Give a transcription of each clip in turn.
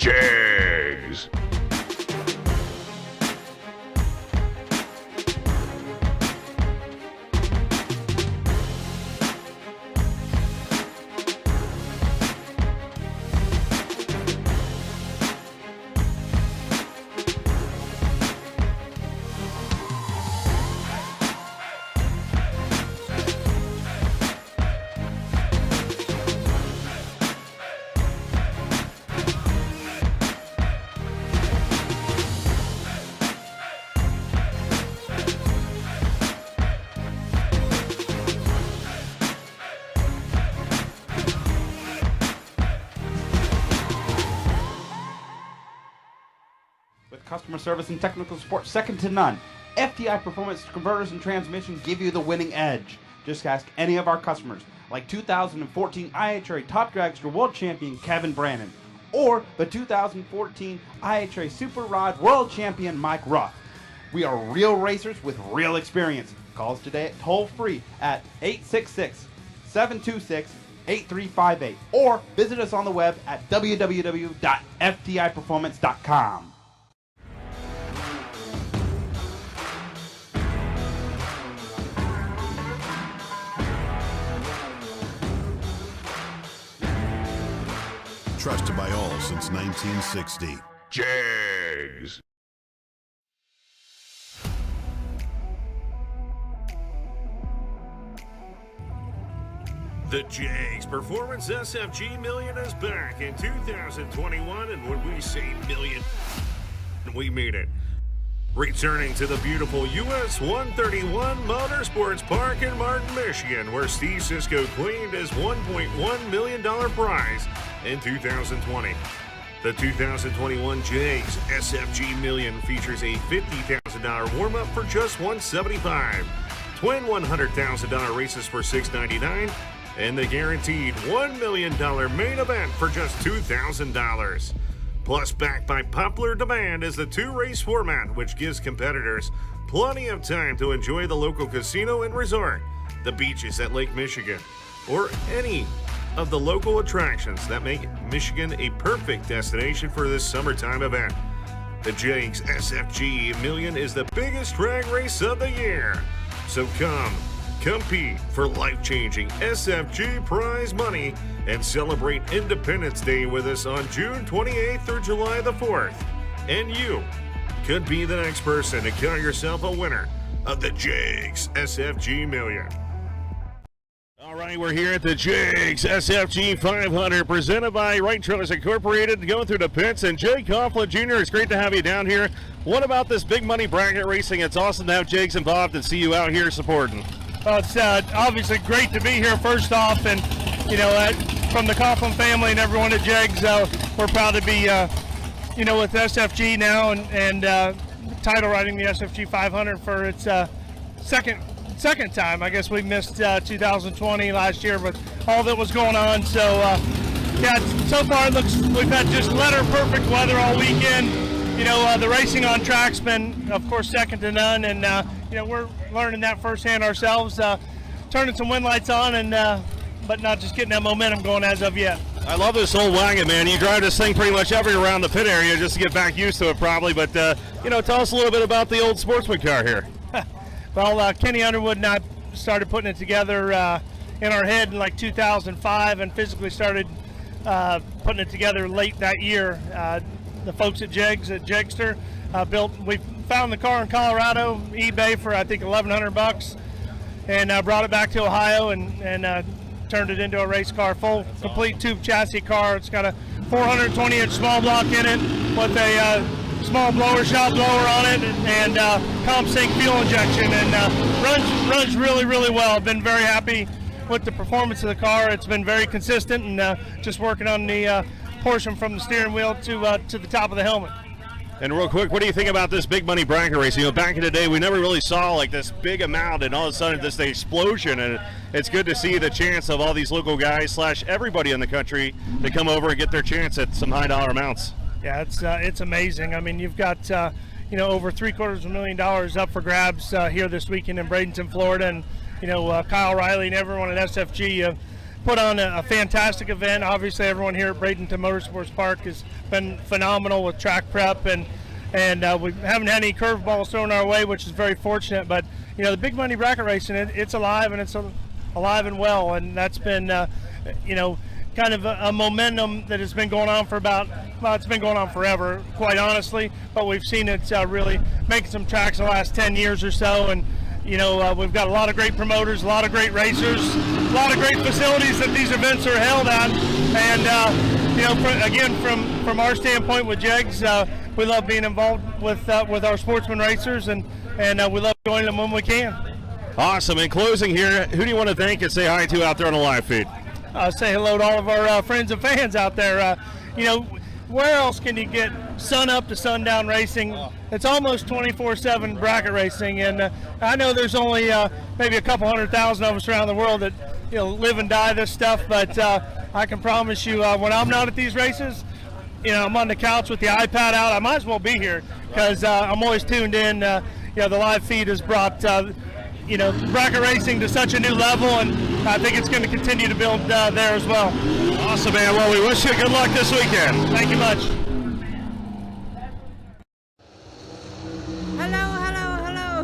Jegs. Customer service and technical support second to none. FTI Performance Converters and Transmission give you the winning edge. Just ask any of our customers, like 2014 IHRA Top Dragster World Champion Kevin Brannon, or the 2014 IHRA Super Rod World Champion Mike Roth. We are real racers with real experience. Call us today at toll free at 866-726-8358, or visit us on the web at www.ftiperformance.com. Trusted by all since 1960. Jegs. The Jegs Performance SFG Million is back in 2021, and when we say million, we mean it. Returning to the beautiful US 131 Motorsports Park in Martin, Michigan, where Steve Sisko claimed his $1.1 million prize in 2020. The 2021 Jegs SFG Million features a $50,000 warm-up for just $175, twin $100,000 races for $699, and the guaranteed $1 million main event for just $2,000. Plus, backed by popular demand is the two-race format, which gives competitors plenty of time to enjoy the local casino and resort, the beaches at Lake Michigan, or any of the local attractions that make Michigan a perfect destination for this summertime event. The Jegs SFG Million is the biggest drag race of the year. So come, compete for life-changing SFG prize money and celebrate Independence Day with us on June 28th through July the 4th. And you could be the next person to count yourself a winner of the Jegs SFG Million. All right, we're here at the Jegs SFG 500 presented by Wright Trailers Incorporated, going through the pits. And Jay Coughlin Jr., it's great to have you down here. What about this big money bracket racing? It's awesome to have Jegs involved and see you out here supporting. Well, it's obviously great to be here first off, and from the Coughlin family and everyone at Jegs, we're proud to be with SFG now and title riding the SFG 500 for its second time. I guess we missed 2020 last year with all that was going on. So so far it looks we've had just letter perfect weather all weekend. The racing on track's been, of course, second to none, and we're learning that firsthand ourselves, turning some wind lights on, and but not just getting that momentum going as of yet. I love this old wagon, man. You drive this thing pretty much every around the pit area just to get back used to it, probably. But tell us a little bit about the old sportsman car here. Well, Kenny Underwood and I started putting it together in our head in like 2005, and physically started putting it together late that year. The folks at Jegs at Jegster we found the car in Colorado, eBay for I think $1,100, and brought it back to Ohio and turned it into a race car, full complete tube chassis car. It's got a 420-inch small block in it with a small blower shop blower on it, and comp sync fuel injection, and runs really well. I've been very happy with the performance of the car. It's been very consistent, and just working on the portion from the steering wheel to the top of the helmet. And real quick, what do you think about this big money bracket race? Back in the day, we never really saw like this big amount, and all of a sudden this explosion, and it's good to see the chance of all these local guys / everybody in the country to come over and get their chance at some high dollar amounts. Yeah, it's amazing. I mean, you've got over $750,000 up for grabs here this weekend in Bradenton, Florida, and Kyle Riley and everyone at SFG put on a fantastic event. Obviously, everyone here at Bradenton Motorsports Park has been phenomenal with track prep, and we haven't had any curveballs thrown our way, which is very fortunate. But the big money bracket racing, it's alive, and it's alive and well, and that's been kind of a momentum that has been going on for it's been going on forever, quite honestly, but we've seen it really making some tracks the last 10 years or so, and we've got a lot of great promoters, a lot of great racers, a lot of great facilities that these events are held at, and again, from our standpoint with Jegs, we love being involved with our sportsman racers, and we love joining them when we can. Awesome. In closing here, who do you want to thank and say hi to out there on the live feed? Say hello to all of our friends and fans out there. Where else can you get sun up to sundown racing? It's almost 24/7 bracket racing, and I know there's only maybe a couple 100,000 of us around the world that live and die this stuff, but I can promise you when I'm not at these races, I'm on the couch with the iPad out. I might as well be here because I'm always tuned in. The live feed has brought bracket racing to such a new level, and I think it's going to continue to build there as well. Awesome, man. Well, we wish you good luck this weekend. Thank you much. Hello.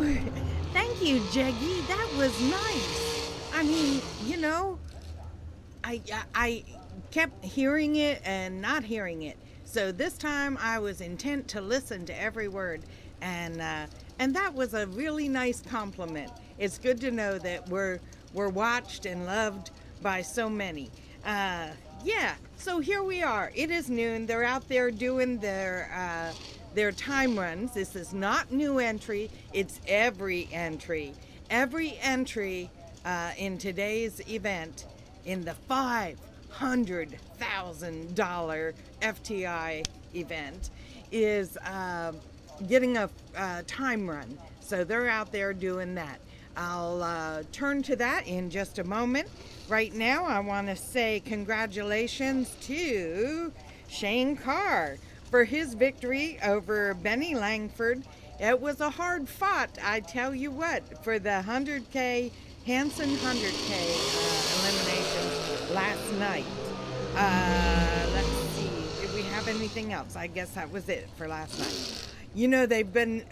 Thank you, Jeggy. That was nice. I mean, I kept hearing it and not hearing it. So this time I was intent to listen to every word, and that was a really nice compliment. It's good to know that we're watched and loved by so many. So here we are. It is noon. They're out there doing their time runs. This is not new entry. It's every entry. Every entry in today's event in the $500,000 FTI event is getting a time run. So they're out there doing that. I'll turn to that in just a moment. Right now, I want to say congratulations to Shane Carr for his victory over Benny Langford. It was a hard fought, I tell you what, for the 100K, Hanson 100K elimination last night. Let's see, did we have anything else? I guess that was it for last night. They've been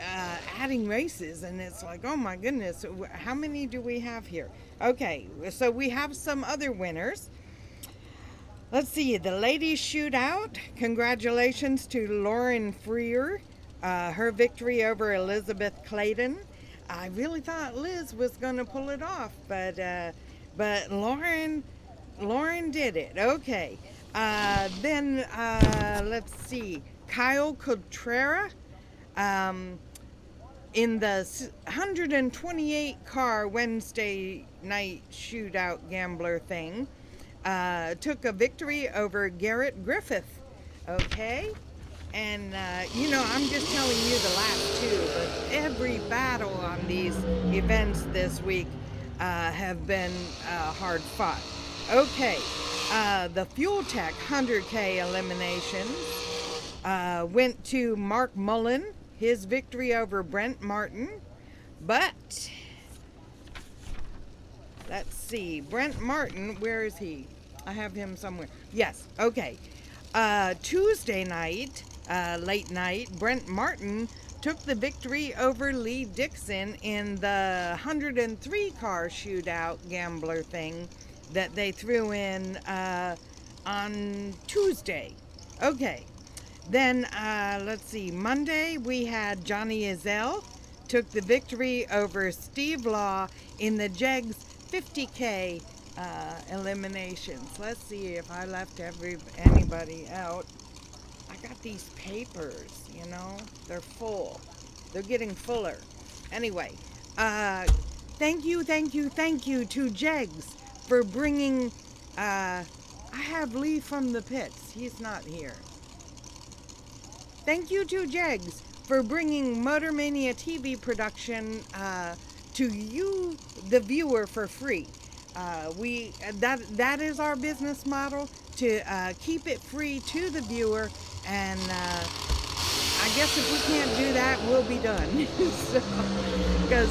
adding races, and it's like, oh my goodness, how many do we have here? Okay, so we have some other winners. Let's see, the ladies shootout. Congratulations to Lauren Freer, her victory over Elizabeth Clayton. I really thought Liz was going to pull it off, but Lauren did it. Okay, then let's see, Kyle Cotrera. In the 128 car Wednesday night shootout gambler thing, took a victory over Garrett Griffith. Okay, and I'm just telling you the last two, but every battle on these events this week have been hard fought. Okay, the Fuel Tech 100K eliminations went to Mark Mullen, his victory over Brent Martin. But let's see, Brent Martin, where is he? I have him somewhere. Yes, okay. Tuesday night, late night, Brent Martin took the victory over Lee Dixon in the 103 car shootout gambler thing that they threw in on Tuesday. Okay. Then, let's see, Monday we had Johnny Izell took the victory over Steve Law in the Jegs 50K eliminations. Let's see if I left anybody out. I got these papers, they're full. They're getting fuller. Anyway, thank you to Jegs for bringing, I have Lee from the pits. He's not here. Thank you to Jegs for bringing Motor Mania TV production to you, the viewer, for free. That is our business model, to keep it free to the viewer, and I guess if we can't do that, we'll be done. Because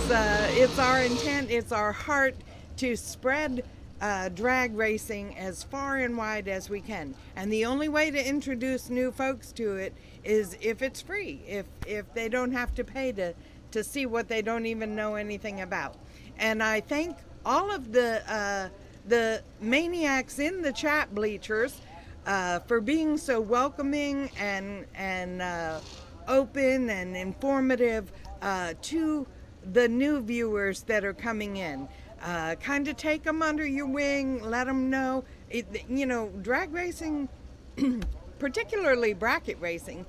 it's our intent, it's our heart to spread drag racing as far and wide as we can. And the only way to introduce new folks to it is if it's free, if they don't have to pay to see what they don't even know anything about. And I thank all of the maniacs in the chat bleachers for being so welcoming and open and informative to the new viewers that are coming in. Kind of take them under your wing, let them know. Drag racing, particularly bracket racing,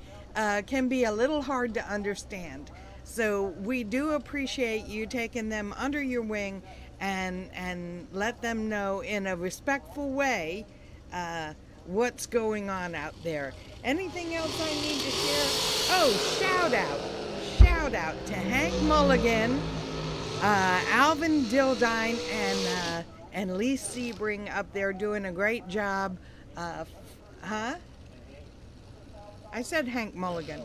can be a little hard to understand. So we do appreciate you taking them under your wing and let them know in a respectful way what's going on out there. Anything else I need to share? Oh, shout out to Hank Mulligan, Alvin Dildine, and Lee Sebring up there doing a great job. I said Hank Mulligan.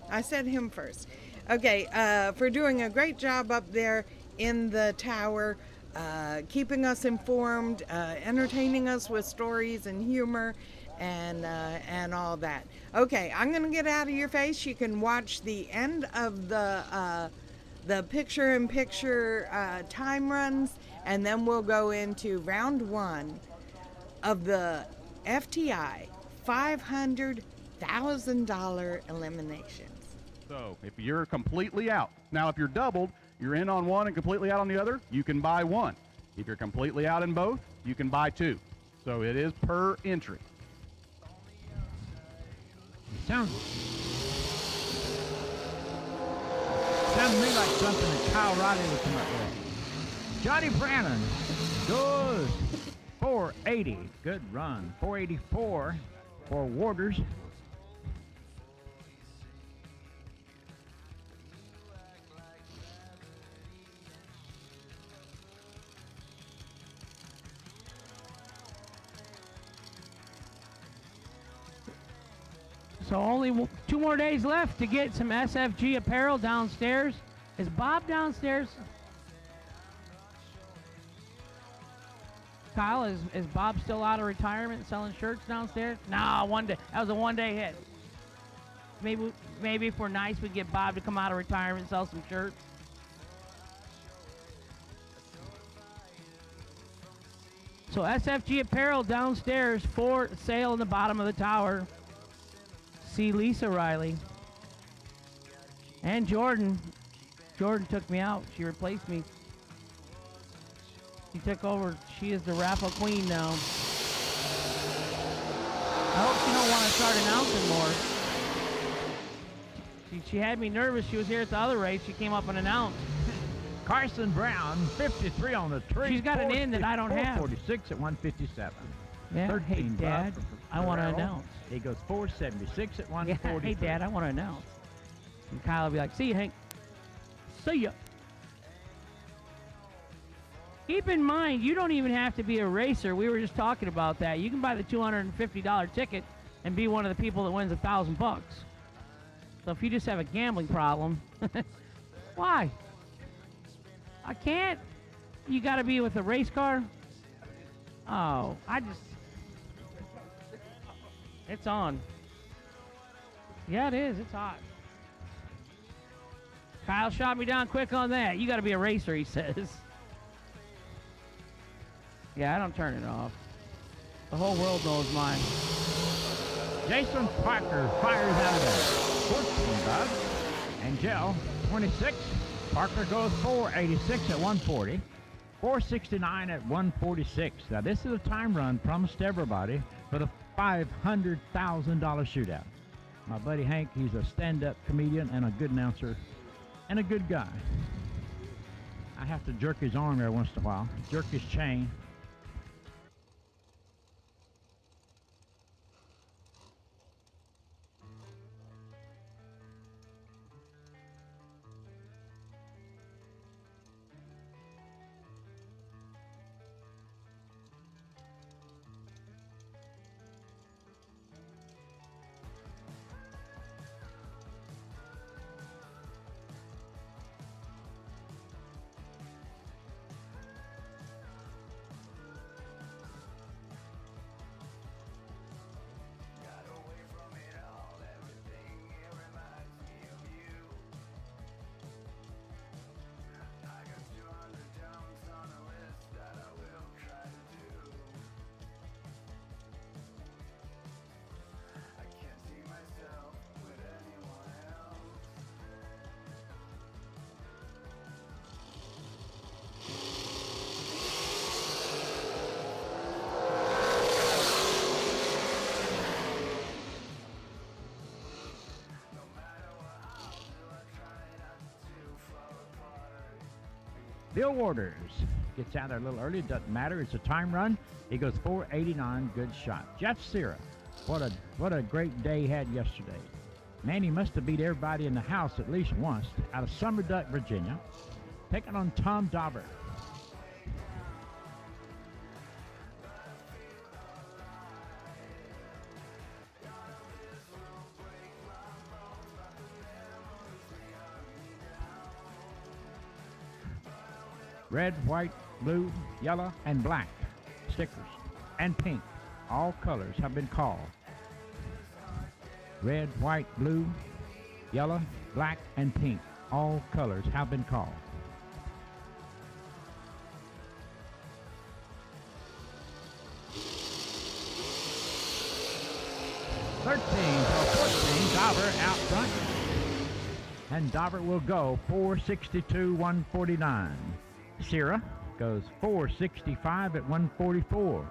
I said him first. Okay, for doing a great job up there in the tower, keeping us informed, entertaining us with stories and humor, and all that. Okay, I'm gonna get out of your face. You can watch the end of the picture-in-picture time runs, and then we'll go into round one of the FTI $500,000 eliminations. So if you're completely out, now if you're doubled, you're in on one and completely out on the other, you can buy one. If you're completely out in both, you can buy two. So it is per entry. Sounds to me like something that Kyle Riley would come up with. Johnny Brannon goes 480. Good run. 484 for Warders. So only 2 more days left to get some SFG apparel downstairs. Is Bob downstairs? Kyle, is Bob still out of retirement selling shirts downstairs? No, one day. That was a one-day hit. Maybe if we're nice, we get Bob to come out of retirement and sell some shirts. So SFG apparel downstairs for sale in the bottom of the tower. See Lisa Riley and Jordan. Jordan took me out. She replaced me. She took over. She is the raffle queen now. I hope she don't want to start announcing more. She had me nervous. She was here at the other race. She came up and announced. Carson Brown, 53 on the tree. She's got an in that I don't have. 46 at 157. Yeah. Hey, Dad, I want to announce. He goes 476 at 143. Yeah, hey, Dad, I want to announce. And Kyle will be like, see you, Hank. See ya. Keep in mind, you don't even have to be a racer. We were just talking about that. You can buy the $250 ticket and be one of the people that wins $1,000 bucks. So if you just have a gambling problem, why? I can't. You got to be with a race car. Oh, it's on. Yeah, it is. It's hot. Kyle shot me down quick on that. You got to be a racer, he says. Yeah, I don't turn it off. The whole world knows mine. Jason Parker fires out of there. 14 bucks. Angel, 26. Parker goes 486 at 140. 469 at 146. Now, this is a time run promised to everybody for the $500,000 shootout. My buddy Hank, he's a stand-up comedian and a good announcer and a good guy. I have to jerk his arm every once in a while, jerk his chain. Bill Waters gets out there a little early. It doesn't matter. It's a time run. He goes 489. Good shot. Jeff Sierra. What a great day he had yesterday. Man, he must have beat everybody in the house at least once. Out of Summer Duck, Virginia. Taking on Tom Dauber. Red, white, blue, yellow, and black stickers, and pink. All colors have been called. Red, white, blue, yellow, black, and pink. All colors have been called. $13 for 14. Dauber out front. And Dauber will go 462, 149. Sierra goes 465 at 144.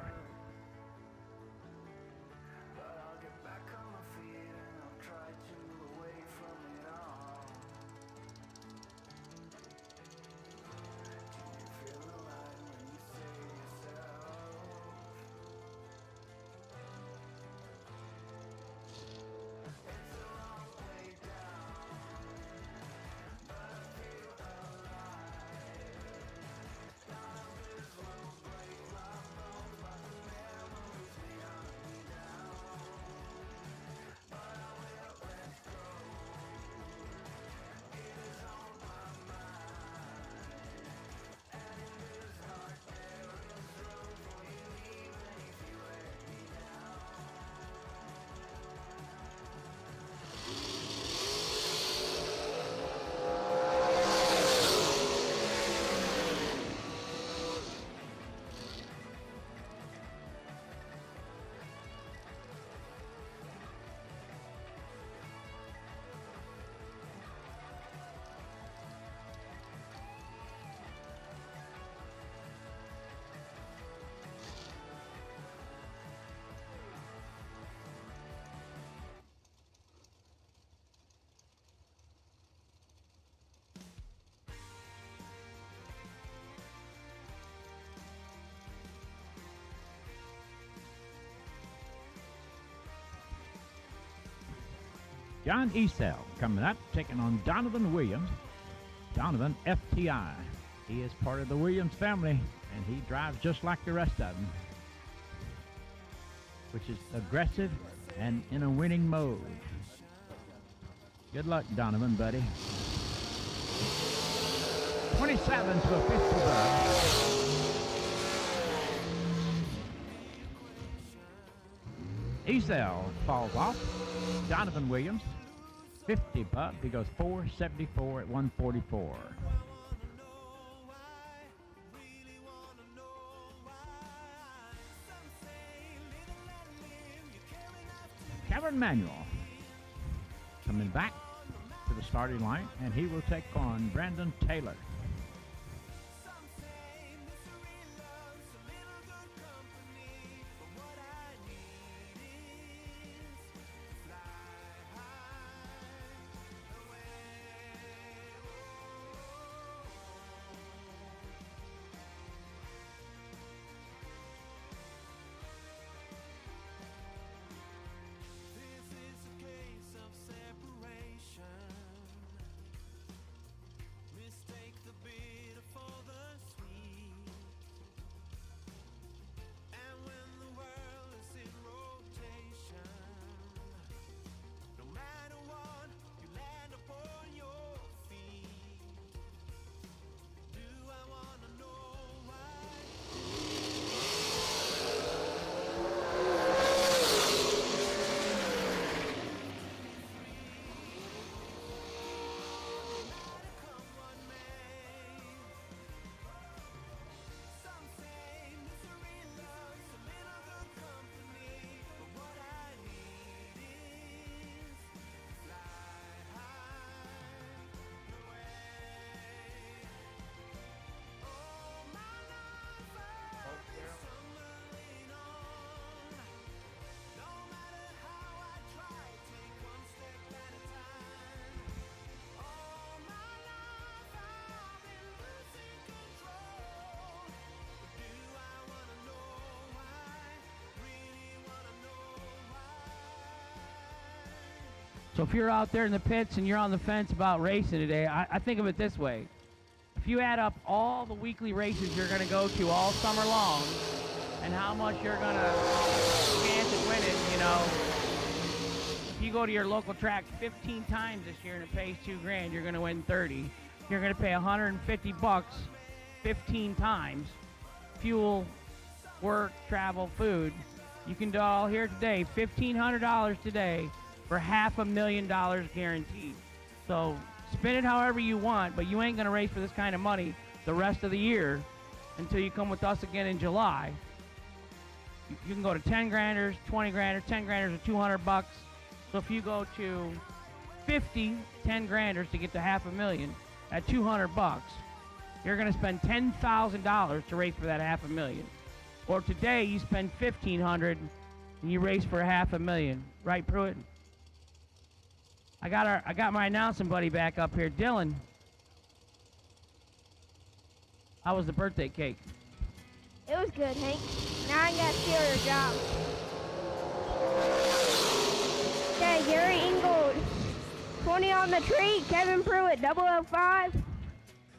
John Esel coming up, taking on Donovan Williams. Donovan, FTI. He is part of the Williams family, and he drives just like the rest of them, which is aggressive and in a winning mode. Good luck, Donovan, buddy. 27 to a 50 bucks. Esel falls off. Donovan Williams, 50 bucks. He goes 474 at 144. Kevin Manuel coming back to the starting line, and he will take on Brandon Taylor. Mistake the So if you're out there in the pits and you're on the fence about racing today, I think of it this way. If you add up all the weekly races you're going to go to all summer long and how much you're going to chance at winning, you know, if you go to your local track 15 times this year and it pays $2,000, you're going to win 30. You're going to pay $150 15 times. Fuel, work, travel, food. You can do all here today, $1,500 today for $500,000 guaranteed. So spend it however you want, but you ain't going to race for this kind of money the rest of the year until you come with us again in July. You can go to 10 granders, 20 granders, 10 granders are $200. So if you go to 50 10 granders to get to $500,000 at $200, you're going to spend $10,000 to race for that $500,000. Or today you spend $1,500 and you race for $500,000. Right, Pruitt? I got my announcing buddy back up here, Dylan. How was the birthday cake? It was good, Hank. Now I got to steal your job. Okay, Gary Ingold, 20 on the tree. Kevin Pruitt, 005.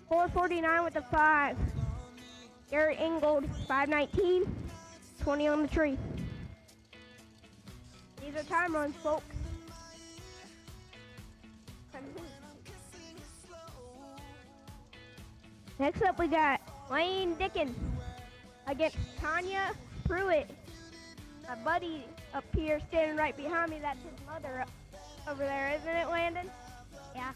449 with the 5. Gary Ingold, 519. 20 on the tree. These are time runs, folks. Next up, we got Wayne Dickens against Tanya Pruitt. My buddy up here standing right behind me, that's his mother up over there, isn't it, Landon? Yeah.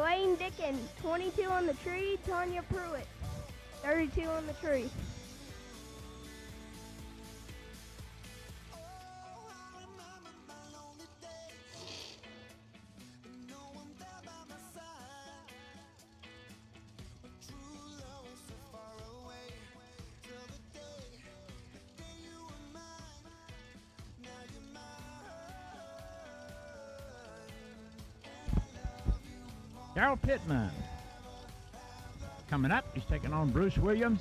Wayne Dickens, 22 on the tree. Tanya Pruitt, 32 on the tree. Darrell Pittman coming up. He's taking on Bruce Williams.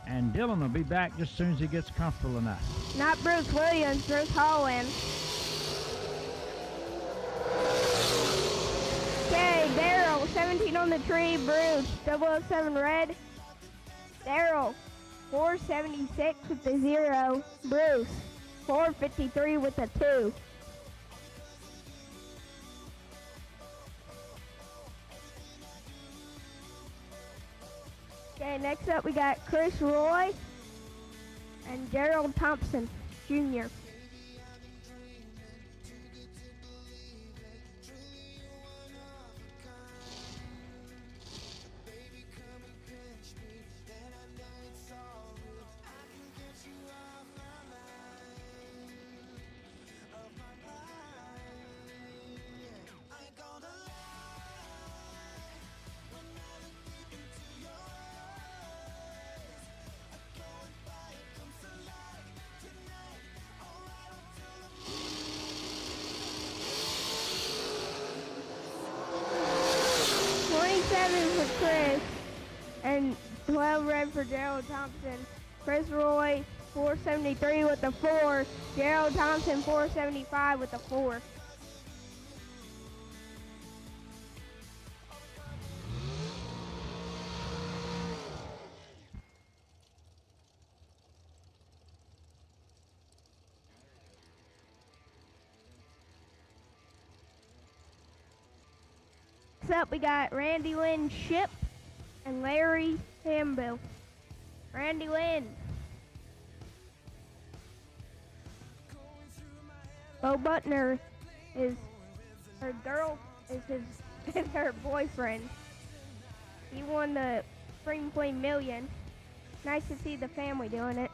And Dylan will be back just as soon as he gets comfortable enough. Not Bruce Williams, Bruce Holland. Okay, Darrell, 17 on the tree. Bruce, 007 red. Darrell, 476 with the 0. Bruce, 453 with the 2. Okay, next up we got Chris Roy and Gerald Thompson Jr. For Chris and 12 red for Gerald Thompson. Chris Roy 473 with the 4. Gerald Thompson 475 with the 4. Next up, we got Randy Lynn Ship and Larry Hambill. Randy Lynn. Bo Butner is her girl, is her boyfriend. He won the Spring Play Million. Nice to see the family doing it.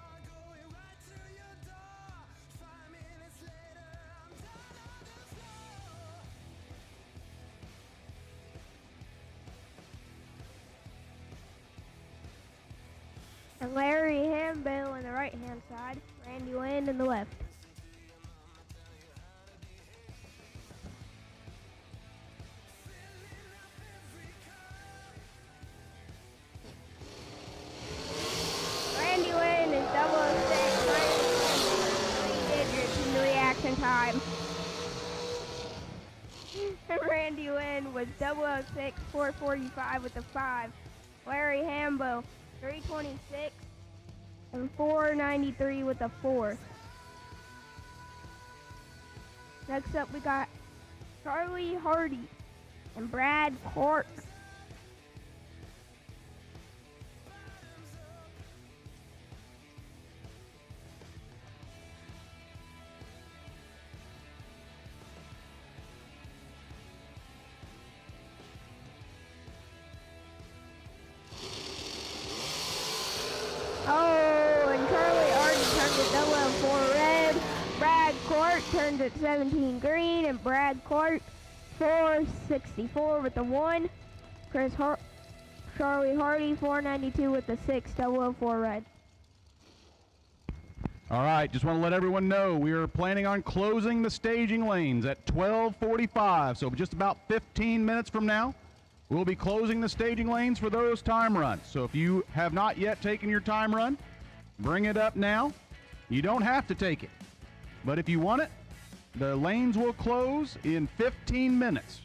And Larry Hambill on the right-hand side. Randy Wynn in the left. Randy Wynn is 006, minus 3 digits in the reaction time. Randy Wynn was 006, 445 with the 5. Larry Hambo, 326 and 493 with the 4. Next up we got Charlie Hardy and Brad Cork. Oh, and Charlie Hardy turned to 004 red. Brad Court turned at 17 green, and Brad Court 464 with the 1. Charlie Hardy 492 with the 6, 004 red. All right, just want to let everyone know we are planning on closing the staging lanes at 12:45, so just about 15 minutes from now. We'll be closing the staging lanes for those time runs. So if you have not yet taken your time run, bring it up now. You don't have to take it. But if you want it, the lanes will close in 15 minutes.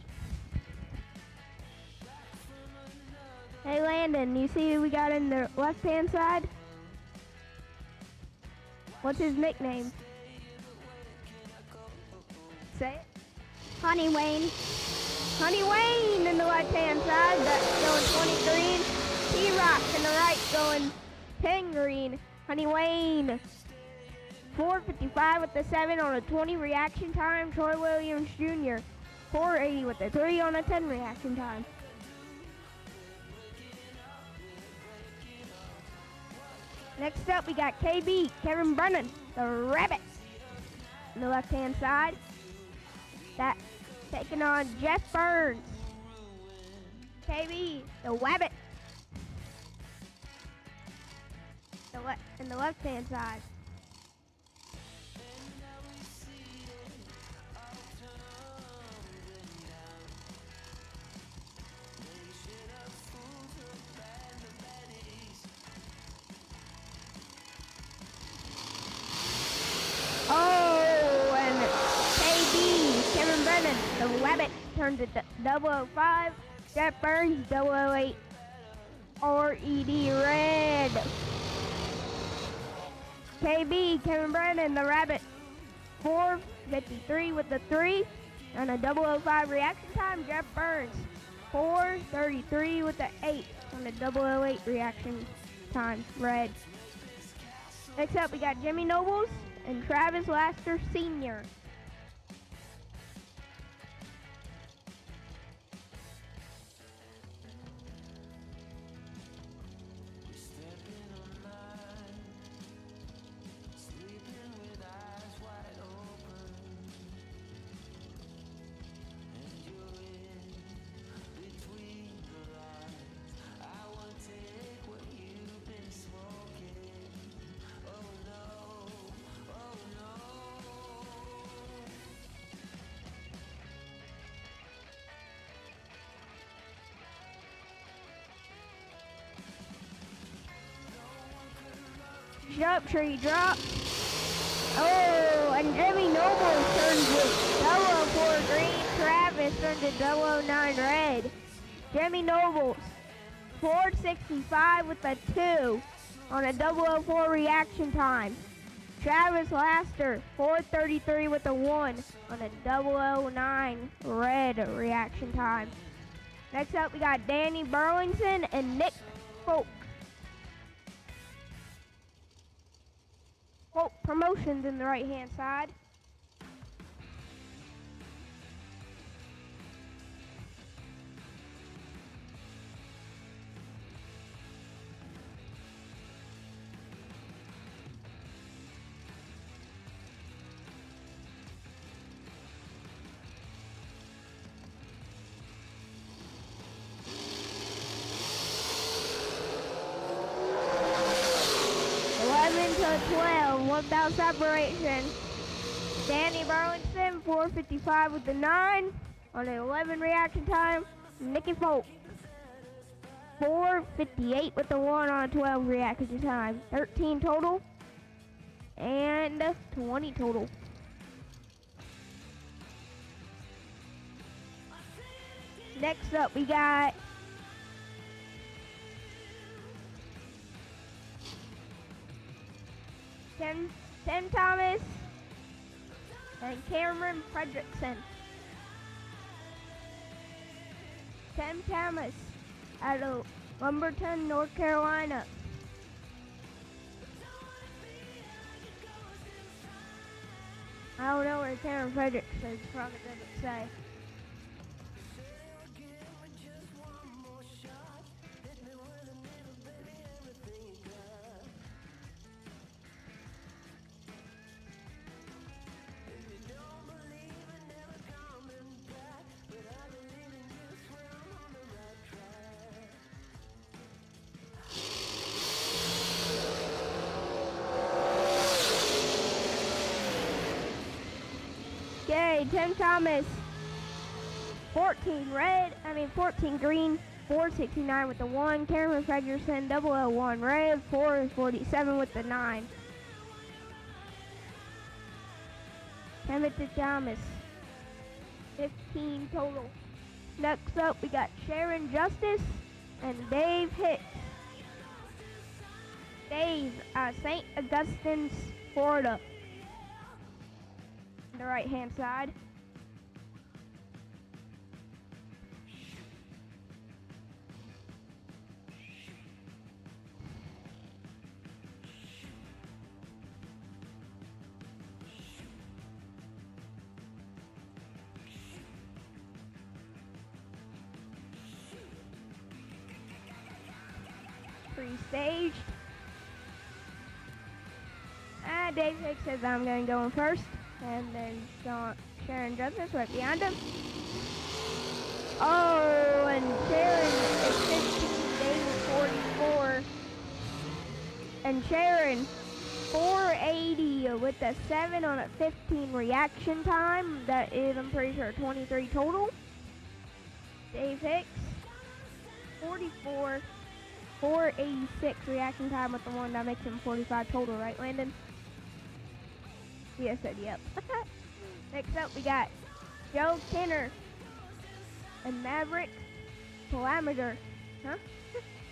Hey Landon, you see who we got in the left-hand side? What's his nickname? Say it. Honey Wayne. Honey Wayne in the left-hand side, that's going 20 green. T-Rock in the right going 10 green. Honey Wayne. 455 with the 7 on a 20 reaction time. Troy Williams Jr. 480 with the 3 on a 10 reaction time. Next up, we got KB, Kevin Brennan, the Rabbit, on the left-hand side. That taking on Jeff Burns. KB, the Wabbit, in the left-hand side. Oh, and KB, Kevin Brennan, the Wabbit, turned to 005. Jeff Burns, 008. RED Red. KB, Kevin Brennan, the Rabbit, 453 with the 3. And a 005 reaction time, Jeff Burns, 433 with the 8. On a 008 reaction time, Red. Next up, we got Jimmy Nobles and Travis Laster Sr. Jump tree drop. Oh, and Jimmy Noble turns to 004 green. Travis turned to 009 red. Jimmy Nobles, 465 with a 2 on a 004 reaction time. Travis Laster, 433 with a 1 on a 009 red reaction time. Next up, we got Danny Burlington and Nick Folk. Promotions in the right-hand side. without separation. Danny Burlington, 4:55 with the 9 on an 11 reaction time. Nikki Folk, 4:58 with the 1 on a 12 reaction time. 13 total and 20 total. Next up, we got Tim Thomas and Cameron Fredrickson. Tim Thomas out of Lumberton, North Carolina. I don't know where Cameron Fredrickson probably doesn't say. Okay, Tim Thomas, 14 green, 469 with the 1. Cameron Fredrickson, 001 red, 447 with the 9. Timothy Thomas, 15 total. Next up, we got Sharon Justice and Dave Hicks. Dave, St. Augustine's, Florida. The right hand side. Pre-staged. Dave Hicks says I'm going to go in first. And then Sharon Justice right behind him. Oh, and Sharon is 15, Dave is 44. And Sharon, 480 with a 7 on a 15 reaction time. That is, I'm pretty sure, 23 total. Dave Hicks, 44, 486 reaction time with the 1. That makes him 45 total, right, Landon? Yes, said yep. Next up, we got Joe Kinner and Maverick Palmatier. Huh?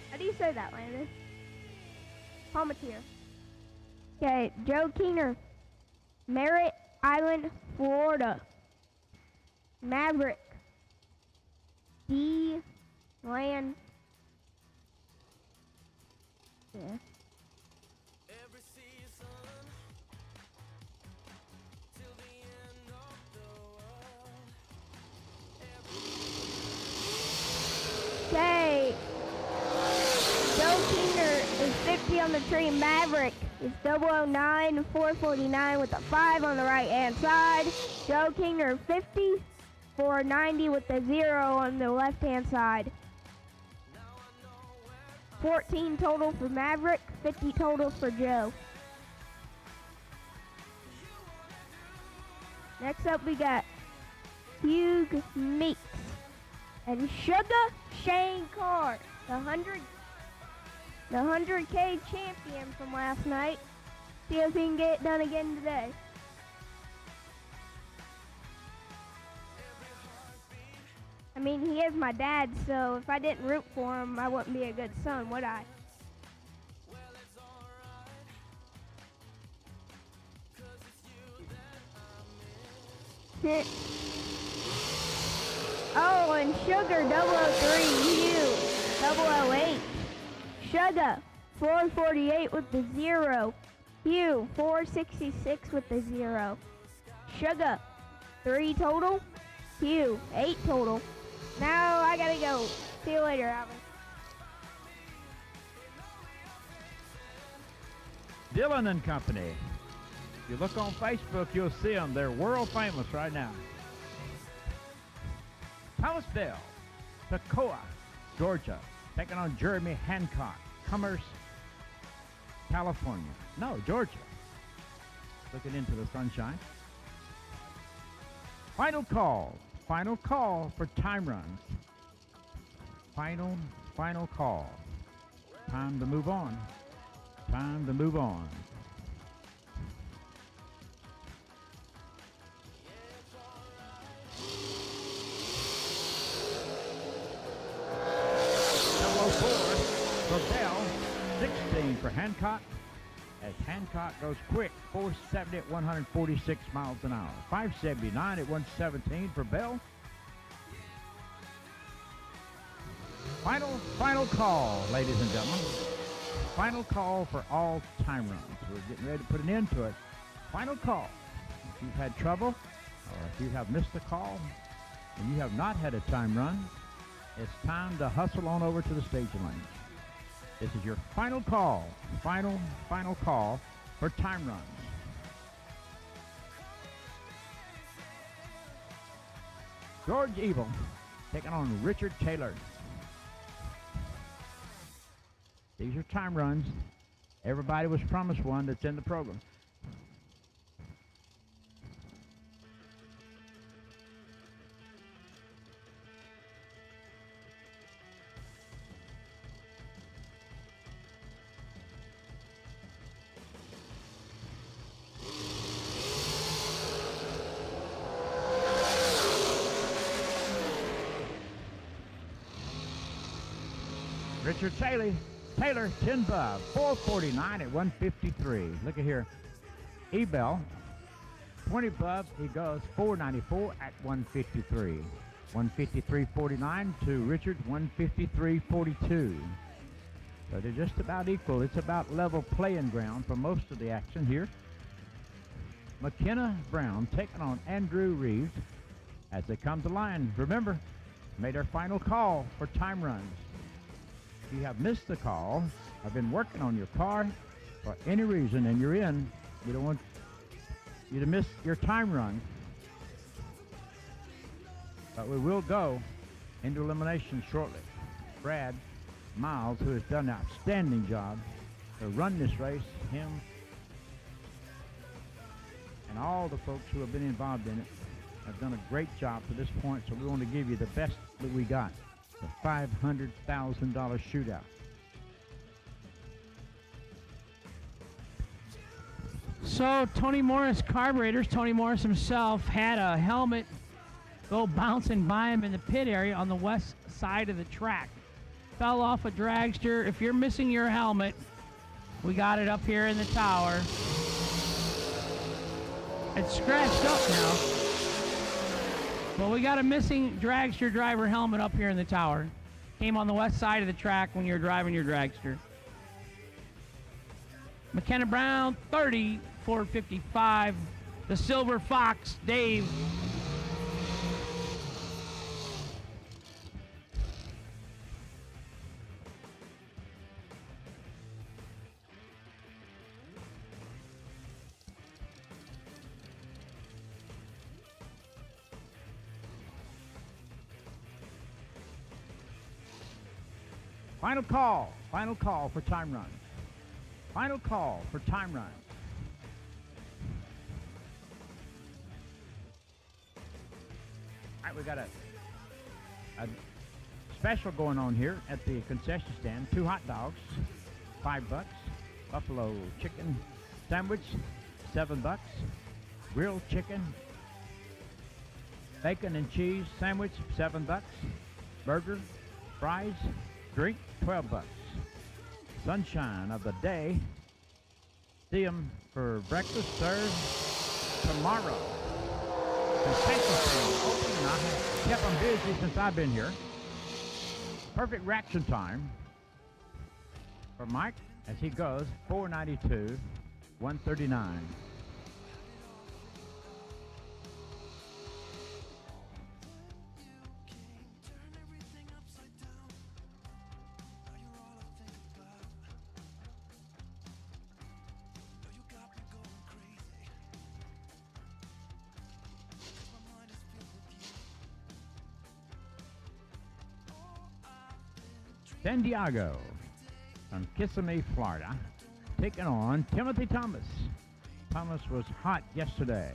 How do you say that, Landon? Palmatier. Okay, Joe Keener, Merritt Island, Florida. Maverick D. Land. Yeah. Okay. Joe Keener is 50 on the tree. Maverick is 009, 449 with a 5 on the right hand side. Joe Keener 50, 490 with the 0 on the left hand side. 14 total for Maverick, 50 total for Joe. Next up we got Hugh Meeks and Sugar Shane Carr, the 100K champion from last night. See if he can get it done again today. I mean, he is my dad, so if I didn't root for him, I wouldn't be a good son, would I? Oh, and Sugar 003, Hugh 008. Sugar 448 with the 0. Hugh 466 with the 0. Sugar 3 total. Hugh 8 total. Now I gotta go. See you later, Alvin. Dillon and Company. If you look on Facebook, you'll see them. They're world famous right now. Palisdale, Toccoa, Georgia, taking on Jeremy Hancock, Commerce, California. No, Georgia. looking into the sunshine. Final call for time runs. Final call. Time to move on. Time to move on. For Bell, 16 for Hancock, as Hancock goes quick, 470 at 146 miles an hour. 579 at 117 for Bell. Final call, ladies and gentlemen. Final call for all time runs. We're getting ready to put an end to it. Final call. If you've had trouble, or if you have missed a call, and you have not had a time run, it's time to hustle on over to the staging lane. This is your final call, final call for time runs. George Evil taking on Richard Taylor. These are time runs. Everybody was promised one that's in the program. Richard Taylor, 10 bub, 449 at 153. Look at here. Ebel, 20 bub, he goes 494 at 153. 153.49 to Richard, 153.42. So they're just about equal. It's about level playing ground for most of the action here. McKenna Brown taking on Andrew Reeves as they come to line. Remember, made our final call for time runs. If you have missed the call, I've been working on your car for any reason and you're in, we don't want you to miss your time run. But we will go into elimination shortly. Brad Miles, who has done an outstanding job to run this race, him and all the folks who have been involved in it have done a great job to this point, so we want to give you the best that we got. The $500,000 shootout. So Tony Morris carburetors, Tony Morris himself had a helmet go bouncing by him in the pit area on the west side of the track. Fell off a dragster. If you're missing your helmet, we got it up here in the tower. It's scratched up now. Well, we got a missing dragster driver helmet up here in the tower. Came on the west side of the track when you're driving your dragster. McKenna Brown, 30, 455. The Silver Fox, Dave. Final call for time runs. Final call for time runs. All right, we got a special going on here at the concession stand. 2 hot dogs, $5. Buffalo chicken sandwich, $7. Grilled chicken, bacon and cheese sandwich, $7. Burger, fries, drink, $12. Sunshine of the day. See them for breakfast served tomorrow. Concessions open. I have kept them busy since I've been here. Perfect reaction time for Mike as he goes 492, 139. San Diego from Kissimmee, Florida, taking on Timothy Thomas. Thomas was hot yesterday.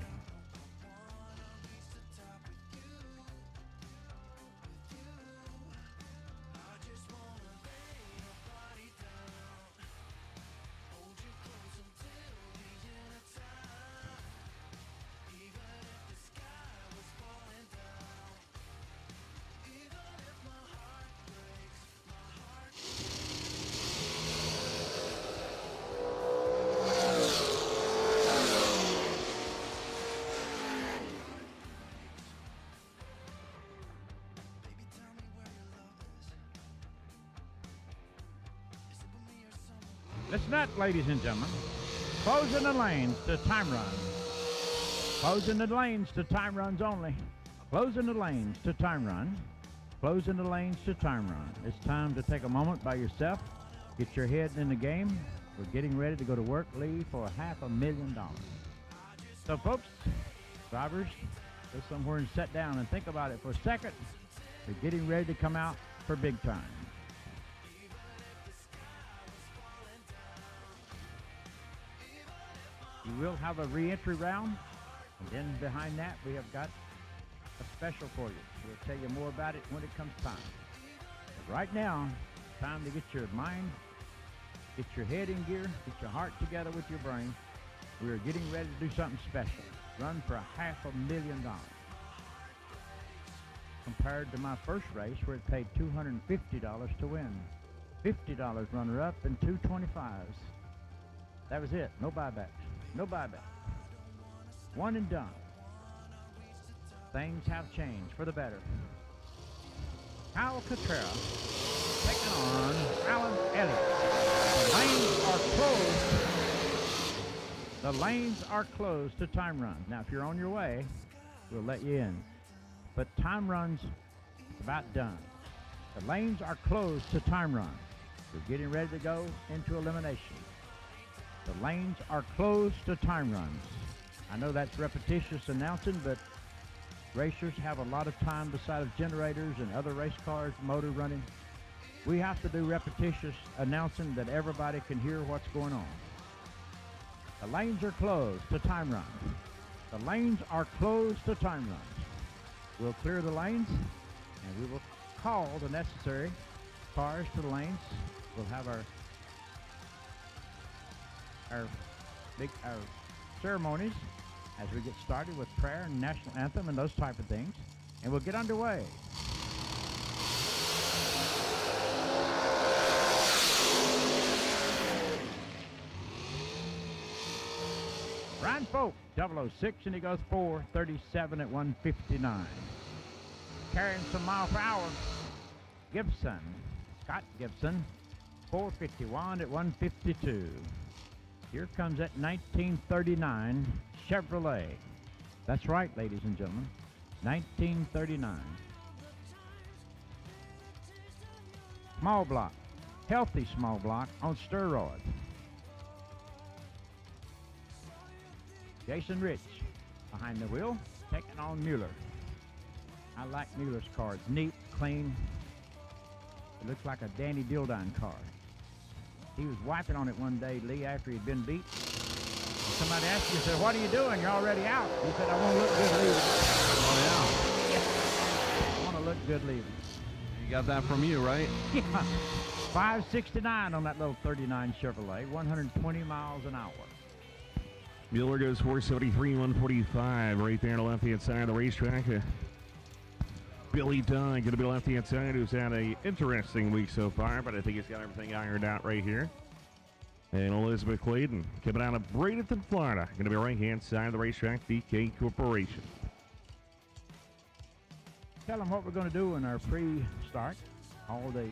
Listen up, ladies and gentlemen. Closing the lanes to time runs. Closing the lanes to time runs only. Closing the lanes to time run. Closing the lanes to time run. It's time to take a moment by yourself. Get your head in the game. We're getting ready to go to work, leave for $500,000. So, folks, drivers, go somewhere and sit down and think about it for a second. We're getting ready to come out for big time. You will have a re-entry round, and then behind that we have got a special for you. We'll tell you more about it when it comes time. But right now, it's time to get your mind, get your head in gear, get your heart together with your brain. We are getting ready to do something special. Run for $500,000. Compared to my first race where it paid $250 to win. $50 runner-up and two 25s. That was it. No buybacks. No buyback. One and done. Things have changed for the better. Kyle Cotrera taking on Alan Elliott. The lanes are closed. The lanes are closed to time runs. Now, if you're on your way, we'll let you in. But time runs about done. The lanes are closed to time runs. We're getting ready to go into elimination. The lanes are closed to time runs. I know that's repetitious announcing, but racers have a lot of time beside of generators and other race cars, motor running. We have to do repetitious announcing that everybody can hear what's going on. The lanes are closed to time runs. The lanes are closed to time runs. We'll clear the lanes, and we will call the necessary cars to the lanes. We'll have our ceremonies as we get started with prayer and national anthem and those type of things, and we'll get underway. Ryan Folk, 006, and he goes 4:37 at 1:59. Carrying some mile per hour, Gibson, Scott Gibson, 4:51 at 1:52. Here comes that 1939 Chevrolet. That's right, ladies and gentlemen, 1939. Small block, healthy small block on steroids. Jason Rich behind the wheel, taking on Mueller. I like Mueller's car. It's neat, clean. It looks like a Danny Dildine car. He was wiping on it one day, Lee, after he'd been beat. Somebody asked him, he said, "What are you doing? You're already out." He said, "I want to look good leaving." Oh, yeah. I want to look good leaving. You got that from you, right? Yeah. 569 on that little 39 Chevrolet, 120 miles an hour. Mueller goes 473, 145 right there on the left-hand side of the racetrack. Billy Dunn going to be left-hand side, who's had a interesting week so far, but I think he's got everything ironed out right here. And Elizabeth Clayton coming out of Bradenton, Florida, going to be right-hand side of the racetrack, DK Corporation. Tell them what we're going to do in our pre-start, all the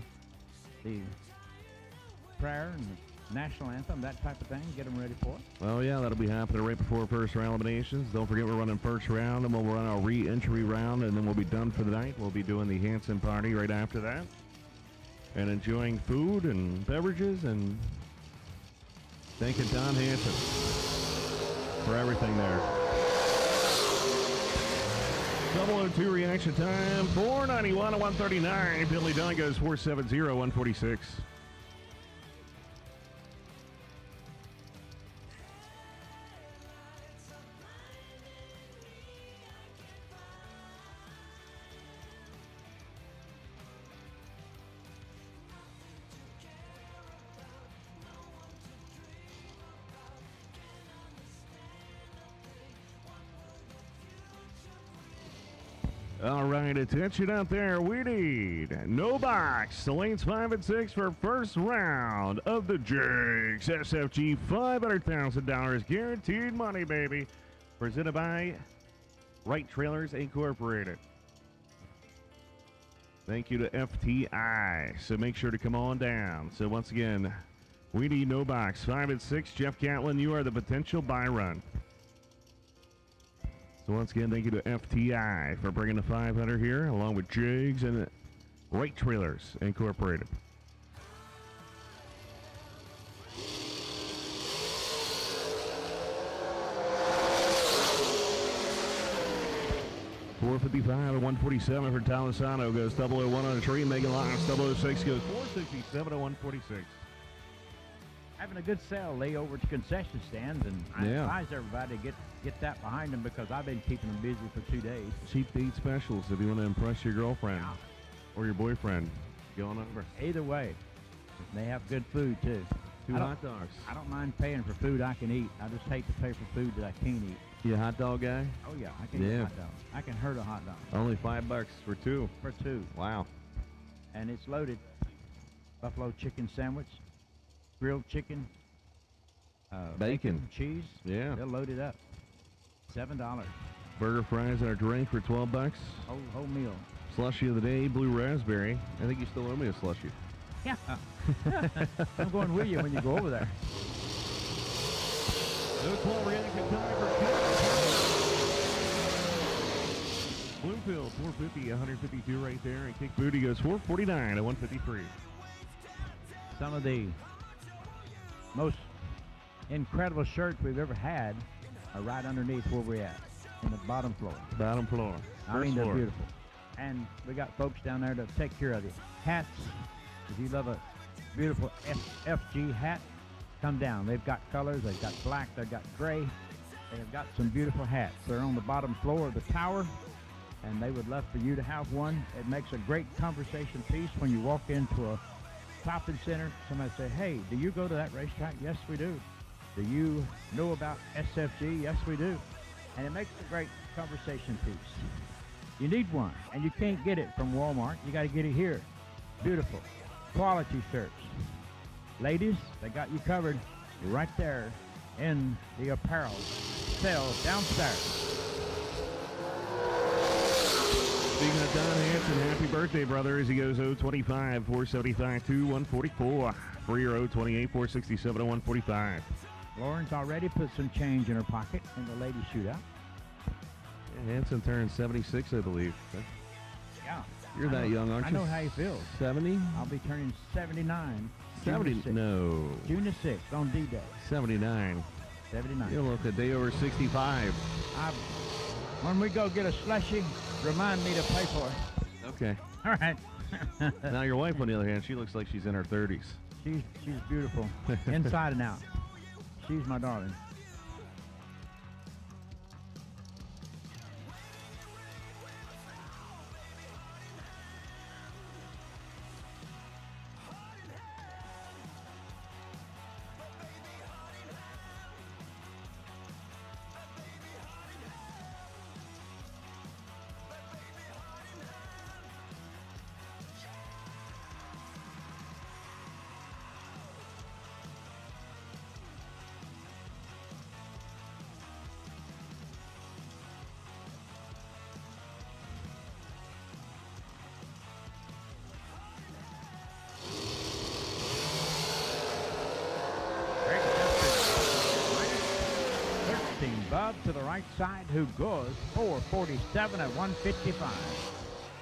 prayer and the national anthem, that type of thing, get them ready for it. Well, yeah, that'll be happening right before first round eliminations. Don't forget we're running first round, and we'll run our re-entry round, and then we'll be done for the night. We'll be doing the Hanson party right after that, and enjoying food and beverages, and thanking Don Hanson for everything there. 002 reaction time, 491 to 139. Billy Dunn goes 470, 146. All right, attention out there. We need no box. The lanes 5 and 6 for first round of the Jegs SFG $500,000 guaranteed money, baby. Presented by Right Trailers Incorporated. Thank you to FTI. So make sure to come on down. So once again, we need no box. 5 and 6. Jeff Catlin, you are the potential buy run. So once again, thank you to FTI for bringing the 500 here, along with Jegs and Right Trailers Incorporated. $455 and 147 for Talisano goes 001 on a tree. Megan Lyons 006 goes 467 to 146. Having a good sale, Lee, over to concession stands, and I advise everybody to get that behind them because I've been keeping them busy for 2 days. Cheap date specials if you want to impress your girlfriend or your boyfriend. Going over. Either way, they have good food too. Two hot dogs. I don't mind paying for food I can eat. I just hate to pay for food that I can't eat. You a hot dog guy? Oh yeah, I can eat a hot dog. I can hurt a hot dog. Only $5 for two. For two. Wow. And it's loaded. Buffalo chicken sandwich, grilled chicken, bacon, cheese. Yeah. They'll load it up. $7. Burger, fries, and a drink for $12. Whole meal. Slushy of the day, blue raspberry. I think you still owe me a slushy. Yeah. I'm going with you when you go over there. No call, we're going to continue for Bloomfield, 450, 152 right there. And Kick Booty goes 449 at 153. Some of the most incredible shirts we've ever had are right underneath where we're at, in the bottom floor. Bottom floor. I mean, they're beautiful. And we got folks down there to take care of you. Hats, if you love a beautiful SFG hat, come down. They've got colors, they've got black, they've got gray. They've got some beautiful hats. They're on the bottom floor of the tower, and they would love for you to have one. It makes a great conversation piece when you walk into a shopping center. Somebody say, hey, do you go to that racetrack? Yes, we do. Do you know about SFG? Yes, we do. And it makes a great conversation piece. You need one, and you can't get it from Walmart. You got to get it here. Beautiful, quality shirts. Ladies, they got you covered right there in the apparel sale downstairs. Speaking of Don Hanson, happy birthday, brother, as he goes 025, 475 to 144. For your 028, 467 to 145. Lauren's already put some change in her pocket in the ladies' shootout. Yeah, Hanson turned 76, I believe. Yeah. You're that young, aren't you? I know how you feel. 70? I'll be turning 79. 70? No. June the 6th on D-Day. 79. 79. You'll look a day over 65. When we go get a slushie, remind me to pay for it. Okay. All right. Now your wife, on the other hand, she looks like she's in her 30s. She's beautiful, inside and out. She's my darling. Bub to the right side, who goes 447 at 155.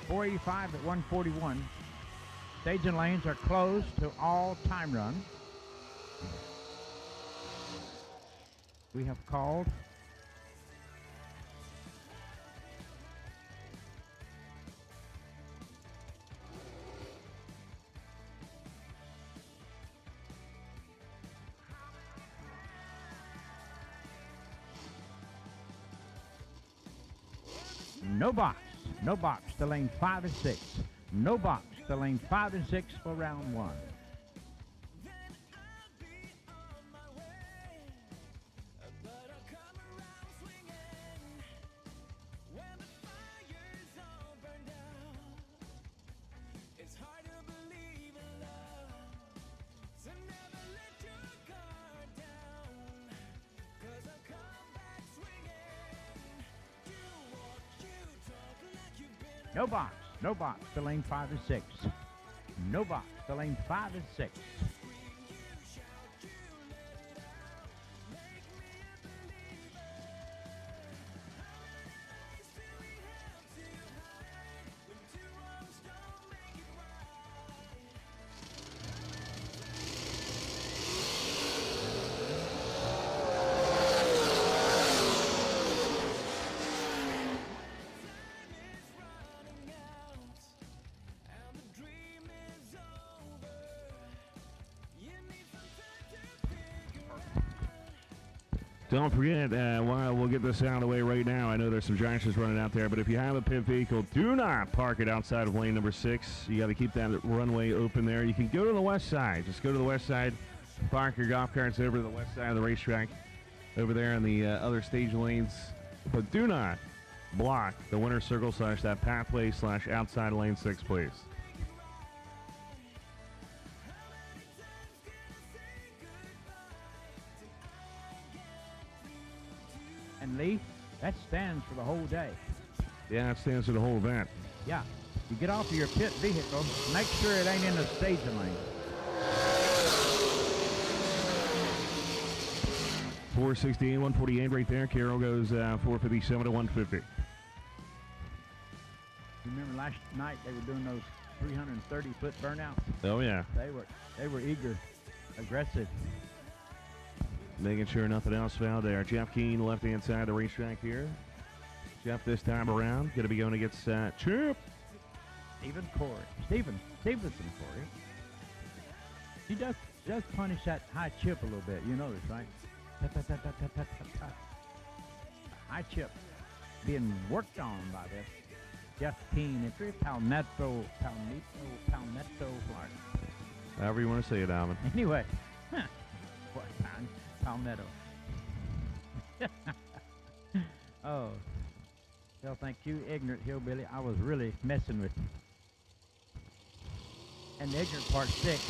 485 at 141. Staging lanes are closed to all time run. We have called no box. No box to lane 5 and 6. No box to lane 5 and 6 for round 1. No box. No box to lane 5 and 6. No box to lane 5 and 6. Don't forget, while we'll get this out of the way right now, I know there's some dragsters running out there, but if you have a pit vehicle, do not park it outside of lane number 6. You got to keep that runway open there. You can go to the west side. Just go to the west side, park your golf carts over to the west side of the racetrack, over there in the other stage lanes. But do not block the winner circle / that pathway / outside lane 6, please. And Lee, that stands for the whole day. Yeah, it stands for the whole event. Yeah. You get off of your pit vehicle, make sure it ain't in the staging lane. 468, 148 right there. Carroll goes 457 to 150. You remember last night they were doing those 330-foot burnouts? Oh, yeah. They were eager, aggressive. Making sure nothing else found there. Jeff Keane, left-hand side of the racetrack here. Jeff this time around going to be going against Chip. Stevenson Corey. He does punish that high chip a little bit. You notice, right? High chip being worked on by this Jeff Keane. It's really Palmetto, Florida. However you want to say it, Alvin. Anyway, what Palmetto? Oh, well, thank you, ignorant hillbilly. I was really messing with you. And the ignorant part sticks.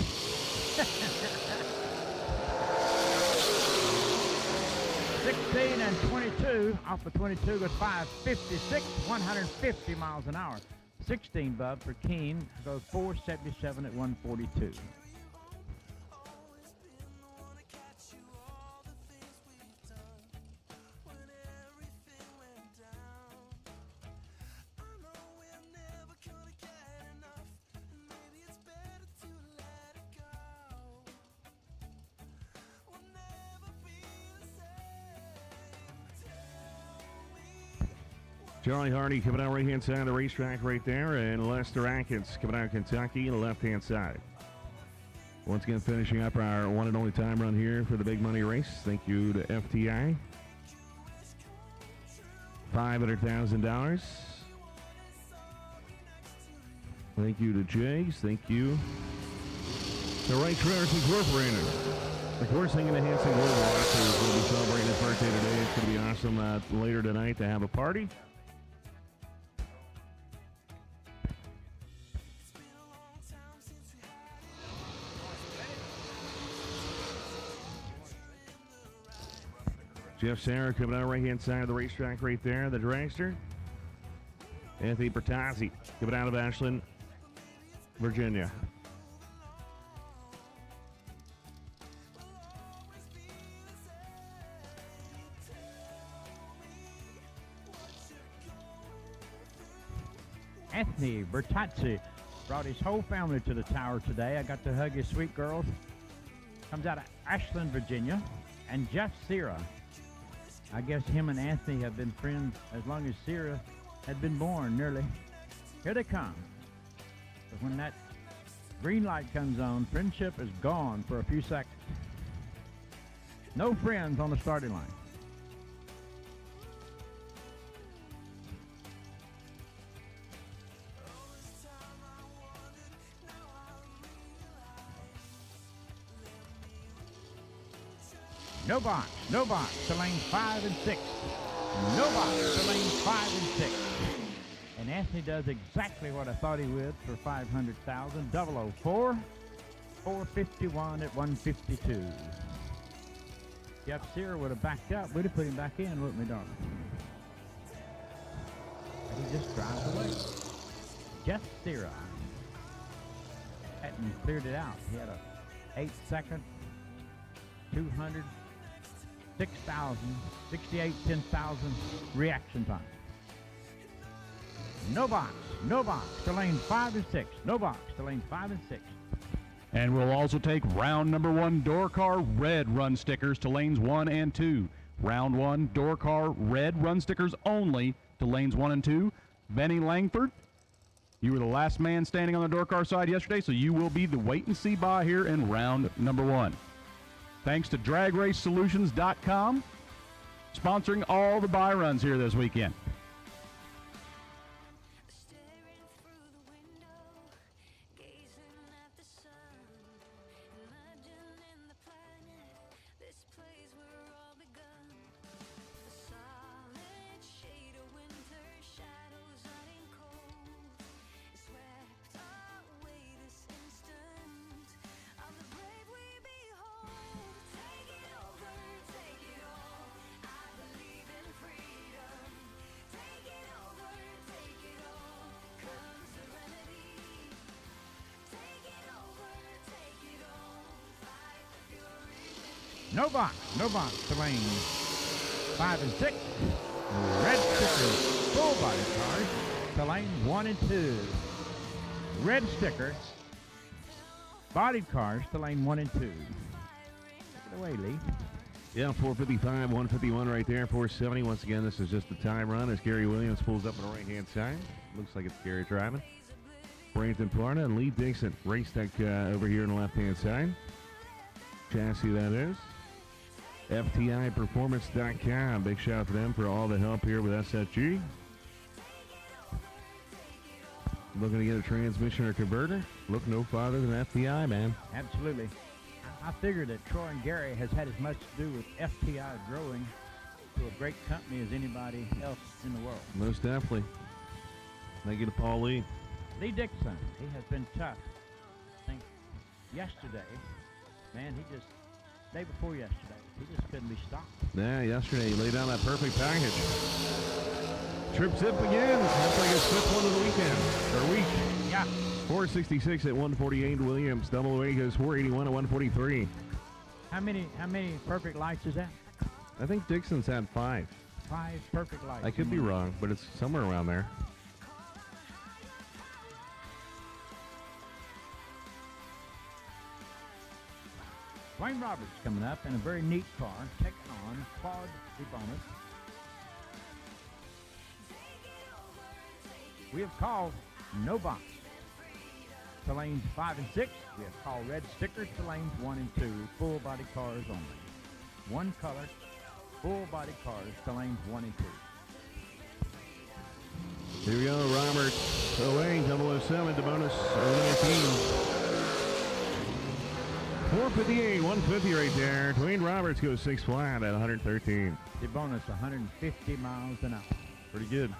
16 and 22. Off of 22 goes 556, 150 miles an hour. 16, Bub, for Keene goes 477 at 142. Charlie Hardy coming out right-hand side of the racetrack right there, and Lester Atkins coming out of Kentucky on the left-hand side. Once again, finishing up our one and only time run here for the big money race. Thank you to FTI. $500,000. Thank you to Jegs. Thank you to Right Trailers Incorporated. Of course, thinking of Hanson Global Watches will be celebrating his birthday today. It's going to be awesome later tonight to have a party. Jeff Sarah coming out right-hand side of the racetrack right there, the dragster. Anthony Bertazzi coming out of Ashland, Virginia. Anthony Bertazzi brought his whole family to the tower today. I got to hug his sweet girls. Comes out of Ashland, Virginia. And Jeff Sierra. I guess him and Anthony have been friends as long as Sierra had been born, nearly. Here they come. But when that green light comes on, friendship is gone for a few seconds. No friends on the starting line. No box to lane 5 and 6. No box to lane 5 and 6. And Anthony does exactly what I thought he would for 500,000. 004, 451 at 152. Jeff Sear would have backed up. We'd have put him back in, wouldn't we, darling? But he just drives away. Jeff Sira. Hatton cleared it out. He had a 8-second, 200, 6,000, 68, 10,000 reaction time. No box to lanes 5 and 6. No box to lanes 5 and 6. And we'll also take round number 1 door car red run stickers to lanes 1 and 2. Round 1 door car red run stickers only to lanes 1 and 2. Benny Langford, you were the last man standing on the door car side yesterday, so you will be the wait and see buy here in round number 1. Thanks to DragRaceSolutions.com, sponsoring all the buy runs here this weekend. No box to lanes 5 and 6. Red stickers, full body cars to lanes 1 and 2. Red sticker, bodied cars to lane 1 and 2. Take it away, Lee. Yeah, 455, 151 right there, 470. Once again, this is just the time run as Gary Williams pulls up on the right-hand side. Looks like it's Gary driving. Bradenton Parna and Lee Dixon. Race tech over here on the left-hand side. Chassis that is. FTIperformance.com. Big shout out to them for all the help here with SFG. Looking to get a transmission or converter? Look no farther than FTI, man. Absolutely. I figured that Troy and Gary has had as much to do with FTI growing to a great company as anybody else in the world. Most definitely. Thank you to Paul Lee. Lee Dixon, he has been tough. I think yesterday, man, day before yesterday, he just couldn't be stopped. Yeah, yesterday he laid down that perfect package. Trip zip again. Looks like his 5th one of the weekend, or week. Yeah. 466 at 148 Williams. Double away goes 481 at 143. How many perfect lights is that? I think Dixon's had 5. 5 perfect lights. I could be wrong, but it's somewhere around there. Wayne Roberts coming up in a very neat car, taking on Claude DeBonus. We have called no box to lanes 5 and 6. We have called red stickers to lanes 1 and 2. Full body cars only. One color, full body cars to lanes 1 and 2. Here we go, Roberts away, 007 to bonus 019. 458, 150 right there. Dwayne Roberts goes 6 flat at 113. The bonus 150 miles an hour. Pretty good.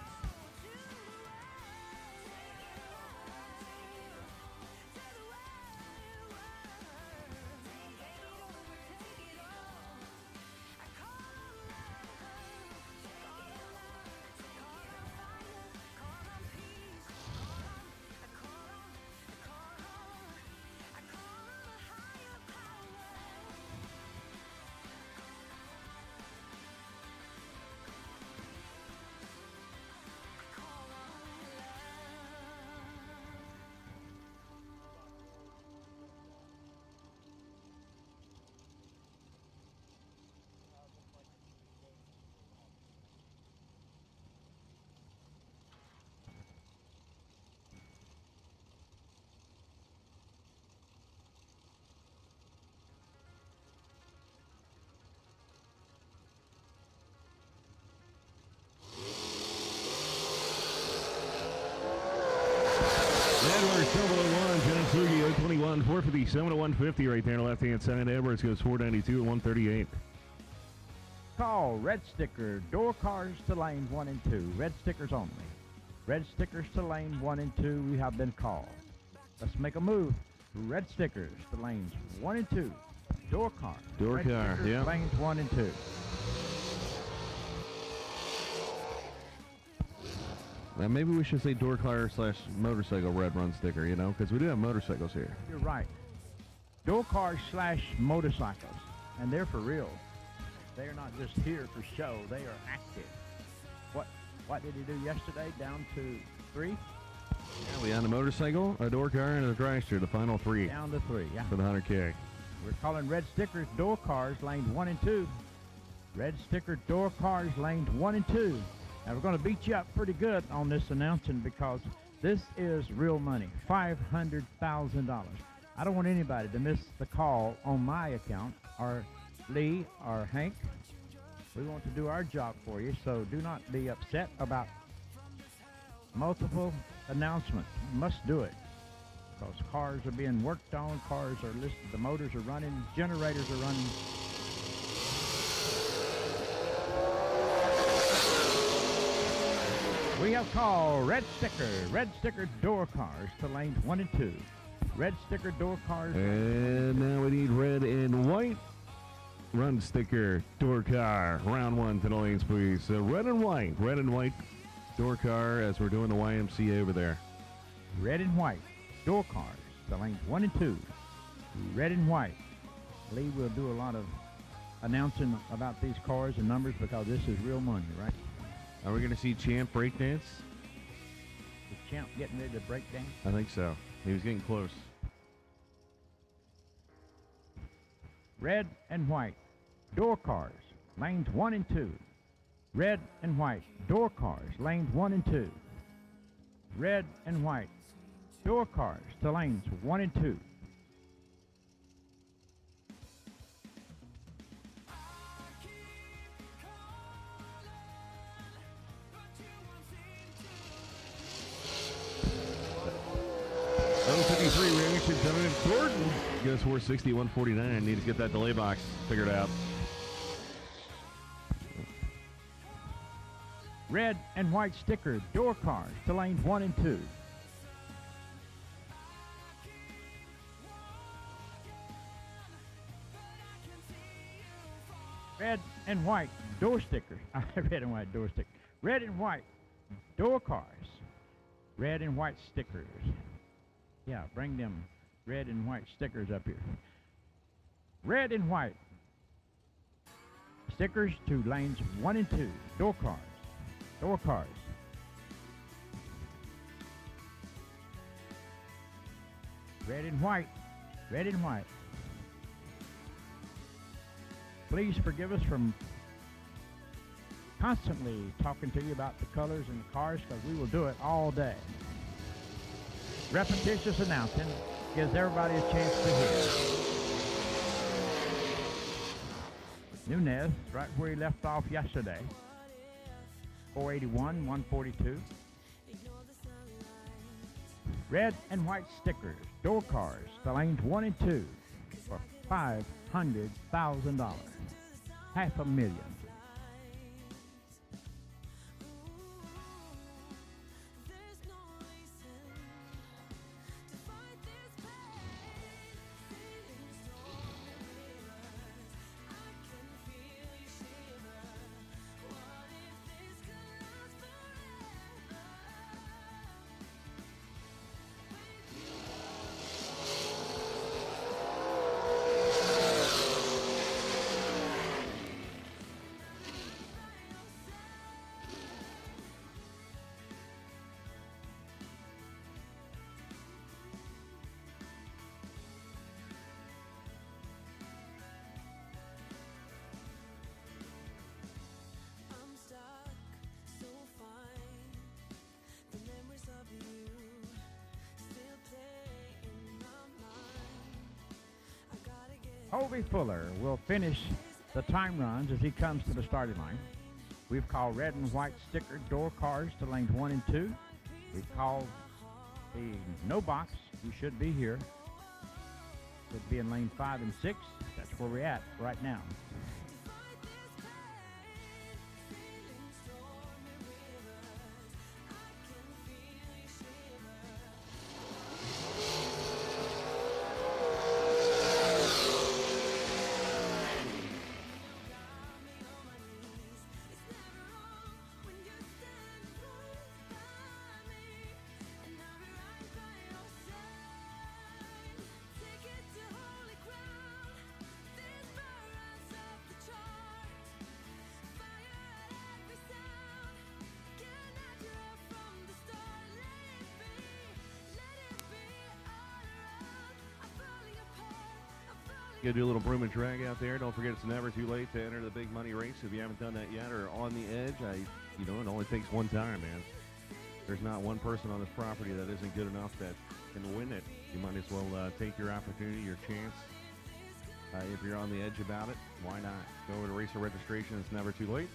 Edwards, 001, Gensugi, 021, 457 to 150 right there on the left-hand side. Edwards goes 492 and 138. Call red sticker, door cars to lanes 1 and 2. Red stickers only. Red stickers to lane 1 and 2 we have been called. Let's make a move. Red stickers to lanes 1 and 2. Door car. Door red car, stickers, yeah. Lanes 1 and 2. Maybe we should say door car / motorcycle red run sticker, you know, because we do have motorcycles here. You're right. Door cars / motorcycles, and they're for real. They are not just here for show. They are active. What did he do yesterday? Down to 3? Yeah, we had a motorcycle, a door car, and a dragster, the final 3. Down to 3, yeah. For the 100K. We're calling red stickers door cars lanes 1 and 2. Red sticker door cars lanes 1 and 2. Now we're going to beat you up pretty good on this announcing because this is real money, $500,000. I don't want anybody to miss the call on my account, or Lee, or Hank. We want to do our job for you, so do not be upset about multiple announcements. You must do it because cars are being worked on, cars are listed, the motors are running, generators are running. We have called red sticker door cars to lanes 1 and 2. Red sticker door cars. And now we need red and white run sticker door car. Round 1 to the lanes, please. So red and white door car as we're doing the YMCA over there. Red and white door cars to lanes 1 and 2. Red and white. Lee will do a lot of announcing about these cars and numbers because this is real money, right? Are we going to see Champ breakdance? Is Champ getting ready to break dance? I think so. He was getting close. Red and white door cars, lanes 1 and 2. Red and white door cars, lanes 1 and 2. Red and white door cars to lanes 1 and 2. Reaction coming in. Gordon goes 460, 149. Need to get that delay box figured out. Red and white sticker door cars to lanes 1 and 2. Red and white door stickers. Red and white door stickers. Red and white door cars. Red and white stickers. Yeah, bring them red and white stickers up here. Red and white stickers to lanes 1 and 2. Door cars. Door cars. Red and white. Red and white. Please forgive us from constantly talking to you about the colors and the cars because we will do it all day. Repetitious announcing gives everybody a chance to hear. Nunez, right where he left off yesterday. 481, 142. Red and white stickers, door cars, to lanes 1 and 2 for $500,000. $500,000. Hovey Fuller will finish the time runs as he comes to the starting line. We've called red and white sticker door cars to lanes 1 and 2. We've called the no box. You should be here. Should be in lane 5 and 6. That's where we're at right now. Gonna do a little broom and drag out there. Don't forget, it's never too late to enter the big money race. If you haven't done that yet or on the edge, it only takes one time, man. There's not one person on this property that isn't good enough that can win it. You might as well take your opportunity, your chance. If you're on the edge about it, why not? Go over to racer registration. It's never too late.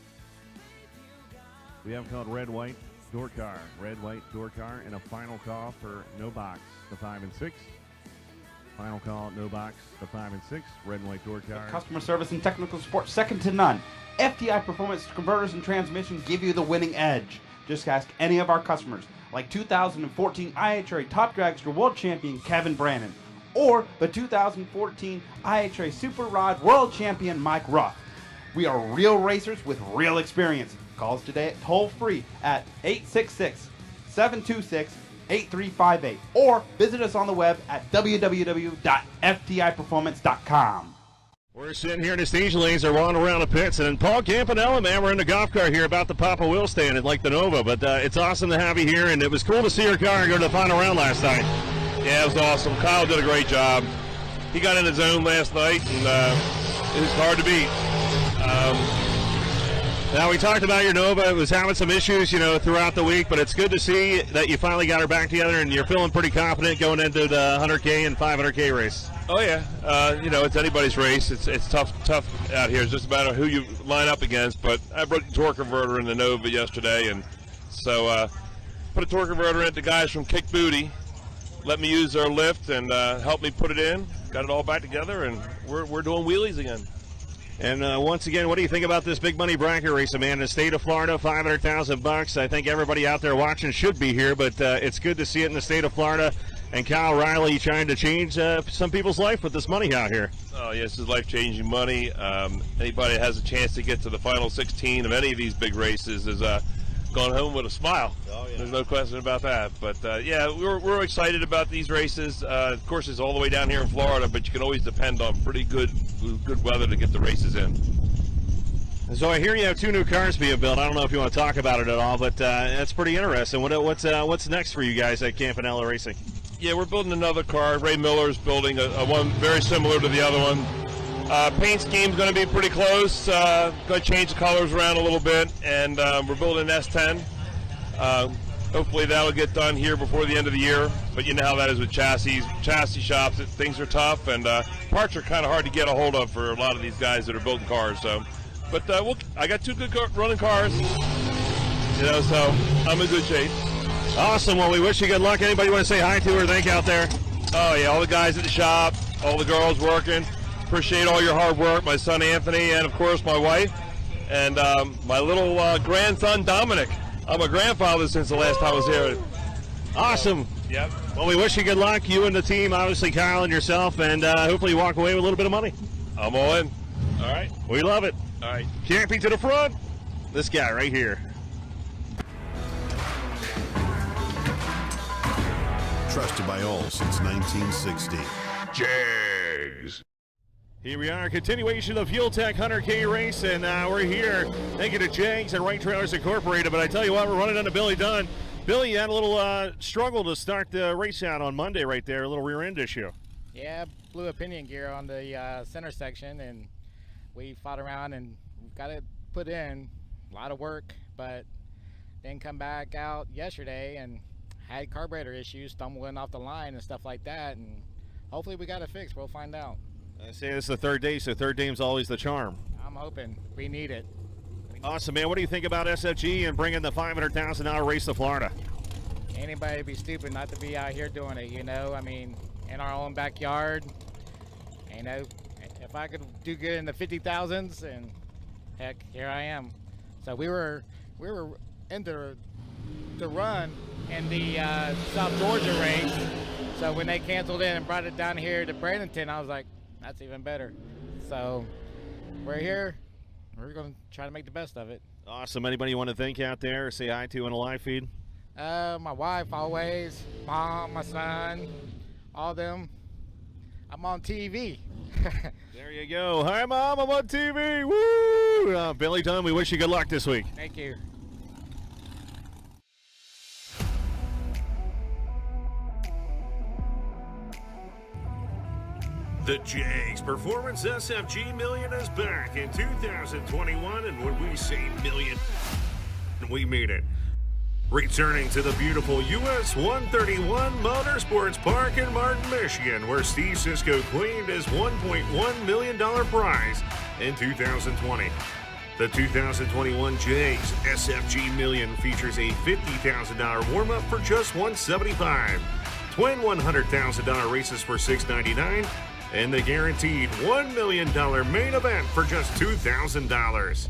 We have called red, white, door car. Red, white, door car, and a final call for no box, the 5 and 6. Final call, no box, the 5 and 6. Red and white door car. Customer service and technical support second to none. FTI Performance Converters and Transmission give you the winning edge. Just ask any of our customers, like 2014 IHRA Top Dragster World Champion Kevin Brannon, or the 2014 IHRA Super Rod World Champion Mike Ruff. We are real racers with real experience. Call us today at toll-free at 866-726-8358, or visit us on the web at www.ftiperformance.com. We're sitting here in the stage lanes. They're rolling around the pits. And Paul Campanella, man, we're in the golf car here about the Papa Will stand at like the Nova. But it's awesome to have you here, and it was cool to see your car go to the final round last night. Yeah, it was awesome. Kyle did a great job. He got in his zone last night, and it was hard to beat. Now, we talked about your Nova. It was having some issues, throughout the week, but it's good to see that you finally got her back together, and you're feeling pretty confident going into the 100K and 500K race. Oh, yeah. It's anybody's race. It's tough out here. It's just a matter of who you line up against, but I brought the torque converter in the Nova yesterday, and so put a torque converter in. The guys from Kick Booty let me use their lift and help me put it in. Got it all back together, and we're doing wheelies again. And once again, what do you think about this big money bracket race, man? In the state of Florida, $500,000. I think everybody out there watching should be here, but it's good to see it in the state of Florida. And Kyle Riley trying to change some people's life with this money out here. Oh, yes, this is life-changing money. Anybody that has a chance to get to the final 16 of any of these big races is going home with a smile. Oh, yeah. There's no question about that. But, we're excited about these races. Of course, it's all the way down here in Florida, but you can always depend on pretty good weather to get the races in. So I hear you have 2 new cars being built. I don't know if you want to talk about it at all, but that's pretty interesting. What's next for you guys at Campanella Racing? Yeah, we're building another car. Ray Miller's building a one very similar to the other one. Paint scheme's going to be pretty close. Going to change the colors around a little bit, and we're building an S10. Hopefully that'll get done here before the end of the year. But you know how that is with chassis shops. Things are tough, and parts are kind of hard to get a hold of for a lot of these guys that are building cars. So, but I got 2 good running cars. So I'm in good shape. Awesome. Well, we wish you good luck. Anybody want to say hi to or thank out there? Oh, yeah, all the guys at the shop, all the girls working. Appreciate all your hard work. My son Anthony, and, of course, my wife, and my little grandson Dominic. I'm a grandfather since the last time I was here. Awesome. Yep. Well, we wish you good luck, you and the team, obviously Kyle and yourself, and hopefully you walk away with a little bit of money. I'm all in. All right. We love it. All right. Camping to the front. This guy right here. Trusted by all since 1960. Jegs. Here we are, continuation of Fuel Tech 100K race, and we're here. Thank you to Jegs and Right Trailers Incorporated. But I tell you what, we're running into Billy Dunn. Billy, you had a little struggle to start the race out on Monday right there, a little rear end issue. Yeah, blew a pinion gear on the center section, and we fought around and got it put in. A lot of work, but then come back out yesterday and had carburetor issues, stumbling off the line and stuff like that, and hopefully we got it fixed. We'll find out. I say this is the third day, so third game's always the charm. I'm hoping. We need it. Awesome, man. What do you think about SFG and bringing the $500,000 race to Florida? Anybody would be stupid not to be out here doing it, I mean, in our own backyard. If I could do good in the 50,000s, and heck, here I am. So we were in the run in the South Georgia race. So when they canceled it and brought it down here to Bradenton, I was like, that's even better. So we're here. We're going to try to make the best of it. Awesome. Anybody you want to thank out there or say hi to on a live feed? My wife always, mom, my son, all them. I'm on TV. There you go. Hi, Mom. I'm on TV. Woo! Billy Dunn, we wish you good luck this week. Thank you. The Jegs Performance SFG Million is back in 2021, and when we say million, we mean it. Returning to the beautiful US 131 Motorsports Park in Martin, Michigan, where Steve Sisko claimed his $1.1 million prize in 2020. The 2021 Jegs SFG Million features a $50,000 warm-up for just $175, twin $100,000 races for $699, and the guaranteed $1 million main event for just $2,000.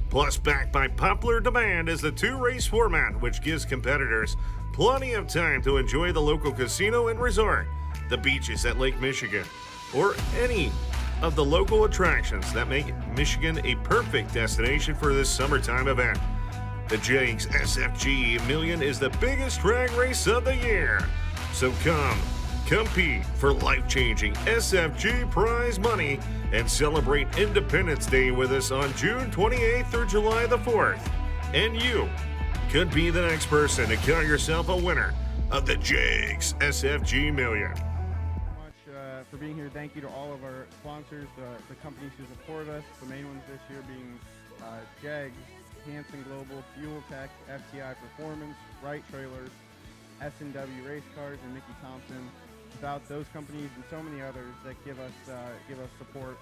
Plus, backed by popular demand is the two-race format, which gives competitors plenty of time to enjoy the local casino and resort, the beaches at Lake Michigan, or any of the local attractions that make Michigan a perfect destination for this summertime event. The Jegs SFG Million is the biggest drag race of the year. So come, compete for life-changing SFG prize money and celebrate Independence Day with us on June 28th through July the 4th. And you could be the next person to call yourself a winner of the Jegs SFG Million. For being here. Thank you to all of our sponsors, the companies who support us. The main ones this year being Jegs, Hanson Global, Fuel Tech, FTI Performance, Wright Trailers, S&W Race Cars, and Mickey Thompson. Without those companies and so many others that give us support,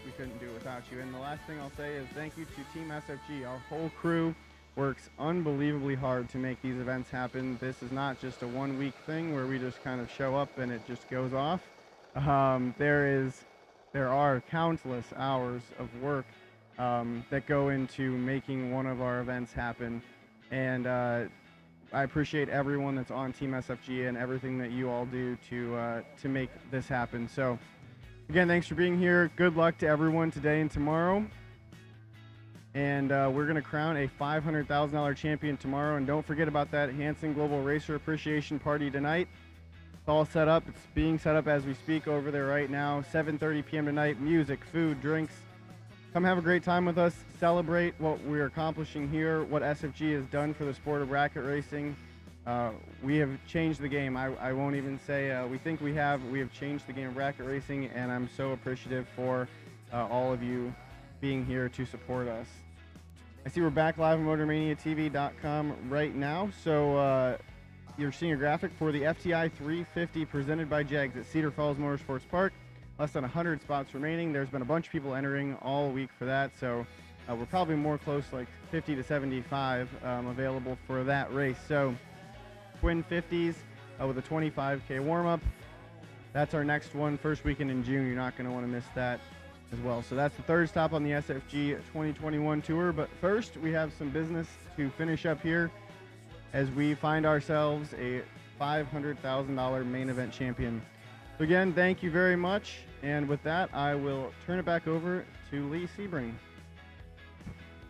we couldn't do it without you. And the last thing I'll say is thank you to Team SFG. Our whole crew works unbelievably hard to make these events happen. This is not just a one-week thing where we just kind of show up and it just goes off. There are countless hours of work that go into making one of our events happen, and I appreciate everyone that's on Team SFG and everything that you all do to make this happen. So again, thanks for being here. Good luck to everyone today and tomorrow. And we're going to crown a $500,000 champion tomorrow. And don't forget about that Hanson Global Racer Appreciation Party tonight. It's all set up. It's being set up as we speak over there right now. 7:30 p.m. tonight. Music, food, drinks. Come have a great time with us. Celebrate what we're accomplishing here, what SFG has done for the sport of bracket racing. We have changed the game. I won't even say we think we have. We have changed the game of bracket racing, and I'm so appreciative for all of you being here to support us. I see we're back live on MotorManiaTV.com right now. So you're seeing a graphic for the FTI 350 presented by Jegs at Cedar Falls Motorsports Park. Less than 100 spots remaining. There's been a bunch of people entering all week for that, so we're probably more close, like 50 to 75 available for that race. So twin 50s with a 25K warm-up. That's our next one, first weekend in June. You're not going to want to miss that as well. So that's the third stop on the SFG 2021 tour. But first, we have some business to finish up here as we find ourselves a $500,000 main event champion. So again, thank you very much. And with that, I will turn it back over to Lee Sebring.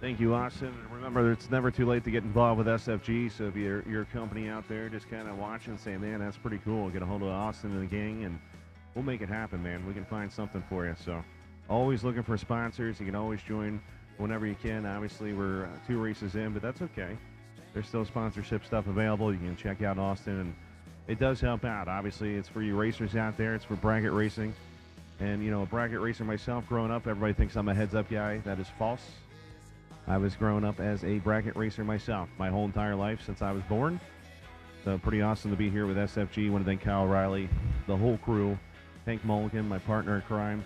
Thank you, Austin. And remember, it's never too late to get involved with SFG. So if you're a company out there just kind of watching and saying, man, that's pretty cool, get a hold of Austin and the gang, and we'll make it happen, man. We can find something for you. So always looking for sponsors. You can always join whenever you can. Obviously, we're 2 races in, but that's okay. There's still sponsorship stuff available. You can check out Austin, and it does help out. Obviously, it's for you racers out there. It's for bracket racing. And, you know, a bracket racer myself growing up, everybody thinks I'm a heads-up guy. That is false. I was growing up as a bracket racer myself my whole entire life since I was born. So pretty awesome to be here with SFG. I want to thank Kyle Riley, the whole crew, Hank Mulligan, my partner in crime.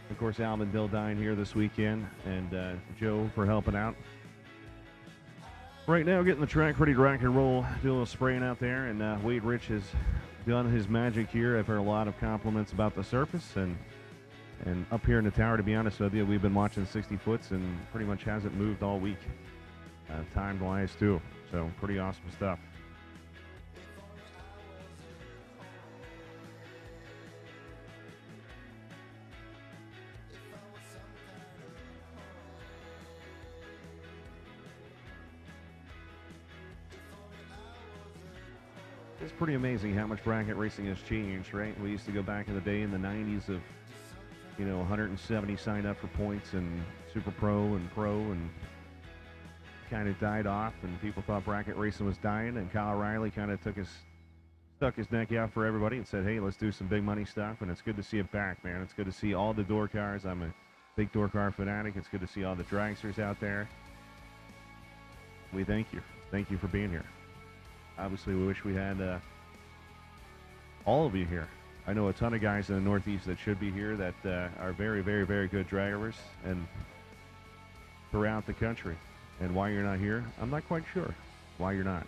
Of course, Alvin Dildine here this weekend, and Joe for helping out. Right now, getting the track ready to rock and roll, do a little spraying out there, and Wade Rich has done his magic here. I've heard a lot of compliments about the surface, and up here in the tower, to be honest with you, we've been watching 60 foots and pretty much hasn't moved all week, time-wise too. So pretty awesome stuff. It's pretty amazing how much bracket racing has changed, right? We used to go back in the day in the 90s of, you know, 170 signed up for points and Super Pro, and kind of died off, and people thought bracket racing was dying, and Kyle Riley kind of took his stuck his neck out for everybody and said, hey, let's do some big money stuff, and it's good to see it back, man. It's good to see all the door cars. I'm a big door car fanatic. It's good to see all the dragsters out there. We thank you. Thank you for being here. Obviously, we wish we had all of you here. I know a ton of guys in the Northeast that should be here that are very, very, very good draggers and throughout the country. And why you're not here, I'm not quite sure why you're not.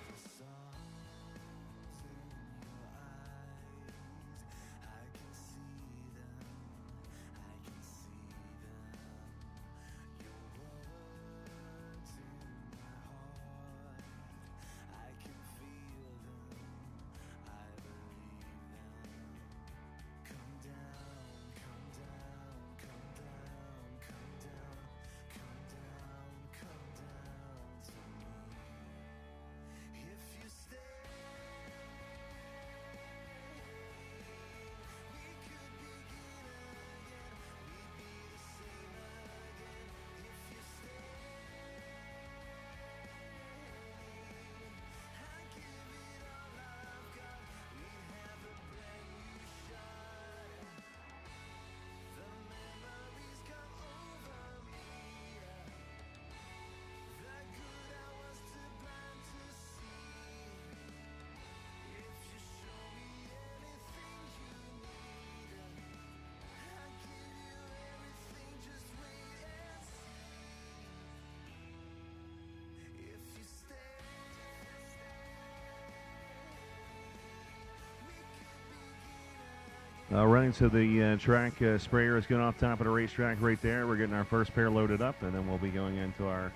All right, so the track sprayer is going off top of the racetrack right there. We're getting our first pair loaded up, and then we'll be going into our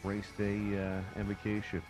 race day invocation.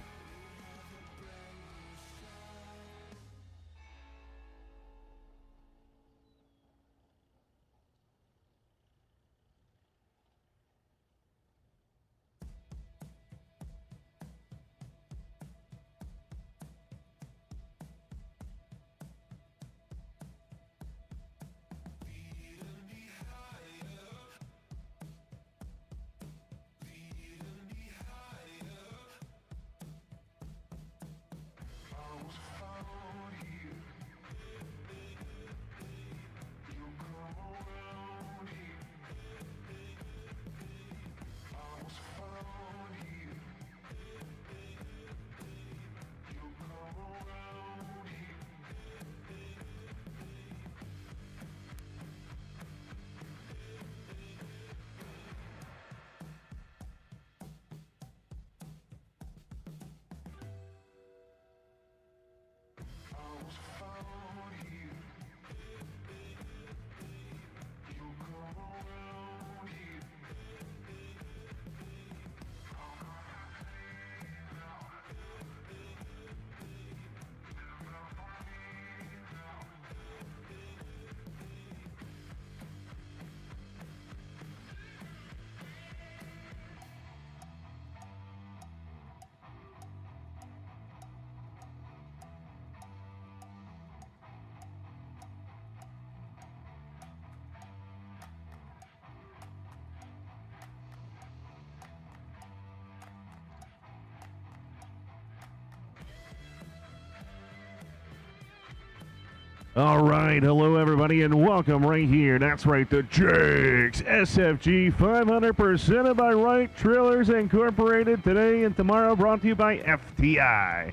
All right, hello everybody, and welcome right here. That's right, the Jegs SFG 500% by Right Trailers Incorporated today and tomorrow, brought to you by FTI.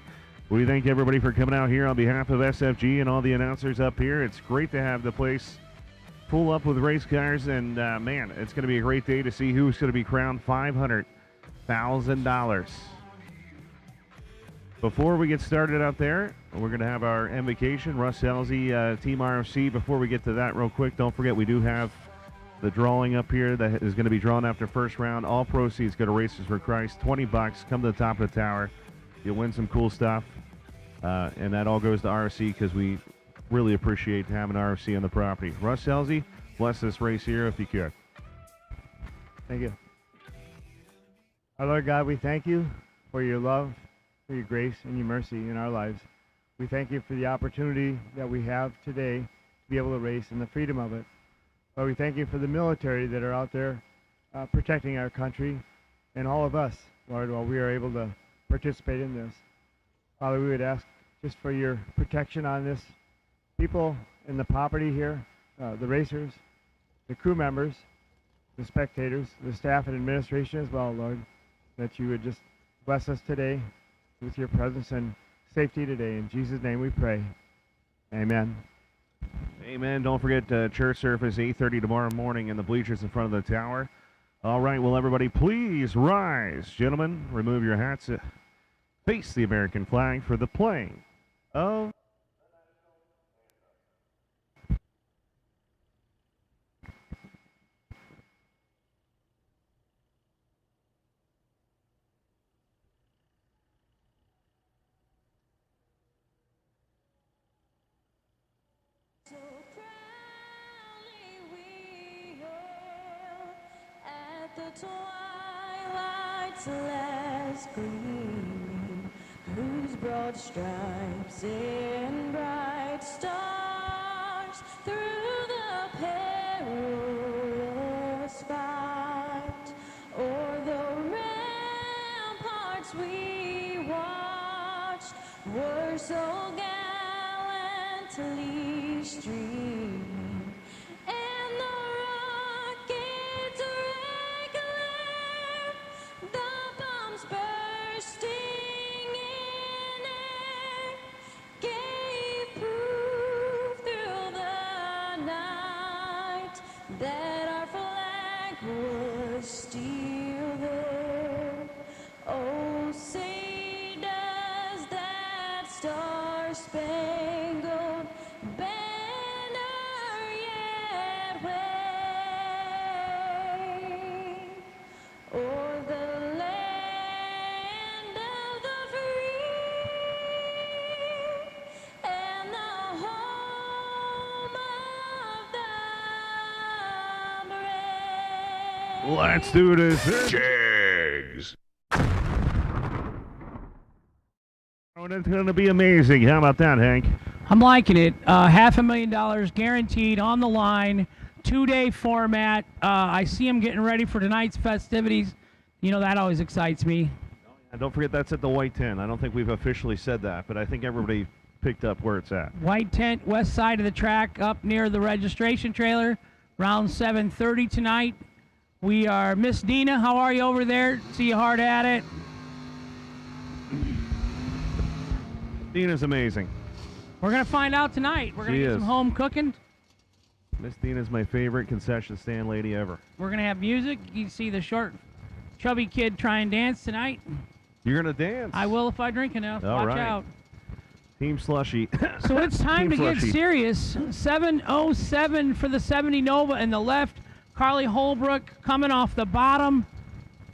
We thank everybody for coming out here on behalf of SFG and all the announcers up here. It's great to have the place full up with race cars, and man, it's going to be a great day to see who's going to be crowned $500,000. Before we get started out there, we're going to have our invocation. Russ Elsie, Team RFC. Before we get to that real quick, don't forget we do have the drawing up here that is going to be drawn after first round. All proceeds go to Races for Christ. $20. Come to the top of the tower. You'll win some cool stuff. And that all goes to RFC because we really appreciate having RFC on the property. Russ Elsie, bless this race here if you could. Thank you. Our Lord God, we thank you for your love, for your grace and your mercy in our lives. We thank you for the opportunity that we have today to be able to race and the freedom of it. Lord, we thank you for the military that are out there protecting our country and all of us, Lord, while we are able to participate in this. Father, we would ask just for your protection on this. People in the property here, the racers, the crew members, the spectators, the staff and administration as well, Lord, that you would just bless us today with your presence and safety today. In Jesus' name we pray. Amen. Amen. Don't forget church service 8:30 tomorrow morning in the bleachers in front of the tower. All right, well, everybody, please rise. Gentlemen, remove your hats. Face the American flag for the playing of Twilight's last gleaming, whose broad stripes and bright stars through the perilous fight o'er the ramparts we watched were so gallantly streaming, and the rockets regular, the bombs bursting in air, gave proof through the night that our flag was still there. Oh, say does that star-spangled banner yet wave o'er the land of the free and the home of the brave? Let's do this. Jegs. Oh, it's going to be amazing. How about that, Hank? I'm liking it. $500,000 guaranteed on the line. 2-day format. I see them getting ready for tonight's festivities. You know, that always excites me. And don't forget, that's at the White Tent. I don't think we've officially said that, but I think everybody picked up where it's at. White tent, west side of the track, up near the registration trailer. Round 7:30 tonight. We are Miss Dina. How are you over there? See you hard at it. Dina's amazing. We're going to find out tonight. We're going to She get is. some home cooking. Miss Dina's my favorite concession stand lady ever. We're going to have music. You can see the short, chubby kid try and dance tonight. You're going to dance? I will if I drink enough. All Watch right. out. Team Slushy. So it's time to Team get Slushy. serious. 7:07 for the 70 Nova in the left. Carly Holbrook coming off the bottom.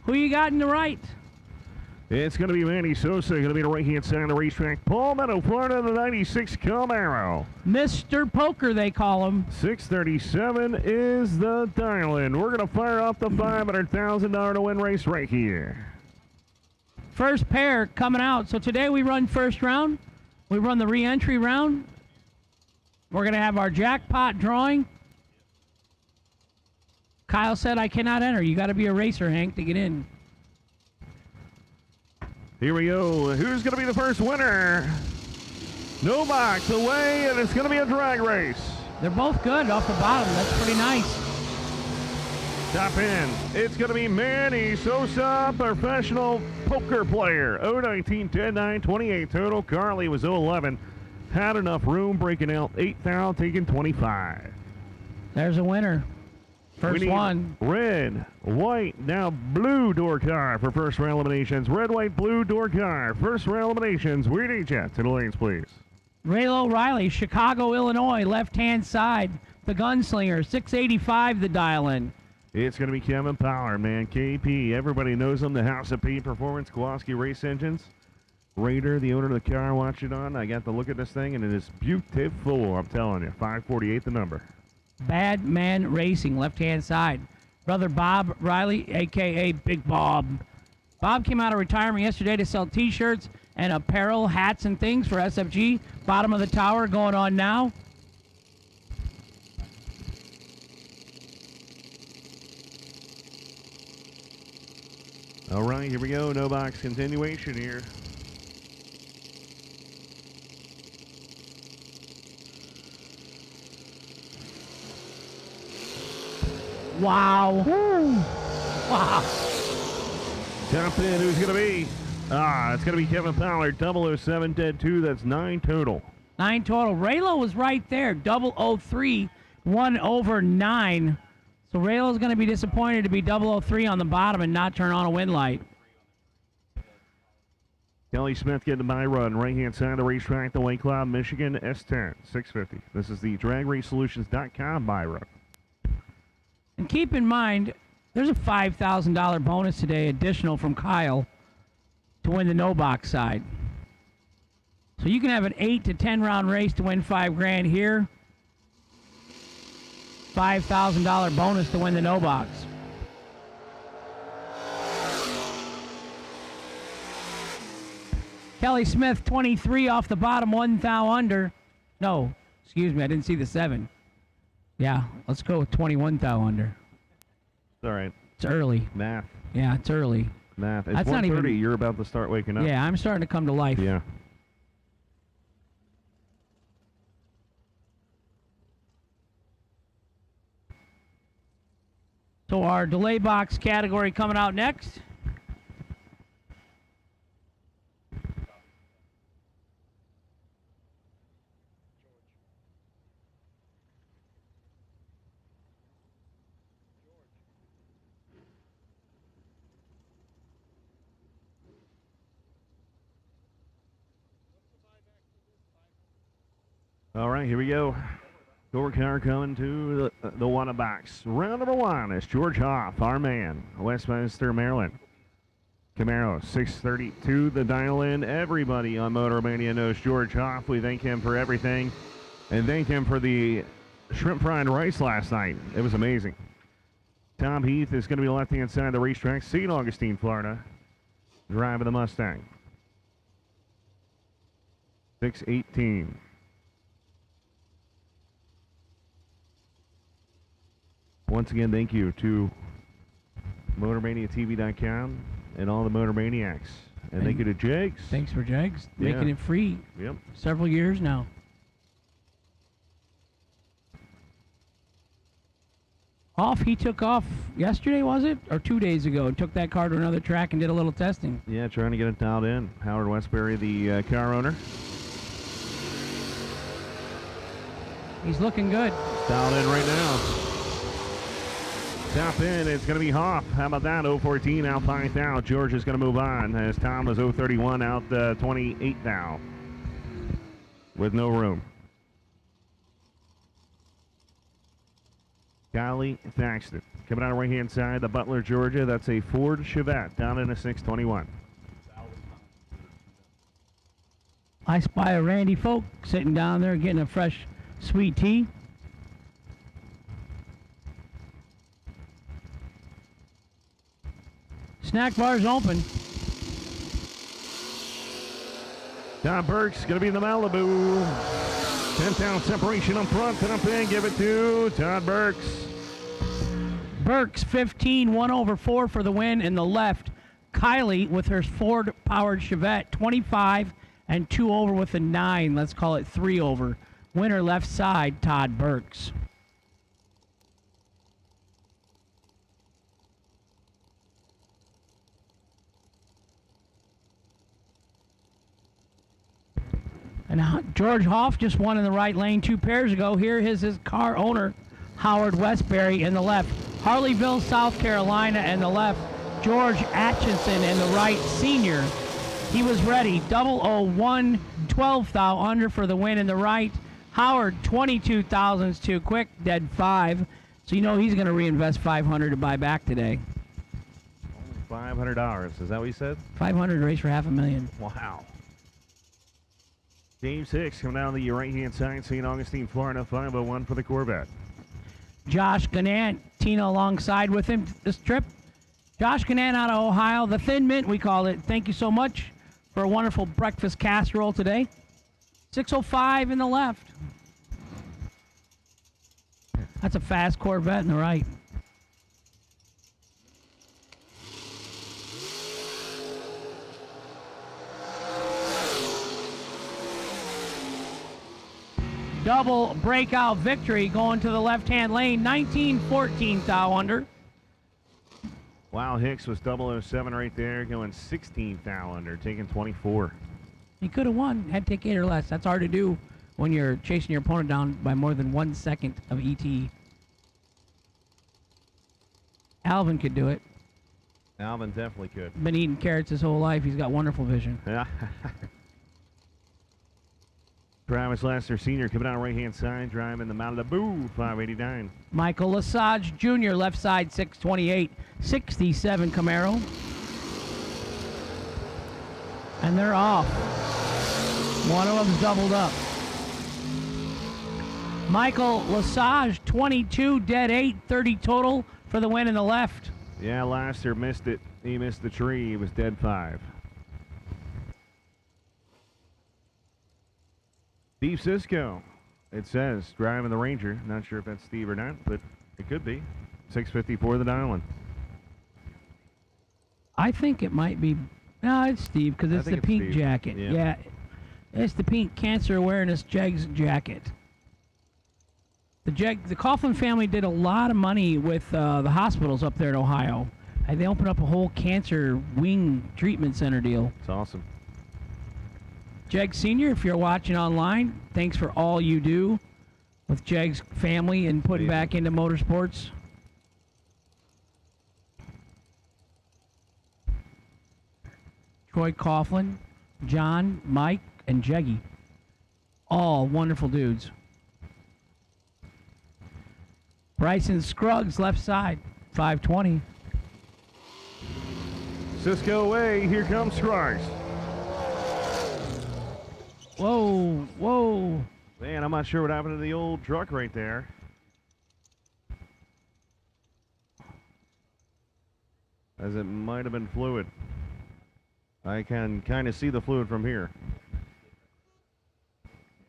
Who you got in the right? It's going to be Manny Sosa, going to be the right-hand side of the racetrack. Palmetto, Florida, the 96 Camaro. Mr. Poker, they call him. 637 is the dial-in. We're going to fire off the $500,000 to win race right here. First pair coming out. So today we run first round. We run the re-entry round. We're going to have our jackpot drawing. Kyle said I cannot enter. You got to be a racer, Hank, to get in. Here we go. Who's going to be the first winner? No box away, and it's going to be a drag race. They're both good off the bottom. That's pretty nice. Top end. It's going to be Manny Sosa, professional poker player. 019, 10, 9, 28 total. Carly was 011. Had enough room, breaking out 8 foul, taking 25. There's a winner. We First need one. Red, white, now blue door car for first round eliminations. Red, white, blue door car. First round eliminations. We need you to the lanes, please. Raylo Riley, Chicago, Illinois, left-hand side. The gunslinger, 685 the dial-in. It's going to be Kevin Power, man. KP. Everybody knows him. The House of P Performance, Kowalski Race Engines. Raider, the owner of the car, I watched it on. I got to look at this thing, and it is beautiful. I'm telling you. 548 the number. Bad Man Racing, left-hand side. Brother Bob Riley, a.k.a. Big Bob. Bob came out of retirement yesterday to sell T-shirts and apparel, hats, and things for SFG. Bottom of the tower going on now. All right, here we go. No box continuation here. Wow. Wow. Top 10, who's going to be? It's going to be Kevin Pollard, 007, dead 2. That's 9 total. 9 total. Raylo was right there. 003, 1 over 9. So Raylo's going to be disappointed to be 003 on the bottom and not turn on a win light. Kelly Smith getting the buy run. Right-hand side of the racetrack, the White Cloud, Michigan, S10, 650. This is the dragracesolutions.com buy run. And keep in mind, there's a $5,000 bonus today additional from Kyle to win the no box side. So you can have an 8 to 10 round race to win $5,000 here. $5,000 bonus to win the no box. Kelly Smith, 23 off the bottom, 1 thou under. No, excuse me, I didn't see the 7. Yeah, let's go with 21 thou under. All right. It's early. Math. Yeah, it's early. Math. It's That's not 1:30. even- You're about to start waking up. Yeah, I'm starting to come to life. Yeah. So our delay box category coming out next. All right, here we go. Door car coming to the one box. Round number 1 is George Hoff, our man, Westminster, Maryland. Camaro, 632, the dial in. Everybody on Motor Mania knows George Hoff. We thank him for everything and thank him for the shrimp fried rice last night. It was amazing. Tom Heath is going to be left-hand side of the racetrack, St. Augustine, Florida, driving the Mustang. 618. Once again, thank you to MotorManiaTV.com and all the Motor Maniacs. And thank you to Jegs. Thanks for Jegs, making it free. Yep. Several years now. He took off yesterday, was it? Or 2 days ago, and took that car to another track and did a little testing. Yeah, trying to get it dialed in. Howard Westbury, the car owner. He's looking good. Dialed in right now. Top in, it's going to be Hoff. How about that? 014 out 5 thou. George is going to move on as Tom is 031 out 28 thou. With no room. Golly Thaxton. Coming out of right-hand side, the Butler, Georgia. That's a Ford Chevette down in a 621. I spy a Randy Folk sitting down there getting a fresh sweet tea. Snack bar's open. Don Burke's going to be in the Malibu. 10-pound separation up front and up in. Give it to Todd Burks. Burks 15, 1 over 4 for the win in the left. Kylie with her Ford-powered Chevette 25 and 2 over with a 9. Let's call it 3 over. Winner left side, Todd Burks. And George Hoff just won in the right lane 2 pairs ago. Here is his car owner, Howard Westbury, in the left. Harleyville, South Carolina, in the left. George Atchison in the right, senior. He was ready. 001, 12 thou under for the win in the right. Howard, 22 thousandths too quick, dead 5. So you know he's going to reinvest $500 to buy back today. $500. Is that what you said? 500 to race for $500,000. Wow. James Hicks coming down the right-hand side, St. Augustine, Florida, 501 for the Corvette. Josh Ganant, Tina alongside with him this trip. Josh Ganant out of Ohio, the Thin Mint we call it. Thank you so much for a wonderful breakfast casserole today. 605 in the left. That's a fast Corvette in the right. double breakout victory going to the left-hand lane, 19-14 thou under. Wow, Hicks was 007 right there, going 16 thou under, taking 24. He could have won, had to take 8 or less. That's hard to do when you're chasing your opponent down by more than 1 second of ET. Alvin could do it. Alvin definitely could. Been eating carrots his whole life. He's got wonderful vision. Yeah. Travis Lassner Sr. coming out right-hand side, driving the Malibu 589. Michael Lesage Jr., left side, 628, 67 Camaro. And they're off. One of them's doubled up. Michael Lesage, 22, dead 8, 30 total for the win in the left. Yeah, Lassner missed it. He missed the tree. He was dead 5. Steve Cisco, it says, driving the Ranger. Not sure if that's Steve or not, but it could be. 654 the dial-in. I think it might be. No, it's Steve because it's the pink Steve. jacket. Yeah, it's the pink Cancer Awareness Jegs jacket. The Coughlin family did a lot of money with the hospitals up there in Ohio. They opened up a whole cancer wing treatment center deal. It's awesome. Jegs Sr., if you're watching online, thanks for all you do with Jegs family and putting back into motorsports. Troy Coughlin, John, Mike, and Jeggy. All wonderful dudes. Bryson Scruggs, left side, 520. Cisco away. Here comes Scruggs. Whoa, whoa. Man, I'm not sure what happened to the old truck right there. As it might have been fluid. I can kind of see the fluid from here.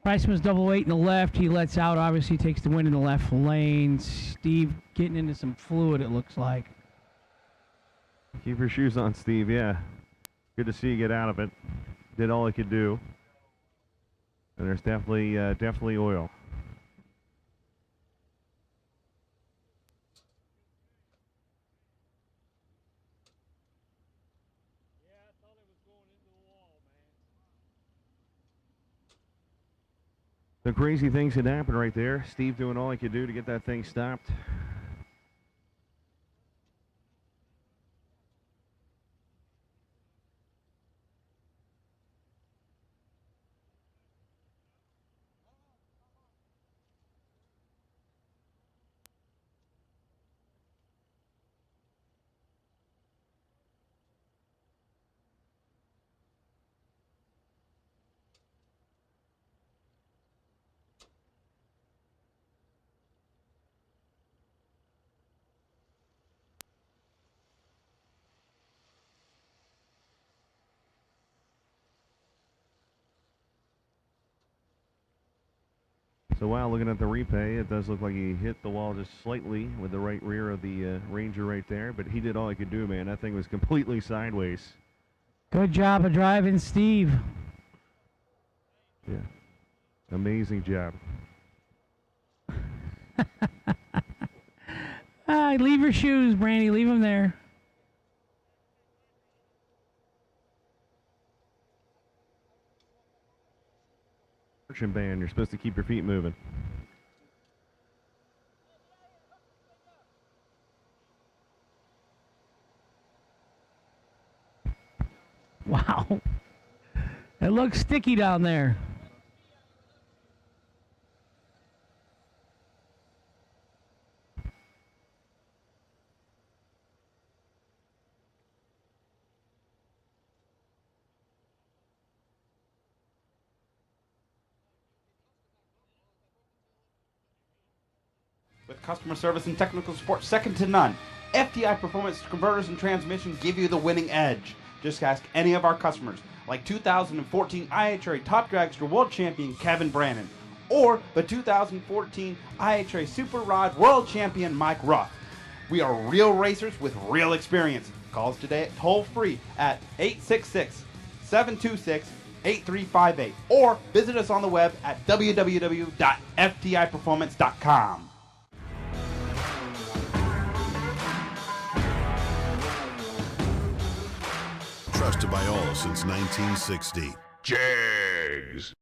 Priceman's double 8 in the left. He lets out. Obviously, takes the win in the left lane. Steve getting into some fluid, it looks like. Keep your shoes on, Steve. Yeah. Good to see you get out of it. Did all he could do. And there's definitely oil. The crazy things had happened right there. Steve doing all he could do to get that thing stopped. So while looking at the replay, it does look like he hit the wall just slightly with the right rear of the Ranger right there, but he did all he could do, man. That thing was completely sideways. Good job of driving, Steve. Yeah. Amazing job. Leave your shoes, Brandy. Leave them there. Marching band, you're supposed to keep your feet moving. Wow. It looks sticky down there. With customer service and technical support second to none, FTI Performance Converters and Transmission give you the winning edge. Just ask any of our customers, like 2014 IHRA Top Dragster World Champion Kevin Brannon, or the 2014 IHRA Super Rod World Champion Mike Roth. We are real racers with real experience. Call us today at toll free at 866-726-5656 8358 or visit us on the web at www.ftiperformance.com. Trusted by all since 1960. Jegs.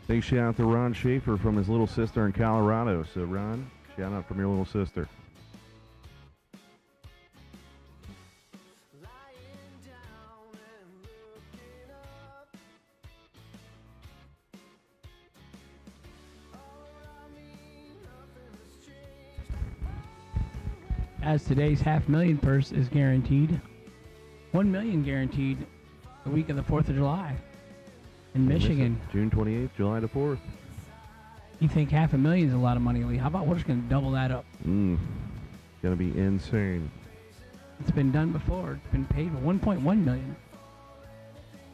Big shout out to Ron Schaefer from his little sister in Colorado. So, Ron, shout out from your little sister. As today's $500,000 purse is guaranteed, $1 million guaranteed the week of the 4th of July in Michigan. June 28th, July the 4th. You think $500,000 is a lot of money, Lee? How about we're just going to double that up? Gonna be insane. It's been done before. It's been paid for $1.1 million.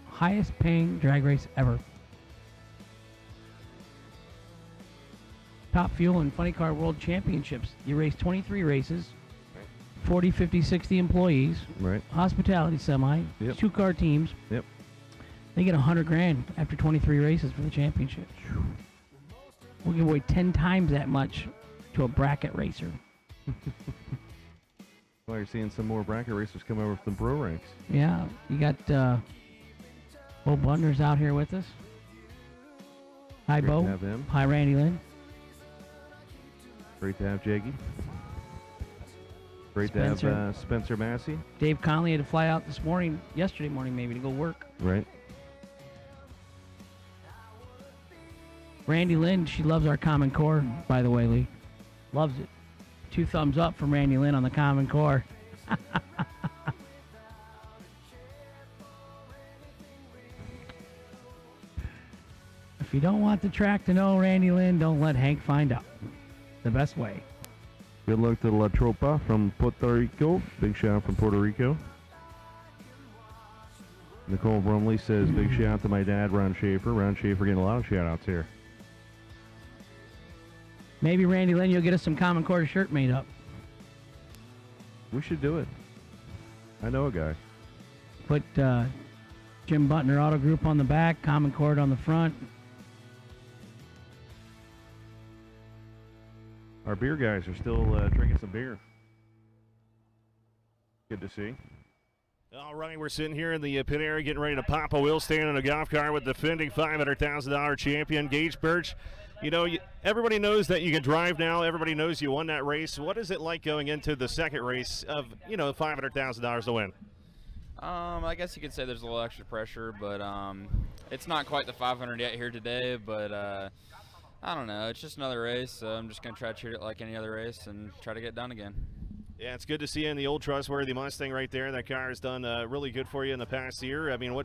Highest paying drag race ever. Top Fuel and Funny Car World Championships. You race 23 races, 40, 50, 60 employees. Right. Hospitality semi. Yep. 2-car teams. Yep. They get $100,000 after 23 races for the championship. We'll give away 10 times that much to a bracket racer. Well, you're seeing some more bracket racers come over from the pro ranks. Yeah, you got Bo Butler's out here with us. Hi, Great Bo. to have him. Hi, Randy Lynn. Great to have Jeggy. Great to have Spencer Massey. Dave Conley had to fly out yesterday morning maybe, to go work. Right. Randy Lynn, she loves our Common Core, by the way, Lee. Loves it. 2 thumbs up from Randy Lynn on the Common Core. If you don't want the track to know Randy Lynn, don't let Hank find out. The best way. Good luck to La Tropa from Puerto Rico. Big shout out from Puerto Rico. Nicole Brumley says, big shout out to my dad, Ron Schaefer. Ron Schaefer getting a lot of shout outs here. Maybe Randy Lynn, you'll get us some Common Core shirt made up. We should do it. I know a guy. Put Jim Butner Auto Group on the back, Common Core on the front. Our beer guys are still drinking some beer. Good to see. All right, we're sitting here in the pit area getting ready to pop a wheel stand in a golf cart with defending $500,000 champion, Gage Birch. You know, everybody knows that you can drive now. Everybody knows you won that race. What is it like going into the second race of, $500,000 to win? I guess you could say there's a little extra pressure, but it's not quite the 500 yet here today, but I don't know. It's just another race, so I'm just going to try to treat it like any other race and try to get it done again. Yeah, it's good to see you in the old trustworthy Mustang right there. That car has done really good for you in the past year. I mean,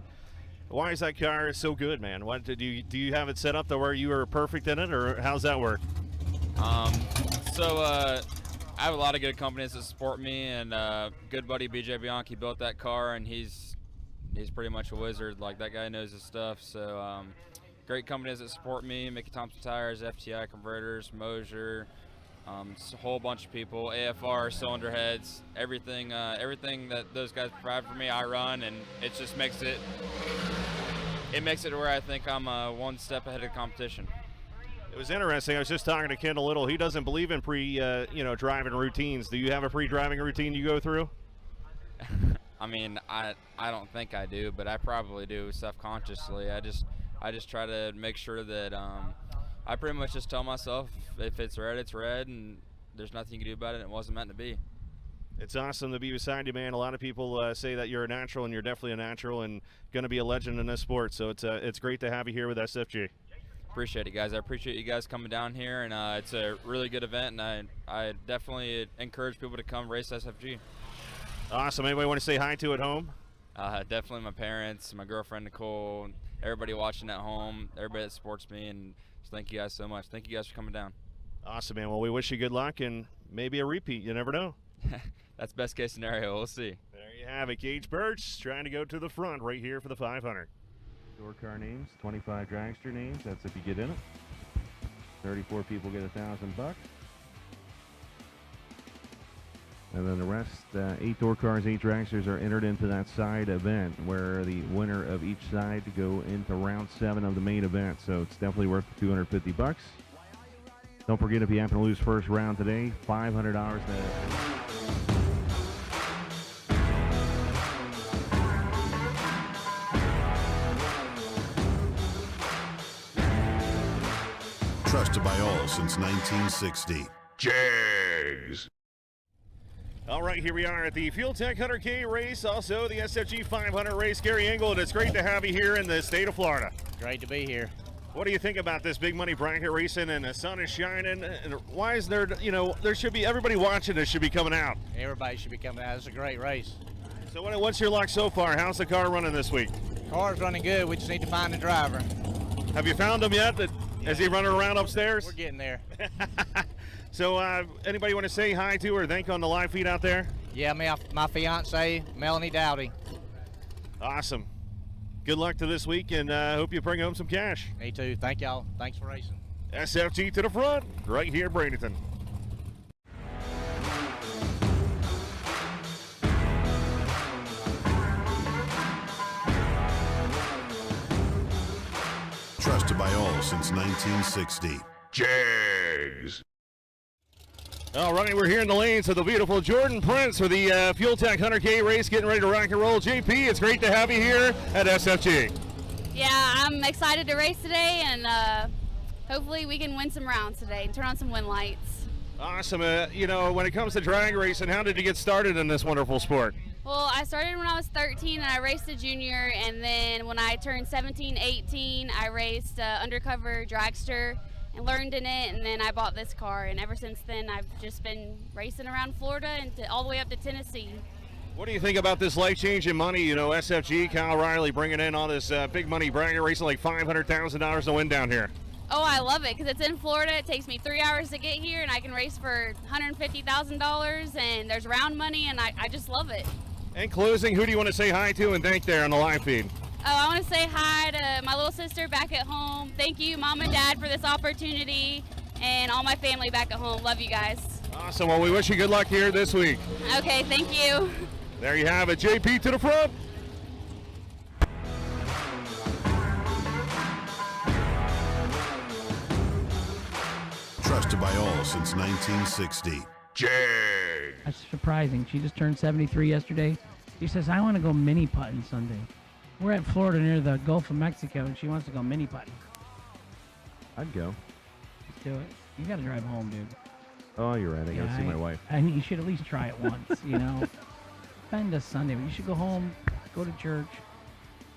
why is that car so good, man? What do you have it set up to where you are perfect in it, or how's that work? I have a lot of good companies that support me, and good buddy BJ Bianchi built that car, and he's pretty much a wizard. Like, that guy knows his stuff. So great companies that support me: Mickey Thompson Tires, FTI Converters, Mosier. Just a whole bunch of people, AFR, cylinder heads, everything that those guys provide for me, I run, and it just makes it where I think I'm one step ahead of the competition. It was interesting. I was just talking to Kendall Little. He doesn't believe in driving routines. Do you have a pre-driving routine you go through? I mean, I don't think I do, but I probably do subconsciously. I just try to make sure that I pretty much just tell myself, if it's red, it's red, and there's nothing you can do about it, and it wasn't meant to be. It's awesome to be beside you, man. A lot of people say that you're a natural, and you're definitely a natural and going to be a legend in this sport. So it's great to have you here with SFG. Appreciate it, guys. I appreciate you guys coming down here, and it's a really good event, and I definitely encourage people to come race SFG. Awesome. Anybody want to say hi to at home? Definitely my parents, my girlfriend Nicole, everybody watching at home, everybody that supports me, and thank you guys so much. Thank you guys for coming down. Awesome, man. Well, we wish you good luck and maybe a repeat. You never know. That's best case scenario. We'll see. There you have it. Gage Birch trying to go to the front right here for the 500. Door car names, 25 dragster names. That's if you get in it. 34 people get $1,000. And then the rest, 8 door cars, 8 dragsters are entered into that side event where the winner of each side go into round 7 of the main event. So it's definitely worth $250. Don't forget, if you happen to lose first round today, $500 Trusted by all since 1960. Jegs. All right, here we are at the Fuel Tech 100K race, also the SFG 500 race. Gary Engel, it's great to have you here in the state of Florida. Great to be here. What do you think about this big money bracket racing, and the sun is shining? And why is there, there should be, everybody watching this should be coming out. Everybody should be coming out. It's a great race. So what's your luck so far? How's the car running this week? Car's running good. We just need to find the driver. Have you found him yet? Is he running around upstairs? We're getting there. So anybody want to say hi to or thank on the live feed out there? Yeah, my fiance, Melanie Dowdy. Awesome. Good luck to this week, and hope you bring home some cash. Me too. Thank y'all. Thanks for racing. SFG to the front, right here, Bradenton. Trusted by all since 1960. Jegs. All right, we're here in the lanes of the beautiful Jordan Prince for the Fuel Tech 100K race, getting ready to rock and roll. JP, it's great to have you here at SFG. Yeah, I'm excited to race today, and hopefully we can win some rounds today and turn on some win lights. Awesome. You know, when it comes to drag racing, how did you get started in this wonderful sport? Well, I started when I was 13, and I raced a junior, and then when I turned 17, 18, I raced undercover dragster and learned in it, and then I bought this car, and ever since then I've just been racing around Florida and all the way up to Tennessee. What do you think about this life-changing money? You know, SFG, Kyle Riley bringing in all this big money bracket racing, like $500,000 to win down here. Oh, I love it, because it's in Florida. It takes me 3 hours to get here, and I can race for $150,000, and there's round money, and I just love it. In closing, who do you want to say hi to and thank there on the live feed? Oh, I want to say hi to my little sister back at home. Thank you, Mom and Dad, for this opportunity, and all my family back at home. Love you guys. Awesome. Well, we wish you good luck here this week. Okay, thank you. There you have it. JP to the front. Trusted by all since 1960. Jegs. That's surprising. She just turned 73 yesterday. She says, I want to go mini putting Sunday. We're at Florida near the Gulf of Mexico, and she wants to go mini putting. I'd go. Let's do it. You got to drive home, dude. Oh, you're right. I gotta see my wife. And you should at least try it once, you know. Spend a Sunday, but you should go home, go to church.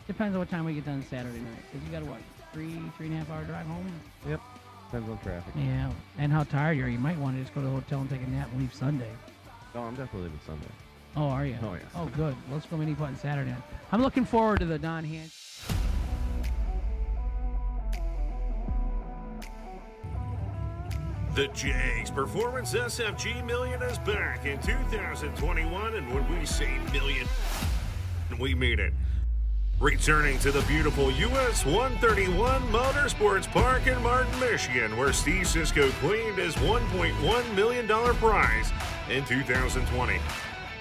Depends on what time we get done Saturday night. Because you got to, what, 3.5 hour drive home? Yep. Depends on traffic. Yeah. And how tired you are. You might want to just go to the hotel and take a nap and leave Sunday. Oh, I'm definitely leaving Sunday. Oh, are you? Oh, yes. Oh, good. Let's go mini putting Saturday night. I'm looking forward to the Don Hand. The Jegs Performance SFG Million is back in 2021, and when we say million, we mean it. Returning to the beautiful US 131 Motorsports Park in Martin, Michigan, where Steve Sisko claimed his $1.1 million prize in 2020.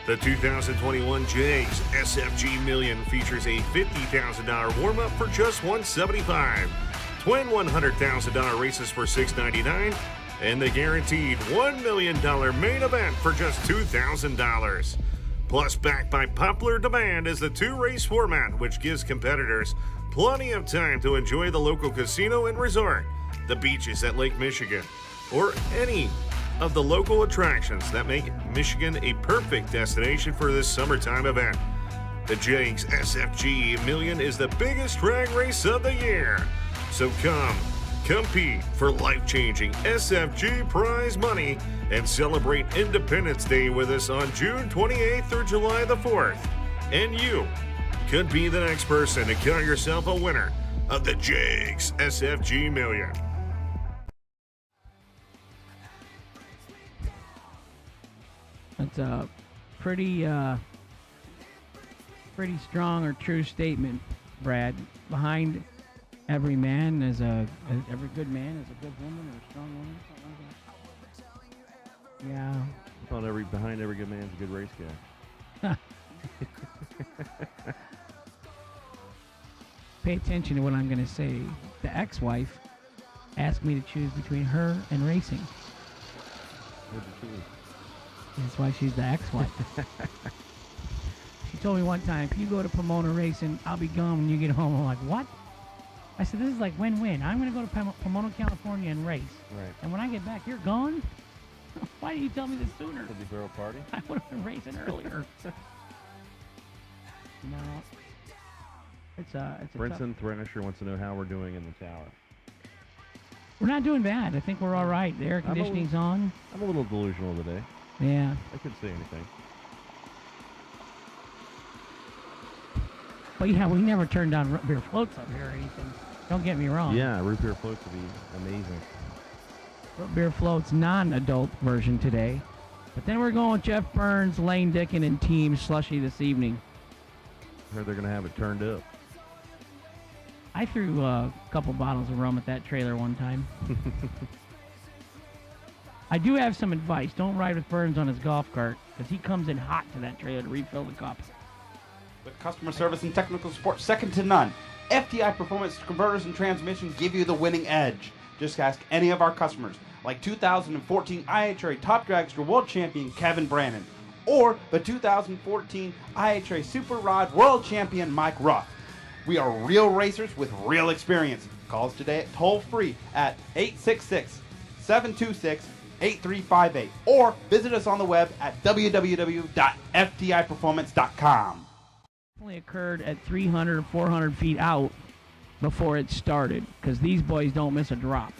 The 2021 Jegs SFG Million features a $50,000 warm-up for just $175, twin $100,000 races for $699, and the guaranteed $1 million main event for just $2,000. Plus, backed by popular demand is the two-race format, which gives competitors plenty of time to enjoy the local casino and resort, the beaches at Lake Michigan, or any of the local attractions that make Michigan a perfect destination for this summertime event. The Jegs SFG Million is the biggest drag race of the year. So come, compete for life-changing SFG prize money and celebrate Independence Day with us on June 28th through July the 4th. And you could be the next person to count yourself a winner of the Jegs SFG Million. That's a pretty strong or true statement, Brad. Behind every man is every good man is a good woman or a strong woman. Yeah. I thought behind every good man is a good race guy. Pay attention to what I'm going to say. The ex-wife asked me to choose between her and racing. What'd you choose? That's why she's the ex-wife. She told me one time, if you go to Pomona racing, I'll be gone when you get home. I'm like, what? I said, this is like win-win. I'm going to go to Pomona, California and race. Right. And when I get back, you're gone? Why didn't you tell me this sooner? Did you throw a party? I would have been racing earlier. No. It's a Brinson Threnisher wants to know how we're doing in the tower. We're not doing bad. I think we're all right. The air conditioning's on. I'm a little delusional today. Yeah. I couldn't say anything. But yeah, we never turned down root beer floats up here or anything. Don't get me wrong. Yeah, root beer floats would be amazing. Root beer floats non-adult version today. But then we're going with Jeff Burns, Lane Dickin, and Team Slushy this evening. I heard they're going to have it turned up. I threw a couple bottles of rum at that trailer one time. I do have some advice. Don't ride with Burns on his golf cart, because he comes in hot to that trailer to refill the cup. With customer service and technical support second to none, FTI Performance Converters and Transmission give you the winning edge. Just ask any of our customers, like 2014 IHRA Top Dragster World Champion Kevin Brannon, or the 2014 IHRA Super Rod World Champion Mike Ruff. We are real racers with real experience. Call us today at toll-free at 866-726-8358, or visit us on the web at www.ftiperformance.com. Only occurred at 300 or 400 feet out before it started, because these boys don't miss a drop.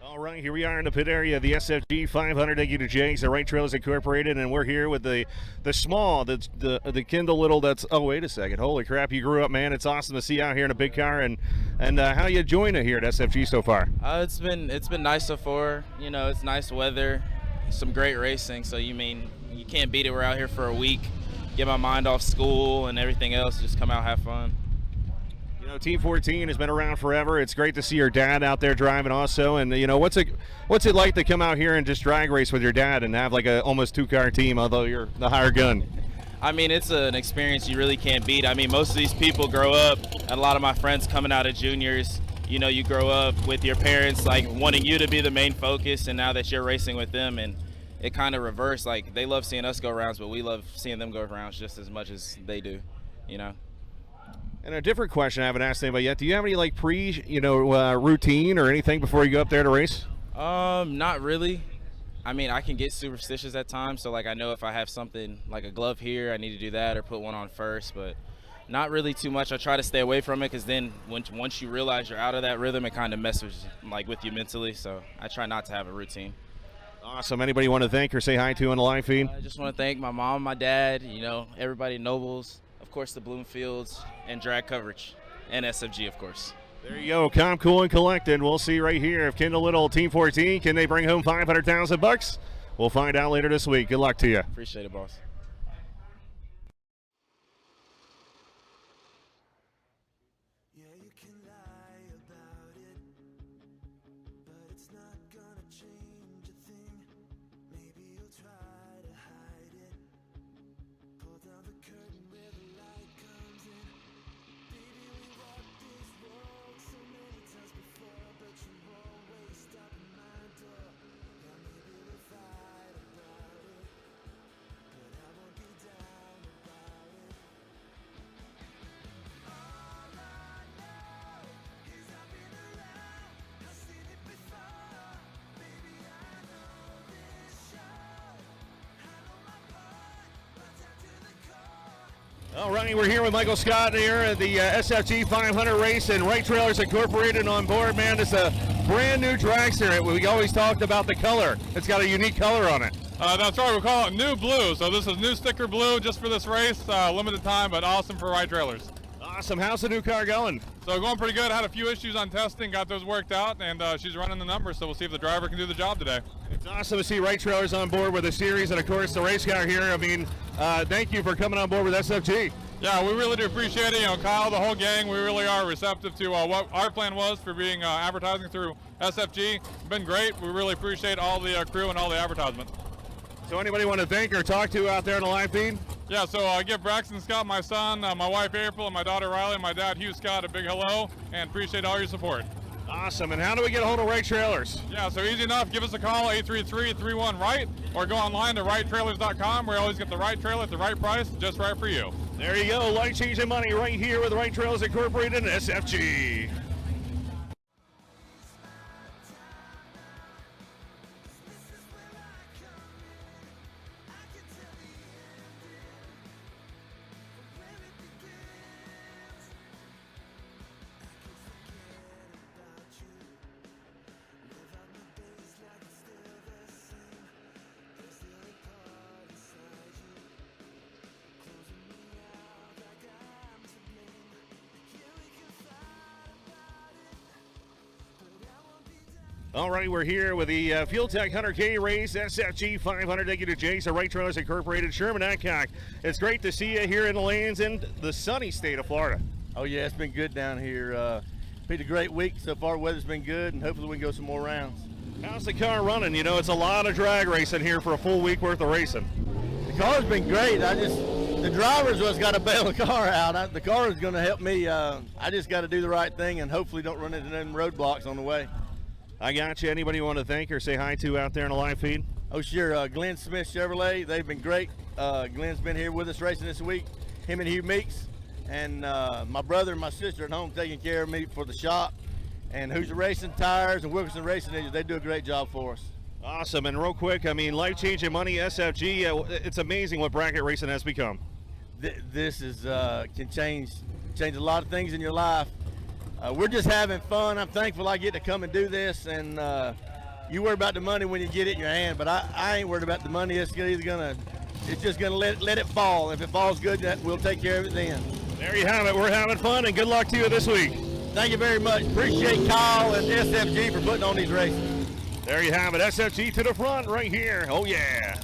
All right, here we are in the pit area of the SFG 500. Thank you to Jegs, the Right Trailers Incorporated, and we're here with the small, the Kindle Little. That's, oh, wait a second, holy crap! You grew up, man. It's awesome to see you out here in a big car, and how you enjoying it here at SFG so far? It's been nice so far. You know, it's nice weather, some great racing. So you can't beat it. We're out here for a week, get my mind off school and everything else. Just come out, have fun. You know, Team 14 has been around forever. It's great to see your dad out there driving also. And, you know, what's it like to come out here and just drag race with your dad and have like a almost two-car team, although you're the higher gun? I mean, it's an experience you really can't beat. I mean, most of these people grow up, and a lot of my friends coming out of juniors, you know, you grow up with your parents, like, wanting you to be the main focus, and now that you're racing with them, and it kind of reversed. Like, they love seeing us go rounds, but we love seeing them go rounds just as much as they do, you know? And a different question I haven't asked anybody yet. Do you have any like routine or anything before you go up there to race? Not really. I mean, I can get superstitious at times. So like I know if I have something like a glove here, I need to do that or put one on first, but not really too much. I try to stay away from it because then once you realize you're out of that rhythm, it kind of messes like with you mentally. So I try not to have a routine. Awesome. Anybody you want to thank or say hi to on the live feed? I just want to thank my mom, my dad, you know, everybody at Nobles, of course the Bloomfields, and drag coverage, and SFG, of course. There you go, calm, cool, and collected. We'll see right here if Kendall Little, Team 14, can they bring home $500,000? We'll find out later this week. Good luck to you. Appreciate it, boss. All right, we're here with Michael Scott here at the SFG 500 race and Right Trailers Incorporated on board. Man, it's a brand new dragster. We always talked about the color. It's got a unique color on it. That's right, we call it New Blue. So this is new sticker blue just for this race, limited time, but awesome for Right Trailers. Awesome. How's the new car going? So going pretty good. Had a few issues on testing, got those worked out, and she's running the numbers, so we'll see if the driver can do the job today. It's awesome to see Right Trailers on board with the series, and of course the race car here. I mean, thank you for coming on board with SFG. Yeah, we really do appreciate it. You know, Kyle, the whole gang, we really are receptive to what our plan was for being advertising through SFG. It's been great. We really appreciate all the crew and all the advertisement. So anybody want to thank or talk to out there on the live feed? Yeah, so I give Braxton Scott, my son, my wife April, and my daughter Riley, and my dad Hugh Scott a big hello, and appreciate all your support. Awesome. And how do we get a hold of Right Trailers? Yeah, so easy enough. Give us a call, 833-31-RIGHT, or go online to righttrailers.com. We always get the right trailer at the right price, just right for you. There you go. Life-changing money right here with Right Trailers Incorporated and SFG. All right, we're here with the Fuel Tech 100K race, SFG 500. Thank you to Jegs, Right Trailers Incorporated, Sherman Adcock. It's great to see you here in the lanes in the sunny state of Florida. Oh yeah, it's been good down here. Been a great week so far. Weather's been good, and hopefully we can go some more rounds. How's the car running? You know, it's a lot of drag racing here for a full week worth of racing. The car's been great. The driver's what's got to bail the car out. The car is going to help me. I just got to do the right thing and hopefully don't run into them roadblocks on the way. I got you. Anybody you want to thank or say hi to out there in the live feed? Oh, sure. Glenn Smith Chevrolet. They've been great. Glenn's been here with us racing this week. Him and Hugh Meeks. And my brother and my sister at home taking care of me for the shop. And Hoosier Racing Tires and Wilkerson Racing Engines, they do a great job for us. Awesome. And real quick, I mean, life-changing money, SFG, it's amazing what bracket racing has become. This is can change a lot of things in your life. We're just having fun. I'm thankful I get to come and do this. And you worry about the money when you get it in your hand, but I ain't worried about the money. It's just gonna let it fall. If it falls good, we'll take care of it then. There you have it. We're having fun, and good luck to you this week. Thank you very much. Appreciate Kyle and SFG for putting on these races. There you have it. SFG to the front right here. Oh, yeah.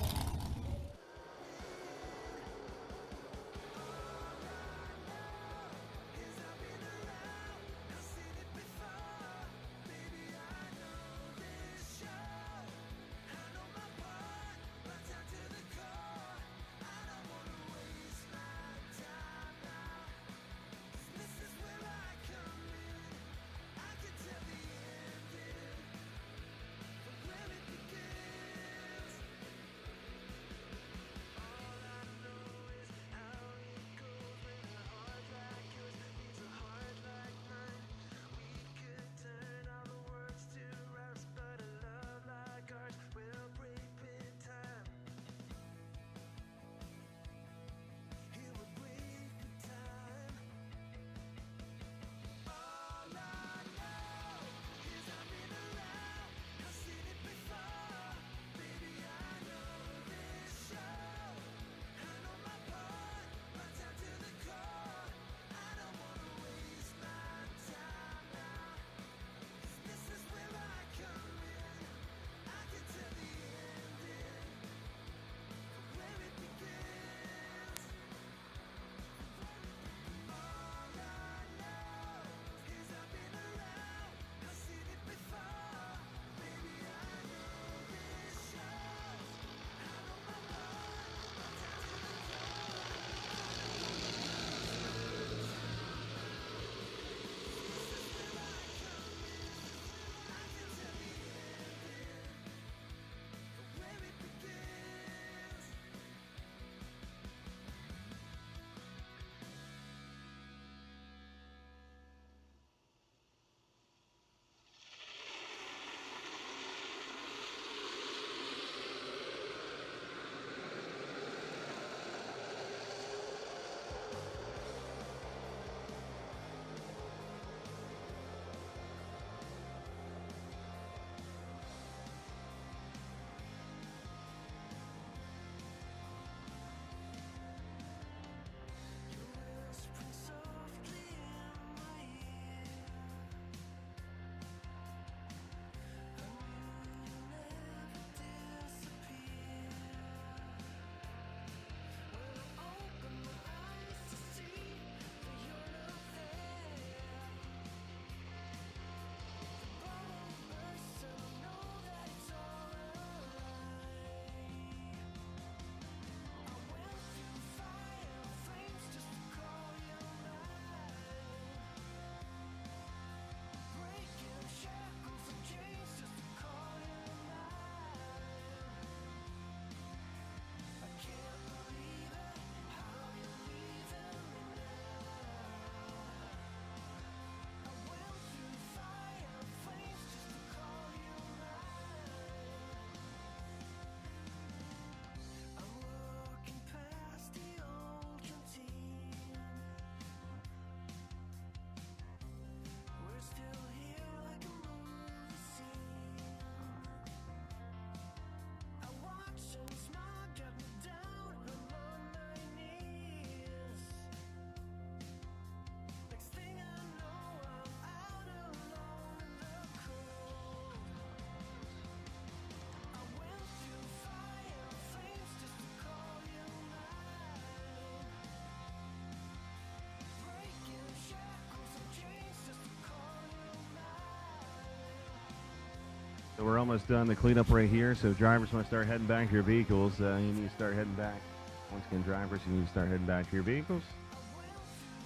So we're almost done the cleanup right here. So drivers want to start heading back to your vehicles. You need to start heading back. Once again, drivers, you need to start heading back to your vehicles.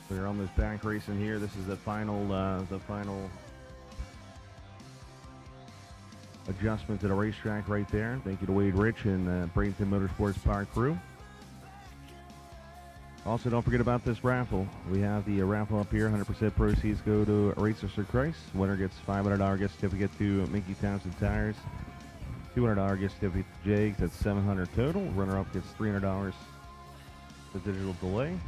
We're almost back racing here. This is the final adjustment to the racetrack right there. Thank you to Wade Rich and Bradenton Motorsports Park crew. Also, don't forget about this raffle. We have the raffle up here. 100% proceeds go to Racers for Christ. Winner gets $500 gift certificate to Mickey Townsend Tires. $200 gift certificate to Jegs. That's $700 total. Runner-up gets $300 for digital delay.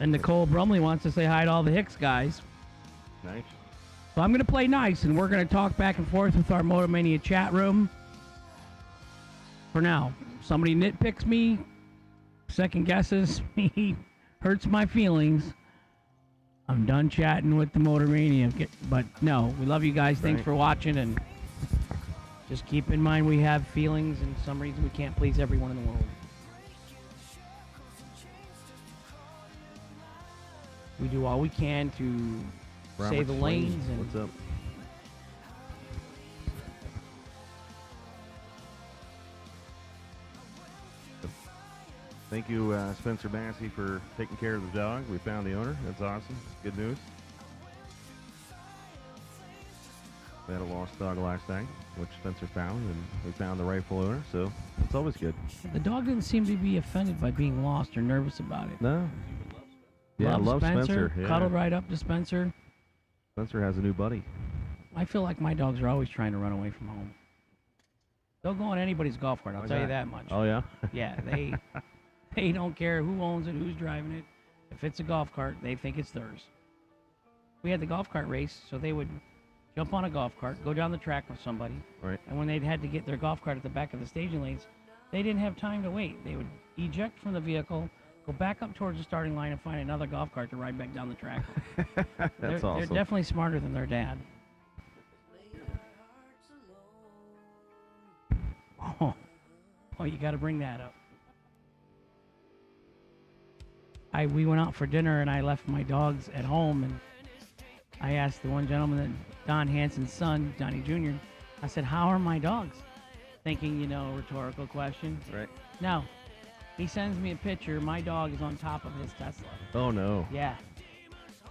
And Nicole Brumley wants to say hi to all the Hicks guys. Nice. So I'm going to play nice, and we're going to talk back and forth with our Motor Mania chat room. For now, somebody nitpicks me, second guesses me, hurts my feelings. I'm done chatting with the Motor Mania. But no, we love you guys. Thanks for watching, and just keep in mind we have feelings, and for some reason we can't please everyone in the world. We do all we can to save the lanes. And what's up? Thank you, Spencer Massey, for taking care of the dog. We found the owner. That's awesome. Good news. We had a lost dog last night, which Spencer found, and we found the rightful owner, so it's always good. The dog didn't seem to be offended by being lost or nervous about it. No. Yeah, love Spencer. Yeah. Cuddled right up to Spencer. Spencer has a new buddy. I feel like my dogs are always trying to run away from home. They'll go on anybody's golf cart, I'll tell you that much. Oh, yeah? Yeah, they don't care who owns it, who's driving it. If it's a golf cart, they think it's theirs. We had the golf cart race, so they would jump on a golf cart, go down the track with somebody. Right. And when they'd had to get their golf cart at the back of the staging lanes, they didn't have time to wait. They would eject from the vehicle, go back up towards the starting line, and find another golf cart to ride back down the track. That's awesome. They're definitely smarter than their dad. Oh, you got to bring that up. We went out for dinner, and I left my dogs at home, and I asked the one gentleman, that Don Hanson's son, Johnny Jr., I said, how are my dogs? Thinking, rhetorical question. Right. No. He sends me a picture. My dog is on top of his Tesla. Oh, no. Yeah.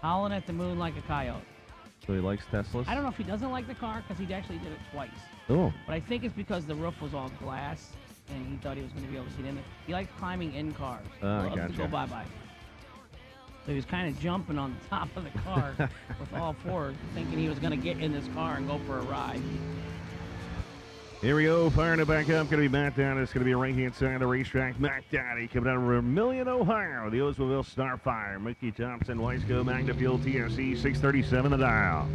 Howling at the moon like a coyote. So he likes Teslas? I don't know if he doesn't like the car, because he actually did it twice. Oh. But I think it's because the roof was all glass, and he thought he was going to be able to see it in it. He likes climbing in cars. I Loves gotcha. to go bye-bye. So he was kind of jumping on the top of the car with all fours, thinking he was going to get in this car and go for a ride. Here we go, firing it back up. Going to be Matt Down. It's going to be right-hand side of the racetrack. Matt Downey coming out of Vermillion, Ohio. The Oswaldville Starfire. Mickey Thompson, Weisco, Magna Fuel, TSC, 637 the dial.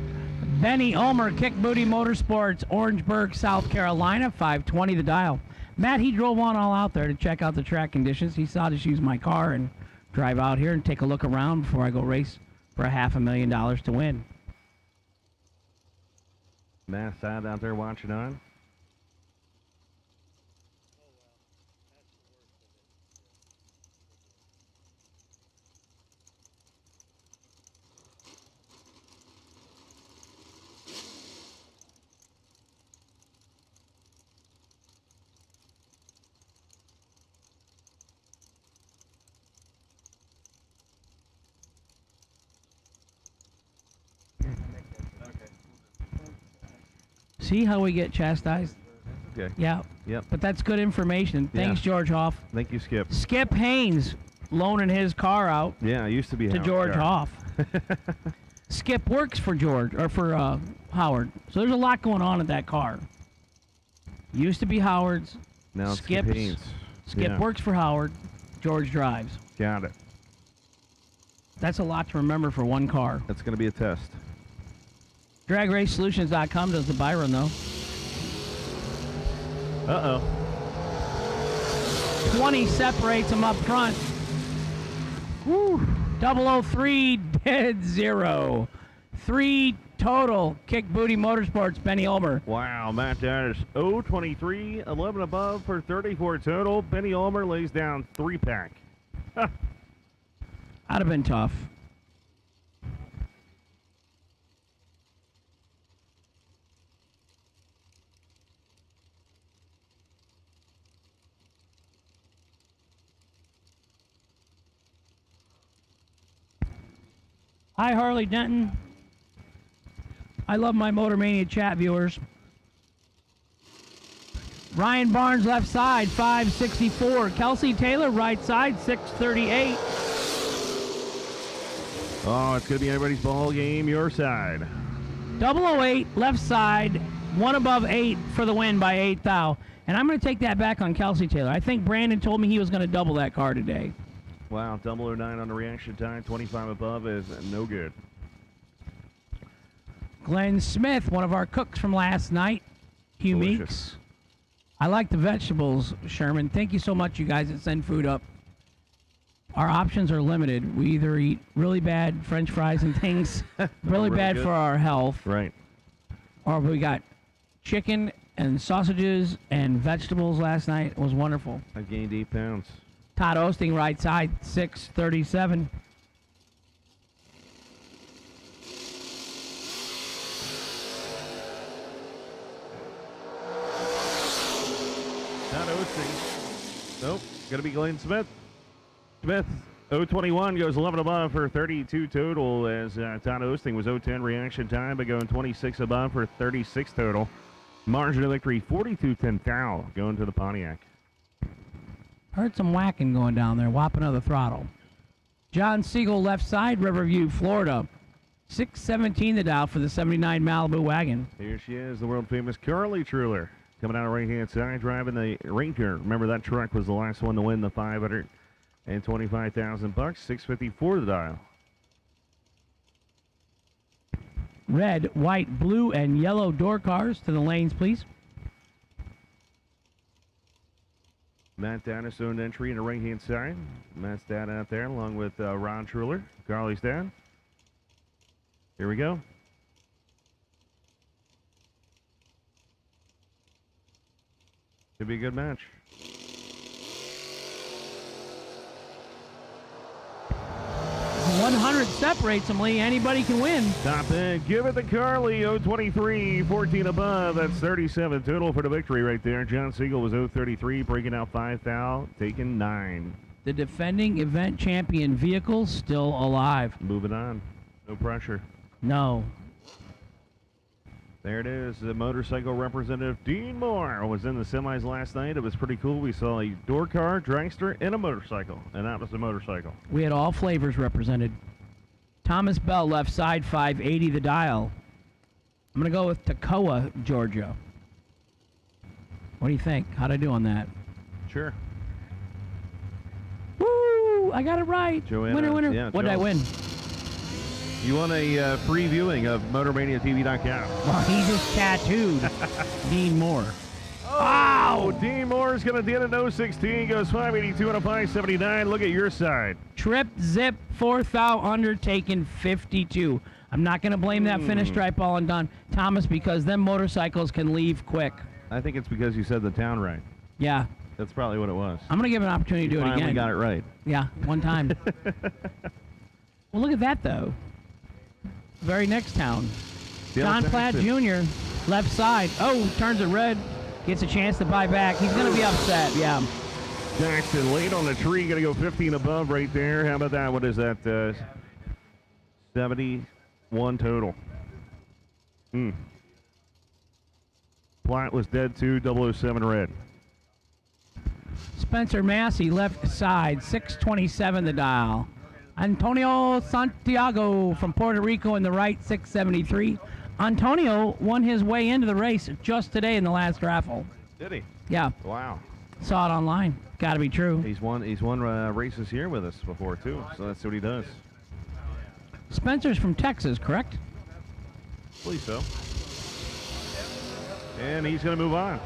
Benny Ulmer, Kick Booty Motorsports, Orangeburg, South Carolina, 520 the dial. Matt, he drove on all out there to check out the track conditions. He saw just use my car and drive out here and take a look around before I go race for $500,000 to win. Matt side out there watching on. See how we get chastised? Okay. Yeah. Yep. But that's good information. Thanks, Yeah. George Hoff. Thank you, Skip. Skip Haynes loaning his car out Yeah, it used to be to Howard's George car. Hoff. Skip works for George, or for Howard. So there's a lot going on at that car. Used to be Howard's. Now it's Skip Skip's. Haynes. Skip Yeah. works for Howard. George drives. Got it. That's a lot to remember for one car. That's going to be a test. DragRaceSolutions.com does the buy run, though. Uh-oh. 20 separates them up front. Woo. 003 dead zero. 3 total. Kick Booty Motorsports, Benny Ulmer. Wow, Matt Down is 0-23, 11 above for 34 total. Benny Ulmer lays down 3-pack. That'd have been tough. Hi, Harley Denton. I love my Motor Mania chat viewers. Ryan Barnes, left side, 564. Kelsey Taylor, right side, 638. Oh, it's going to be everybody's ball game, your side. 008, left side, one above 8 for the win by 8 thou. And I'm going to take that back on Kelsey Taylor. I think Brandon told me he was going to double that car today. Wow, 009 on the reaction time, 25 above is no good. Glenn Smith, one of our cooks from last night. Hugh Meeks. I like the vegetables, Sherman. Thank you so much, you guys that send food up. Our options are limited. We either eat really bad French fries and things, really bad good for our health. Right. Or we got chicken and sausages and vegetables last night. It was wonderful. I've gained 8 pounds. Todd Osting, right side, 637. Todd Osting. Nope. Going to be Glenn Smith. Smith, 021 goes 11 above for 32 total as Todd Osting was 010 reaction time, but going 26 above for 36 total. Margin of victory, 42-10 thou going to the Pontiac. Heard some whacking going down there, whopping of the throttle. John Siegel, left side, Riverview, Florida. 617 the dial for the 79 Malibu wagon. Here she is, the world famous Carly Truller. Coming out of right-hand side, driving the Ranger. Remember, that truck was the last one to win the $525,000. 654 the dial. Red, white, blue, and yellow door cars to the lanes, please. Matt Danis owned entry in the right-hand side. Matt's dad out there along with Ron Truller, Carly's dad. Here we go. Should be a good match. 100 separates them, Lee. Anybody can win. Top end. Give it to Carly. 023, 14 above. That's 37 total for the victory right there. John Siegel was 033, breaking out 5 thou, taking 9. The defending event champion vehicle still alive. Moving on. No pressure. No. There it is. The motorcycle representative, Dean Moore, was in the semis last night. It was pretty cool. We saw a door car, dragster, and a motorcycle. And that was the motorcycle. We had all flavors represented. Thomas Bell, left side, 580 the dial. I'm going to go with Toccoa, Georgia. What do you think? How'd I do on that? Sure. Woo! I got it right. Joanna, Winner, winner. yeah, What did I win? You won a free viewing of MotorManiaTV.com. Well, he just tattooed Dean Moore. Wow! Dean Moore is going to get it 016, goes 582 and a 579. Look at your side. Trip, zip, 4 thou, undertaken 52. I'm not going to blame that finish stripe all and done, Thomas, because them motorcycles can leave quick. I think it's because you said the town right. Yeah. That's probably what it was. I'm going to give an opportunity to do it again. Finally got it right. Yeah, one time. Well, look at that, though. Very next town. John Platt Jr., left side. Oh, turns it red. Gets a chance to buy back. He's going to be upset, yeah. Jackson late on the tree. Going to go 15 above right there. How about that? What is that? 71 total. Platt was dead too. 007 red. Spencer Massey, left side. 627 the dial. Antonio Santiago from Puerto Rico in the right, 673. Antonio won his way into the race just today in the last raffle. Did he? Yeah. Wow. Saw it online. Got to be true. He's won races here with us before too, so that's what he does. Spencer's from Texas, correct? I believe so. And he's going to move on.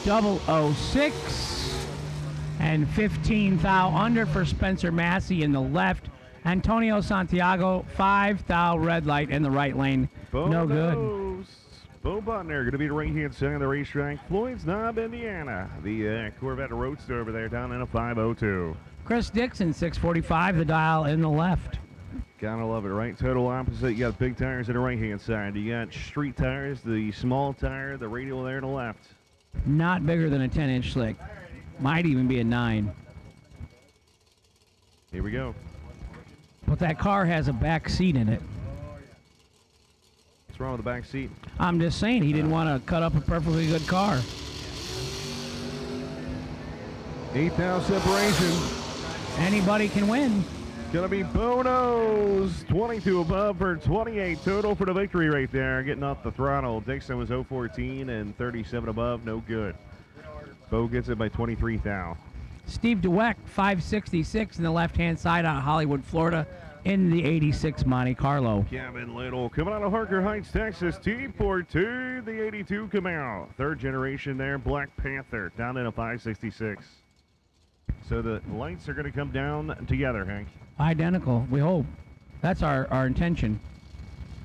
006 and 15 thou under for Spencer Massey in the left. Antonio Santiago, 5 thou red light in the right lane. No good. Bo Butner going to be the right-hand side of the racetrack. Floyd's Knob, Indiana. The Corvette Roadster over there down in a 502. Chris Dixon, 645 the dial in the left. Gotta love it, right? Total opposite. You got big tires in the right-hand side. You got street tires, the small tire, the radial there to the left. Not bigger than a 10-inch slick. Might even be a 9. Here we go. But that car has a back seat in it. What's wrong with the back seat? I'm just saying he didn't want to cut up a perfectly good car. 8th separation. Anybody can win. Gonna be Bono's 22 above for 28 total for the victory right there. Getting off the throttle. Dixon was 014 and 37 above, no good. Bo gets it by 23 thou. Steve DeWeck, 566 in the left-hand side out of Hollywood, Florida, in the 86 Monte Carlo. Kevin Little coming out of Harker Heights, Texas. T42, the 82 Camaro. 3rd generation there, Black Panther, down in a 566. So the lights are going to come down together, Hank. Identical, we hope. That's our intention.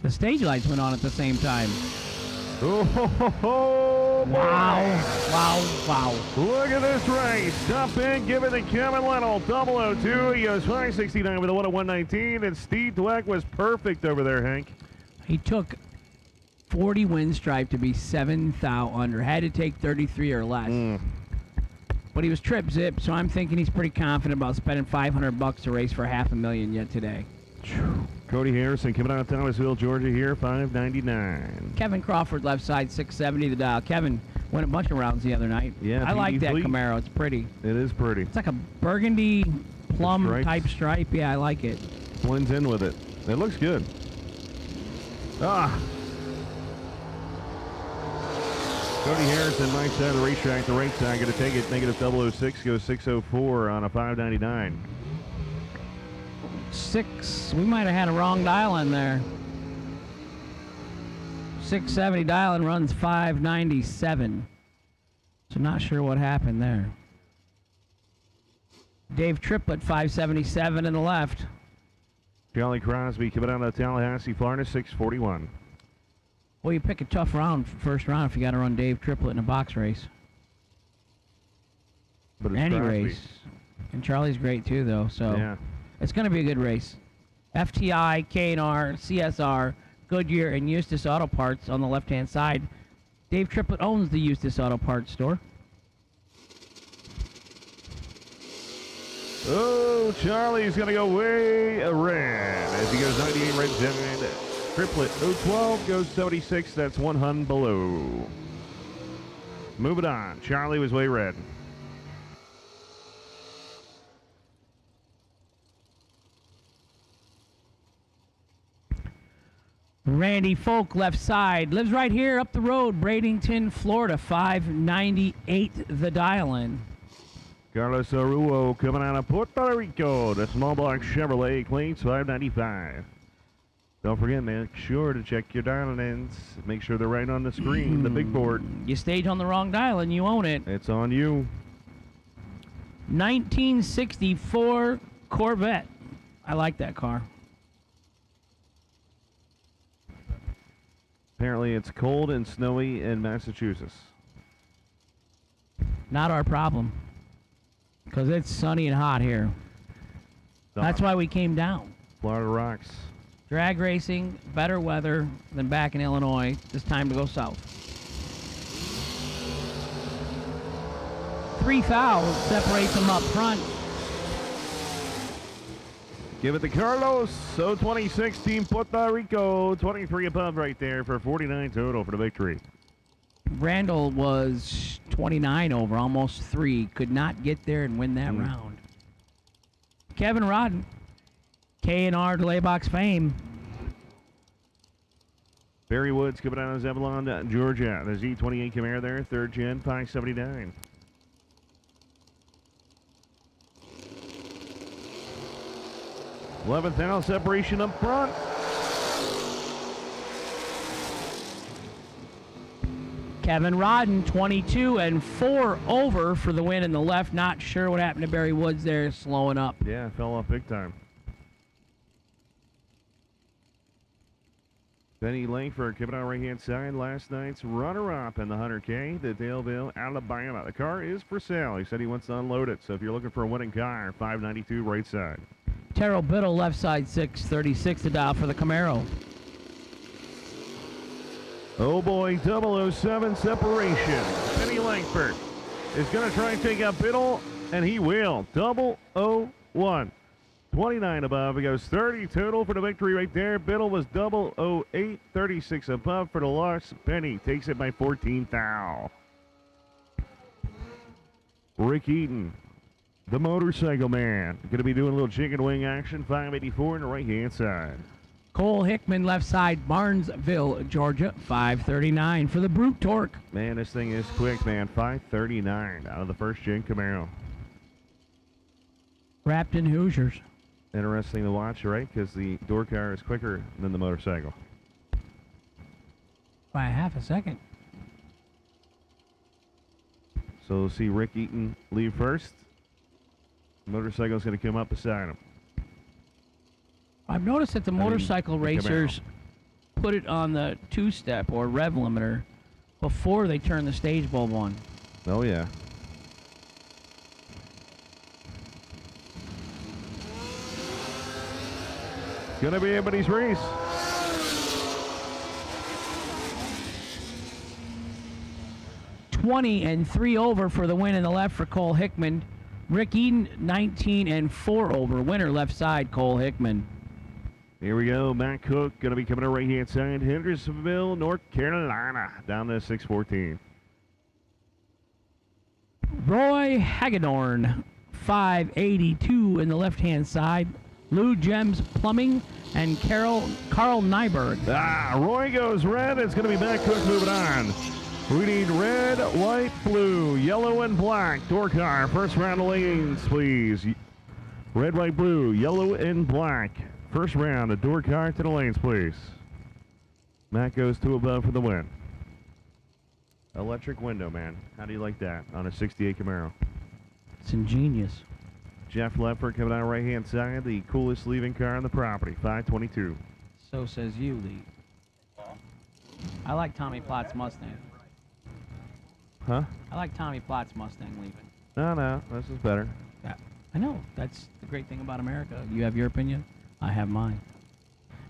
The stage lights went on at the same time. Oh, ho, ho, ho, wow, wow, wow. Look at this race. Stop in, give it to Kevin Little. 002. He goes 569 with a 119. And Steve Dweck was perfect over there, Hank. He took 40 win stripe to be 7 thou under. Had to take 33 or less. But he was trip zip, so I'm thinking he's pretty confident about spending $500 to race for $500,000 yet today. Cody Harrison coming out of Thomasville, Georgia here, 599. Kevin Crawford, left side, 670 the dial. Kevin went a bunch of rounds the other night. Yeah, I like that fleet. Camaro. It's pretty. It is pretty. It's like a burgundy plum type stripe. Yeah, I like it. Blends in with it. It looks good. Cody Harrison, right side of the racetrack. The right side going to take it. Negative 006 goes 604 on a 599. 6. We might have had a wrong dial in there. 670 dial and runs 597. So not sure what happened there. Dave Triplett, 577 in the left. Charlie Crosby coming out of Tallahassee, Florida, 641. Well, you pick a tough round, first round, if you got to run Dave Triplett in a box race. But it's Any Crosby. race. And Charlie's great too, though. So Yeah. it's going to be a good race. FTI, K&R, CSR, Goodyear, and Eustis Auto Parts on the left-hand side. Dave Triplett owns the Eustis Auto Parts store. Oh, Charlie's going to go way red as he goes 98 red side. Triplet 012 goes 76. That's 1 hun below. Moving on. Charlie was way red. Randy Folk, left side, lives right here up the road, Bradenton, Florida, 598 the dial-in. Carlos Arujo coming out of Puerto Rico. The small block Chevrolet cleans 595. Don't forget, make sure to check your dial-ins. Make sure they're right on the screen, the big board. You stage on the wrong dial and you own it. It's on you. 1964 Corvette. I like that car. Apparently it's cold and snowy in Massachusetts. Not our problem. Because it's sunny and hot here. That's why we came down. Florida rocks. Drag racing, better weather than back in Illinois. It's time to go south. 3,000 separates them up front. Give it to Carlos. So 2016 Puerto Rico. 23 above right there for 49 total for the victory. Randall was 29 over, almost 3. Could not get there and win that round. Kevin Rodden, K&R Delay Box fame. Barry Woods coming out of Zebulon, Georgia. The Z28 Camaro there, 3rd gen, 579. $11,000 separation up front. Kevin Rodden, 22 and 4 over for the win in the left. Not sure what happened to Barry Woods there, slowing up. Yeah, fell off big time. Benny Langford coming out right-hand side. Last night's runner-up in the 100K, the Daleville, Alabama. The car is for sale. He said he wants to unload it. So if you're looking for a winning car, 592 right side. Terrell Biddle, left side, 636 to dial for the Camaro. Oh boy, 007 separation. Benny Langford is going to try and take out Biddle, and he will. 001. 29 above. It goes 30 total for the victory right there. Biddle was 008, 36 above for the loss. Penny takes it by 14 thou. Rick Eaton, the motorcycle man, going to be doing a little chicken wing action. 584 on the right-hand side. Cole Hickman, left side, Barnesville, Georgia, 539 for the Brute Torque. Man, this thing is quick, man. 539 out of the first gen Camaro. Wrapped in Hoosiers. Interesting to watch, right? Because the door car is quicker than the motorcycle. By a half a second. So we'll see Rick Eaton leave first. The motorcycle's going to come up beside him. I've noticed that the motorcycle racers put it on the two-step or rev limiter before they turn the stage bulb on. Oh, yeah. Gonna be anybody's race. $20 over for the win in the left for Cole Hickman. Rick Eden, 19-4 over. Winner left side, Cole Hickman. Here we go. Matt Cook going to be coming to right-hand side. Hendersonville, North Carolina, down to 614. Roy Hagedorn, 582 in the left-hand side. Lou Gems Plumbing and Carl Nyberg. Roy goes red. It's going to be Matt Cook moving on. We need red, white, blue, yellow, and black. Door car, first round of lanes, please. Red, white, blue, yellow, and black. First round, a door car to the lanes, please. Matt goes 2 above for the win. Electric window, man. How do you like that on a 68 Camaro? It's ingenious. Jeff Leffert coming out right-hand side, the coolest leaving car on the property, 522. So says you, Lee. I like Tommy Platt's Mustang. Huh? I like Tommy Platt's Mustang leaving. No, this is better. Yeah, I know. That's the great thing about America. You have your opinion, I have mine.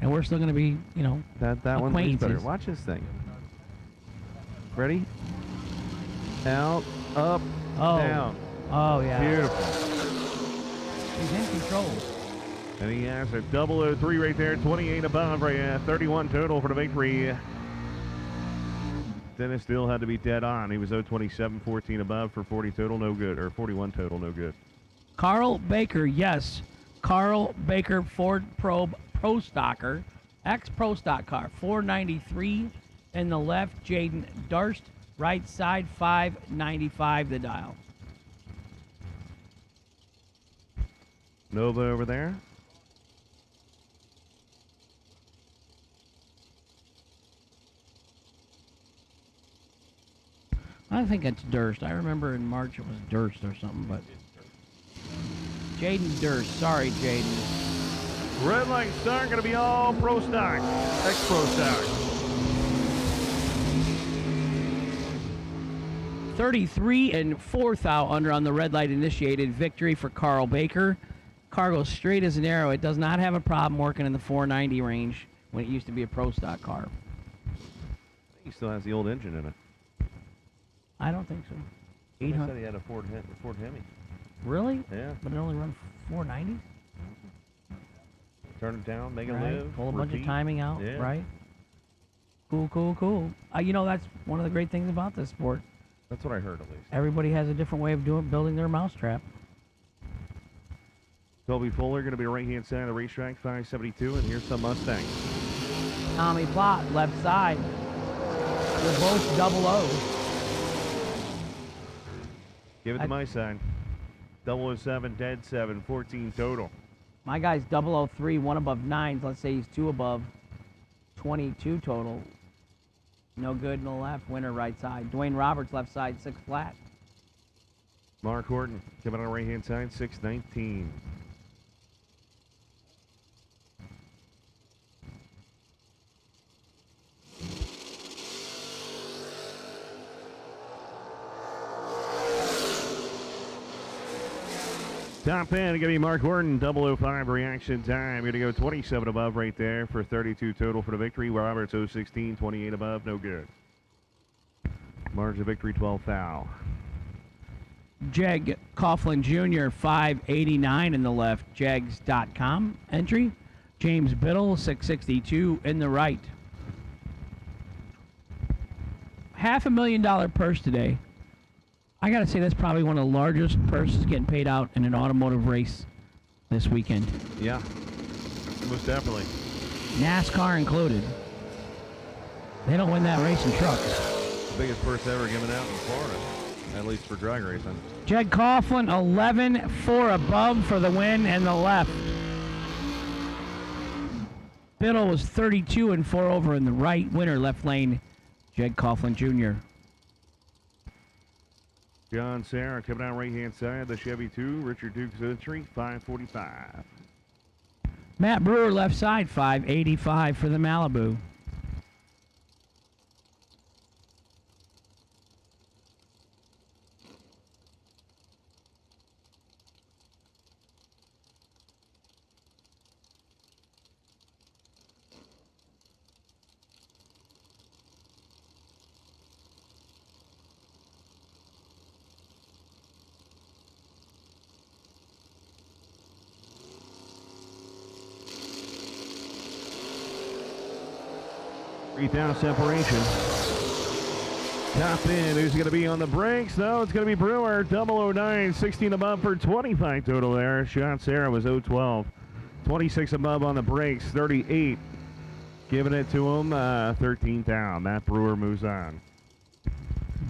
And we're still going to be, you know, that one's much better. acquaintances. Watch this thing. Ready? Out, up, down. Oh, yeah. Beautiful. He's in control. And he has a 003 right there, 28 above, right, 31 total for the victory. Dennis still had to be dead on. He was 027, 14 above for 40 total, no good, or 41 total, no good. Carl Baker, yes. Carl Baker, Ford Probe Pro Stocker, ex-Pro Stock car, 493 in the left. Jaden Darst, right side, 595 the dial. Nova over there. I think it's Durst. I remember in March it was Durst or something, but Jaden Durst. Sorry, Jaden. Red Light Star going to be all Pro Stock, ex-Pro Stock. 33-4 thou under on the red light initiated victory for Carl Baker. Car goes straight as an arrow. It does not have a problem working in the 490 range when it used to be a Pro Stock car. He still has the old engine in it. I don't think so. He said he had a Ford Hemi. Really? Yeah. But it only runs 490? Turn it down, make it Right. live. Pull a bunch of repeat. timing out, Yeah. right? Cool. You know, that's one of the great things about this sport. That's what I heard, at least. Everybody has a different way of building their mousetrap. Toby Fuller going to be right-hand side of the racetrack, 572, and here's some Mustang. Tommy Plott, left side. They're both double O. Give it to my side. 007, dead 7, 14 total. My guy's 003, 1 above 9s. Let's say he's 2 above 22 total. No good in the left. Winner right side. Dwayne Roberts, left side, 6 flat. Mark Horton coming on the right-hand side, 619. Top end, going to be Mark Horton, 005 reaction time. Going to go 27 above right there for 32 total for the victory. Roberts 016, 28 above, no good. Margin of victory, 12 foul. Jeg Coughlin Jr., 589 in the left. Jegs.com entry. James Biddle, 662 in the right. $500,000 purse today. I got to say, that's probably one of the largest purses getting paid out in an automotive race this weekend. Yeah, most definitely. NASCAR included. They don't win that race in trucks. Biggest purse ever given out in Florida, at least for drag racing. Jeg Coughlin, 11-4 above for the win and the left. Biddle was 32-4 over in the right. Winner left lane, Jeg Coughlin Jr. John Sarah coming out right-hand side, the Chevy 2, Richard Duke's entry, 545. Matt Brewer left side, 585 for the Malibu. 3,000 separation. Top in, who's going to be on the brakes? No, it's going to be Brewer, 009, 16 above for 25 total there. Sean Sarah was 012. 26 above on the brakes, 38. Giving it to him, 13 down. Matt Brewer moves on.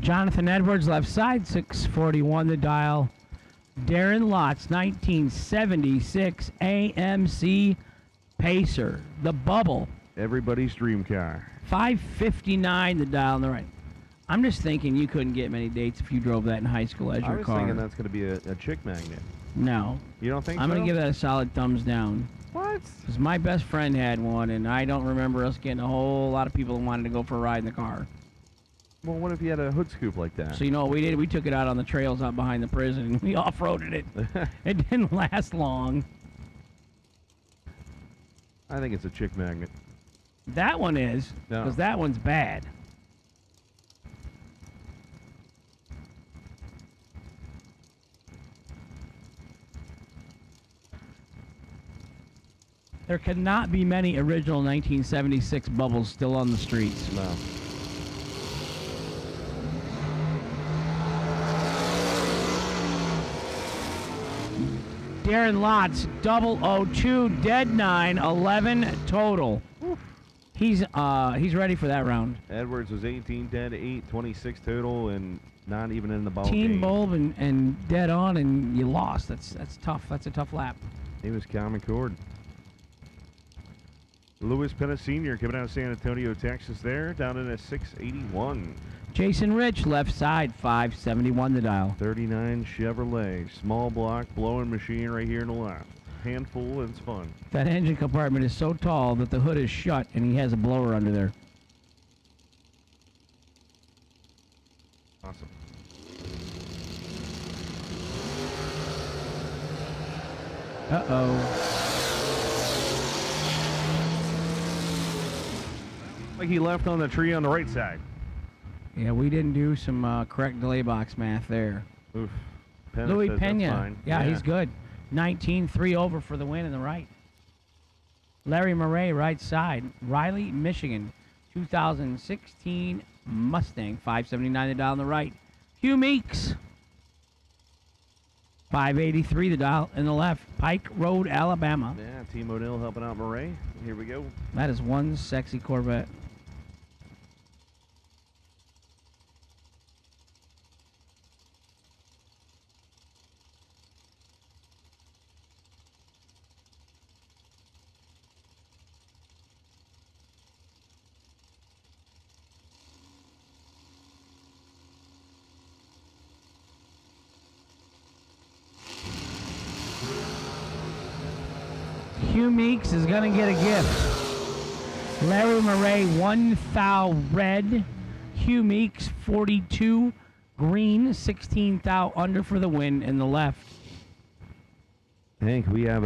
Jonathan Edwards left side, 641 the dial. Darren Lotz, 1976 AMC Pacer, the bubble. Everybody's dream car. 559 the dial on the right. I'm just thinking you couldn't get many dates if you drove that in high school as I your was car. thinking that's going to be a chick magnet. No. You don't think I'm so? going to give that a solid thumbs down. What? Because my best friend had one, and I don't remember us getting a whole lot of people that wanted to go for a ride in the car. Well, what if you had a hood scoop like that? So you know what we did? We took it out on the trails out behind the prison, and we off-roaded it. It didn't last long. I think it's a chick magnet. That one is, No. because that one's bad. There cannot be many original 1976 bubbles still on the streets. No. Darren Lotz, 002, dead 9, 11 total. He's ready for that round. Edwards was 18, dead 8, 26 total, and not even in the ball Team game. bulb and dead on, and you lost. That's tough. That's a tough lap. He was common cord. Louis Penna Sr. coming out of San Antonio, Texas there, down in a 681. Jason Rich, left side, 571 the dial. 39 Chevrolet, small block, blowing machine right here in the left. Handful, and it's fun. That engine compartment is so tall that the hood is shut, and he has a blower under there. Awesome. Uh-oh. Like he left on the tree on the right side. Yeah, we didn't do some correct delay box math there. Oof. Penna Louis says that's Pena. fine. Yeah, he's good. 19-3 over for the win in the right. Larry Murray, right side. Riley, Michigan. 2016 Mustang. 579 the dial on the right. Hugh Meeks. 583 the dial in the left. Pike Road, Alabama. Yeah, Team O'Neill helping out Murray. Here we go. That is one sexy Corvette. Hugh Meeks is going to get a gift. Larry Murray, 1 thou red. Hugh Meeks, 42 green, 16 thou under for the win in the left. Hank, we have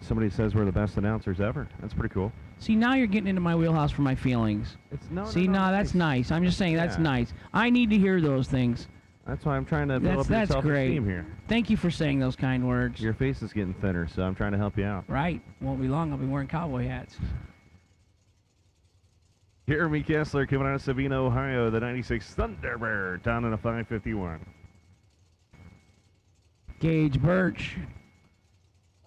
somebody says we're the best announcers ever. That's pretty cool. See, now you're getting into my wheelhouse for my feelings. It's See, no, that's nice. I'm just saying that's Yeah. nice. I need to hear those things. That's why I'm trying to build up your That's great. self-esteem here. Thank you for saying those kind words. Your face is getting thinner, so I'm trying to help you out. Right. Won't be long. I'll be wearing cowboy hats. Jeremy Kessler coming out of Sabina, Ohio, the 96 Thunderbird, down in a 551. Gage Birch.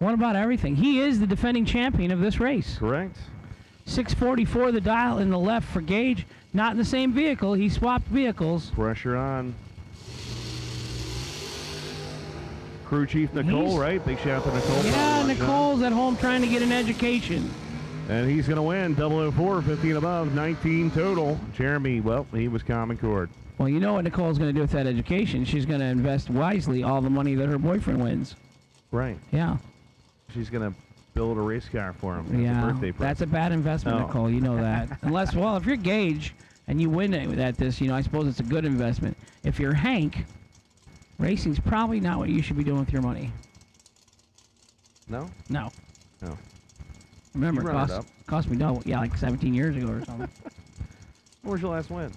What about everything? He is the defending champion of this race. Correct. 644 the dial in the left for Gage. Not in the same vehicle. He swapped vehicles. Pressure on. Crew Chief Nicole, right? Big shout out to Nicole. Yeah, Nicole's at home trying to get an education. And he's going to win 004, 15 above, 19 total. Jeremy, well, he was Common Cord. Well, you know what Nicole's going to do with that education. She's going to invest wisely all the money that her boyfriend wins. Right. Yeah. She's going to build a race car for him. That's a Yeah, birthday present. that's a bad investment, Oh. Nicole. You know that. Unless, well, if you're Gage and you win it at this, I suppose it's a good investment. If you're Hank, racing's probably not what you should be doing with your money. No? No. No. Remember, You it run it cost me double. Yeah, like 17 years ago or something. When was your last win?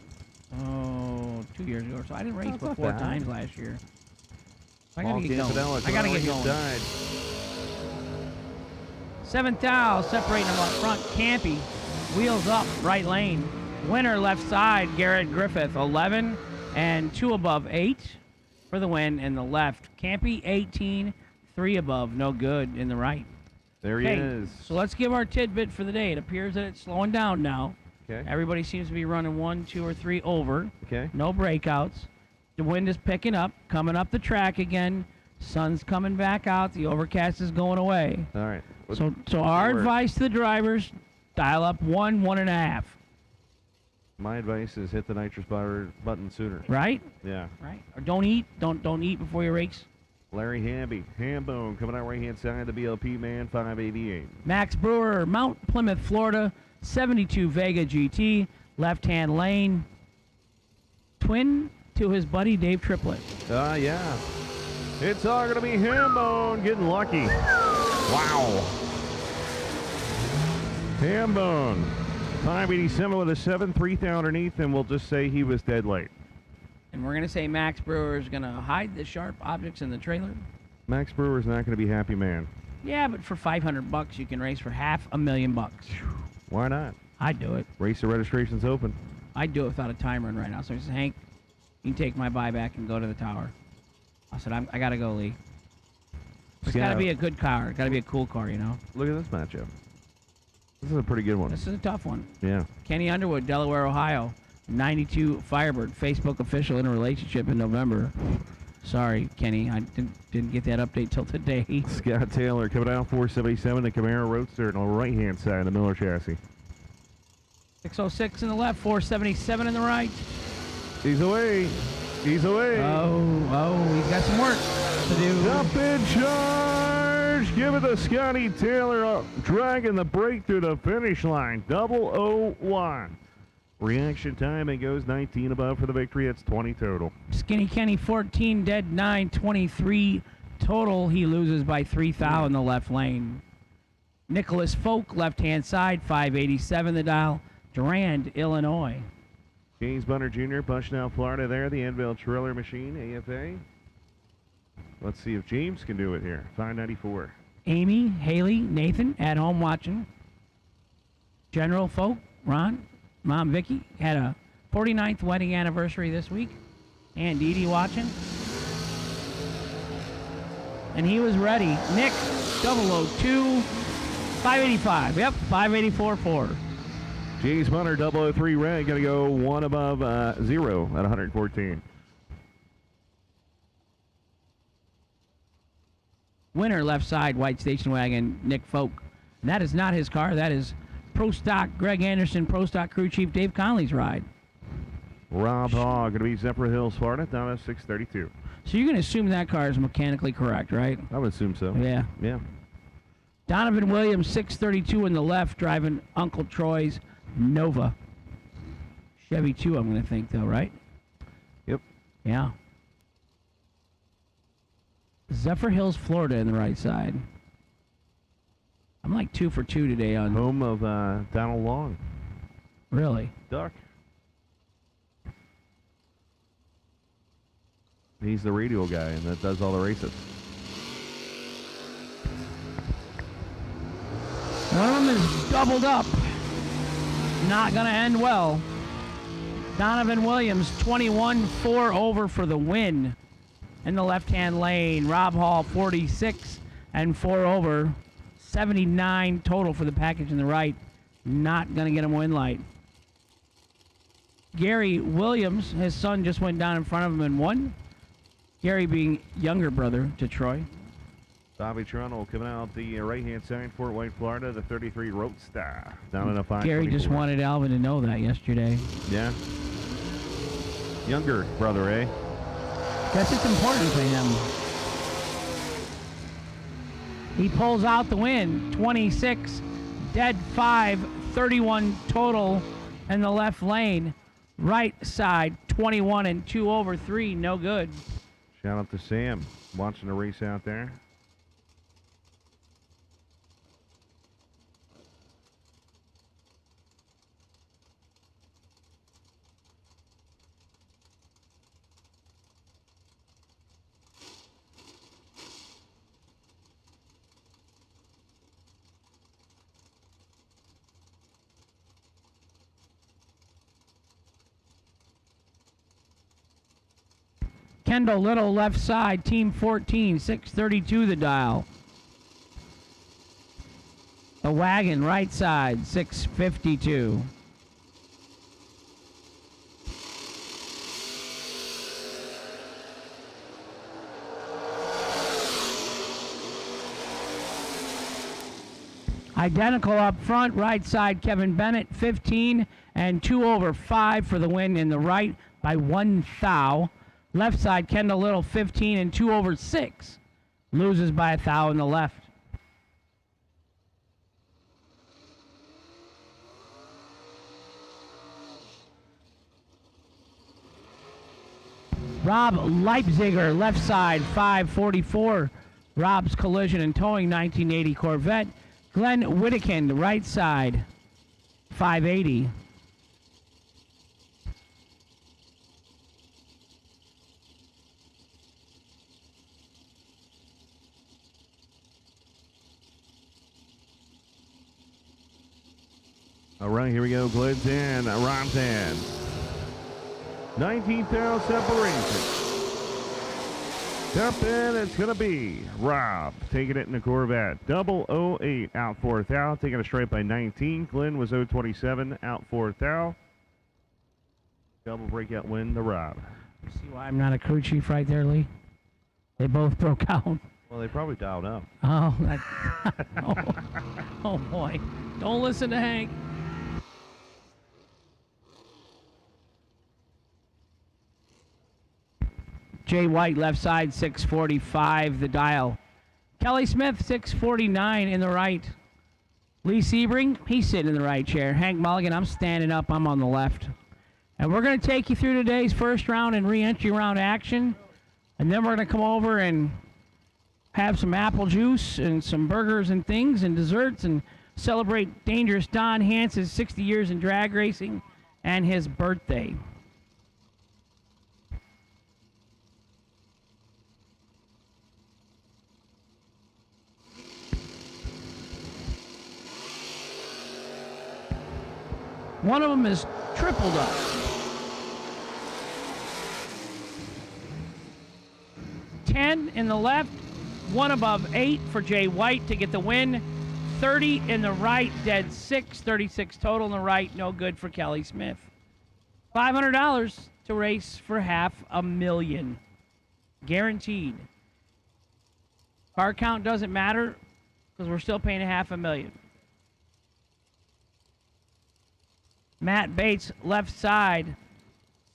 Oh, 2 years ago or so. I didn't race That's but not 4 bad. times last year. I Paul gotta get going. Campanella I gotta coming get out going. where he died. 7th Dow separating them up front. Campy wheels up right lane. Winner left side. Garrett Griffith 11 and 2 above 8 for the win in the left. Campy 18, 3 above, no good in the right. There he is. So let's give our tidbit for the day. It appears that it's slowing down now. Okay. Everybody seems to be running 1, 2, or 3 over. Okay. No breakouts. The wind is picking up, coming up the track again. Sun's coming back out. The overcast is going away. All right. So our advice to the drivers, dial up 1, 1.5. My advice is hit the nitrous button sooner. Right? Yeah. Right. Or don't eat. Don't eat before you race. Larry Hamby, Hambone coming out right-hand side, the BLP man, 588. Max Brewer, Mount Plymouth, Florida, 72 Vega GT, left-hand lane. Twin to his buddy Dave Triplett. Yeah. It's all going to be Hambone getting lucky. Wow. Hambone, 587 with a 7.3 underneath, and we'll just say he was dead late. And we're going to say Max Brewer is going to hide the sharp objects in the trailer. Max Brewer's not going to be happy, man. Yeah, but for $500 you can race for $500,000. Why not? I'd do it. Racer registration's open. I'd do it without a time run right now. So he says, Hank, you can take my buyback and go to the tower. I said, I got to go, Lee. It's got to be a good car. It's got to be a cool car, Look at this matchup. This is a pretty good one. This is a tough one. Yeah. Kenny Underwood, Delaware, Ohio. 92 Firebird, Facebook official in a relationship in November. Sorry, Kenny, I didn't get that update till today. Scott Taylor coming out 477, the Camaro Roadster on the right-hand side, the Miller chassis. 606 in the left, 477 in the right. He's away. He's away. Oh, he's got some work to do. Up in charge. Give it to Scotty Taylor, dragging the break through the finish line. 001. Reaction time, it goes 19 above for the victory. It's 20 total. Skinny Kenny, 14, dead 9, 23 total. He loses by 3 thou in the left lane. Nicholas Folk, left-hand side, 587 the dial. Durand, Illinois. James Bunner Jr., Bushnell, Florida there. The Enville Trailer Machine, AFA. Let's see if James can do it here. 594. Amy, Haley, Nathan, at home watching. General Folk, Ron. Mom Vicky had a 49th wedding anniversary this week. And Dee Dee watching. And he was ready. Nick, 002, 585. Yep, 584.4. James Bunner, 003 red, going to go 1 above 0 at 114. Winner left side, white station wagon, Nick Folk. And that is not his car. That is Pro Stock Greg Anderson, Pro Stock crew chief Dave Conley's ride. Rob Hall, going to be Zephyr Hills, Florida, down at 632. So you're going to assume that car is mechanically correct, right? I would assume so. Yeah. Yeah. Donovan Williams, 632 in the left, driving Uncle Troy's Nova. Chevy 2, I'm going to think, though, right? Yep. Yeah. Zephyr Hills, Florida, in the right side. I'm like 2 for 2 today on... Home of Donald Long. Really? Duck. He's the radio guy, and that does all the races. One of them is doubled up. Not going to end well. Donovan Williams, 21-4 over for the win in the left-hand lane. Rob Hall, 46 and 4 over. 79 total for the package in the right. Not going to get him win light. Gary Williams, his son just went down in front of him and won. Gary being younger brother to Troy. Bobby Toronto coming out the right-hand side, Fort White, Florida, the 33 Roadster. Down in a 5. Gary just wanted Alvin to know that yesterday. Yeah. Younger brother, eh? Guess it's important to him. He pulls out the win. 26, dead 5, 31 total in the left lane. Right side, 21 and 2 over 3, no good. Shout out to Sam watching the race out there. Kendall Little left side, team 14, 632 the dial. The wagon right side, 652. Identical up front, right side, Kevin Bennett, 15 and 2 over 5 for the win in the right by 1 thou. Left side, Kendall Little, 15 and 2 over 6. Loses by 1 thou in the left. Rob Leipziger, left side, 544. Rob's collision and towing 1980 Corvette. Glenn Whittekind, right side, 580. All right, here we go. Glenn's in. Rob's in. 19th separation. Up in, it's going to be Rob taking it in the Corvette. 008 out 4 thou, taking a straight by 19. Glenn was 027 out 4 thou. Double breakout win to Rob. See why I'm not a crew chief right there, Lee? They both broke out. Well, they probably dialed up. Oh, oh boy. Don't listen to Hank. Jay White, left side, 645, the dial. Kelly Smith, 649 in the right. Lee Sebring, he's sitting in the right chair. Hank Mulligan, I'm standing up, I'm on the left. And we're going to take you through today's first round and re-entry round action. And then we're going to come over and have some apple juice and some burgers and things and desserts and celebrate Dangerous Don Hance's 60 years in drag racing and his birthday. One of them is tripled up. $10 in the left, 1 above 8 for Jay White to get the win. 30 in the right, dead 6, 36 total in the right, no good for Kelly Smith. $500 to race for $500,000. Guaranteed. Car count doesn't matter because we're still paying $500,000. Matt Bates, left side,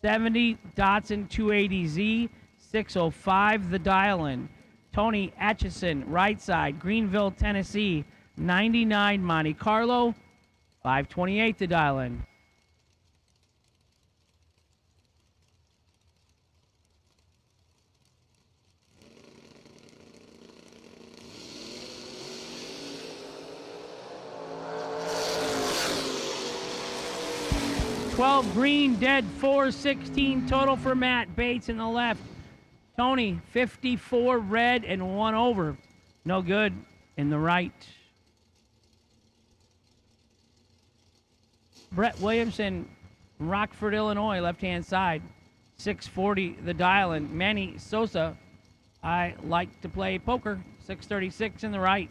70, Datsun 280Z, 605, the dial-in. Tony Atchison, right side, Greenville, Tennessee, 99, Monte Carlo, 528, the dial-in. $12 green, dead 4, 16 total for Matt Bates in the left. Tony, 54 red and 1 over. No good in the right. Brett Williamson, Rockford, Illinois, left-hand side. 640 the dial. And Manny Sosa, I like to play poker. 636 in the right.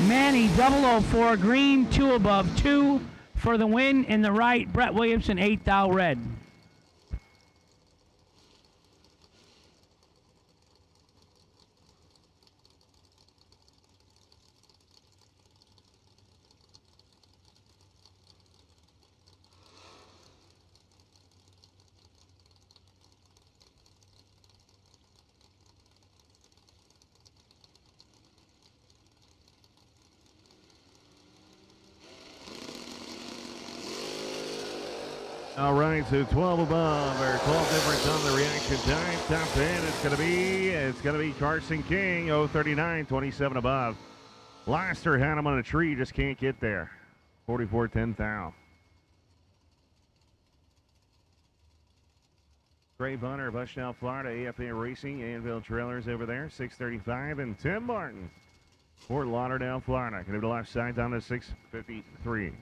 Manny 004 green, 2 above, 2 for the win in the right. Brett Williamson 8 thou red. All right, so 12 above, or 12 difference on the reaction time. Top 10, it's gonna be Carson King, 039, 27 above. Laster had him on a tree, just can't get there. 44, 10 thou. Trey Bunner, Bushnell, Florida, AFA Racing, Anvil Trailers over there, 635, and Tim Martin, Fort Lauderdale, Florida. Gonna be the left side down to 653.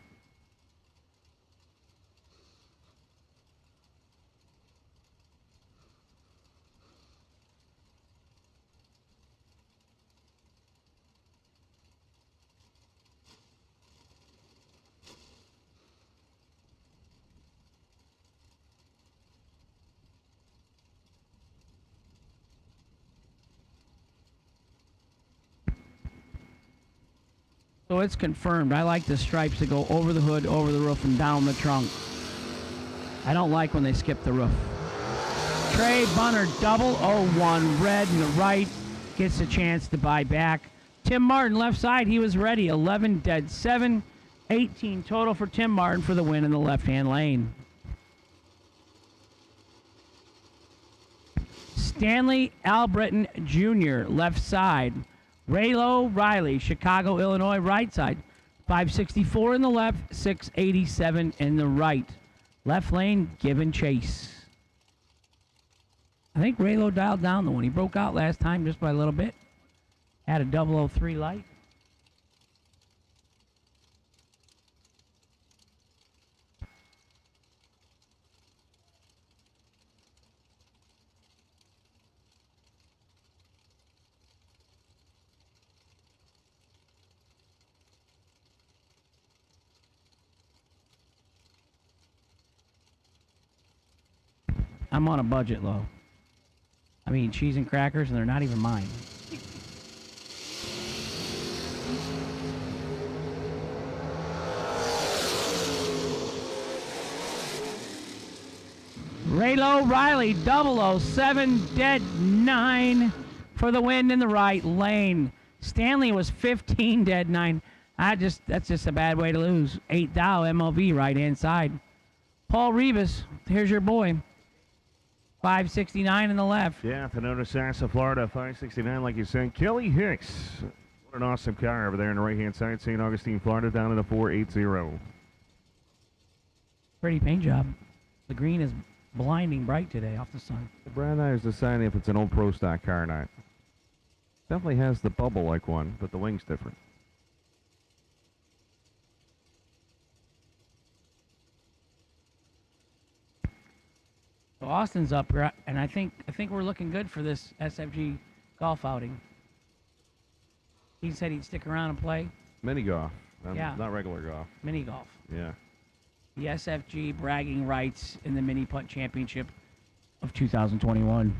So it's confirmed. I like the stripes that go over the hood, over the roof, and down the trunk. I don't like when they skip the roof. Trey Bunner, 001 red in the right, gets a chance to buy back. Tim Martin, left side, he was ready. 11 dead 7, 18 total for Tim Martin for the win in the left-hand lane. Stanley Albritton Jr., left side. Raylo Riley, Chicago, Illinois, right side. 564 in the left, 687 in the right. Left lane, given chase. I think Raylo dialed down the one. He broke out last time just by a little bit. Had a 003 light. I'm on a budget, Lo. I mean, cheese and crackers, and they're not even mine. Raylo Riley, 007, dead 9 for the win in the right lane. Stanley was 15, dead 9. That's just a bad way to lose. 8 thou, MLV, right-hand side. Paul Rivas, here's your boy. 569 in the left. Yeah, Pinota Sassa, Florida, 569, like you said. Kelly Hicks, what an awesome car over there on the right-hand side. St. Augustine, Florida, down in a 480. Pretty paint job. The green is blinding bright today off the sun. Brad I was deciding if it's an old Pro Stock car or not. Definitely has the bubble like one, but the wing's different. So Austin's up here, and I think we're looking good for this SFG golf outing. He said he'd stick around and play. Mini golf. Yeah. Not regular golf. Mini golf. Yeah. The SFG bragging rights in the Mini Putt Championship of 2021.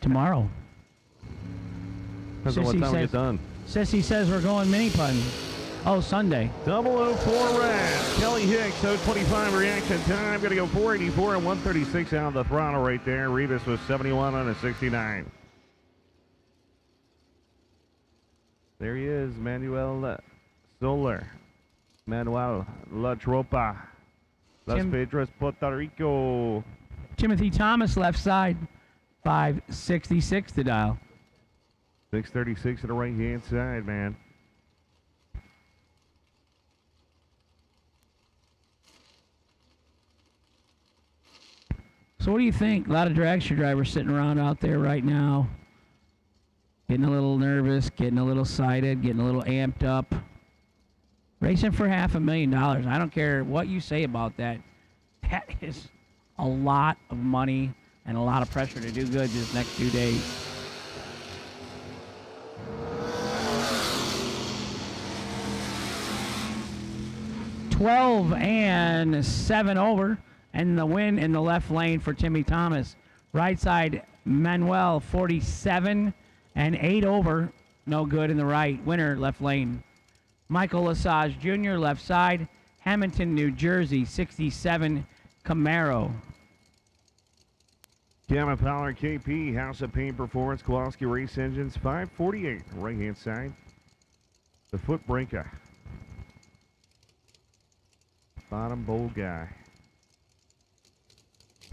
Tomorrow. Depends on what time we get done. Sissy says we're going mini putting. Oh, Sunday. 004 red. Kelly Hicks, 025 reaction time. Going to go 484 and 136 out of the throttle right there. Rivas was 71 on a 69. There he is, Manuel Soler. Manuel La Tropa. Las Pedras, Puerto Rico. Timothy Thomas, left side, 566 to dial. 636 to the right-hand side, man. So what do you think? A lot of dragster drivers sitting around out there right now, getting a little nervous, getting a little excited, getting a little amped up. Racing for $500,000. I don't care what you say about that. That is a lot of money and a lot of pressure to do good these next 2 days. $12-7 over, and the win in the left lane for Timmy Thomas. Right side, Manuel, 47 and 8 over, no good in the right. Winner, left lane. Michael Lesage Jr., left side, Hamilton, New Jersey, 67 Camaro. Kevin Fowler, KP, House of Pain Performance, Kowalski Race Engines, 548, right-hand side. The foot breaker. Bottom bowl guy.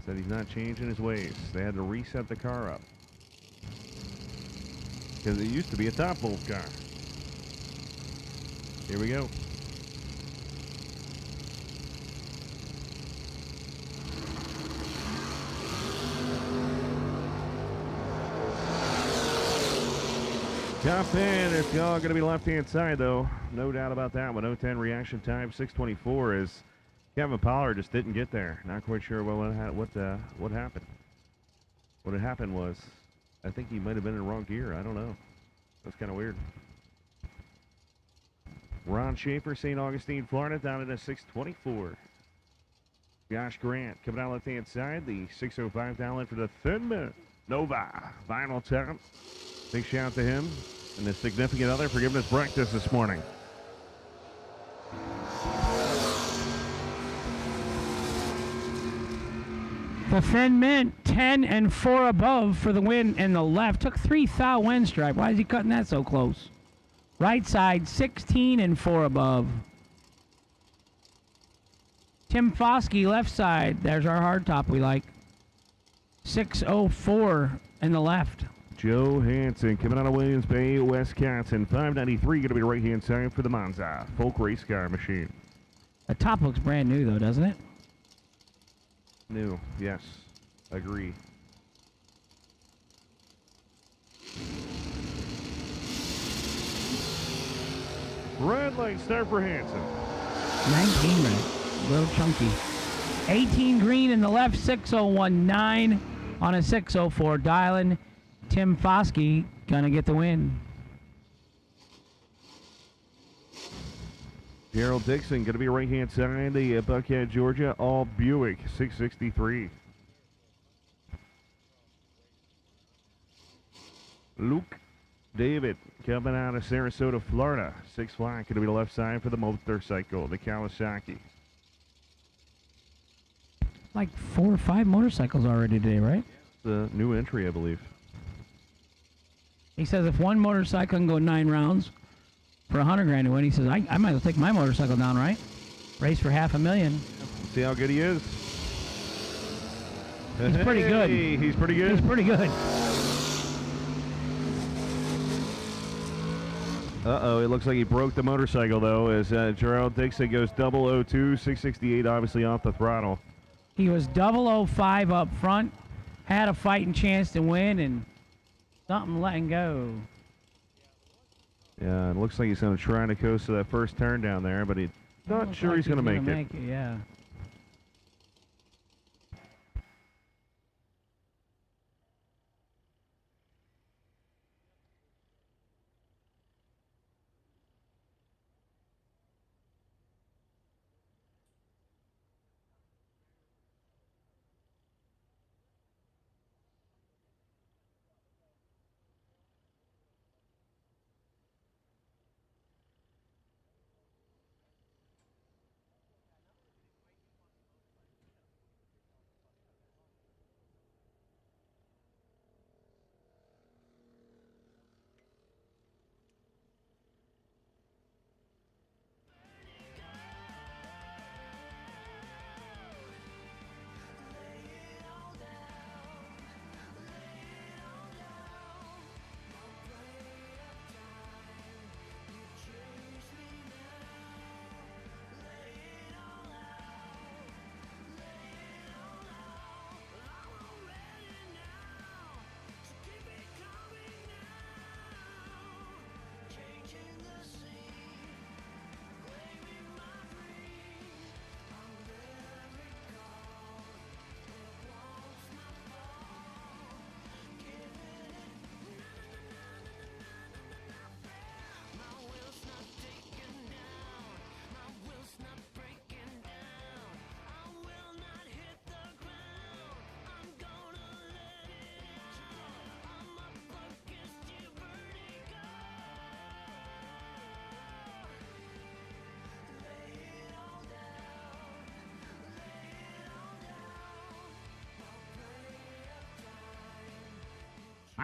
Said he's not changing his ways. They had to reset the car up. Because it used to be a top bolt car. Here we go. Top 10, it's all going to be left-hand side, though. No doubt about that one. 0-10 reaction time, 6:24 is Kevin Pollard just didn't get there. Not quite sure what happened. What had happened was, I think he might have been in the wrong gear. I don't know. That's kind of weird. Ron Schaefer, St. Augustine, Florida, down at a 6:24. Josh Grant coming out left-hand side. The 6:05 down in for the Thin Nova. Final time. Big shout out to him and his significant other for giving us breakfast this morning. The Thin Mint, 10-4 above for the win in the left. Took 3 thou wind stripe. Why is he cutting that so close? Right side, 16-4 above. Tim Foskey, left side. There's our hard top we like. 6:04 in the left. Joe Hansen coming out of Williams Bay, Wisconsin. 593 going to be the right-hand side for the Monza Folk Race Car Machine. The top looks brand new, though, doesn't it? New, yes. Agree. Red light start for Hansen. 19 red. A little chunky. 18 green in the left, 6019 on a 604 dialing. Tim Foskey gonna get the win. Gerald Dixon going to be right-hand side, the Buckhead, Georgia, all Buick, 663. Luke David coming out of Sarasota, Florida, 6 flat, going to be the left side for the motorcycle, the Kawasaki. Like 4 or 5 motorcycles already today, right? It's a new entry, I believe. He says if one motorcycle can go 9 rounds for $100,000 to win, he says I might as well take my motorcycle down, right? Race for $500,000. See how good he is. He's pretty good. He's pretty good. He's pretty good. Uh-oh, it looks like he broke the motorcycle, though, as Gerald Dixon goes 002, 668, obviously off the throttle. He was 005 up front, had a fighting chance to win, and something letting go. Yeah, it looks like he's going to try to coast to that first turn down there, but he's not sure he's going to make it. Yeah.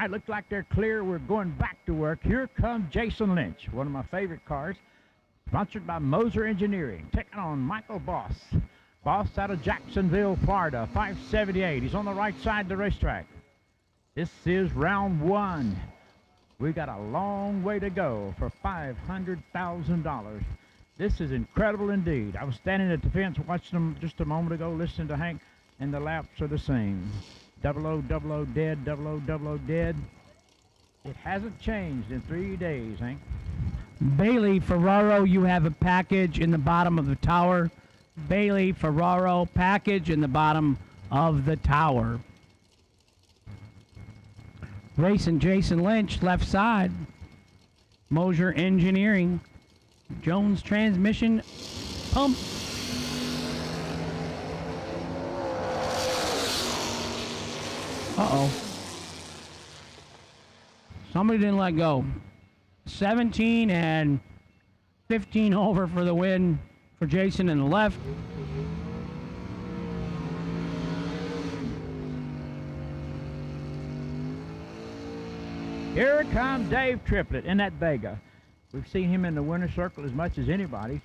All right, looks like they're clear. We're going back to work. Here comes Jason Lynch, one of my favorite cars, sponsored by Moser Engineering, taking on Michael Boss. Boss out of Jacksonville, Florida, 578. He's on the right side of the racetrack. This is round one. We got a long way to go for $500,000. This is incredible indeed. I was standing at the fence watching them just a moment ago, listening to Hank, and the laps are the same. 00, 00, dead, 00, 00, dead. It hasn't changed in 3 days, Hank. Bailey Ferraro, you have a package in the bottom of the tower. Bailey Ferraro, package in the bottom of the tower. Racing Jason Lynch, left side. Moser Engineering. Jones Transmission Pump. Uh-oh. Somebody didn't let go. 17 and 15 over for the win for Jason in the left. Here comes Dave Triplett in that Vega. We've seen him in the winner's circle as much as anybody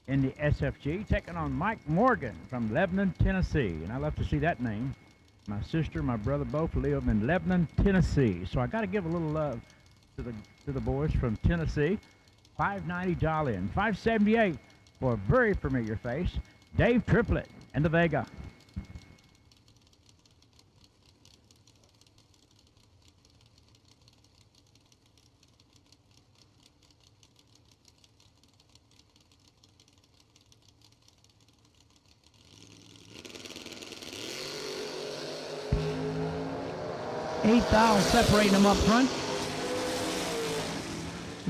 in the SFG, taking on Mike Morgan from Lebanon, Tennessee. And I love to see that name. My sister, my brother both live in Lebanon, Tennessee. So I got to give a little love to the boys from Tennessee. $590 Jolin, $578 for a very familiar face, Dave Triplett and the Vega. $8,000 separating them up front.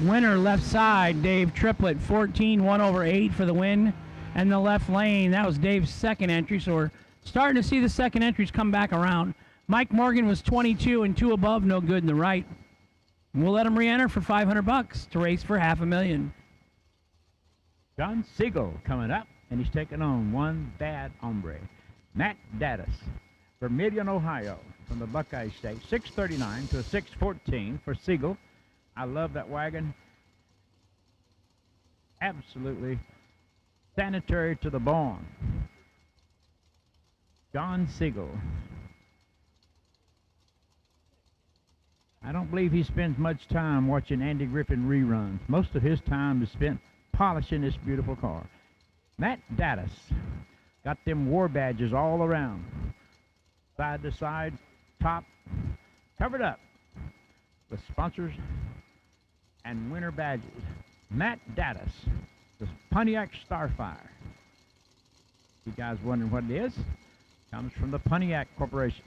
Winner left side, Dave Triplett, 14, 1 over 8 for the win. And the left lane, that was Dave's second entry, so we're starting to see the second entries come back around. Mike Morgan was 22 and 2 above, no good in the right. We'll let him re-enter for $500 to race for $500,000. John Siegel coming up, and he's taking on one bad hombre. Matt Dattis, Vermilion, Ohio, from the Buckeye State, 639 to a 614 for Siegel. I love that wagon. Absolutely sanitary to the bone. John Siegel. I don't believe he spends much time watching Andy Griffin reruns. Most of his time is spent polishing this beautiful car. Matt Dattis got them war badges all around. Side to side, top, covered up with sponsors and winner badges. Matt Dattis, the Pontiac Starfire. You guys wondering what it is? Comes from the Pontiac Corporation.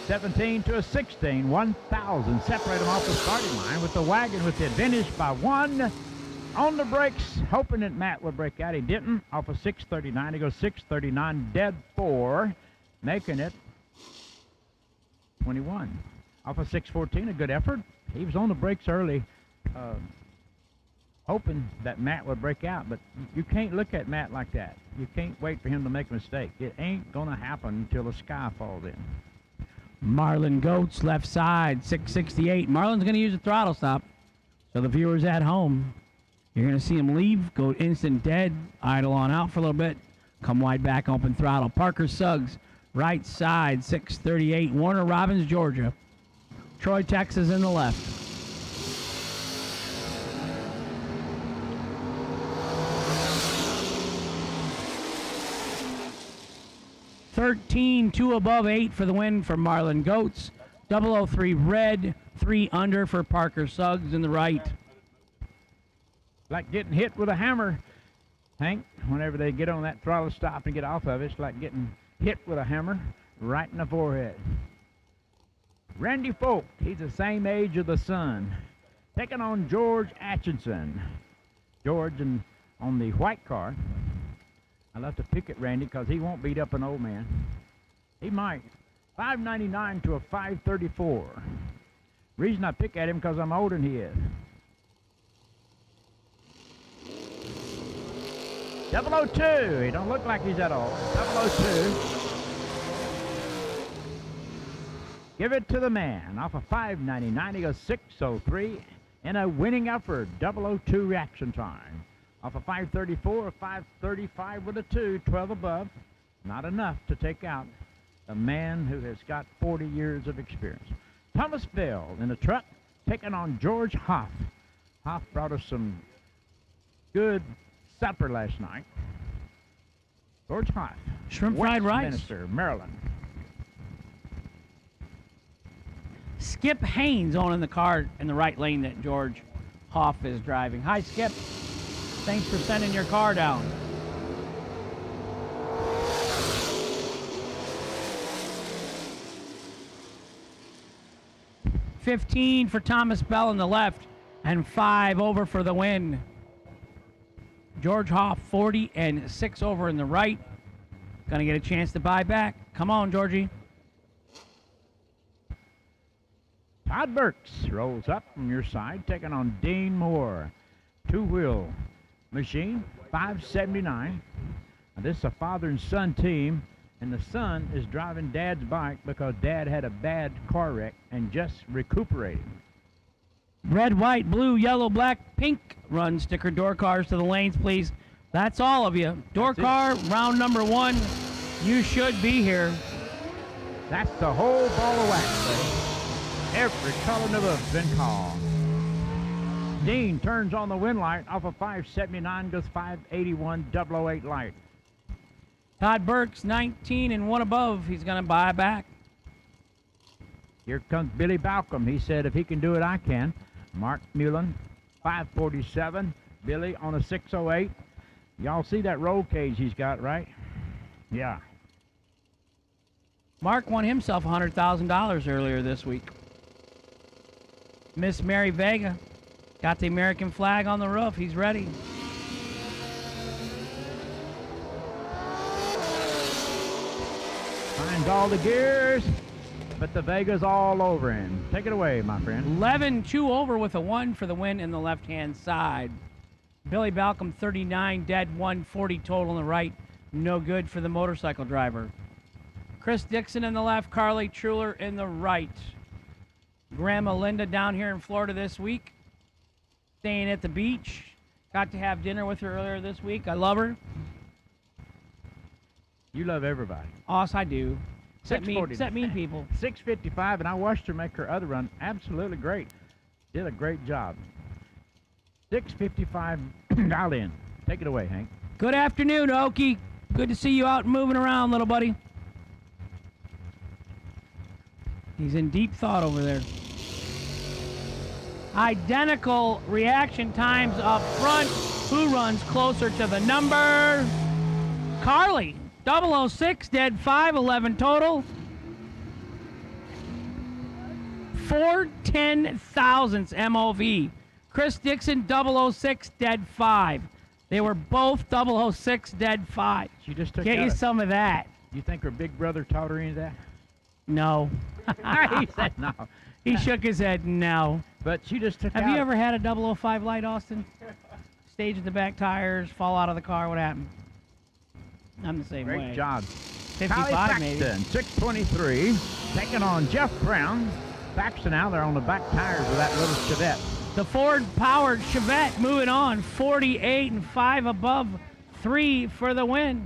17 to a 16, 1,000. Separate them off the starting line with the wagon with the advantage by 1. On the brakes, hoping that Matt would break out. He didn't. Off of 639, he goes 639, dead 4, making it 21. Off of 614, a good effort. He was on the brakes early, hoping that Matt would break out, but you can't look at Matt like that. You can't wait for him to make a mistake. It ain't going to happen until the sky falls in. Marlon Goats, left side, 668. Marlon's going to use a throttle stop. So the viewers at home, you're going to see him leave, go instant dead, idle on out for a little bit, come wide back, open throttle. Parker Suggs, right side, 638. Warner Robins, Georgia. Troy, Texas in the left. $13, 2 above 8 for the win for Marlon Goats. 003 red, 3 under for Parker Suggs in the right. Like getting hit with a hammer, Hank. Whenever they get on that throttle stop and get off of it, it's like getting hit with a hammer right in the forehead. Randy Folk, he's the same age of the son, taking on George Atchison. George on the white car. I love to pick at Randy because he won't beat up an old man. He might. 599 to a 534. Reason I pick at him because I'm older than he is. 002. He don't look like he's that old. 002. Give it to the man. Off of 599, he goes 603 in a winning effort. 002 reaction time. Off of 534, 535 with a 2, 12 above. Not enough to take out a man who has got 40 years of experience. Thomas Bell in the truck, taking on George Hoff. Hoff brought us some good supper last night. George Hoff. Shrimp fried rice. Westminster, Maryland. Skip Haynes on in the car in the right lane that George Hoff is driving. Hi, Skip. Thanks for sending your car down. $15 for Thomas Bell on the left and 5 over for the win. George Hoff 40 and 6 over in the right. Gonna get a chance to buy back. Come on, Georgie. Todd Burks rolls up from your side, taking on Dean Moore. Two-wheel machine, 579. Now, this is a father and son team, and the son is driving Dad's bike because Dad had a bad car wreck and just recuperating. Red, white, blue, yellow, black, pink. Run sticker door cars to the lanes, please. That's all of you. Door car, round number 1. You should be here. That's the whole ball of wax, buddy. Every color in the book's been called. Dean turns on the win light off of 579, goes 581, 008 light. Todd Burks, 19 and 1 above. He's going to buy back. Here comes Billy Balcom. He said, if he can do it, I can. Mark Mullen, 547. Billy on a 608. Y'all see that roll cage he's got, right? Yeah. Mark won himself $100,000 earlier this week. Miss Mary Vega got the American flag on the roof. He's ready. Finds all the gears, but the Vega's all over him. Take it away, my friend. 11-2 over with a 1 for the win in the left-hand side. Billy Balcom, 39, dead, 140 total in the right. No good for the motorcycle driver. Chris Dixon in the left, Carly Truler in the right. Grandma Linda down here in Florida this week, staying at the beach. Got to have dinner with her earlier this week. I love her. You love everybody. Awesome, I do. Except mean people. 655, and I watched her make her other run absolutely great. Did a great job. 655 dialed in. Take it away, Hank. Good afternoon, Okie. Good to see you out and moving around, little buddy. He's in deep thought over there. Identical reaction times up front. Who runs closer to the number? Carly, 006, dead 5, 11 total. 4/10,000ths MOV. Chris Dixon, 006, dead 5. They were both 006, dead 5. She just took Get out you some of that. You think her big brother taught her any of that? No. He said no. He shook his head no. But she just took Have out. you ever had a 005 light, Austin? Stage at the back tires, fall out of the car, what happened? I'm the same way. Great job. 55 maybe. 623, taking on Jeff Brown. Paxton out there on the back tires of that little Chevette. The Ford-powered Chevette moving on, 48 and 5 above, 3 for the win.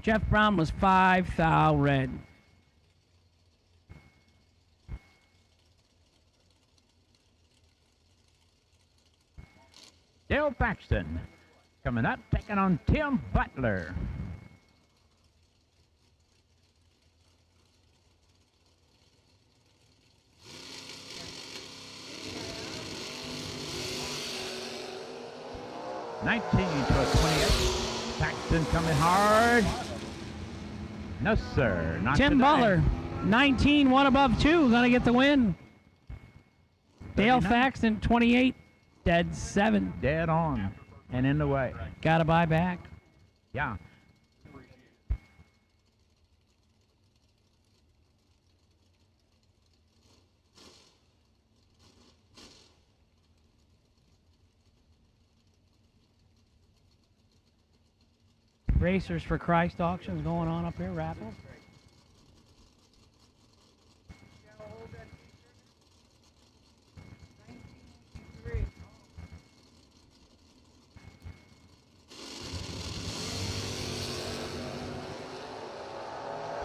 Jeff Brown was 5 thou red. Dale Paxton coming up, taking on Tim Butler. $19 to a 28. Paxton coming hard. No, sir. Not Tim today. Butler, 19, 1 above 2, gonna get the win. Dale 39. Faxton, 28, dead 7. Dead on and in the way. Gotta buy back. Yeah. Racers for Christ auctions going on up here, raffle.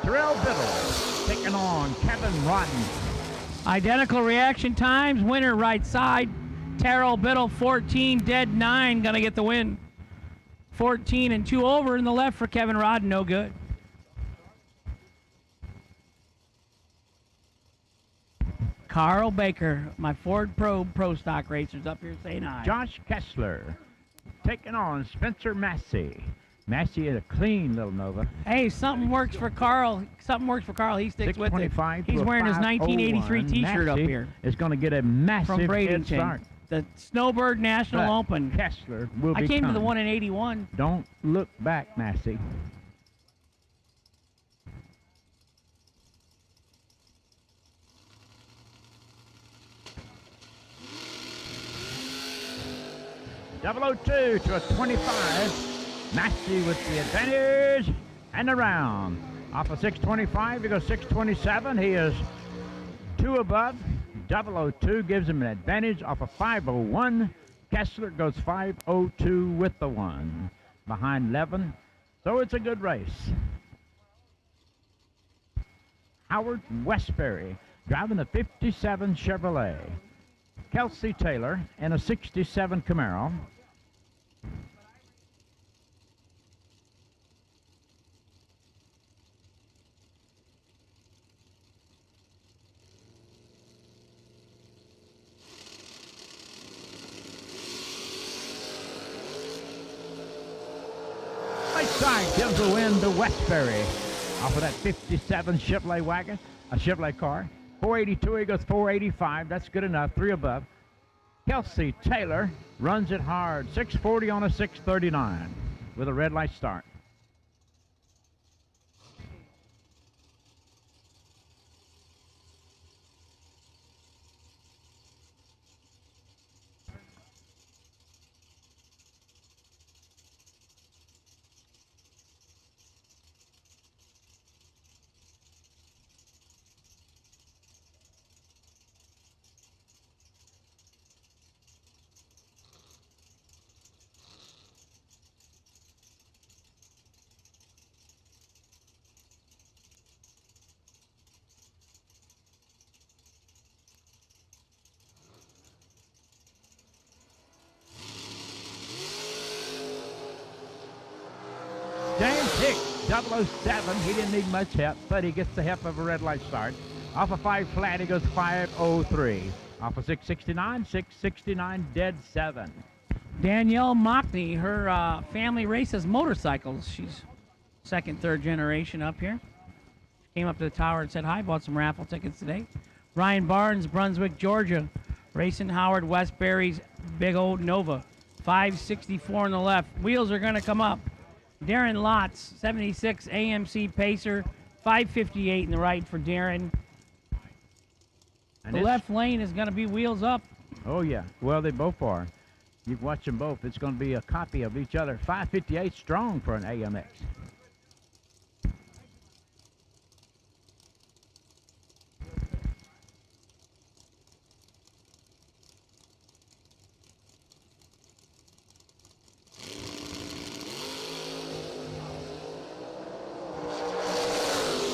Terrell Biddle taking on Kevin Rodden. Identical reaction times. Winner right side. Terrell Biddle 14, dead 9, gonna get the win. 14 and 2 over in the left for Kevin Rodden, no good. Carl Baker, my Ford Pro Stock Racers up here saying hi. Josh Kessler taking on Spencer Massey. Massey is a clean little Nova. Hey, something works for Carl. Something works for Carl. He sticks with it. 625 He's to a wearing his 501. 1983 T-shirt up Massey here. is going to get a massive From head Bradenton. start. The Snowbird National But Open. Kessler will I be came to the coming. one in 81. Don't look back, Massey. .002 to a 25. Massey with the advantage and around. Off of 625, he goes 627. He is 2 above. 002 gives him an advantage off of 501. Kessler goes 502 with the 1. Behind 11. So it's a good race. Howard Westbury driving a 57 Chevrolet. Kelsey Taylor in a 67 Camaro. Right side gives the win to Westbury off of that 57 Chevrolet wagon, a Chevrolet car. 482, he goes 485. That's good enough. 3 above. Kelsey Taylor runs it hard. 640 on a 639 with a red light start. James Hicks, 007. He didn't need much help, but he gets the help of a red light start. Off of 5 flat, he goes 503. Off of 669, 669, dead 7. Danielle Mockney, her family races motorcycles. She's second, third generation up here. Came up to the tower and said hi, bought some raffle tickets today. Ryan Barnes, Brunswick, Georgia. Racing Howard Westbury's big old Nova. 564 on the left. Wheels are going to come up. Darren Lotz, 76 AMC Pacer. 558 in the right for Darren. And The left lane is going to be wheels up. Oh, yeah. Well, they both are. You can watch them both. It's going to be a copy of each other. 558 strong for an AMX.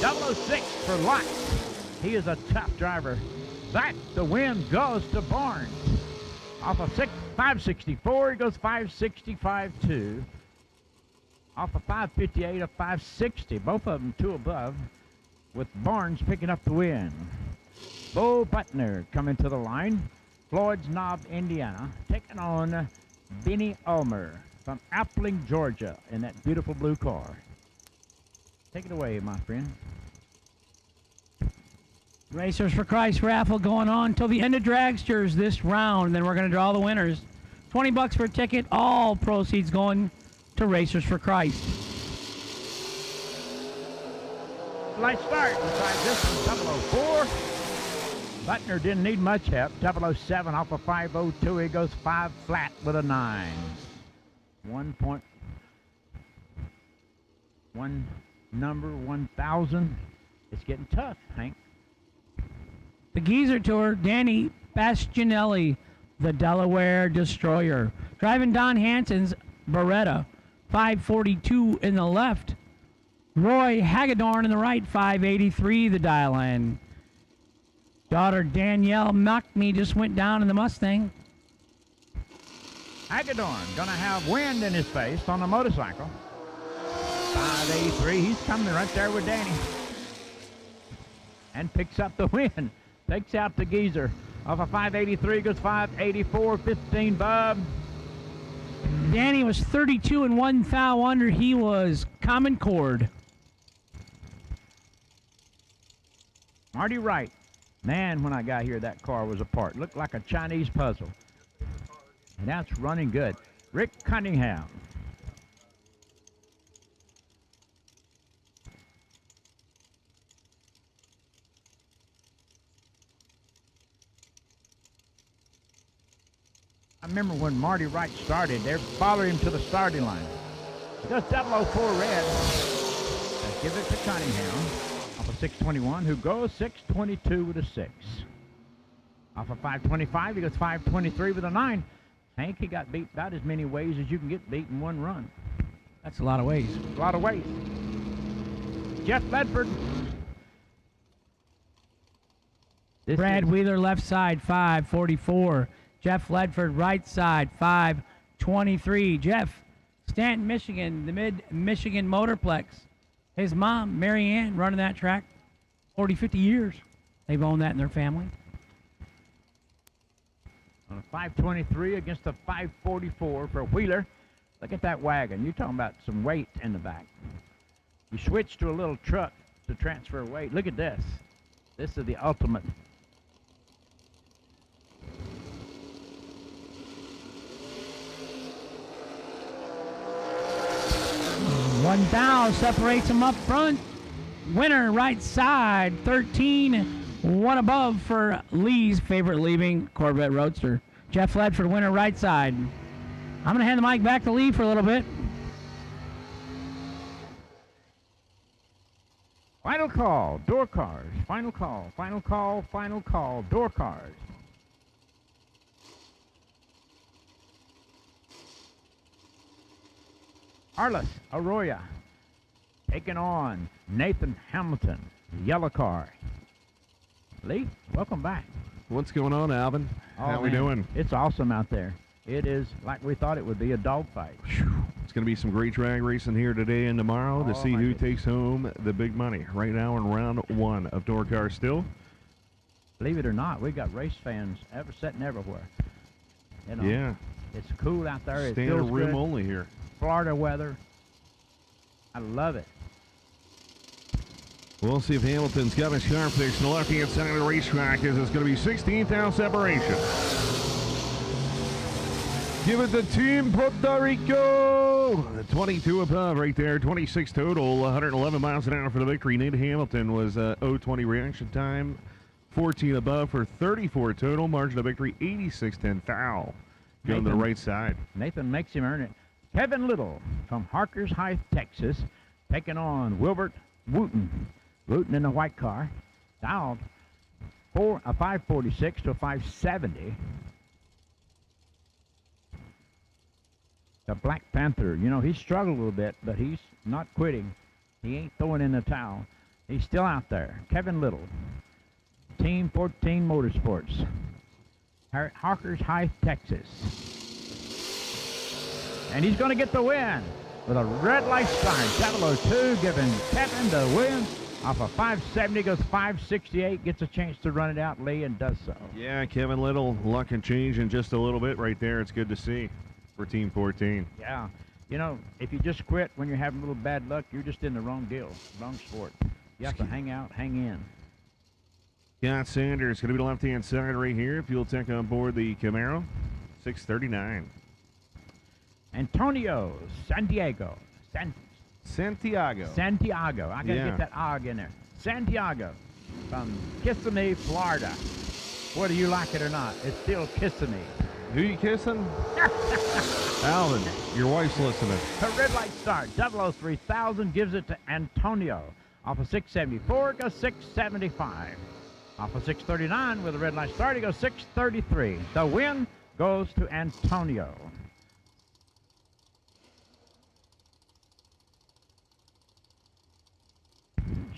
.006 for Lotz. He is a tough driver. That the win goes to Barnes. Off of 564, he goes 565 2. Off of 558 of 560, both of them 2 above, with Barnes picking up the win. Bo Butner coming to the line. Floyd's Knob, Indiana, taking on Benny Ulmer from Appling, Georgia, in that beautiful blue car. Take it away, my friend. Racers for Christ raffle going on till the end of dragsters this round. Then we're going to draw the winners. $20 for a ticket. All proceeds going to Racers for Christ. Light start inside this one, 004. Butner didn't need much help. 007 off of 502. He goes 5 flat with a 9. 1 point. One number 1,000. It's getting tough, Hank. The Geezer Tour, Danny Bastianelli, the Delaware Destroyer. Driving Don Hansen's Beretta, 542 in the left. Roy Hagedorn in the right, 583 the dial in. Daughter Danielle Mockney just went down in the Mustang. Hagedorn gonna have wind in his face on the motorcycle. 583, he's coming right there with Danny. And picks up the win. Takes out the Geezer. Off of 583 goes 584, 15 Bob. Danny was 32 and 1 thou under. He was Common Cord. Marty Wright. Man, when I got here, that car was apart. Looked like a Chinese puzzle. And that's running good. Rick Cunningham. I remember when Marty Wright started, they followed him to the starting line. Just 004 red. Let's give it to Cunningham. Off of 621, who goes 622 with a 6. Off of 525, he goes 523 with a 9. Hank, he got beat about as many ways as you can get beat in one run. That's a lot of ways. A lot of ways. Jeff Ledford. Brad Wheeler left side, 544. Jeff Ledford right side, 523. Jeff, Stanton, Michigan, the Mid-Michigan Motorplex. His mom, Mary Ann, running that track 40, 50 years. They've owned that in their family. On a 523 against a 544 for Wheeler. Look at that wagon. You're talking about some weight in the back. You switch to a little truck to transfer weight. Look at this. This is the ultimate. One thou separates them up front. Winner right side, 13, one above for Lee's favorite leaving Corvette Roadster. Jeff Ledford, winner right side. I'm going to hand the mic back to Lee for a little bit. Final call, door cars. Final call, final call, final call, door cars. Arliss Arroyo taking on Nathan Hamilton, yellow car. Lee, welcome back. What's going on, Alvin? How we doing? It's awesome out there. It is like we thought it would be, a dogfight. It's going to be some great drag racing here today and tomorrow to see who takes home the big money. Right now in round 1 of door cars still. Believe it or not, we got race fans sitting everywhere. You know, yeah. It's cool out there. It Standard feels room good. only here. Florida weather. I love it. We'll see if Hamilton's got his car fixed on the left-hand side of the racetrack, as it's going to be 16th separation. Give it to Team Puerto Rico. 22 above right there, 26 total, 111 miles an hour for the victory. Nate Hamilton was 0:20 reaction time, 14 above for 34 total. Margin of victory, 86-10 foul. Going to the right side. Nathan makes him earn it. Kevin Little from Harkers Heights, Texas, taking on Wilbert Wooten. Wooten in a white car. Dialed a 546 to a 570. The Black Panther, you know, he struggled a little bit, but he's not quitting. He ain't throwing in the towel. He's still out there. Kevin Little, Team 14 Motorsports, Harkers Heights, Texas. And he's going to get the win with a red light sign. 702 giving Kevin the win. Off of 570 goes 568, gets a chance to run it out, Lee, and does so. Yeah, Kevin Little, luck and change in just a little bit right there. It's good to see for Team 14. Yeah. You know, if you just quit when you're having a little bad luck, you're just in the wrong deal, wrong sport. You have to hang out, hang in. Scott Sanders going to be the left-hand side right here. Fuel Tech on board the Camaro, 639. Antonio Santiago. Santiago. Santiago. I got to get that OG in there. Santiago from Kissimmee, Florida. Whether you like it or not, it's still Kissimmee. Who you kissing? Alvin, your wife's listening. A red light start. 003,000 gives it to Antonio. Off of 674, goes 675. Off of 639 with a red light start, he goes 633. The win goes to Antonio.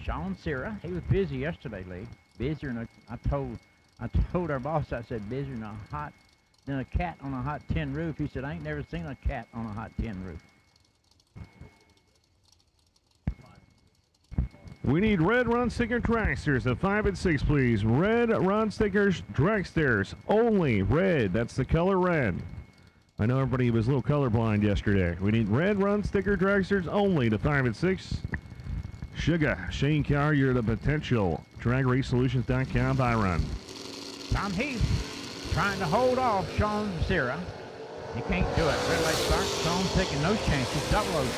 Sean Sierra, he was busy yesterday, Lee. Busier than I told our boss, I said, busier than a cat on a hot tin roof. He said, I ain't never seen a cat on a hot tin roof. We need red run sticker dragsters at 5 and 6, please. Red run stickers dragsters. Only red. That's the color red. I know everybody was a little colorblind yesterday. We need red run sticker dragsters only to 5 and 6. Sugar, Shane Carr, you're the potential. DragRaceSolutions.com by run. Tom Heath trying to hold off Sean Sierra. He can't do it. Red light start. Sean taking no chances.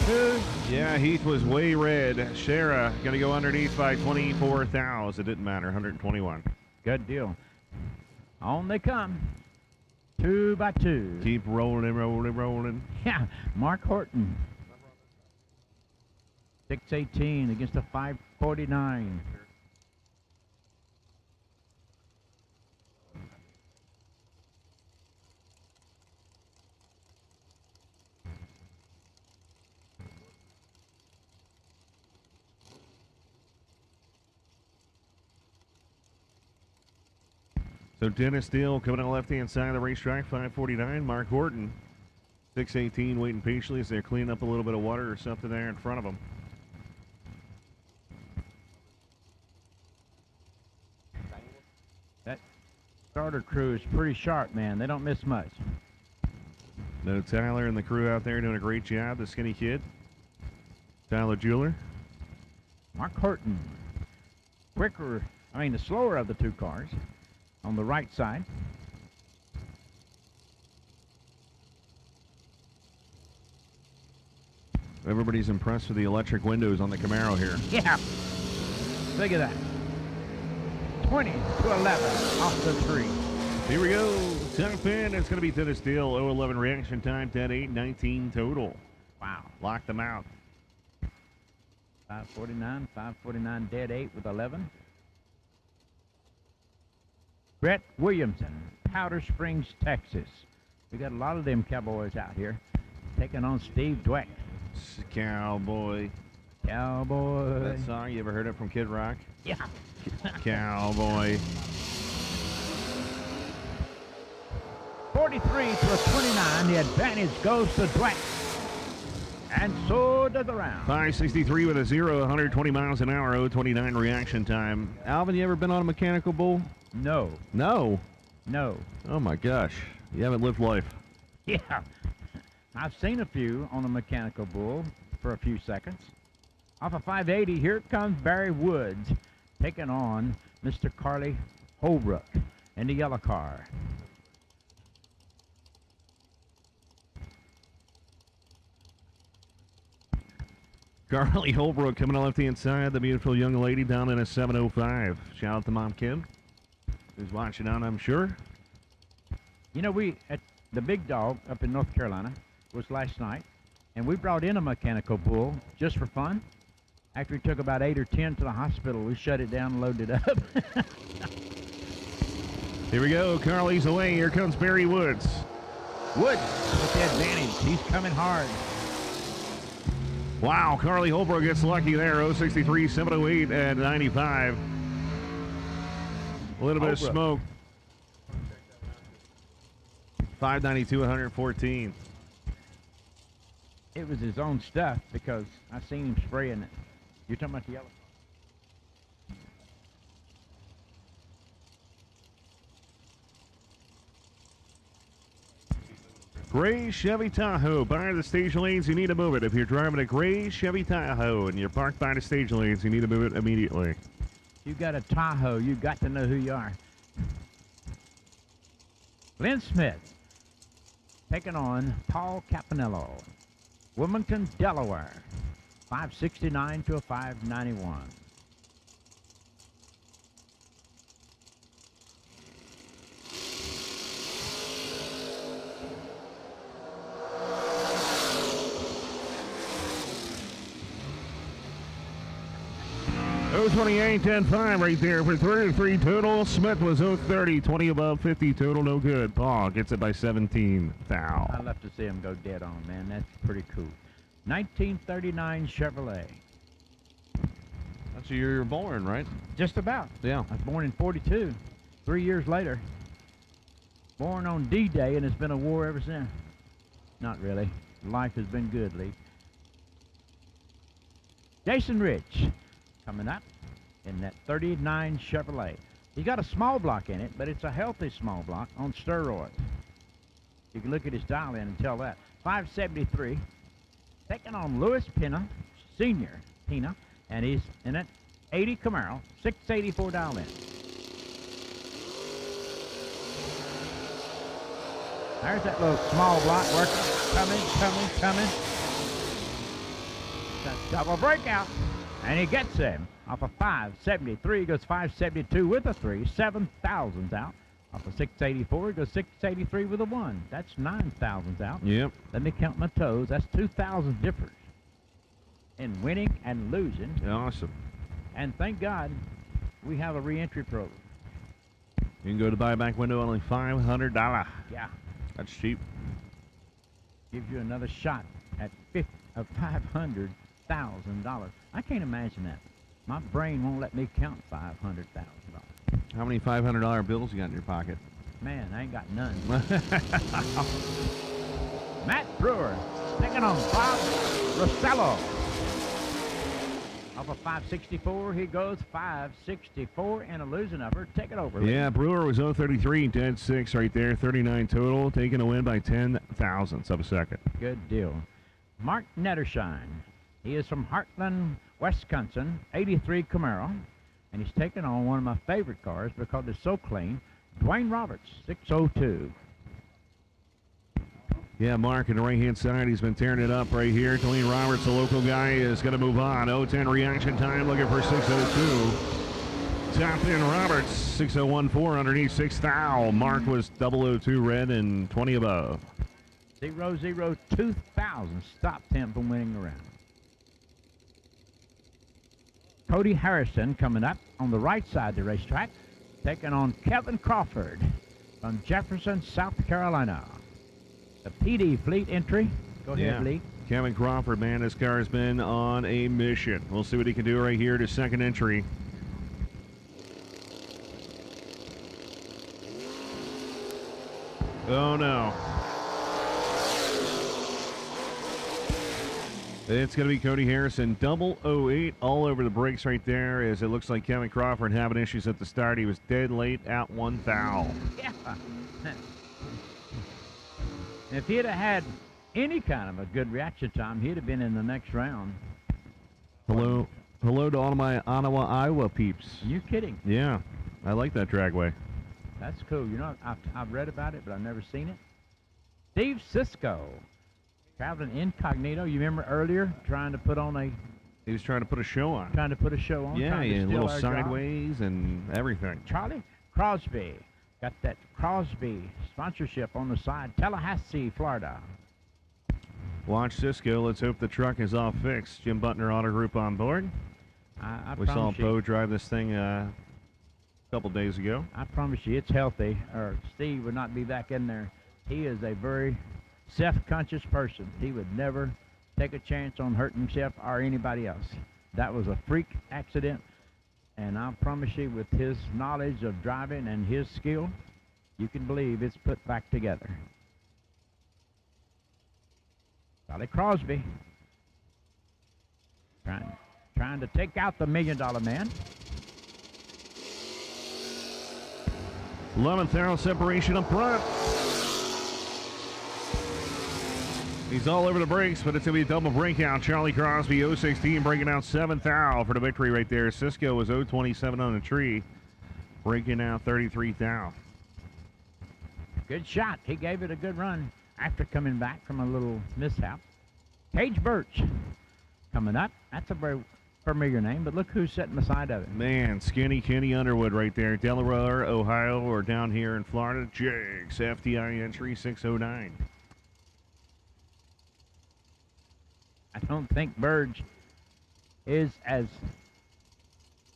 002. Yeah, Heath was way red. Shara going to go underneath by 24,000. It didn't matter. 121. Good deal. On they come. 2 by 2. Keep rolling, rolling, rolling. Yeah, Mark Horton. 618 against a 549. So Dennis Steele coming on the left-hand side of the racetrack, 549. Mark Horton, 618, waiting patiently as they're cleaning up a little bit of water or something there in front of them. That starter crew is pretty sharp, man. They don't miss much. No, Tyler and the crew out there doing a great job. The skinny kid, Tyler Jeweler. Mark Horton, the slower of the two cars on the right side. Everybody's impressed with the electric windows on the Camaro here. Yeah. Look at that. 20 to 11 off the tree. Here we go. Top end. It's going to be Dennis Steele. 011 reaction time. 10-8, 19 total. Wow. Lock them out. 549 dead 8 with 11. Brett Williamson, Powder Springs, Texas. We got a lot of them cowboys out here taking on Steve Dweck. Cowboy. Cowboy. That song, you ever heard it from Kid Rock? Yeah. Cowboy. 43 to a 29. The advantage goes to Dweck. And so does the round. 563 with a 0, 120 miles an hour, 029 reaction time. Alvin, you ever been on a mechanical bull? No. No? No. Oh my gosh. You haven't lived life. Yeah. I've seen a few on a mechanical bull for a few seconds. Off of 580, here comes Barry Woods taking on Mr. Carly Holbrook in the yellow car. Carly Holbrook coming on left-hand side, the beautiful young lady down in a 705. Shout out to Mom Kim, who's watching on, I'm sure. You know, we at the Big Dog up in North Carolina was last night, and we brought in a mechanical bull just for fun. After we took about 8 or 10 to the hospital, we shut it down and loaded it up. Here we go. Carly's away. Here comes Barry Woods. Woods with the advantage. He's coming hard. Wow, Carly Holbrook gets lucky there. 063, 708, and 95. A little bit of smoke. 592, 114. It was his own stuff because I seen him spraying it. You're talking about the yellow? Gray Chevy Tahoe. By the stage lanes, you need to move it. If you're driving a gray Chevy Tahoe and you're parked by the stage lanes, you need to move it immediately. You got a Tahoe, you got to know who you are. Lynn Smith taking on Paul Capanello. Wilmington, Delaware. 569 to a 591. 028, 10-5 right there for 33 total. Smith was 030, 20 above, 50 total, no good. Paul gets it by 17. Foul. I'd love to see him go dead on, man. That's pretty cool. 1939 Chevrolet. That's the year you were born, right? Just about. Yeah. I was born in 42, 3 years later. Born on D-Day, and it's been a war ever since. Not really. Life has been good, Lee. Jason Rich coming up in that 39 Chevrolet. He's got a small block in it, but it's a healthy small block on steroids. You can look at his dial in and tell that. 573, taking on Louis Pena, Senior Pena, and he's in it 80 Camaro, 684 dial in. There's that little small block working, coming. That double breakout, and he gets him off a 573. Goes 572 with a 3, 7,000s out. Off a 684, he goes 683 with a 1. That's 9,000s out. Yep. Let me count my toes. That's 2,000 difference in winning and losing. Awesome. And thank God we have a re-entry program. You can go to the buyback window, only $500. Yeah. That's cheap. Gives you another shot at $500,000. I can't imagine that. My brain won't let me count $500,000. How many $500 bills you got in your pocket? Man, I ain't got none. Matt Brewer taking on Bob Rossello. Off of 564, he goes 564 and a losing upper. Take it over. Yeah, Brewer was 033, dead 6 right there, 39 total, taking a win by 10 thousandths of a second. Good deal. Mark Nettershine. He is from Heartland, Wisconsin, 83 Camaro, and he's taking on one of my favorite cars because it's so clean, Dwayne Roberts, 602. Yeah, Mark on the right-hand side, he's been tearing it up right here. Dwayne Roberts, the local guy, is going to move on. 010 reaction time, looking for 602. Top in Roberts, 6014 underneath 6 thou. Mark was 002 red and 20 above. 002,000 stopped him from winning the round. Cody Harrison coming up on the right side of the racetrack, taking on Kevin Crawford from Jefferson, South Carolina. The PD Fleet entry. Go ahead, Lee. Kevin Crawford, man, this car has been on a mission. We'll see what he can do right here to second entry. Oh, no. It's going to be Cody Harrison, 008 all over the brakes right there, as it looks like Kevin Crawford having issues at the start. He was dead late at 1 thou. Yeah. If he'd have had any kind of a good reaction time, he'd have been in the next round. Hello to all of my Ottawa, Iowa peeps. You kidding? Yeah, I like that dragway. That's cool. You know, I've read about it, but I've never seen it. Steve Cisco, traveling incognito. You remember earlier trying to put on a... He was trying to put a show on. Trying to put a show on. Yeah, trying to a steal little our sideways job. and everything. Charlie Crosby. Got that Crosby sponsorship on the side. Tallahassee, Florida. Watch Cisco. Let's hope the truck is all fixed. Jim Butner Auto Group on board. We saw Bo drive this thing a couple days ago. I promise you it's healthy, or Steve would not be back in there. He is a very self-conscious person. He would never take a chance on hurting himself or anybody else. That was a freak accident. And I promise you, with his knowledge of driving and his skill, you can believe it's put back together. Charlie Crosby trying to take out the $1 million man. 11th thou separation up front. He's all over the brakes, but it's going to be a double breakout. Charlie Crosby, 016, breaking out 7th thou for the victory right there. Cisco was 027 on the tree, breaking out 33 thou. Good shot. He gave it a good run after coming back from a little mishap. Cage Birch coming up. That's a very familiar name, but look who's sitting beside of it. Man, skinny Kenny Underwood right there. Delaware, Ohio, or down here in Florida. Jegs FDI entry 609. I don't think Burge is as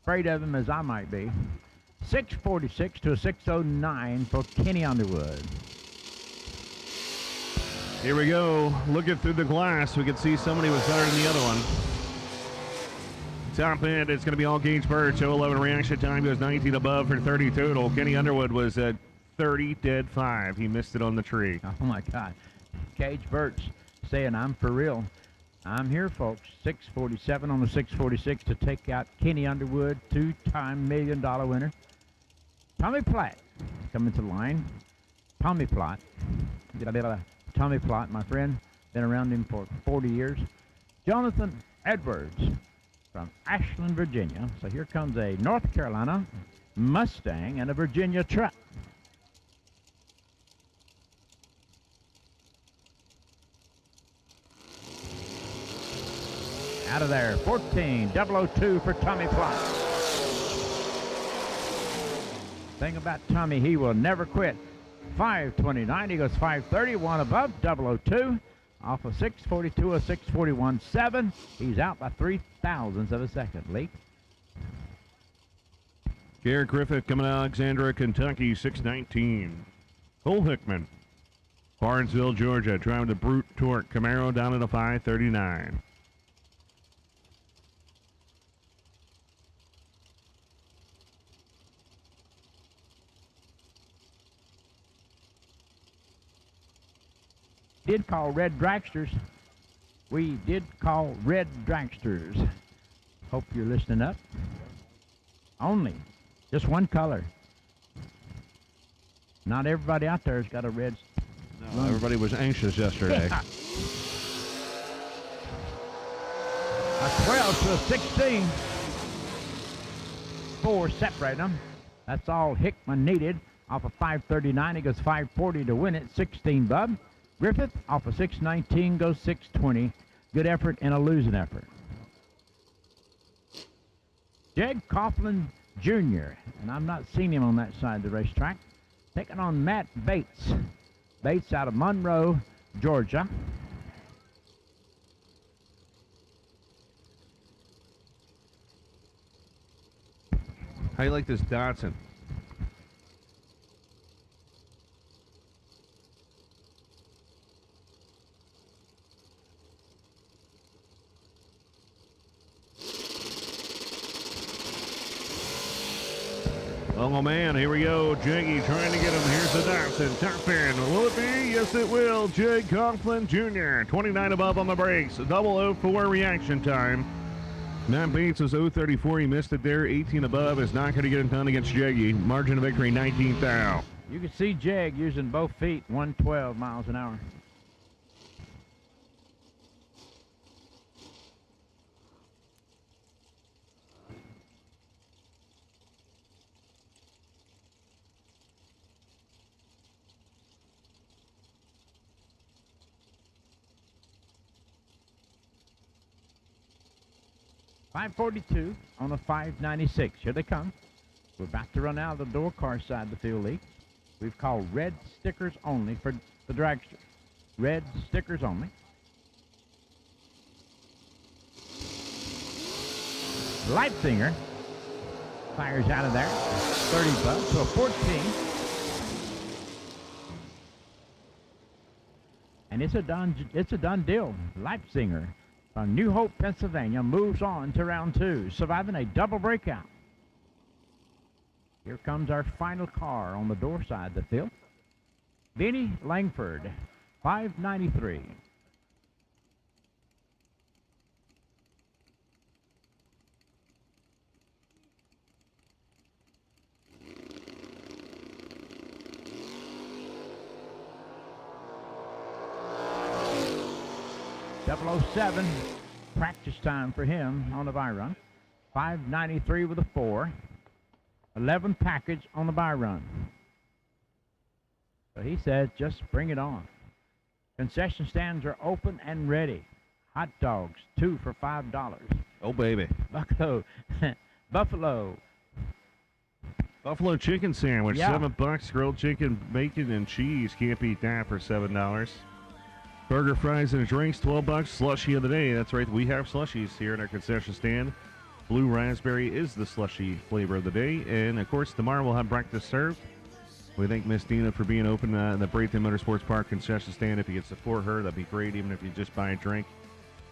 afraid of him as I might be. 646 to a 609 for Kenny Underwood. Here we go. Looking through the glass, we can see somebody was better than the other one. Top end, it's going to be all Gage Birch. 011 reaction time goes 19 above for 30 total. Kenny Underwood was at 30 dead 5. He missed it on the tree. Oh, my God. Gage Birch saying, I'm for real. I'm here, folks. 647 on the 646 to take out Kenny Underwood, two-time $1 million winner. Tommy Platt coming to the line. Tommy Platt. Tommy Platt, my friend. Been around him for 40 years. Jonathan Edwards from Ashland, Virginia. So here comes a North Carolina Mustang and a Virginia truck. Out of there, 14-002 for Tommy Platt. Thing about Tommy, he will never quit. 529, he goes 531 above, 002. Off of 642, a 641.7. He's out by 0.003 of a second. Lee. Garrett Griffith coming out of Alexandria, Kentucky, 619. Cole Hickman, Barnesville, Georgia, driving the Brute Torque Camaro down at a 539. Did call red dragsters. We did call red dragsters. Hope you're listening up. Only just one color. Not everybody out there has got a red. No, everybody was anxious yesterday. A 12 to a 16. 4 separating them. That's all Hickman needed. Off of 539, he goes 540 to win it. 16 Bub. Griffith off of 619 goes 620. Good effort and a losing effort. Jeg Coughlin Jr., and I've not seen him on that side of the racetrack, taking on Matt Bates. Bates out of Monroe, Georgia. How you like this Datsun? Oh man, here we go. Jeggy trying to get him. Here's the Datsun. Top end. Will it be? Yes, it will. Jeg Coughlin Jr. 29 above on the brakes. 004 reaction time. Matt Bates was 034. He missed it there. 18 above is not going to get it done against Jeggy. Margin of victory 19th out. You can see Jeg using both feet, 112 miles an hour. .542 on a 596. Here they come. We're about to run out of the door car side of the field league. We've called red stickers only for the dragster. Red stickers only. Leipziger fires out of there. 30 bucks to a 14. And it's a done deal. Leipziger from New Hope, Pennsylvania, moves on to round 2, surviving a double breakout. Here comes our final car on the door side of the field. Benny Langford, 593. .007, practice time for him on the buy run. 593 with a 4. 11 package on the buy run. So he says, just bring it on. Concession stands are open and ready. Hot dogs, 2 for $5. Oh, baby. Buffalo chicken sandwich, Yeah. $7. Grilled chicken, bacon, and cheese. Can't beat that for $7. Burger, fries, and drinks, $12. Slushie of the day. That's right. We have slushies here in our concession stand. Blue raspberry is the slushy flavor of the day. And, of course, tomorrow we'll have breakfast served. We thank Miss Dina for being open in the Bradenton Motorsports Park concession stand. If you could support her, that'd be great. Even if you just buy a drink,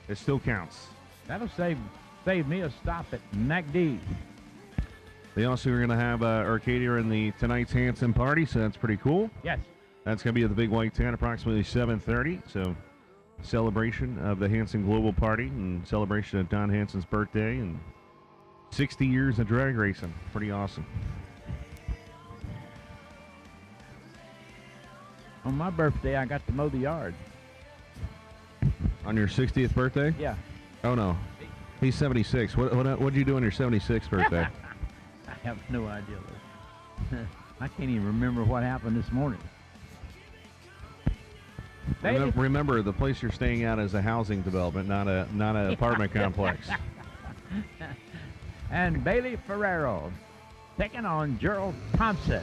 it still counts. That'll save me a stop at MacD. They also are going to have Arcadia in the tonight's Hanson party, so that's pretty cool. Yes. That's going to be at the Big White Tent, approximately 7:30. So, celebration of the Hanson Global Party and celebration of Don Hanson's birthday and 60 years of drag racing. Pretty awesome. On my birthday, I got to mow the yard. On your 60th birthday? Yeah. Oh, no. He's 76. What did you do on your 76th birthday? I have no idea. I can't even remember what happened this morning. Remember, the place you're staying at is a housing development, not an apartment complex. And Bailey Ferrero taking on Gerald Thompson.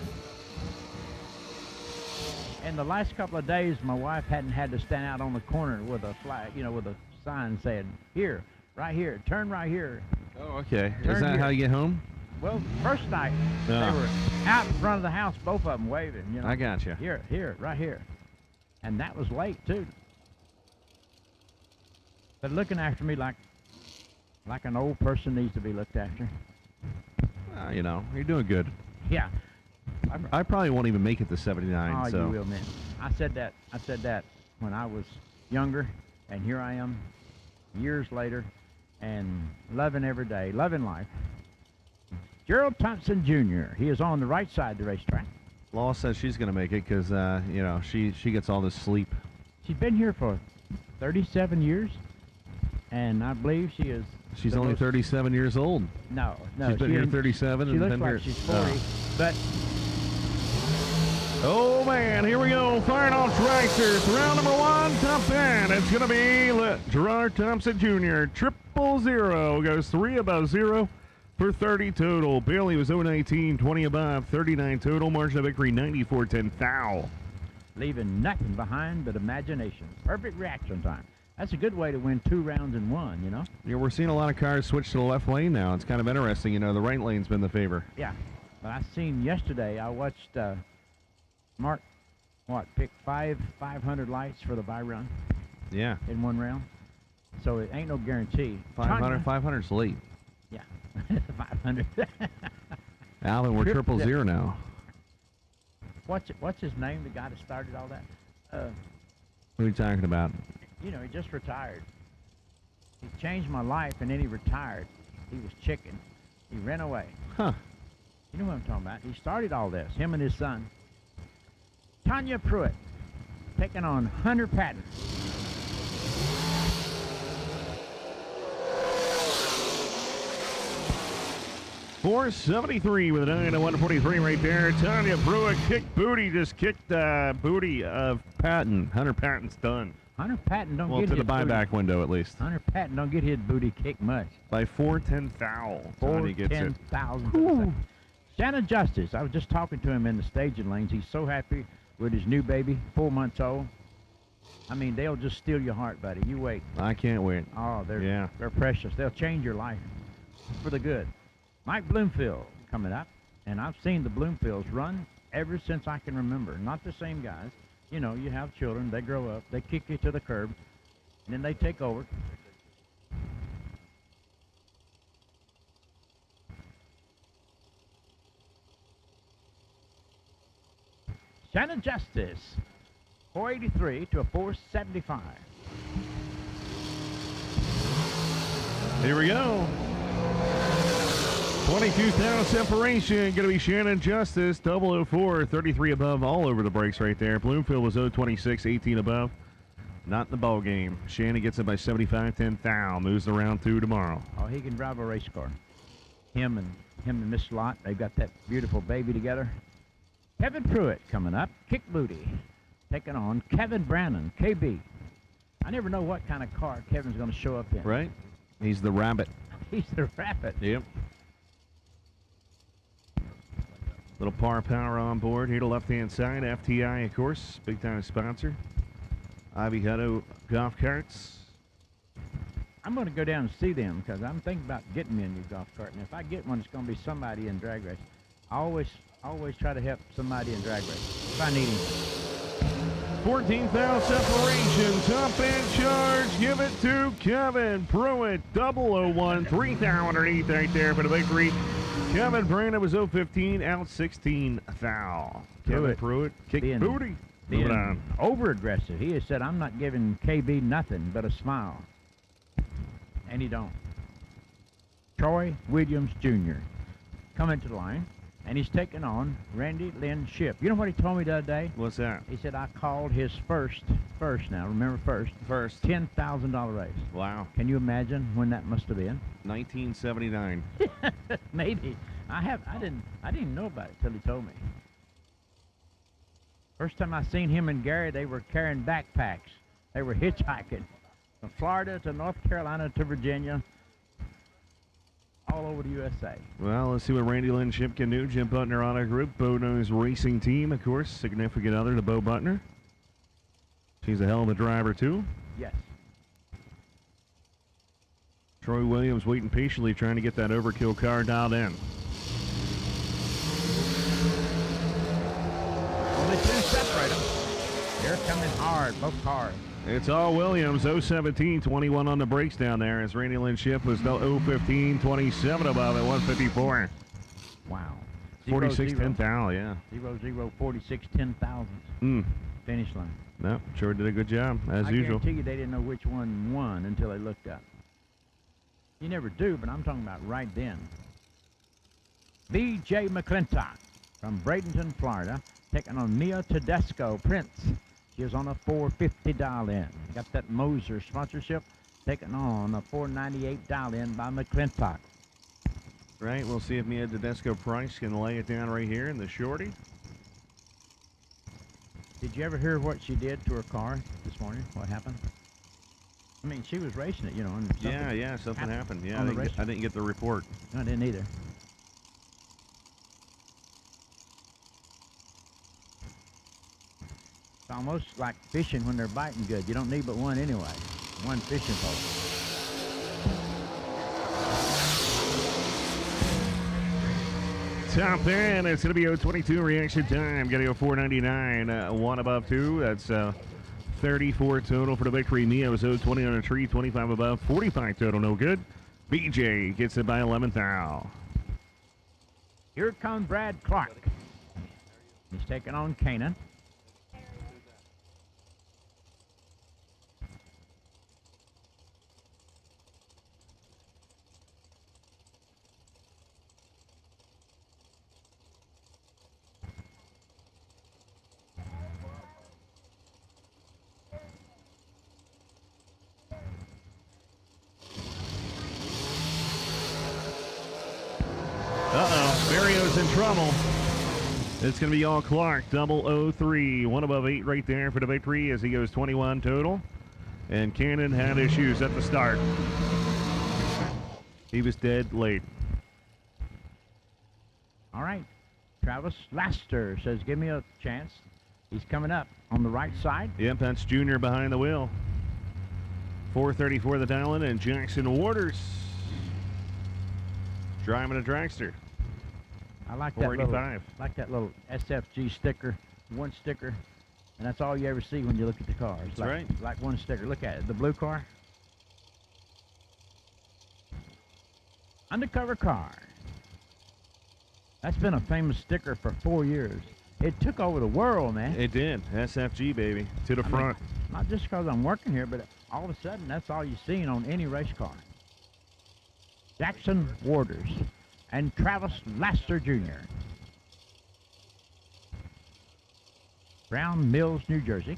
In the last couple of days, my wife hadn't had to stand out on the corner with a flag, with a sign saying, "Here, right here, turn right here." Oh, okay. Turn Is that here. how you get home? Well, first night, they Yeah. were out in front of the house, both of them waving, I got you. Here, right here. And that was late, too. But looking after me like an old person needs to be looked after. You're doing good. Yeah. I probably won't even make it to 79. Oh, so. you will, man. I said that when I was younger, and here I am years later, and loving every day, loving life. Gerald Thompson Jr., he is on the right side of the racetrack. Law says she's going to make it because, she gets all this sleep. She's been here for 37 years, and I believe she is... She's only 37 years old. No. She's been here 37 She and looks been like here... she's 40, but... Oh, man, here we go. Firing off dragsters. Round number 1, top 10. It's going to be Gerard Thompson Jr. 000 goes 3 above 0 for 30 total. Bailey was 019, 20 above, 39 total. Margin of victory, 94-10 foul. Leaving nothing behind but imagination. Perfect reaction time. That's a good way to win 2 rounds in 1, Yeah, we're seeing a lot of cars switch to the left lane now. It's kind of interesting. The right lane's been the favor. Yeah. But I seen yesterday, I watched Mark, pick 500 lights for the buy run. Yeah. In 1 round. So it ain't no guarantee. 500's late. Yeah. 500. Alvin, we're 000 now. What's his name, the guy that started all that? What are you talking about? He just retired. He changed my life, and then he retired. He was chicken. He ran away. Huh. You know what I'm talking about. He started all this, him and his son. Tanya Pruitt taking on Hunter Patton. .473 with a 9 and 143 right there. Tanya Pruitt kicked booty of Patton. Hunter Patton's done. Hunter Patton don't well, get to his the buyback window at least. Hunter Patton don't get his booty kicked much. By 410 foul. Tanya gets it. 410,000. Shannon Justice, I was just talking to him in the staging lanes. He's so happy with his new baby, 4 months old. I mean, they'll just steal your heart, buddy. You wait. I can't wait. Oh, they're precious. They'll change your life for the good. Mike Bloomfield coming up, and I've seen the Bloomfields run ever since I can remember. Not the same guys. You have children, they grow up, they kick you to the curb, and then they take over. Shannon Justice, 483 to a 475. Here we go. 22,000 separation. Going to be Shannon Justice. 004, 33 above, all over the brakes right there. Bloomfield was 026, 18 above. Not in the ball game. Shannon gets it by 75-10 foul. Moves to round 2 tomorrow. Oh, he can drive a race car. Him and Miss Lott, they've got that beautiful baby together. Kevin Pruitt coming up. Kick booty. Taking on Kevin Brannon, KB. I never know what kind of car Kevin's going to show up in. Right? He's the rabbit. He's the rabbit. Yep. Little par power on board here to left-hand side. FTI, of course, big-time sponsor. Ivy Hutto Golf Carts. I'm going to go down and see them because I'm thinking about getting me a new golf cart. And if I get one, it's going to be somebody in drag race. I always try to help somebody in drag race if I need him. 14,000 separation, top end charge, give it to Kevin Pruitt, 001, 3,000 underneath right there for the victory. Kevin Brandon was 015, out 16 foul. Kevin Pruitt, kick booty. Moving on. Over aggressive. He has said, I'm not giving KB nothing but a smile. And he don't. Troy Williams Jr. coming to the line. And he's taking on Randy Lynn Ship. You know what he told me the other day? What's that? He said, I called his first now, remember first, $10,000 race. Wow. Can you imagine when that must have been? 1979. Maybe. I didn't know about it till he told me. First time I seen him and Gary, they were carrying backpacks. They were hitchhiking from Florida to North Carolina to Virginia, all over the USA. Well, let's see what Randy Lynn Ship can do. Jim Butner on our group. Bono's racing team, of course. Significant other to Bo Butner. She's a hell of a driver, too. Yes. Troy Williams waiting patiently, trying to get that overkill car dialed in. Only two separate them. They're coming hard, both cars. It's all Williams, 017, 21 on the brakes down there as Randy Lynn Ship was 015, 27 above at 154. Wow. 46, 10,000, yeah. 0, 46, 10,000. Finish line. No, sure did a good job, as usual. I guarantee you they didn't know which one won until they looked up. You never do, but I'm talking about right then. B.J. McClintock from Bradenton, Florida, taking on Mia Tedesco Prince. She is on a $450 dial-in. Got that Moser sponsorship, taking on a $498 dial-in by McClintock. Right, we'll see if Mia Tedesco Price can lay it down right here in the shorty. Did you ever hear what she did to her car this morning? What happened? I mean, she was racing it, you know. And something happened. Yeah, I didn't get the report. No, I didn't either. It's almost like fishing when they're biting good. You don't need but one anyway. One fishing pole. Top end, it's going to be 022 reaction time. Going to go 499, one above two. That's 34 total for the victory. Mia was 020 on a tree, 25 above, 45 total, no good. BJ gets it by 11th thou. Here comes Brad Clark. He's taking on Kanan. Mario's in trouble. It's going to be all Clark, 003. One above 8 right there for the victory as he goes 21 total. And Cannon had issues at the start. He was dead late. All right. Travis Laster says, give me a chance. He's coming up on the right side. Yep, that's Junior behind the wheel. 434 the dial-in, and Jackson Waters driving a dragster. I like that little SFG sticker, one sticker, and that's all you ever see when you look at the car. It's right. Like one sticker. Look at it, the blue car. Undercover car. That's been a famous sticker for 4 years. It took over the world, man. It did. SFG, baby, to the front. Mean, not just because I'm working here, but all of a sudden, that's all you're seeing on any race car. Jackson Waters and Travis Laster Jr. Brown Mills, New Jersey.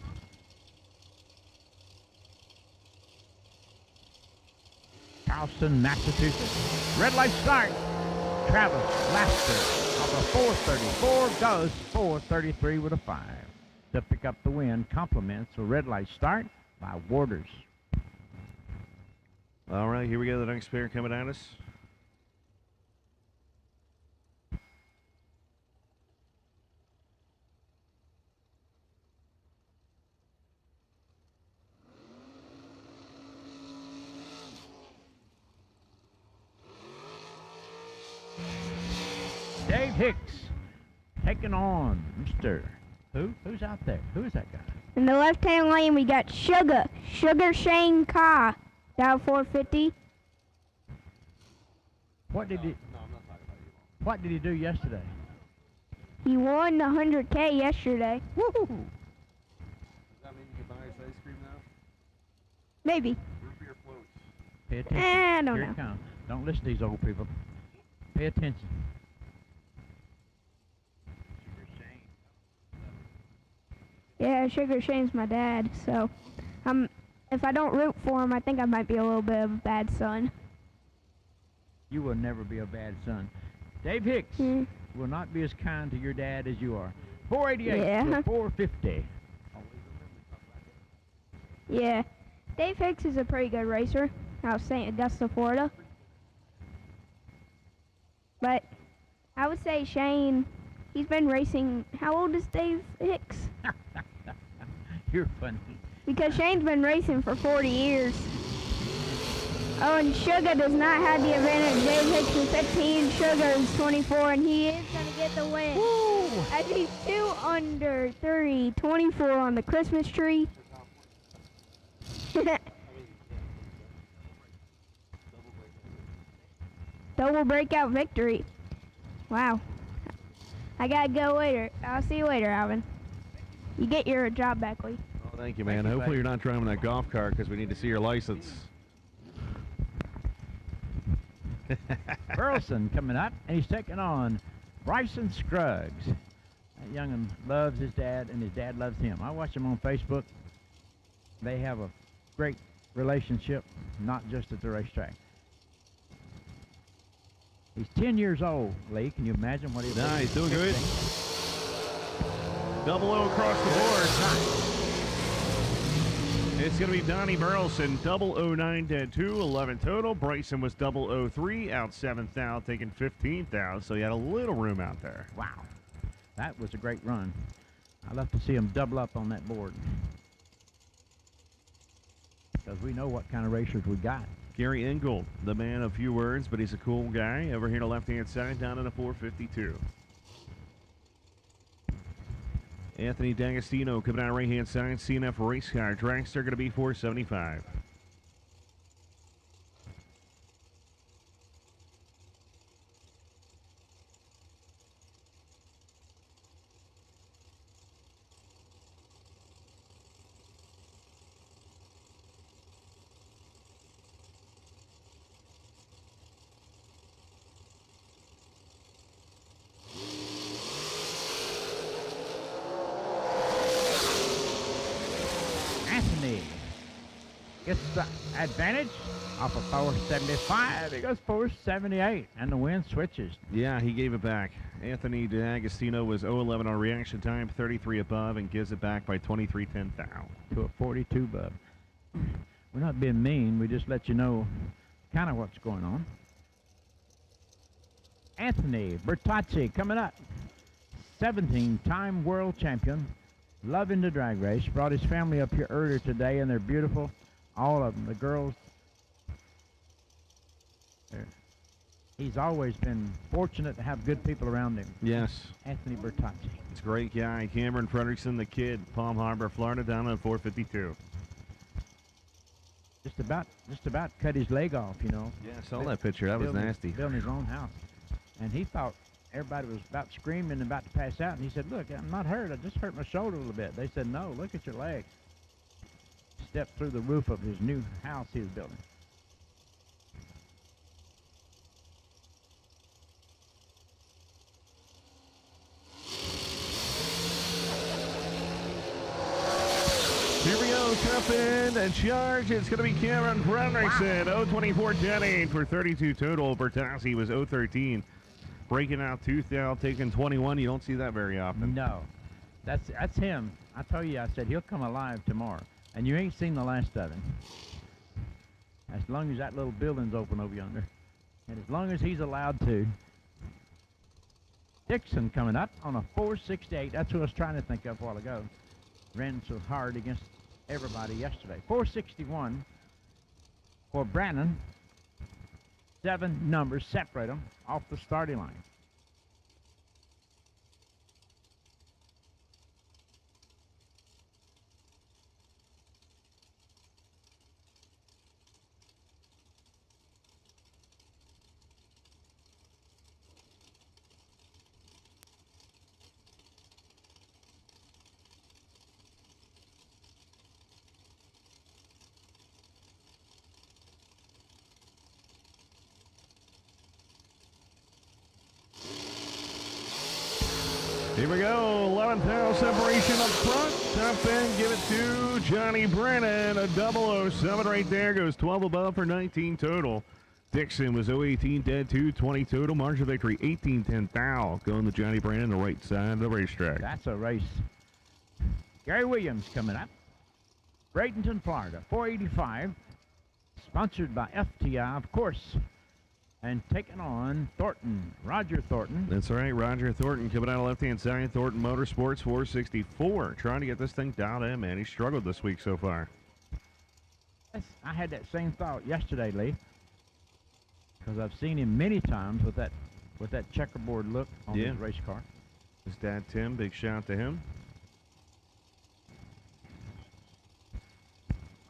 Charleston, Massachusetts. Red light start. Travis Laster of a 434 goes 433 with a 5 to pick up the win. Compliments a red light start by Waters. All right, here we go. The next pair coming at us. Hicks taking on Mr. Who? Who's out there? Who is that guy? In the left-hand lane, we got Sugar Shane Ka, down 450. What did he do yesterday? He won the 100K yesterday. Woo! Does that mean you can buy us ice cream now? Maybe. Root beer floats. Pay attention. I don't Here know. it comes. Don't listen to these old people. Pay attention. Yeah, Sugar Shane's my dad, so if I don't root for him, I think I might be a little bit of a bad son. You will never be a bad son. Dave Hicks will not be as kind to your dad as you are. 488 Yeah. to 450. Yeah, Dave Hicks is a pretty good racer out of St. Augusta, Florida. But I would say Shane, he's been racing. How old is Dave Hicks? You're funny. Because Shane's been racing for 40 years. Oh, and Sugar does not have the advantage. Dave Hicks is 15, Sugar is 24, and he is going to get the win. Woo! As he's 2 under 3, 24 on the Christmas tree. Double breakout victory. Wow. I got to go later. I'll see you later, Alvin. You get your job back, Lee. Oh, thank you, man. Hopefully you're not driving that golf cart because we need to see your license. Burleson coming up, and he's taking on Bryson Scruggs. That young'un loves his dad, and his dad loves him. I watch him on Facebook. They have a great relationship, not just at the racetrack. He's 10 years old, Lee. Can you imagine what he's Nice, doing good. Double O across the board. It's going to be Donnie Burleson, 009 to 211 total. Bryson was 003, out 7th out, taking 15th out, so he had a little room out there. Wow. That was a great run. I love to see him double up on that board. Because we know what kind of racers we got. Gary Ingold, the man of few words, but he's a cool guy. Over here to left-hand side, down in a 452. Anthony D'Agostino coming out right-hand side. CNF race car. Dragster going to be 475. Anthony gets the advantage off of 475. He goes 478, and the win switches. Yeah, he gave it back. Anthony D'Agostino was 011 on reaction time, 33 above, and gives it back by 23.10 thou. To a 42, bub. We're not being mean. We just let you know kind of what's going on. Anthony Bertazzi coming up. 17-time world champion. Loving the drag race. Brought his family up here earlier today, and they're beautiful. All of them. The girls. He's always been fortunate to have good people around him. Yes. Anthony Bertazzi. It's a great guy. Cameron Frederickson, the kid, Palm Harbor, Florida, down on 452. Just about cut his leg off, you know. Yeah, I saw that picture. That was nasty. Building his own house. And he thought everybody was about screaming and about to pass out. And he said, look, I'm not hurt. I just hurt my shoulder a little bit. They said, no, look at your leg. Stepped through the roof of his new house he was building. Here we go, cup in and charge. It's going to be Cameron Frederickson, 024.10 for 32 total. Bertazzi was 013. Breaking out tooth out, taking 21. You don't see that very often. No. That's him. I told you, I said, he'll come alive tomorrow. And you ain't seen the last of him. As long as that little building's open over yonder. And as long as he's allowed to. Dixon coming up on a 468. That's what I was trying to think of a while ago. Ran so hard against everybody yesterday. 461 for Brandon. 7 numbers separate them off the starting line. Here we go. 11th hour separation up front. Top end, give it to Johnny Brennan. A 007 right there. Goes 12 above for 19 total. Dixon was 018 dead 220 total. Margin of victory 18-10 thou. Going to Johnny Brennan, the right side of the racetrack. That's a race. Gary Williams coming up. Bradenton, Florida, 485. Sponsored by FTI, of course. And taking on Thornton, Roger Thornton. That's right, Roger Thornton coming out of left-hand side. Thornton Motorsports 464. Trying to get this thing dialed in, man. He struggled this week so far. I had that same thought yesterday, Lee. Because I've seen him many times with that checkerboard look on his race car. His dad, Tim, big shout out to him.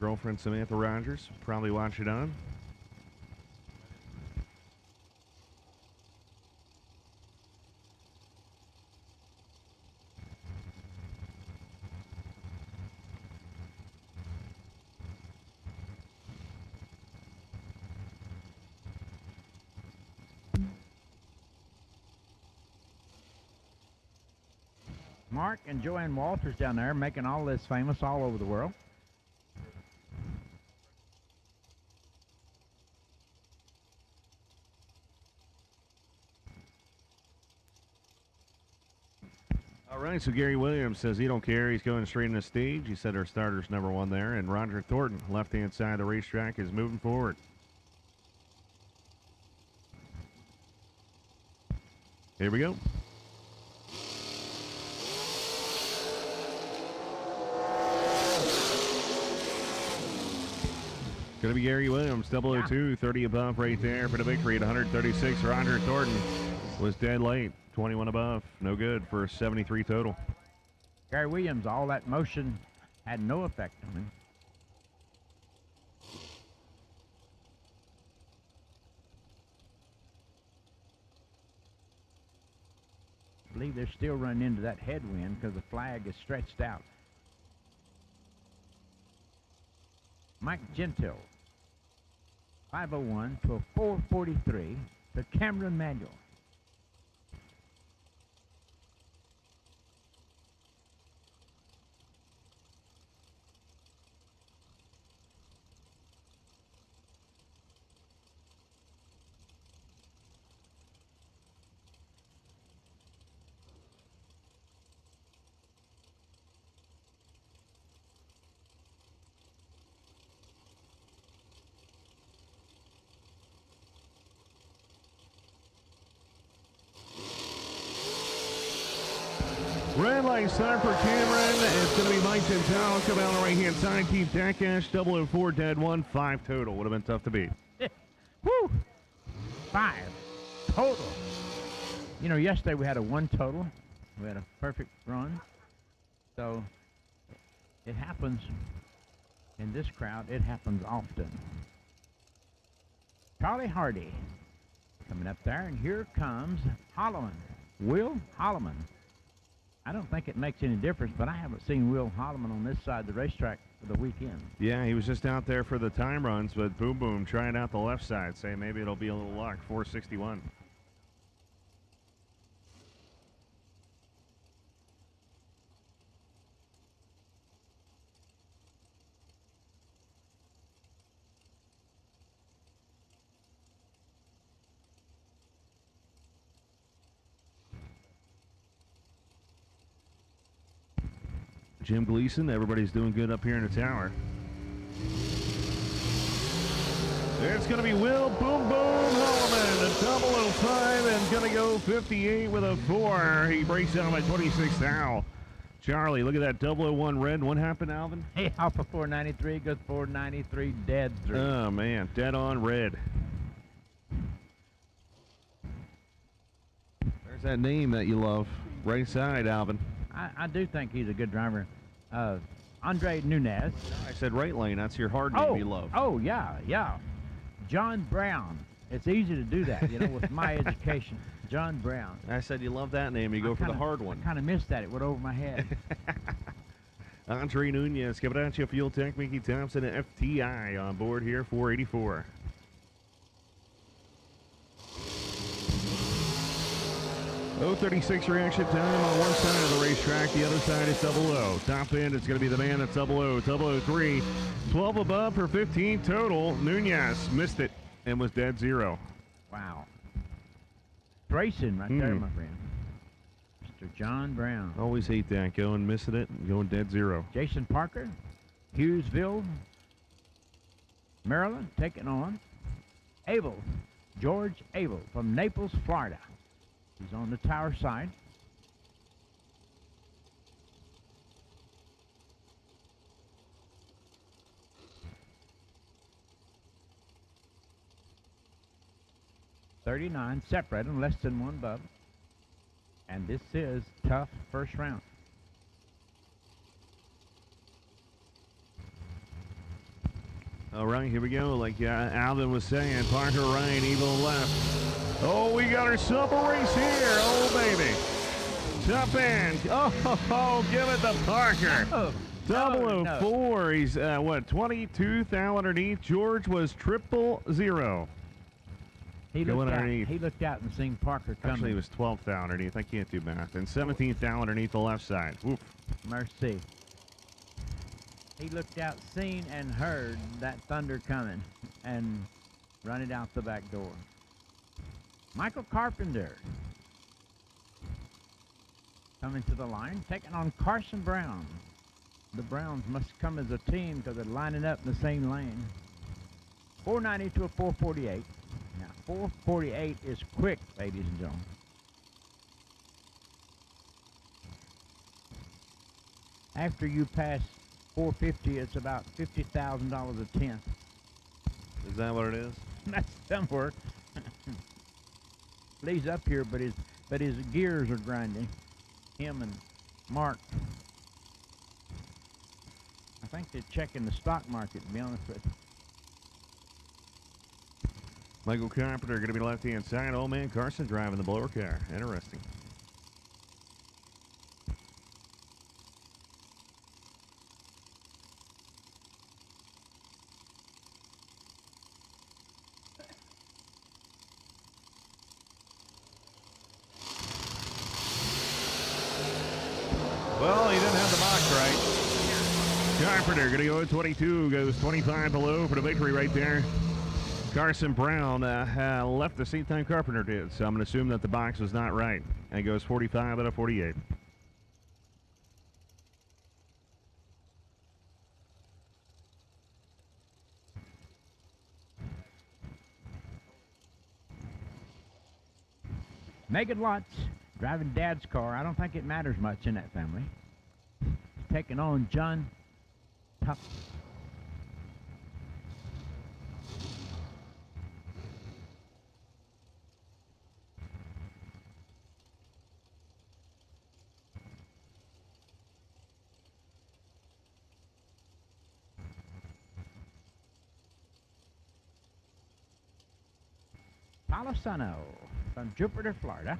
Girlfriend Samantha Rogers, probably watch it on. Mark and Joanne Walters down there making all this famous all over the world. All right, so Gary Williams says he don't care. He's going straight in the stage. He said our starter's number one there. And Roger Thornton, left-hand side of the racetrack, is moving forward. Here we go. Going to be Gary Williams, 002, 30 above right there for the victory at 136. Roger Thornton was dead late, 21 above, no good for 73 total. Gary Williams, all that motion had no effect on him. I believe they're still running into that headwind because the flag is stretched out. Mike Gentile, 501 to a 443 to Cameron Manuel. Red light sign for Cameron. It's going to be Mike Gentile come out on the right-hand side. Keith Dackash, 004, dead 1, 5 total. Would have been tough to beat. Woo! 5 total. You know, yesterday we had a 1 total. We had a perfect run. So it happens in this crowd. It happens often. Charlie Hardy coming up there, and here comes Holloman. Will Holloman. I don't think it makes any difference, but I haven't seen Will Holloman on this side of the racetrack for the weekend. Yeah, he was just out there for the time runs, but Boom Boom trying out the left side, saying maybe it'll be a little luck, 461. Jim Gleason, everybody's doing good up here in the tower. It's going to be Will Boom Boom Holloman, a 005, and going to go 58 with a 4. He breaks down by 26 now. Charlie, look at that 001 red. What happened, Alvin? Hey, Alpha 493 goes 493 dead 3. Oh, man, dead on red. There's that name that you love. Right side, Alvin. I do think he's a good driver. Andre Nunez. I said right lane. That's your hard name you love. Oh, yeah, yeah. John Brown. It's easy to do that, you know, with my education. John Brown. I said you love that name. You go for the hard one. I kind of missed that. It went over my head. Andre Nunez, Capitancia Fuel Tech, Mickey Thompson, and FTI on board here, 484. 0:36 reaction time on one side of the racetrack. The other side is 00. Top end, it's going to be the man that's 00. 003. 12 above for 15 total. Nunez missed it and was dead zero. Wow. Racing right there, my friend. Mr. John Brown. Always hate that. Going missing it and going dead zero. Jason Parker, Hughesville, Maryland, taking on Abel, George Abel from Naples, Florida. He's on the tower side. $39 separate and less than one above. And this is tough first round. All right, here we go. Like Alvin was saying, Parker right, Evil left. Oh, we got our super race here. Oh, baby. Top end. Oh, give it to Parker. Oh, 004. He's, 22 thou underneath. George was 000. He looked out and seen Parker coming. Actually, he was 12th thou underneath. I can't do math. And 17th thou underneath the left side. Oof. Mercy. He looked out, seen, and heard that thunder coming and run it out the back door. Michael Carpenter coming to the line, taking on Carson Brown. The Browns must come as a team because they're lining up in the same lane. 490 to a 448. Now, 448 is quick, ladies and gentlemen. After you pass 450, it's about $50,000 a tenth. Is that what it is? That's somewhere. Lee's up here, but his gears are grinding. Him and Mark. I think they're checking the stock market, to be honest with you. Michael Carpenter going to be left-hand side. Old man Carson driving the blower car. Interesting. Well, he didn't have the box right. Carpenter going to go at 22, goes 25 below for the victory right there. Carson Brown left the same time Carpenter did, so I'm going to assume that the box was not right. And he goes 45 out of 48. Megan Lutz driving Dad's car. I don't think it matters much in that family. Taking on John Tuck. Palisano from Jupiter, Florida.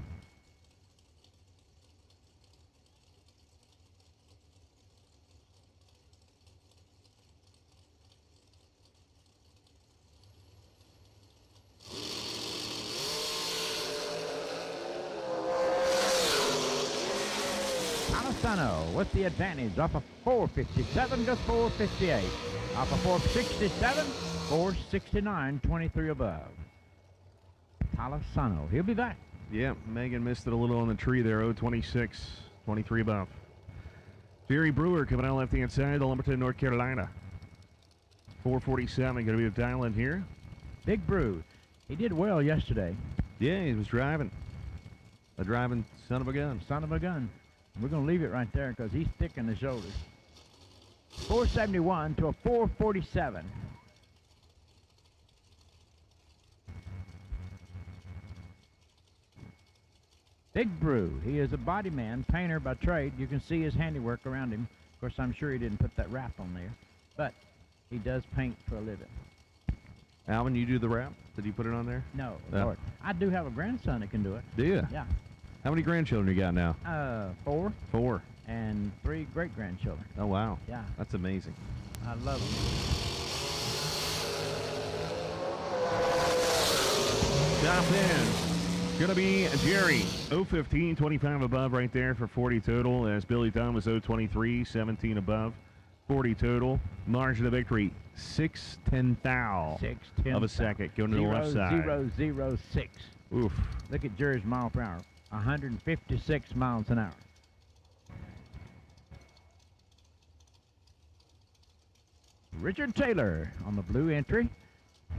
Palisano with the advantage off of 457 to 458. Off of 467, 469, 23 above. Palisano, he'll be back. Yeah, Megan missed it a little on the tree there. 026, 23 above. Jerry Brewer coming out left-hand side, the Lumberton, North Carolina. 447, going to be a dial in here. Big Brew, he did well yesterday. Yeah, he was driving. A driving son of a gun. Son of a gun. We're going to leave it right there because he's thick in the shoulders. 471 to a 447. Big Brew, he is a body man, painter by trade. You can see his handiwork around him. Of course, I'm sure he didn't put that wrap on there, but he does paint for a living. Alvin, you do the wrap? Did you put it on there? No, Lord. I do have a grandson that can do it. Do you? Yeah. How many grandchildren you got now? 4. 4. And 3 great-grandchildren. Oh, wow. Yeah. That's amazing. I love them. Top end. Gonna be Jerry, 015, 25 above right there for 40 total, as Billy Dunn was 023, 17 above, 40 total. Margin of victory, 6/10 of a second, going to the left side. 0.006. Oof. Look at Jerry's mile per hour, 156 miles an hour. Richard Taylor on the blue entry,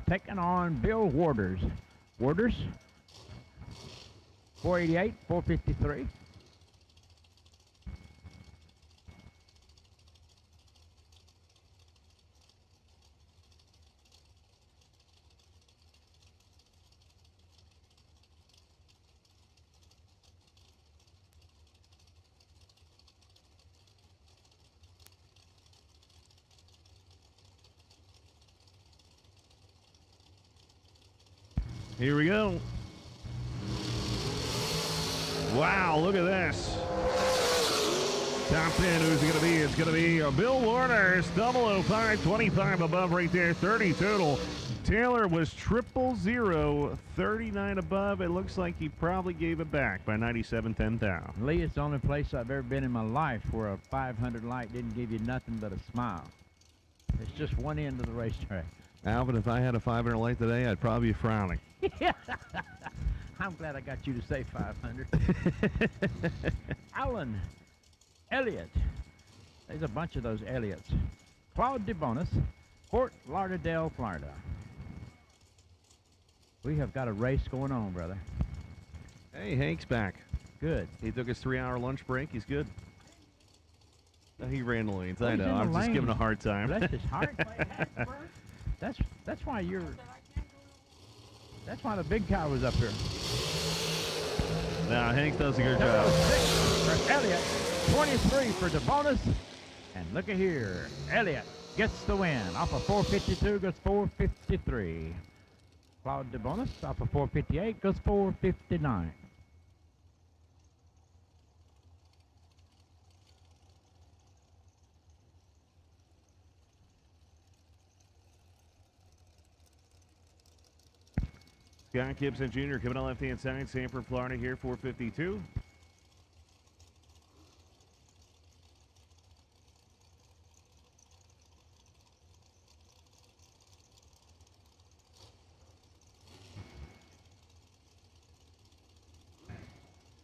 taking on Bill Waters. Waters, 488, 453. Here we go. Wow, look at this. Top 10, who's it going to be? It's going to be Bill Waters, 005, 25 above right there, 30 total. Taylor was 000, 39 above. It looks like he probably gave it back by 97/10. Lee, it's the only place I've ever been in my life where a 500 light didn't give you nothing but a smile. It's just one end of the racetrack. Alvin, if I had a 500 light today, I'd probably be frowning. I'm glad I got you to say 500. Alan Elliott. There's a bunch of those Elliots. Claude DeBonis, Fort Lauderdale, Florida. We have got a race going on, brother. Hey, Hank's back. Good. He took his 3-hour lunch break. He's good. No, he ran the lanes. Oh, I he's know. in the I'm just lanes. giving a hard time. Bless his heart. That's why you're. That's why the big guy was up here. Now, Hank does a good job. 6 for Elliott, 23 for DeBonis, and look at here, Elliott gets the win. Off of 452 goes 453. Claude DeBonis off of 458 goes 459. Scott Gibson Jr. coming on left-hand side, Sanford, Florida here, 452.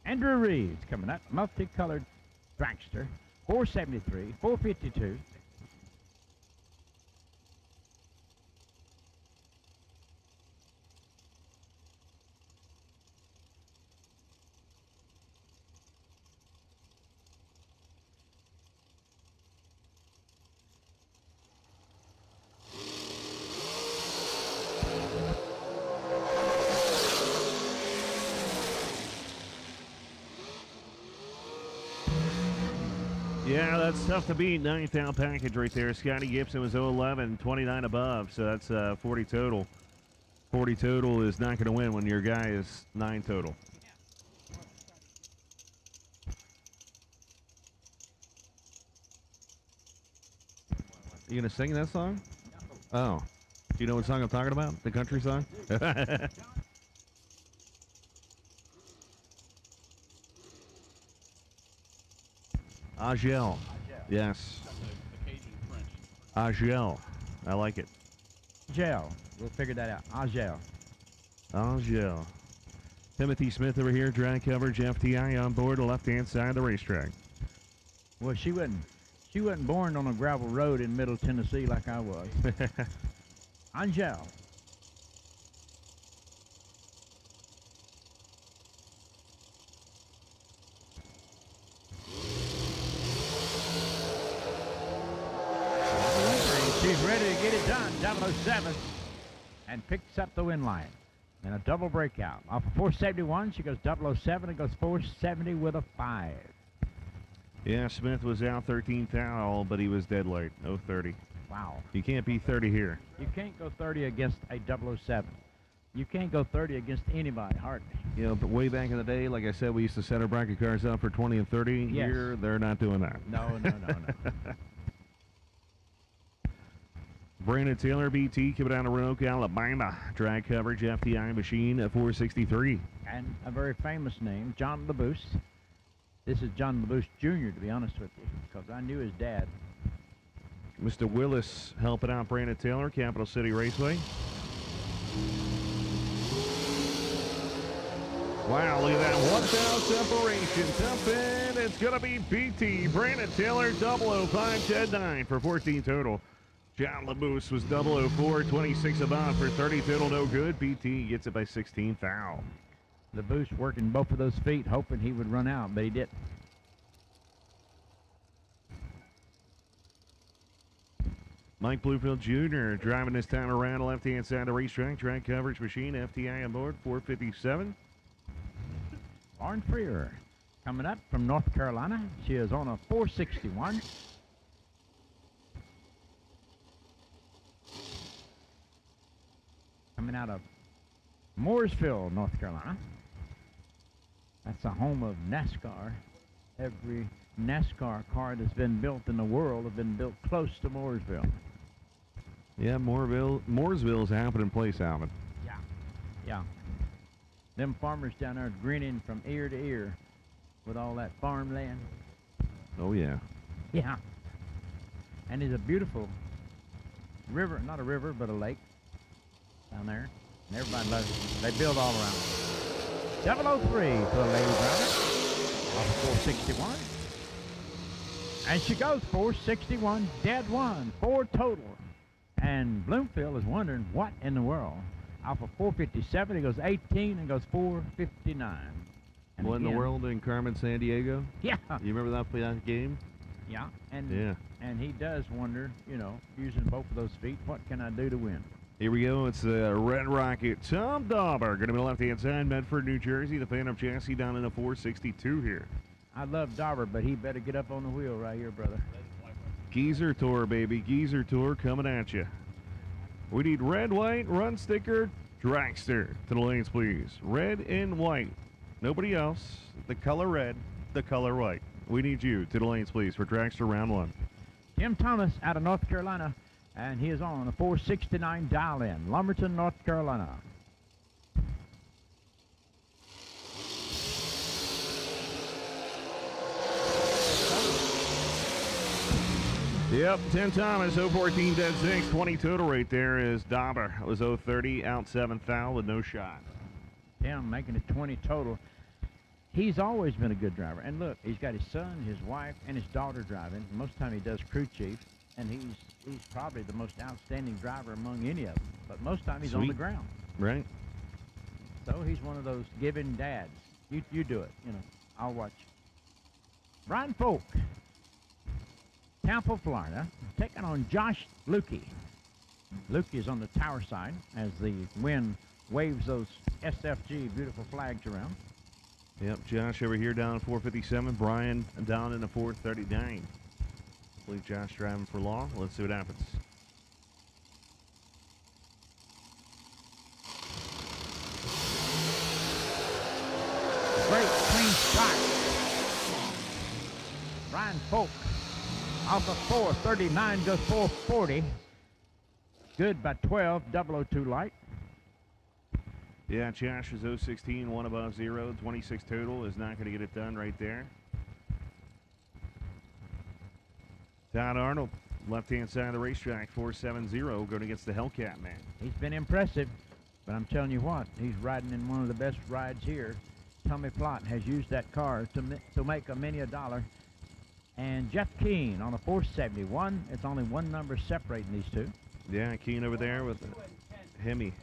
Andrew Reeves coming up, multicolored dragster, 473, 452. Yeah, that's tough to beat. 9th package right there. Scotty Gibson was 011, 29 above, so that's 40 total. 40 total is not going to win when your guy is 9 total. You going to sing that song? Oh. Do you know what song I'm talking about? The country song? Agel. Yes. Agel. I like it. Agel. We'll figure that out. Agel. Agel. Timothy Smith over here, drag coverage, FTI on board, the left-hand side of the racetrack. Well, she wasn't born on a gravel road in Middle Tennessee like I was. Angel. She's ready to get it done, 007, and picks up the win line. And a double breakout. Off of 471, she goes 007 and goes 470 with a 5. Yeah, Smith was out 13th out, but he was dead late, 030. Wow. You can't beat 30 here. You can't go 30 against a 007. You can't go 30 against anybody, hardly. You know, but way back in the day, like I said, we used to set our bracket cars up for 20 and 30. Yes. Here, they're not doing that. No. Brandon Taylor, BT, coming down to Roanoke, Alabama. Drag coverage, FTI machine at 463. And a very famous name, John LaBouse. This is John LaBouse Jr., to be honest with you, because I knew his dad. Mr. Willis helping out Brandon Taylor, Capital City Raceway. Wow, look at that 1,000 separation. Tough in. It's going to be BT. Brandon Taylor, 005-10-9 for 14 total. John LaBouse was 004, 26 above for 30 total, no good. BT gets it by 16 foul. LaBouse working both of those feet, hoping he would run out, but he didn't. Mike Bluefield Jr. driving this time around the left-hand side of the racetrack. Drag coverage machine, FTI on board, 457. Lauren Freer coming up from North Carolina. She is on a 461. Coming out of Mooresville, North Carolina. That's the home of NASCAR. Every NASCAR car that's been built in the world have been built close to Mooresville. Yeah, Mooresville's a happening place, Alvin. Yeah. Yeah. Them farmers down there grinning from ear to ear with all that farmland. Oh, yeah. Yeah. And there's a beautiful river, not a river, but a lake down there. And everybody loves it. They build all around it. 003 for the lady driver. Off of 461. And she goes 461, dead one, 4 total. And Bloomfield is wondering what in the world. Off of 457, he goes 18 and goes 459. And What in the again, world in Carmen, San Diego? Yeah. You remember that game? Yeah. And Yeah. And he does wonder, you know, using both of those feet, what can I do to win? Here we go. It's the Red Rocket. Tom Dauber going to be left-hand side, Medford, New Jersey. The Phantom chassis down in a 462 here. I love Dauber, but he better get up on the wheel right here, brother. Geezer Tour, baby. Geezer Tour coming at you. We need red, white, run sticker, dragster to the lanes, please. Red and white. Nobody else. The color red, the color white. We need you to the lanes, please, for dragster round 1. Tim Thomas out of North Carolina, and he is on a 469 dial-in, Lumberton, North Carolina. Yep, Tim Thomas, 014, dead 6, 20 total right there is Dauber. It was 030, out 7th foul with no shot. Tim making it 20 total. He's always been a good driver. And look, he's got his son, his wife, and his daughter driving. Most of the time he does crew chief, and he's probably the most outstanding driver among any of them. But most of the time he's on the ground. Right. So he's one of those giving dads. You do it, you know, I'll watch. Brian Folk, Tampa, Florida, taking on Josh Lukey. Lukey is on the tower side as the wind waves those SFG beautiful flags around. Yep, Josh over here down at 457. Brian down in the 439. I believe Josh driving for long. Let's see what happens. Great clean shot. Brian Folk off of 439 goes 440. Good by 12, 002 light. Yeah, Josh is 016, 1 above 0, 26 total. Is not going to get it done right there. Todd Arnold, left-hand side of the racetrack, 470, going against the Hellcat man. He's been impressive, but I'm telling you what, he's riding in one of the best rides here. Tommy Plott has used that car to make a many a dollar. And Jeff Keane on a 471. It's only one number separating these two. Yeah, Keane over there with Hemi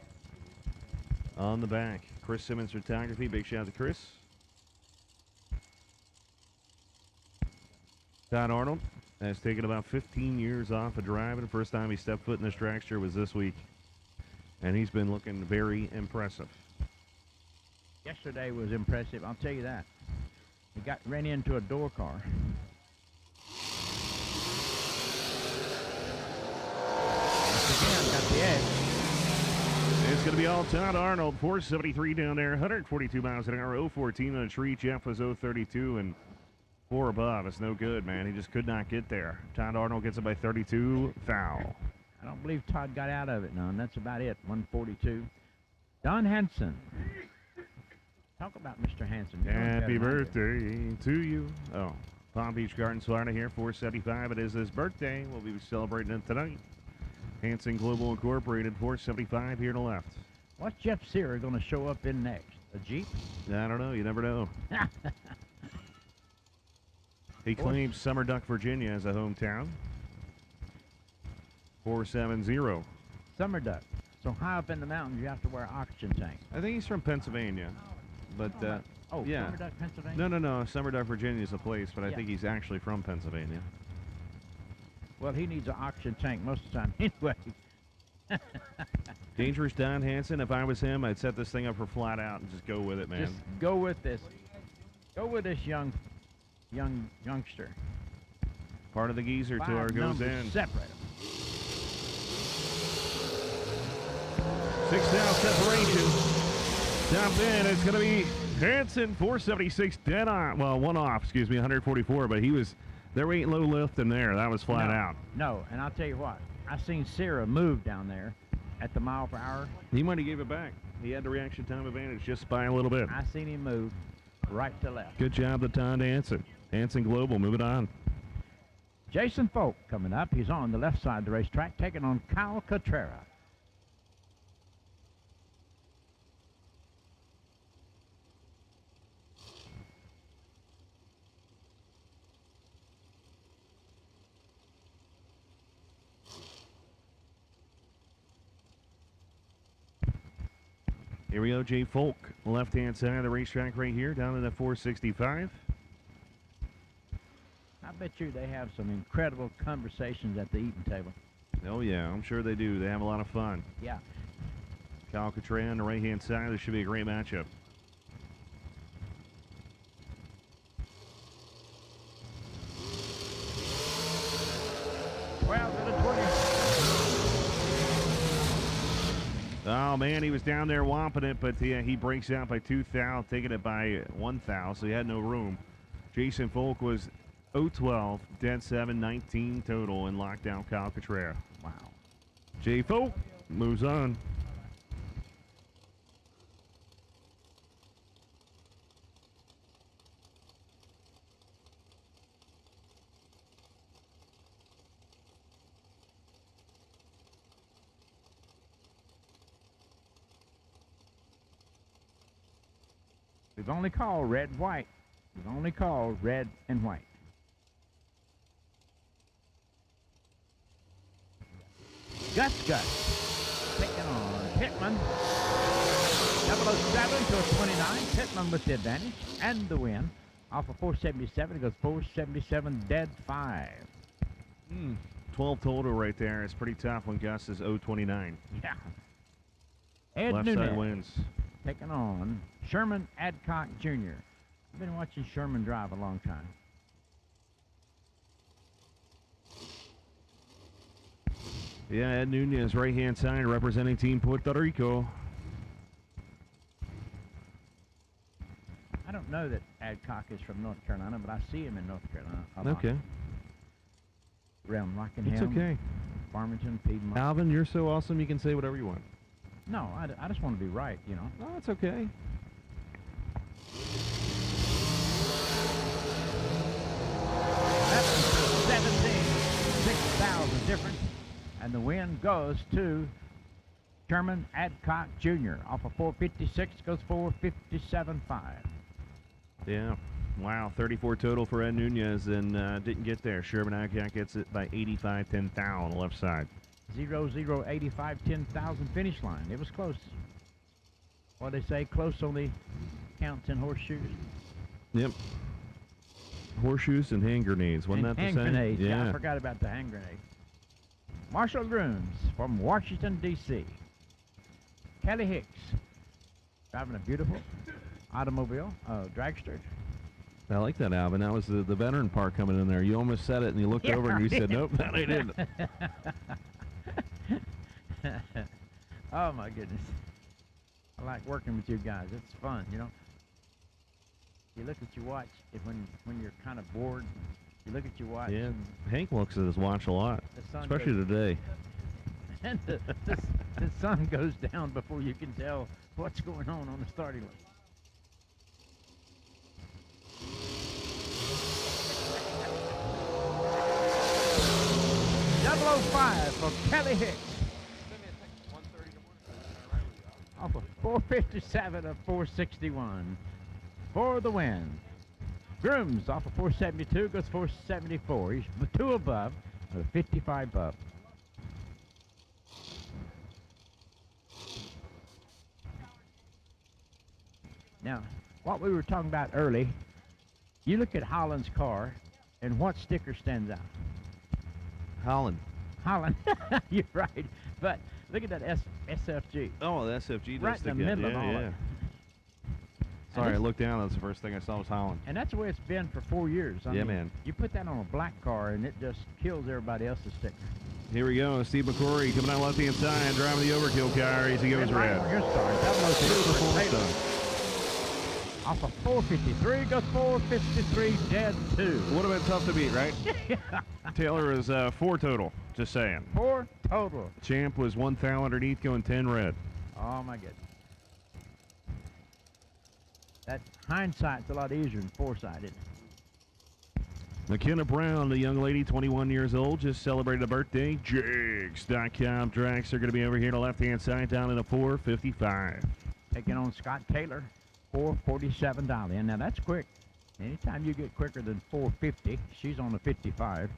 on the back. Chris Simmons Photography. Big shout out to Chris. Todd Arnold has taken about 15 years off of driving. The first time he stepped foot in this dragster was this week. And he's been looking very impressive. Yesterday was impressive, I'll tell you that. He ran into a door car. Got the edge. It's going to be all Todd Arnold, 473 down there, 142 miles an hour, 014 on a tree. Jeff was 032 and 4 above. It's no good, man. He just could not get there. Todd Arnold gets it by 32, foul. I don't believe Todd got out of it none. That's about it. 142. Don Hanson. Talk about Mr. Hanson. You're doing Happy better than I did. birthday to you. Oh, Palm Beach Gardens, Florida here, 475. It is his birthday. We'll be celebrating it tonight. Hanson Global Incorporated, 475 here to the left. What's Jeff Sear going to show up in next? A Jeep? I don't know. You never know. He claims Summer Duck, Virginia as a hometown. 470. Summer Duck. So high up in the mountains, you have to wear an oxygen tank. I think he's from Pennsylvania. But, yeah. Summer Duck, Pennsylvania? No. Summer Duck, Virginia is a place, but I Yeah. think he's actually from Pennsylvania. Well, he needs an oxygen tank most of the time anyway. Dangerous Don Hanson. If I was him, I'd set this thing up for flat out and just go with it, man. Just go with this. Go with this youngster. Part of the geezer Five tour goes numbers in. Separate 'em. 6 down separation. Top in, it's going to be Hanson, 476 dead on. Well, one off, 144, but there ain't low lift in there. That was flat out. No, and I'll tell you what. I seen Sarah move down there at the mile per hour. He might have gave it back. He had the reaction time advantage just by a little bit. I seen him move right to left. Good job to Todd Hanson. Hanson Global, moving on. Jason Folk coming up. He's on the left side of the racetrack, taking on Kyle Cotrera. Here we go, Jay Folk, left-hand side of the racetrack right here, down to the 465. I bet you they have some incredible conversations at the eating table. Oh, yeah, I'm sure they do. They have a lot of fun. Yeah. Kyle Cotrera on the right-hand side. This should be a great matchup. Oh, man, he was down there whomping it, but yeah, he breaks out by 2 thou, taking it by 1 thou, so he had no room. Jason Folk was 0-12, dead 7, 19 total, and locked down Kyle Cotrera. Wow. Jay Folk moves on. We've only called red, white. We've only called red and white. Gus taking on Pittman. 007 to a 29. Pittman with the advantage and the win. Off of 477, it goes 477 dead 5. 12 total right there. It's pretty tough when Gus is 0-29. Yeah. Ed Left Nunez side wins. taking on Sherman Adcock Jr. I've been watching Sherman drive a long time. Yeah, Ed Nunez, right-hand side, representing Team Puerto Rico. I don't know that Adcock is from North Carolina, but I see him in North Carolina a lot. Okay. Around Rockingham. It's okay. Farmington, Piedmont. Alvin, you're so awesome, you can say whatever you want. No, I just want to be right, you know. No, it's okay. That's 17, 6,000 difference. And the win goes to Sherman Adcock Jr. Off of 456, goes 457.5. Yeah. Wow, 34 total for Ed Nunez, and didn't get there. Sherman Adcock gets it by 85-10 thou on the left side. 0-0-85, 10,000 finish line. It was close. What they say, close only counts in horseshoes. Yep. Horseshoes and hand grenades. Wasn't that the hand same? grenades. Yeah, I forgot about the hand grenade. Marshall Grooms from Washington, D.C. Kelly Hicks driving a beautiful automobile, dragster. I like that, Alvin. That was the veteran part coming in there. You almost said it, and you looked Yeah, over, and you I said, did. nope, that ain't it. Oh, my goodness. I like working with you guys. It's fun, you know. You look at your watch when you're kind of bored. You look at your watch. Yeah, and Hank looks at his watch a lot, The sun especially goes- today. and the sun goes down before you can tell what's going on the starting line. .005 for Kelly Hicks. Off of 457 of 461 for the win. Grooms off of 472 goes 474. He's 2 above with a 55 up. Now, what we were talking about early, you look at Holland's car, and what sticker stands out? Holland. Holland. You're right. But look at that SFG. Oh, the SFG does right stick in the middle out. of all of it. Sorry, I looked down. That's the first thing I saw was Holland. And that's the way it's been for 4 years. I Yeah, mean, man. You put that on a black car, and it just kills everybody else's sticker. Here we go. Steve McCrory coming out left-hand side, driving the overkill car as he goes red. Your start. That was Performance done. Off of 453, goes 453, dead 2. Would have been tough to beat, right? Taylor is 4 total, just saying. 4 total. Champ was 1 thou underneath, going 10 red. Oh, my goodness. That hindsight's a lot easier than foresight, isn't it? McKenna Brown, the young lady, 21 years old, just celebrated a birthday. Jegs.com Drax are going to be over here to left-hand side, down in a 455. Taking on Scott Taylor, 447 dial in. Now, that's quick. Anytime you get quicker than 450, she's on the 55.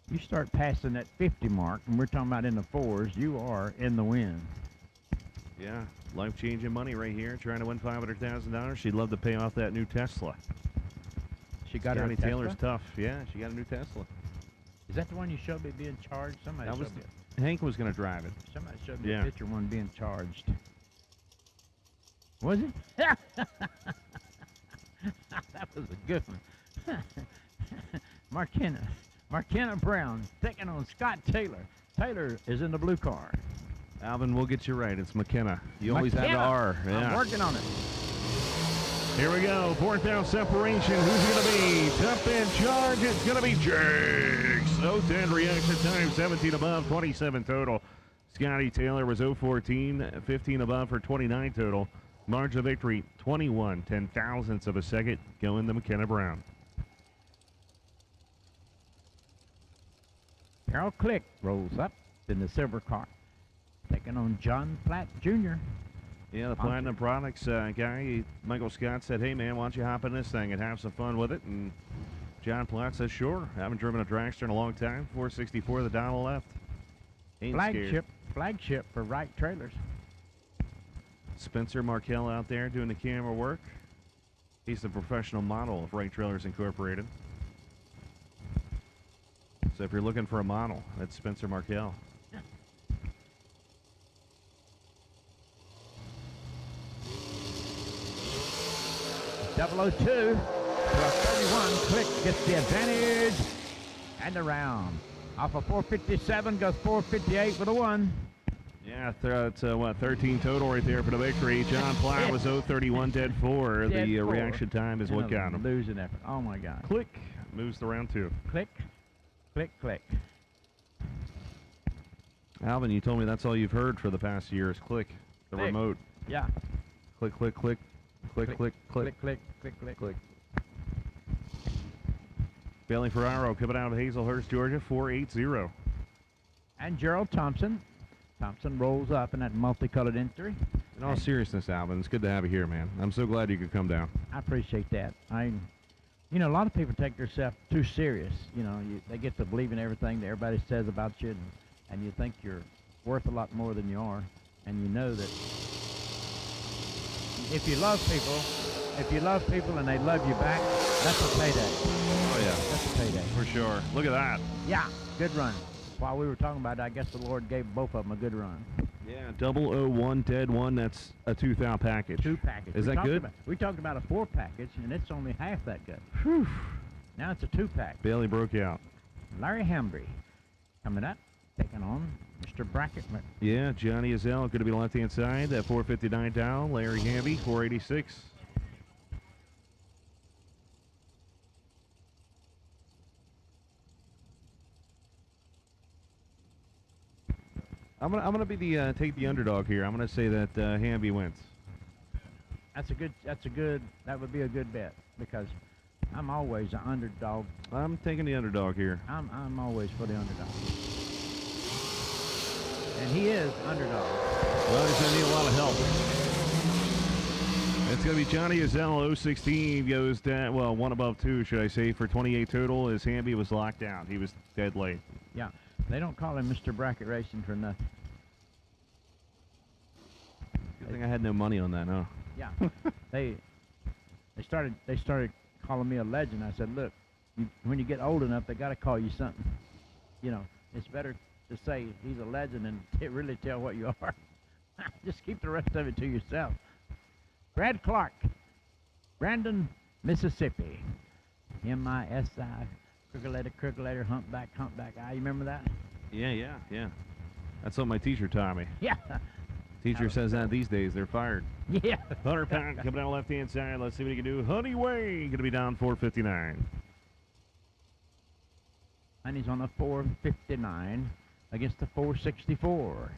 You start passing that 50 mark, and we're talking about in the 4s, you are in the win. Yeah, life-changing money right here, trying to win $500,000. She'd love to pay off that new Tesla. She got her Scotty Tesla? Taylor's tough. Yeah, she got a new Tesla. Is that the one you showed me being charged? Somebody That was showed me. Hank was going to drive it. Somebody showed me Yeah. a picture of one being charged. Was it? That was a good one. Markenna Brown taking on Scott Taylor. Taylor is in the blue car. Alvin, we'll get you right. It's McKenna. You always have the R. Yeah. I'm working on it. Here we go. 4th down separation. Who's it going to be? Top end charge. It's going to be Jegs. 0-10 reaction time. 17 above. 27 total. Scotty Taylor was 0-14. 15 above for 29 total. Margin of victory, 21 10,000ths of a second. Going to McKenna Brown. Carol Click rolls up in the silver car. Taking on John Platt Jr. Yeah, the Platinum Products guy, Michael Scott, said, hey, man, why don't you hop in this thing and have some fun with it? And John Platt says, sure. Haven't driven a dragster in a long time. 464, the dial left. Ain't scared. Flagship for Wright Trailers. Spencer Markell out there doing the camera work. He's the professional model of Wright Trailers Incorporated. So if you're looking for a model, that's Spencer Markell. .002 plus 31. Click gets the advantage and around. Off of 457 goes 458 with a 1. Yeah, it's what, 13 total right there for the victory. John Platt was 0-31 dead 4. Dead The 4. reaction time is what And a got him. losing effort. Oh my God. Click moves to round 2. Click, click, click. Alvin, you told me that's all you've heard for the past year is click, the Click. remote. Yeah. Click, click, click, click, click, click, click, click, click, click. Bailey Ferraro coming out of Hazelhurst, Georgia, 480. And Gerald Thompson. Thompson rolls up in that multicolored entry. In all seriousness, Alvin, it's good to have you here, man. I'm so glad you could come down. I appreciate that. You know, a lot of people take themselves too serious. You know, they get to believe in everything that everybody says about you, and you think you're worth a lot more than you are. And you know that if you love people and they love you back, that's a payday. Oh, yeah. That's a payday. For sure. Look at that. Yeah, good run. While we were talking about it, I guess the Lord gave both of them a good run. Yeah, 001 dead 1. That's a 2,000 package. 2 package. Is that good? We talked about a 4 package, and it's only half that good. Whew. Now it's a 2 pack. Bailey broke out. Larry Hambry coming up, taking on Mr. Brackett. Yeah, Johnny Azell going to be left-hand side. That 459 down. Larry Hamby, 486. I'm gonna be the take the underdog here. I'm gonna say that Hamby wins. That would be a good bet because I'm always an underdog. I'm taking the underdog here. I'm always for the underdog. And he is underdog. Well, he's gonna need a lot of help. It's gonna be Johnny Azell, 016 goes down. Well, one above two, should I say, for 28 total. As Hamby was locked out, he was dead late. Yeah, they don't call him Mr. Bracket Racing for nothing. Good thing I had no money on that, huh? Yeah, they started calling me a legend. I said, look, when you get old enough, they got to call you something. You know, it's better to say he's a legend and really tell what you are. Just keep the rest of it to yourself. Brad Clark, Brandon, Mississippi. M-I-S-I, crooked-letter, humpback, eye. You remember that? Yeah. That's what my teacher taught me. Yeah. Teacher says that these days. They're fired. Yeah. 100 pound coming down left-hand side. Let's see what he can do. Honeyway going to be down 459. And he's on the 459 against the 464.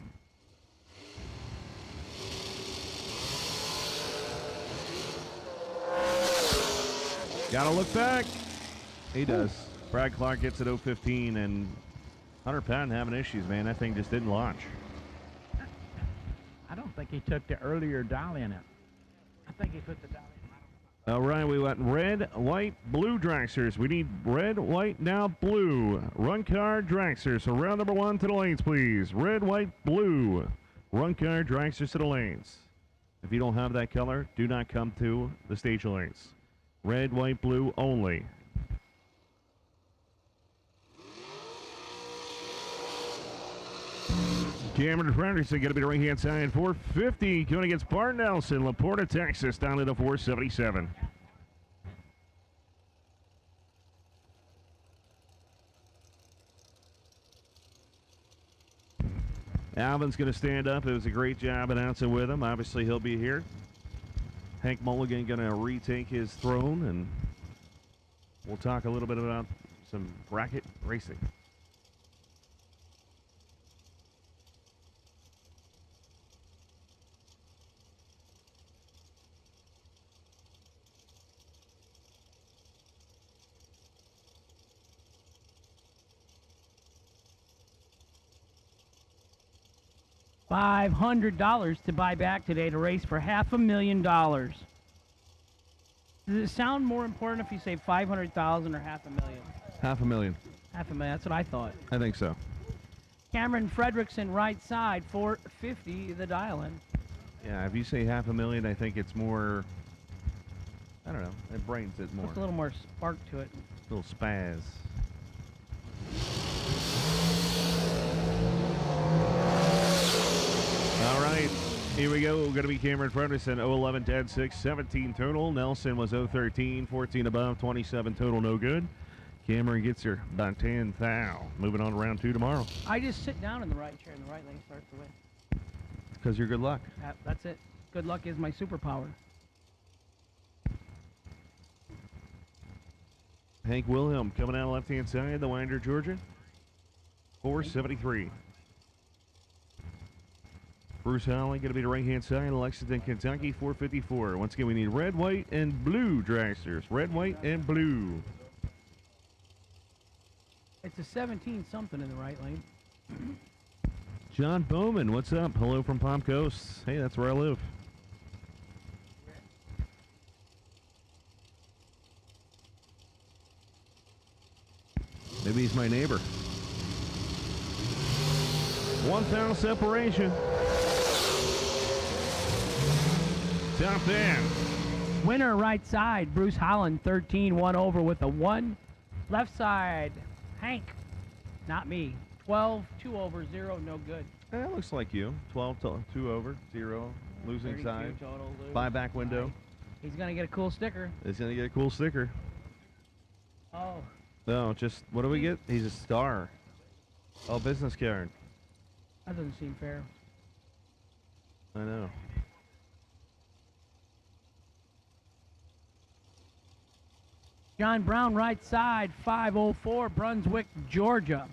Gotta look back. He does. Brad Clark gets it 015 and 100 pound having issues, man. That thing just didn't launch. I don't think he took the earlier dial in it. I think he put the dial in. All right, we went red, white, blue dragsters. We need red, white, now blue. Run car dragsters. So round number one to the lanes, please. Red, white, blue. Run car dragsters to the lanes. If you don't have that color, do not come to the stage lanes. Red, white, blue only. Cameron Frederickson going to be the right-hand side. 450 going against Bart Nelson. Laporta, Texas, down to the 477. Alvin's going to stand up. It was a great job announcing with him. Obviously, he'll be here. Hank Mulligan going to retake his throne, and we'll talk a little bit about some bracket racing. $500 to buy back today to race for $500,000. Does it sound more important if you say 500,000 or $500,000? $500,000. $500,000. That's what I thought. I think so. Cameron Fredrickson, right side, 450, the dial-in. Yeah, if you say $500,000, I think it's more, I don't know, it brightens it more. Just a little more spark to it. A little spaz. All right, here we go. Going to be Cameron Fredrickson, 011, 10, 6, 17 total. Nelson was 013, 14 above, 27 total, no good. Cameron gets her by 10 thou. Moving on to round two tomorrow. I just sit down in the right chair and the right lane starts to win. Because you're good luck. That's it. Good luck is my superpower. Hank Wilhelm coming out left-hand side, the Winder, Georgia. 473. Bruce Holly going to be the right-hand side, Lexington, Kentucky, 454. Once again, we need red, white, and blue dragsters. Red, white, and blue. It's a 17-something in the right lane. John Bowman, what's up? Hello from Palm Coast. Hey, that's where I live. Maybe he's my neighbor. 1 pound separation. Top 10. Winner right side, Bruce Holland, 13, 1 over with a 1. Left side, Hank, not me, 12, 2 over, 0, no good. That looks like you. 12, 2 over, 0, losing side. Total, Buyback window. He's going to get a cool sticker. He's going to get a cool sticker. Oh. No, just, what do we get? He's a star. Oh, business card. That doesn't seem fair. I know. John Brown, right side, 504, Brunswick, Georgia.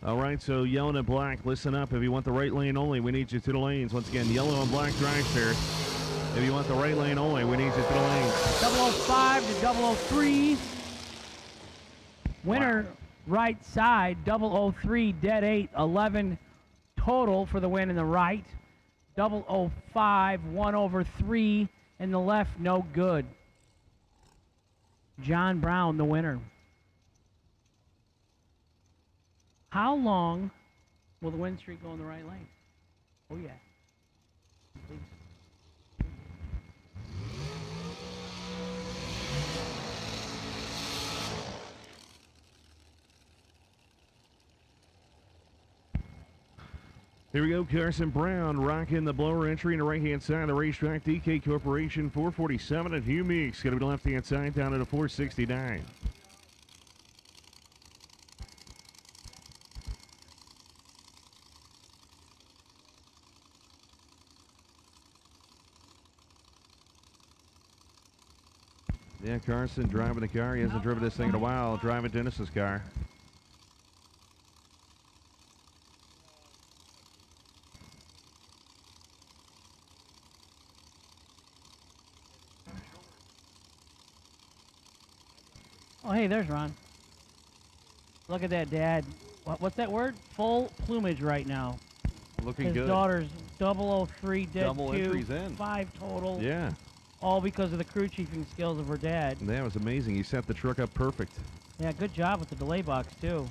All right, so yellow and black, listen up. If you want the right lane only, we need you to the lanes. Once again, yellow and black dragsters. If you want the right lane only, we need you to the lanes. 005 to 003. Winner, right side, 003, dead 8, 11 total for the win in the right. 005, 1 over 3 in the left, no good. John Brown, the winner. How long will the win streak go in the right lane? Oh, yeah. Please. Here we go, Carson Brown rocking the blower entry in the right-hand side of the racetrack. DK Corporation 447 and Hugh Meeks going to be left-hand side down at a 469. Yeah, Carson driving the car. He hasn't driven this thing in a while. Driving Dennis's car. Oh, hey, there's Ron. Look at that, Dad. What's that word? Full plumage right now. Looking His good. daughter's 003, dead Double 2, entries in. 5 total. Yeah. All because of the crew chiefing skills of her dad. That was amazing. He set the truck up perfect. Yeah, good job with the delay box, too.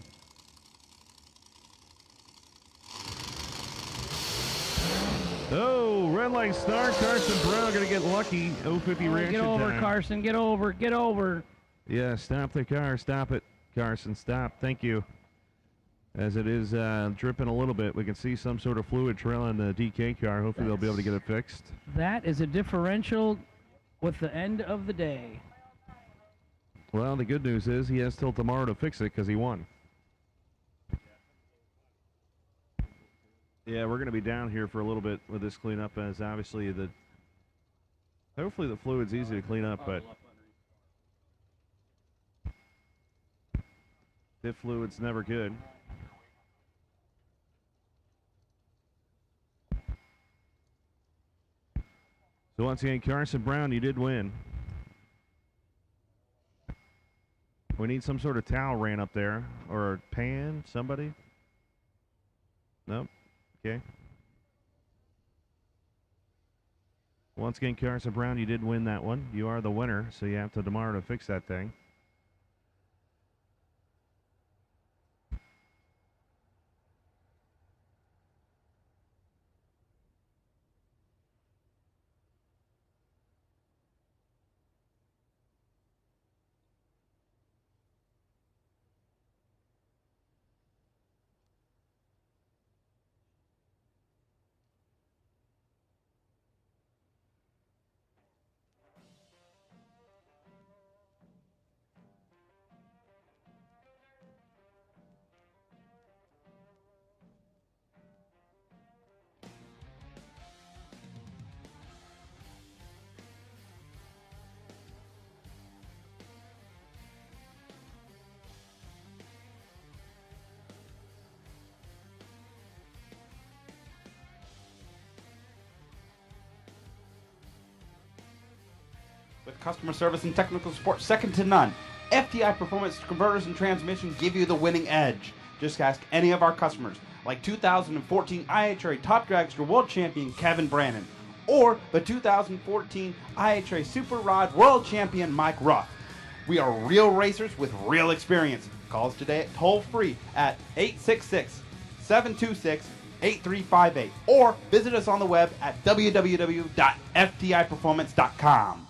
Oh, red light start. Carson Brown going to get lucky. 050 reaction Get over, time. Carson. Get over. Get over. Yeah, stop the car. Stop it, Carson. Stop. Thank you. As it is dripping a little bit, we can see some sort of fluid trailing the DK car. Hopefully they'll be able to get it fixed. That is a differential with the end of the day. Well, the good news is he has till tomorrow to fix it because he won. Yeah, we're going to be down here for a little bit with this cleanup, as obviously hopefully the fluid's easy to clean up, but diff fluid's never good. So once again, Carson Brown, you did win. We need some sort of towel ran up there, or a pan, somebody? Nope. Okay. Once again, Carson Brown, you did win that one. You are the winner, so you have till tomorrow to fix that thing. With customer service and technical support second to none, FTI Performance Converters and Transmission give you the winning edge. Just ask any of our customers, like 2014 IHRA Top Dragster World Champion Kevin Brannon, or the 2014 IHRA Super Rod World Champion Mike Ruff. We are real racers with real experience. Call us today at toll-free at 866-726-8358, or visit us on the web at www.ftiperformance.com.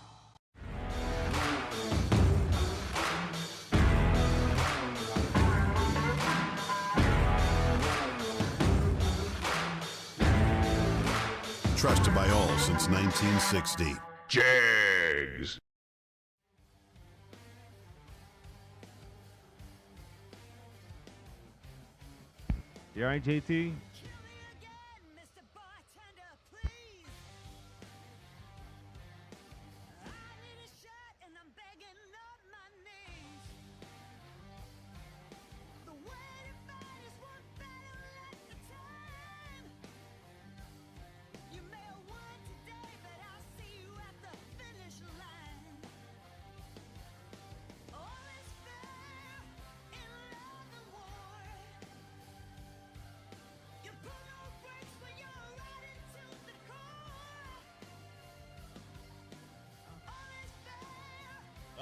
Trusted by all since 1960. Jegs. You all right, JT?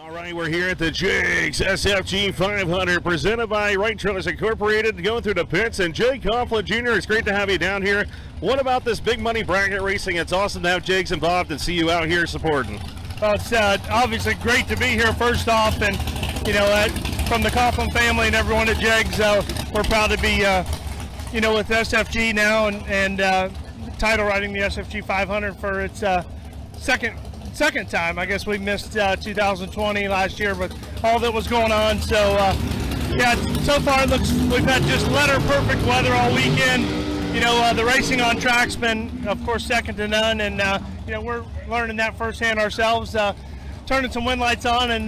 All right, we're here at the Jegs SFG 500, presented by Wright Trailers Incorporated, going through the pits. And Jay Coughlin Jr., it's great to have you down here. What about this big money bracket racing? It's awesome to have Jegs involved and see you out here supporting. Well, it's obviously great to be here first off, and from the Coughlin family and everyone at Jegs, we're proud to be with SFG now and title riding the SFG 500 for its second time. I guess we missed 2020 last year with all that was going on. So so far it looks we've had just letter perfect weather all weekend. The racing on track's been, of course, second to none, and we're learning that firsthand ourselves. Turning some wind lights on, and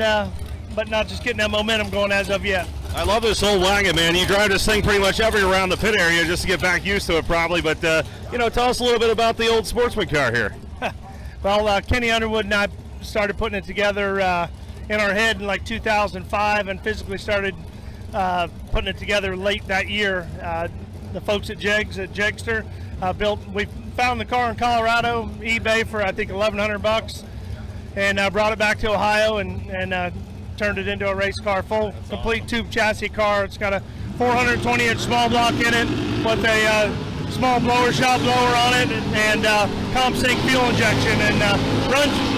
but not just getting that momentum going as of yet. I love this old wagon, man. You drive this thing pretty much every around the pit area just to get back used to it, probably. But tell us a little bit about the old sportsman car here. Well, Kenny Underwood and I started putting it together in our head in like 2005, and physically started putting it together late that year. The folks at Jegs, at Jegster, we found the car in Colorado, eBay for I think $1,100, and brought it back to Ohio and turned it into a race car, full complete tube chassis car. It's got a 420-inch small block in it with a small blower shop blower on it, and comp sync fuel injection, and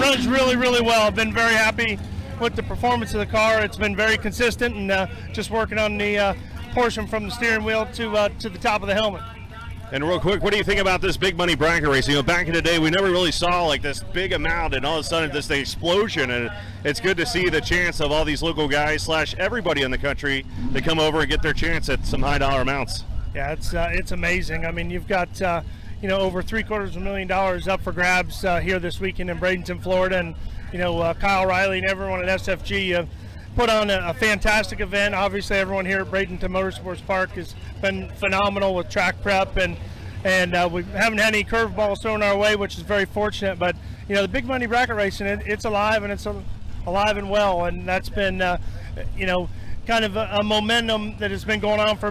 runs really, really well. I've been very happy with the performance of the car. It's been very consistent, and just working on the portion from the steering wheel to the top of the helmet. And real quick, what do you think about this big money bracket racing? Back in the day, we never really saw like this big amount, and all of a sudden this explosion, and it's good to see the chance of all these local guys / everybody in the country to come over and get their chance at some high dollar amounts. Yeah, it's amazing. I mean, you've got over $750,000 up for grabs here this weekend in Bradenton, Florida, and Kyle Riley and everyone at SFG put on a fantastic event. Obviously, everyone here at Bradenton Motorsports Park has been phenomenal with track prep, and we haven't had any curveballs thrown our way, which is very fortunate. But the big money bracket racing, it's alive, and it's alive and well, and that's been kind of a momentum that has been going on for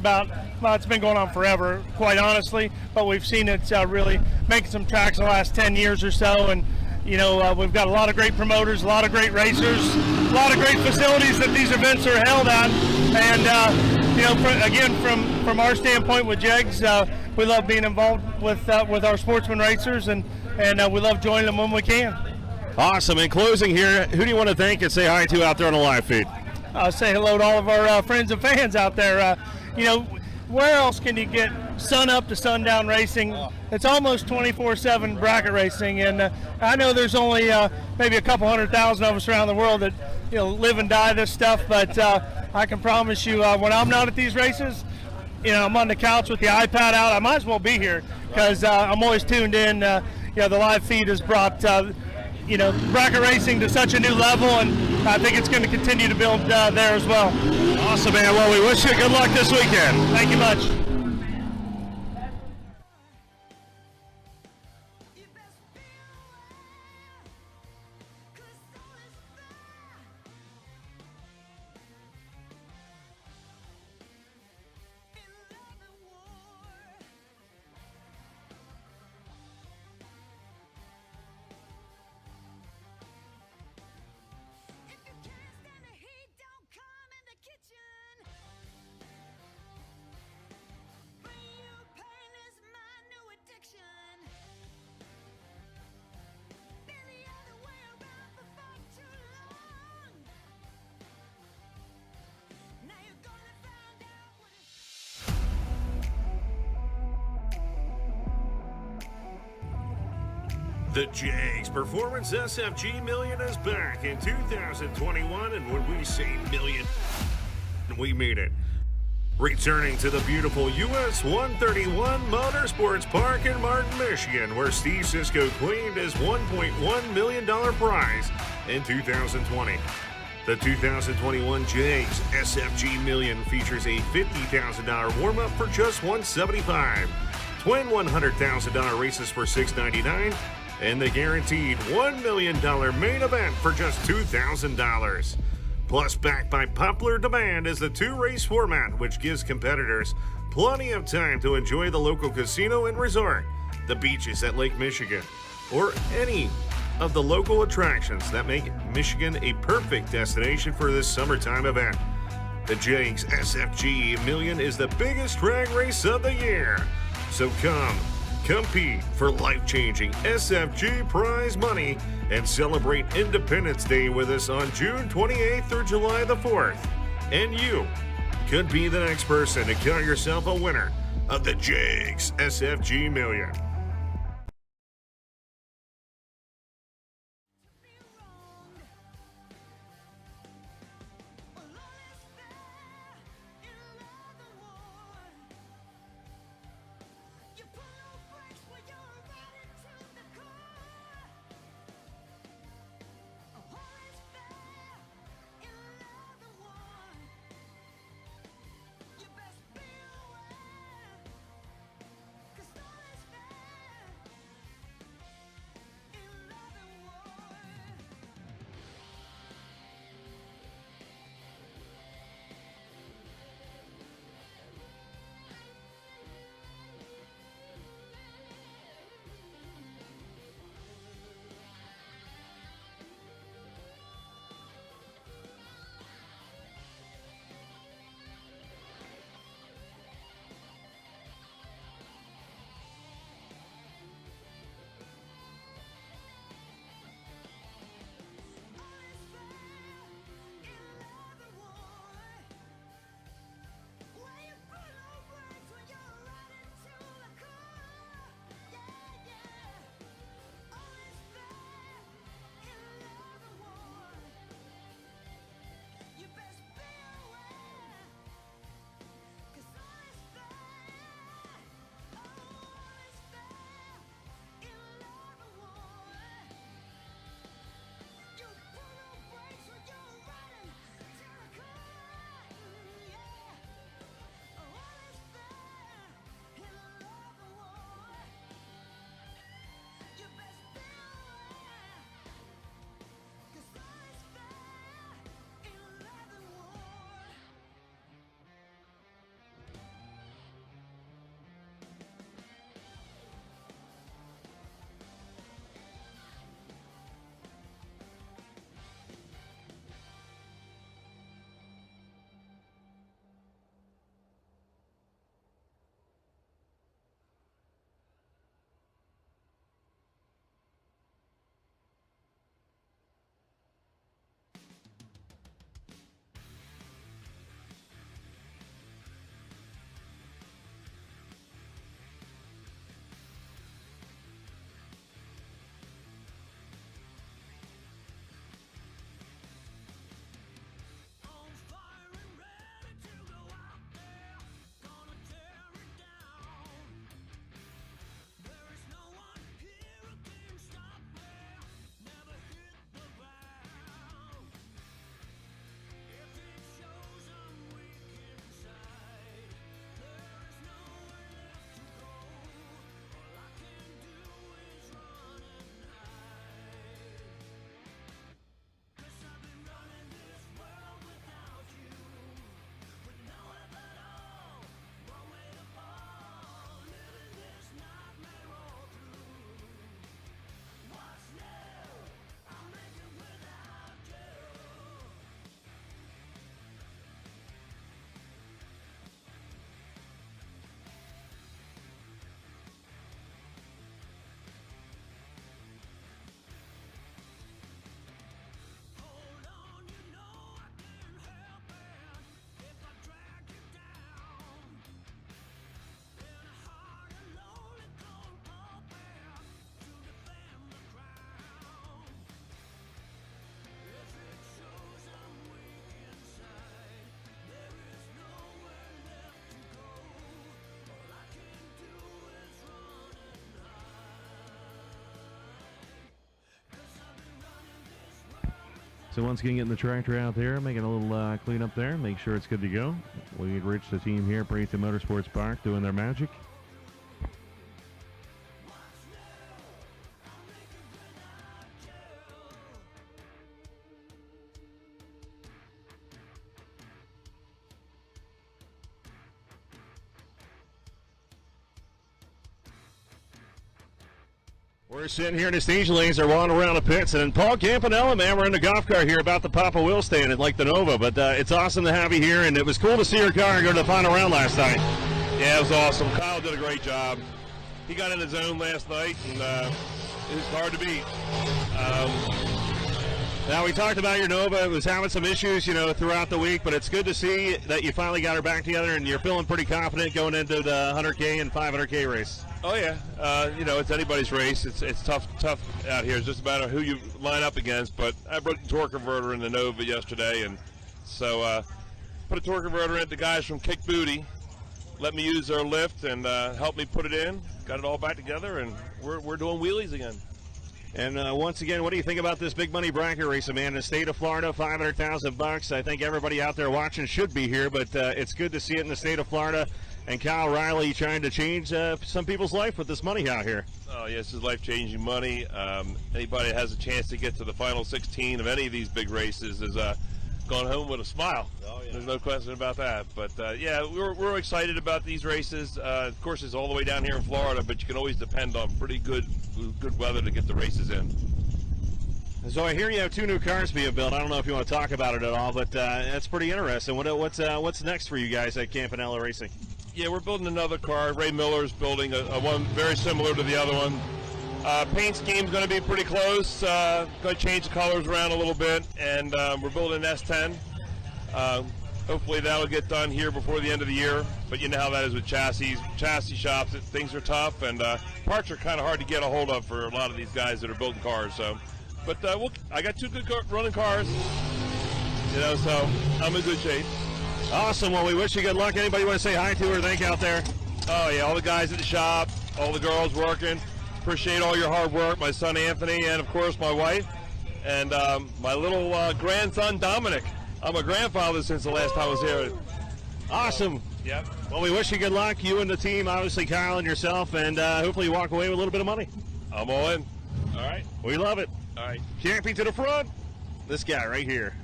it's been going on forever, quite honestly, but we've seen it really making some tracks in the last 10 years or so, and we've got a lot of great promoters, a lot of great racers, a lot of great facilities that these events are held at, and from our standpoint with Jegs, we love being involved with our sportsman racers, and we love joining them when we can. Awesome. In closing here, who do you want to thank and say hi to out there on the live feed? Say hello to all of our friends and fans out there. Where else can you get sun up to sundown racing? It's almost 24/7 bracket racing, and I know there's only maybe a couple 100,000 of us around the world that live and die this stuff, but I can promise you when I'm not at these races, I'm on the couch with the iPad out. I might as well be here because I'm always tuned in. The live feed has brought bracket racing to such a new level, and I think it's going to continue to build there as well. Awesome, man. Well, we wish you good luck this weekend. Thank you much. The Jegs Performance SFG Million is back in 2021, and when we say million, we mean it. Returning to the beautiful US 131 Motorsports Park in Martin, Michigan, where Steve Sisko claimed his $1.1 million prize in 2020. The 2021 Jegs SFG Million features a $50,000 warm-up for just $175, twin $100,000 races for $699, and the guaranteed $1 million main event for just $2,000. Plus, backed by popular demand is the two-race format, which gives competitors plenty of time to enjoy the local casino and resort, the beaches at Lake Michigan, or any of the local attractions that make Michigan a perfect destination for this summertime event. The Jegs SFG Million is the biggest drag race of the year. So come, compete for life-changing SFG prize money and celebrate Independence Day with us on June 28th through July the 4th. And you could be the next person to count yourself a winner of the Jegs SFG Million. So once again, getting the tractor out there, making a little cleanup there, make sure it's good to go. We get Rich, the team here at Bradenton Motorsports Park, doing their magic. We're sitting here in the stage lanes. They're wandering around the pits. And Paul Campanella, man, we're in the golf car here about the Papa Will stand at Lake the Nova. But it's awesome to have you here, and it was cool to see your car go to the final round last night. Yeah, it was awesome. Kyle did a great job. He got in the zone last night, and it was hard to beat. Now, we talked about your Nova. It was having some issues, throughout the week, but it's good to see that you finally got her back together, and you're feeling pretty confident going into the 100K and 500K race. Oh, yeah. It's anybody's race. It's tough out here. It's just a matter of who you line up against, but I brought the torque converter in the Nova yesterday, and so put a torque converter in. The guys from Kick Booty let me use their lift and help me put it in. Got it all back together, and we're doing wheelies again. And once again, what do you think about this big money bracket race, man? In the state of Florida, $500,000. I think everybody out there watching should be here, but it's good to see it in the state of Florida. And Kyle Riley trying to change some people's life with this money out here. Oh, yes, this is life-changing money. Anybody that has a chance to get to the final 16 of any of these big races is going home with a smile. Oh, yeah. There's no question about that. But, we're excited about these races. Of course, it's all the way down here in Florida, but you can always depend on pretty good weather to get the races in. So I hear you have 2 new cars being built. I don't know if you want to talk about it at all, but that's pretty interesting. What's next for you guys at Campanella Racing? Yeah, we're building another car. Ray Miller's building a one very similar to the other one. Paint scheme's going to be pretty close. Going to change the colors around a little bit, and we're building an S10. Hopefully that'll get done here before the end of the year. But you know how that is with chassis shops. Things are tough, and parts are kind of hard to get a hold of for a lot of these guys that are building cars. So, but I got 2 good running cars. So I'm in good shape. Awesome. Well, we wish you good luck. Anybody want to say hi to or thank out there? Oh, yeah, all the guys at the shop, all the girls working. Appreciate all your hard work. My son Anthony, and, of course, my wife, and my little grandson Dominic. I'm a grandfather since the last time I was here. Awesome. Yep. Well, we wish you good luck, you and the team, obviously Kyle and yourself, and hopefully you walk away with a little bit of money. I'm all in. All right. We love it. All right. Campy to the front. This guy right here.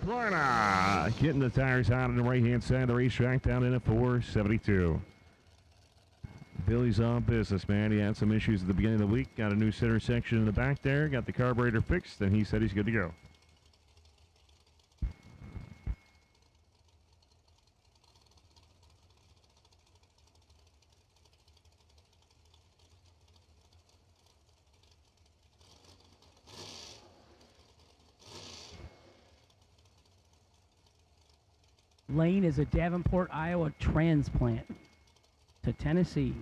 Florida, getting the tires out on the right-hand side of the racetrack down in at 472. Billy's on business, man. He had some issues at the beginning of the week. Got a new center section in the back there. Got the carburetor fixed, and he said he's good to go. Lane is a Davenport, Iowa transplant to Tennessee.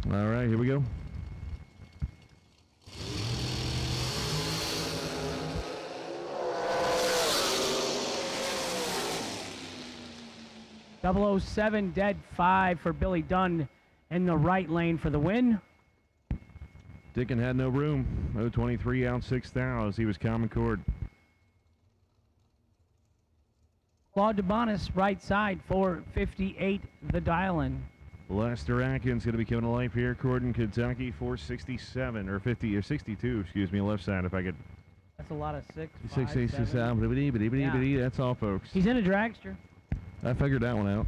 All right, here we go. .007 dead 5 for Billy Dunn in the right lane for the win. Dickin had no room. 023 out 6,000. He was common cord. Claude DeBonis right side 458 the dial-in. Lester Atkins going to be coming to life here. Corden, Kentucky 467 or 50 or 62. Excuse me, left side if I could. That's a lot of 6. 6. That's all, folks. He's in a dragster. I figured that one out.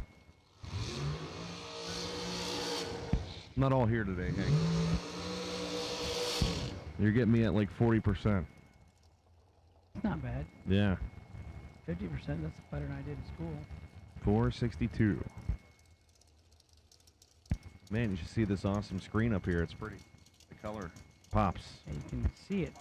Not all here today, Hank. You're getting me at like 40%. It's not bad. Yeah. 50%, that's better than I did in school. 462. Man, you should see this awesome screen up here. It's pretty. The color pops. Yeah, you can see it.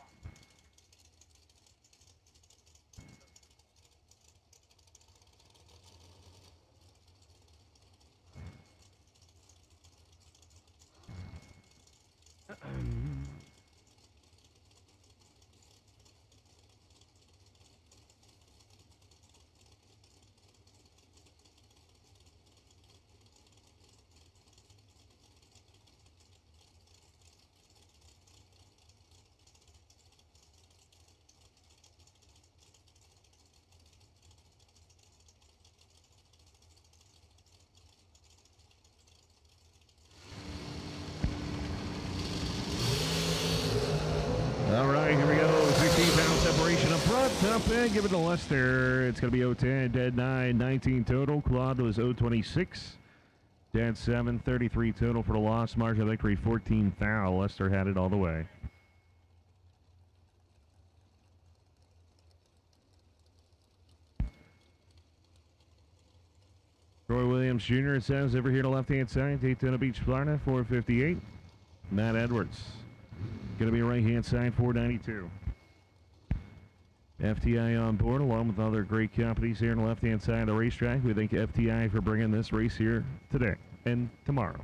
Top 10, give it to Lester. It's going to be 010, dead 9, 19 total. Claude was 026. Dead 7, 33 total for the loss. Margin of victory 14 thou. Lester had it all the way. Troy Williams Jr. It says over here to left-hand side. Daytona Beach, Florida, 458. Matt Edwards. Going to be right-hand side, 492. FTI on board along with other great companies here on the left-hand side of the racetrack. We thank FTI for bringing this race here today and tomorrow.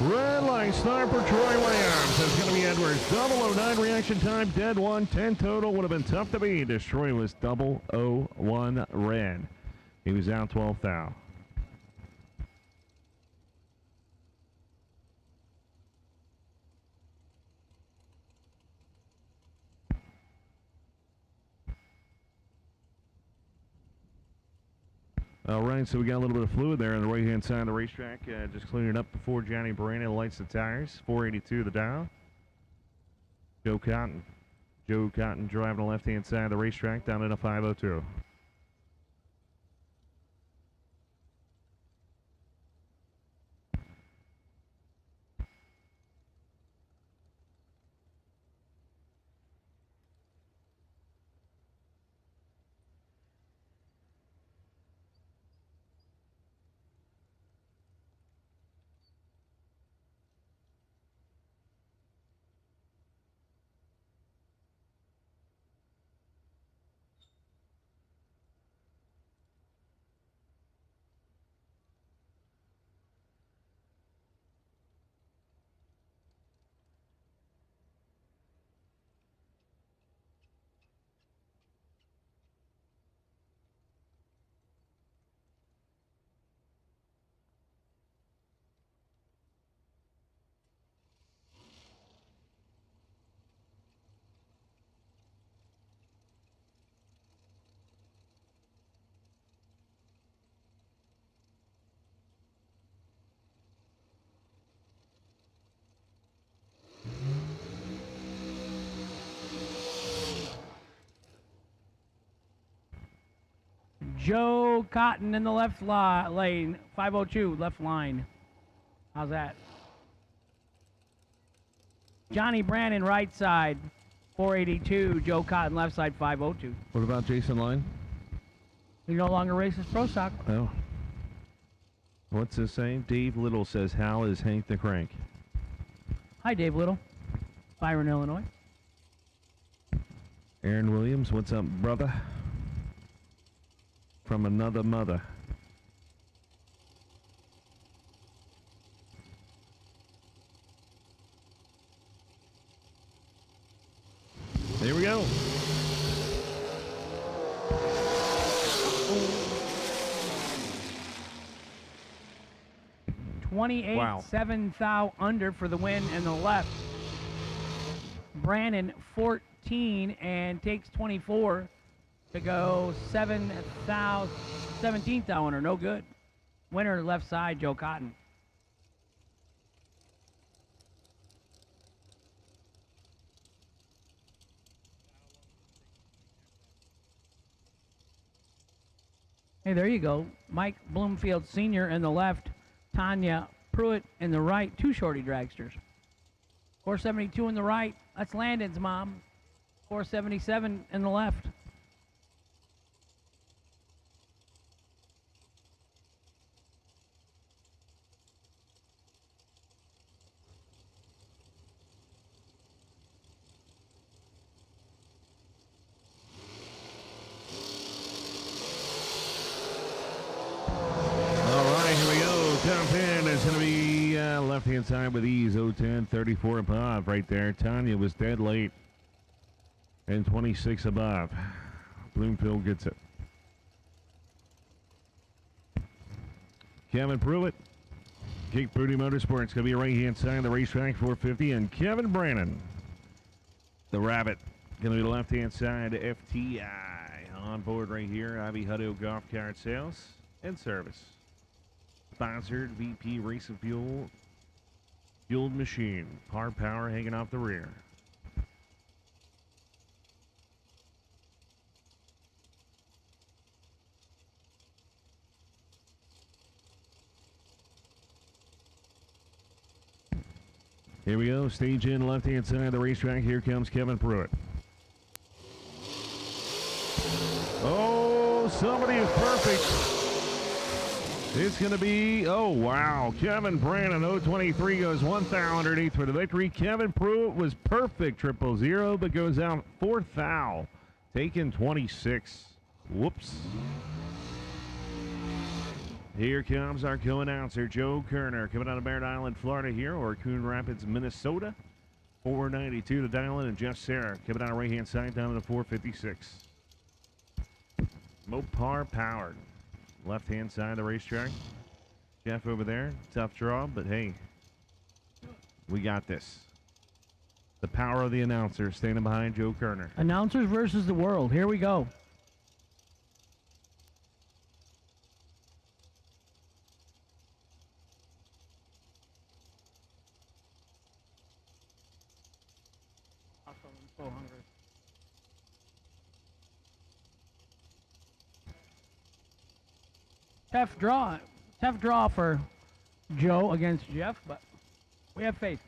Red line start for Troy Williams. It's going to be Edwards. 009 reaction time, dead 1, 10 total. Would have been tough to beat. Troy was 001 red. He was out 12 thou. All right, so we got a little bit of fluid there on the right-hand side of the racetrack. Just cleaning it up before Johnny Brandon lights the tires. 482 the dial. Joe Cotton. Joe Cotton driving the left-hand side of the racetrack down at a 502. Joe Cotton in the left lane, 502, left line. How's that? Johnny Brandon, right side, 482. Joe Cotton, left side, 502. What about Jason Line? He no longer races pro stock. Oh. What's his name? Dave Little says, how is Hank the Crank? Hi, Dave Little. Byron, Illinois. Aaron Williams, what's up, brother? From another mother. There we go. Wow. 7 thou under for the win in the left. Brandon 14 and takes 24 to go 17 thou under. No good. Winner left side, Joe Cotton. Hey, there you go. Mike Bloomfield Sr. in the left. Tanya Pruitt in the right. Two shorty dragsters. 472 in the right. That's Landon's mom. 477 in the left. Left-hand side with ease, 010, 34 above right there. Tanya was dead late. And 26 above. Bloomfield gets it. Kevin Pruitt Kick Booty Motorsports going to be right-hand side of the racetrack, 450, and Kevin Brannon. The Rabbit going to be the left-hand side, FTI. On board right here, Ivy Hutto Golf Cart Sales and Service. Sponsored VP Race and Fuel. Fueled Machine. Par Power hanging off the rear. Here we go. Stage in, left-hand side of the racetrack. Here comes Kevin Pruitt. Oh, somebody is perfect. It's going to be, oh, wow. Kevin Brannon, 023 goes 1,008th for the victory. Kevin Pruitt was perfect, 000, but goes out fourth foul. Taking 26. Whoops. Here comes our co-announcer, Joe Kerner, coming out of Merritt Island, Florida here, or Coon Rapids, Minnesota. 492 to dial in, and Jeff Serra coming out of right-hand side down to the 456. Mopar powered. Left-hand side of the racetrack. Jeff over there, tough draw, but hey, we got this. The power of the announcer standing behind Joe Kerner. Announcers versus the world. Here we go. So hungry. Tough draw for Joe against Jeff, but we have faith.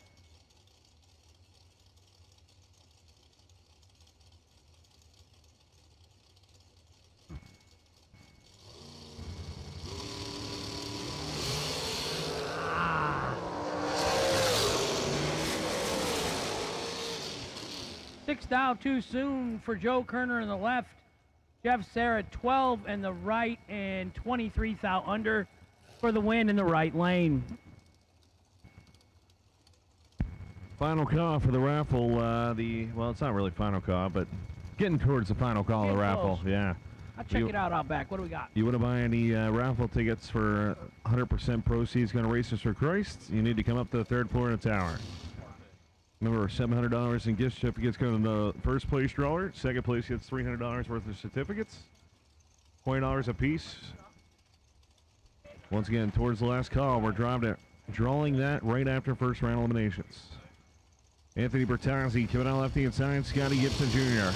Six thou too soon for Joe Kerner in the left. Jeff Serra 12 in the right and 23 thou under for the win in the right lane. Final call for the raffle. Well, it's not really final call, but getting towards the final call of the raffle. Close. Yeah. I'll check it out back. What do we got? You want to buy any raffle tickets for 100% proceeds going to Racers for Christ? You need to come up to the third floor in the tower. Remember, $700 in gift certificates go to the first place drawer. Second place gets $300 worth of certificates. $20 a piece. Once again, towards the last call, we're drawing that right after first round eliminations. Anthony Bertazzi coming out left-hand side. Scotty Gibson Jr.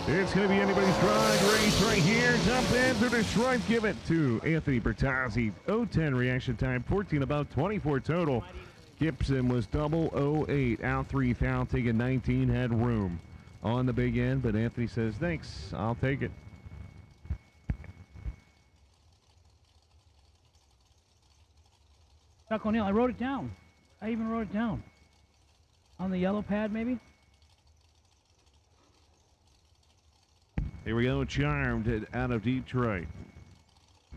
It's going to be anybody's drag race right here. Jump in through the stripe. Give it to Anthony Bertazzi. 0-10 reaction time. 14 about 24 total. Gibson was 008, out 3 foul, taking 19, had room on the big end, but Anthony says, thanks, I'll take it. Chuck O'Neill, I wrote it down. I even wrote it down. On the yellow pad, maybe? Here we go, Charmed out of Detroit.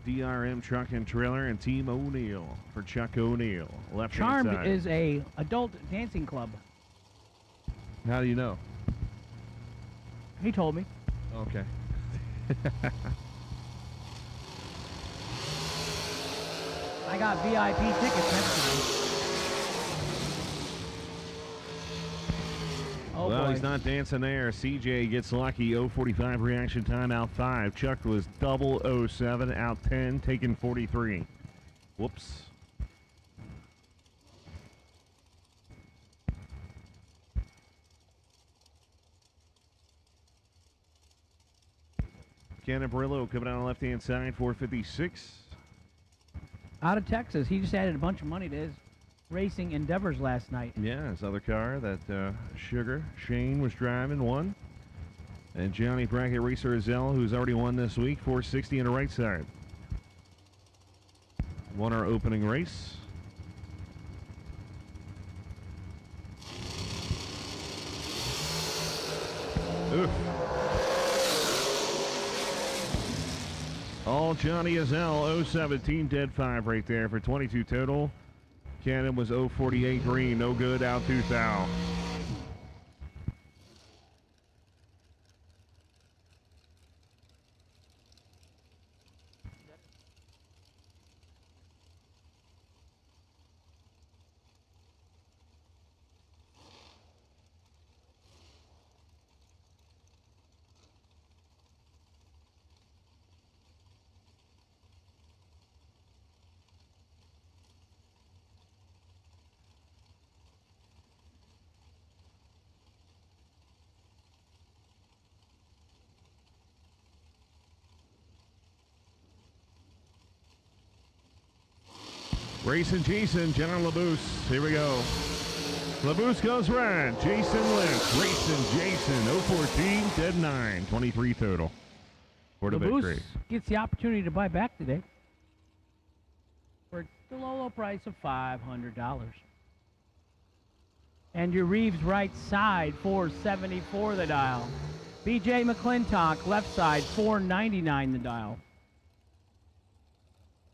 DRM Truck and Trailer and Team O'Neill for Chuck O'Neill. Left Charmed side. is a adult dancing club. How do you know? He told me. Okay. I got VIP tickets next time. Oh, well, boy. he's not dancing there. CJ gets lucky. 0:45 reaction time, out 5. Chuck was 007, out 10, taking 43. Whoops. Cannon Barillo coming out on the left-hand side, 456. Out of Texas. He just added a bunch of money to his racing endeavors last night. Yeah, his other car that Sugar Shane was driving won. And Johnny Brackett Racer Azell, who's already won this week, 460 on the right side. Won our opening race. Oof. All Johnny Azell, 017 dead 5 right there for 22 total. Cannon was 048 green, no good, out 2 foul. Racing Jason, Jenna LaBoose. Here we go. LaBoose goes red. Jason Lynch. Racing Jason. 014, dead 9. 23 total. For the LaBoose victory. gets the opportunity to buy back today for the low price of $500. And your Reeves right side, 474 the dial. BJ McClintock left side, 499 the dial.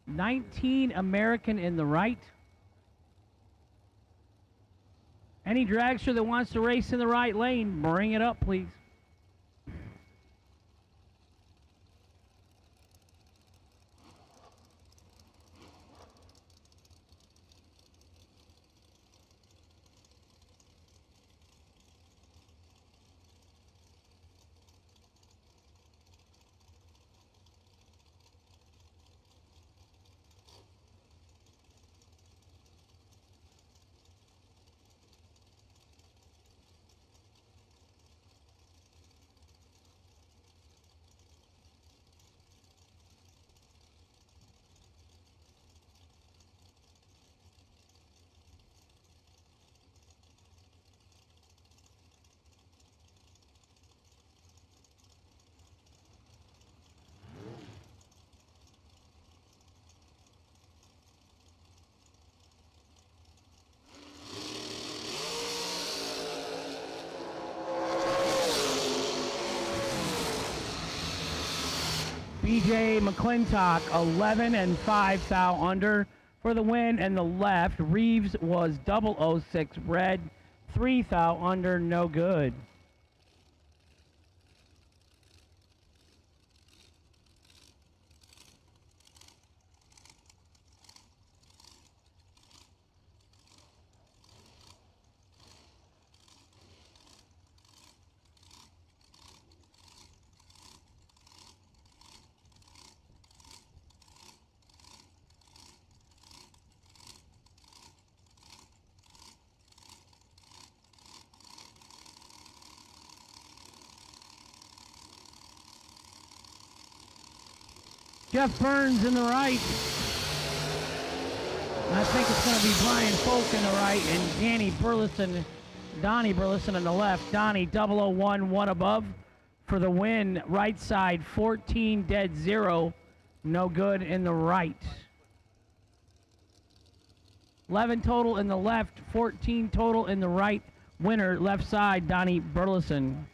19 American in the right. Any dragster that wants to race in the right lane, bring it up, please. BJ McClintock, 11 and 5 thou under for the win, and the left. Reeves was 006 red, 3 thou under, no good. Jeff Burns in the right. I think it's going to be Brian Folk in the right and Donnie Burleson in the left. Donnie 001, one above for the win. Right side 14, dead 0, no good in the right. 11 total in the left, 14 total in the right. Winner left side, Donnie Burleson.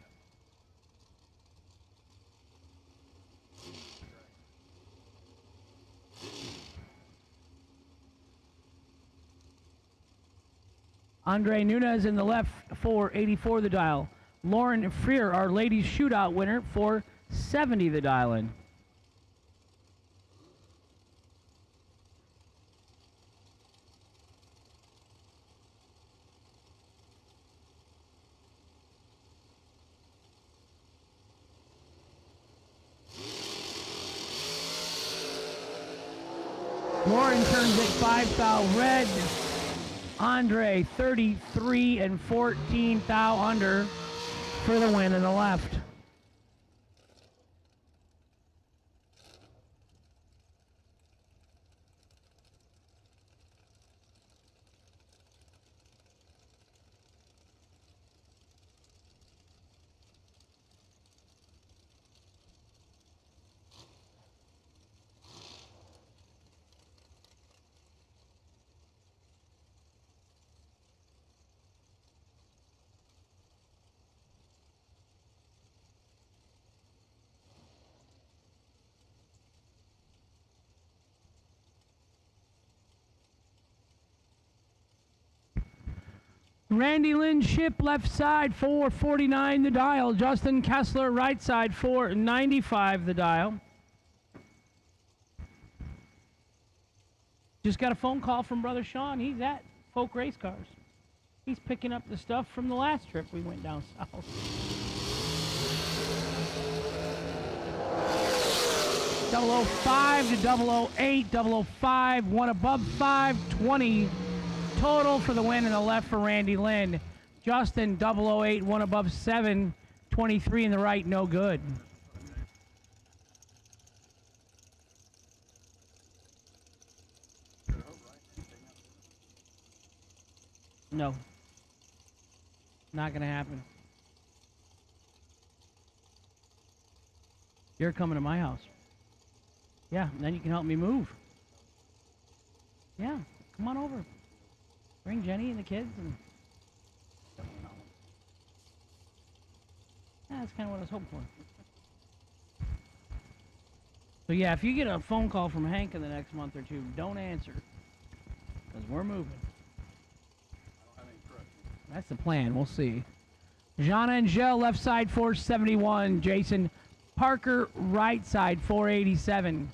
Andre Nunez in the left, 484 the dial. Lauren Freer, our ladies shootout winner, 470 the dial in. Lauren turns at 5 thou red. Andre 33 and 14 thou under for the win in the left. Randy Lynn Ship left side 449 the dial. Justin Kessler right side 495 the dial. Just got a phone call from Brother Sean. He's at Folk Race Cars. He's picking up the stuff from the last trip we went down south. .005 to 008, 005, one above 520. Total for the win in the left for Randy Lynn. Justin 008, one above 7, 23 in the right, no good. No. Not going to happen. You're coming to my house. Yeah, and then you can help me move. Yeah, come on over. Bring Jenny and the kids and... Yeah, that's kind of what I was hoping for. So yeah, if you get a phone call from Hank in the next month or two, don't answer. Because we're moving. That's the plan. We'll see. Jean Angel, left side 471. Jason Parker, right side 487.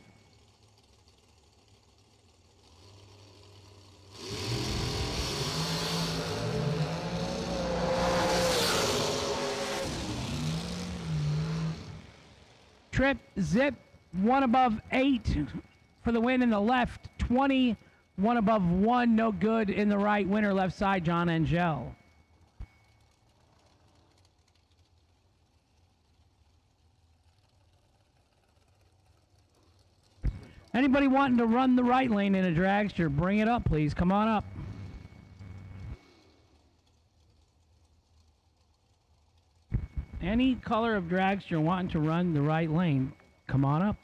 Trip, zip, 1 above 8 for the win in the left. 20, 1 above 1, no good in the right. Winner left side, John Angel. Anybody wanting to run the right lane in a dragster, bring it up, please. Come on up. Any color of dragster wanting to run the right lane, come on up.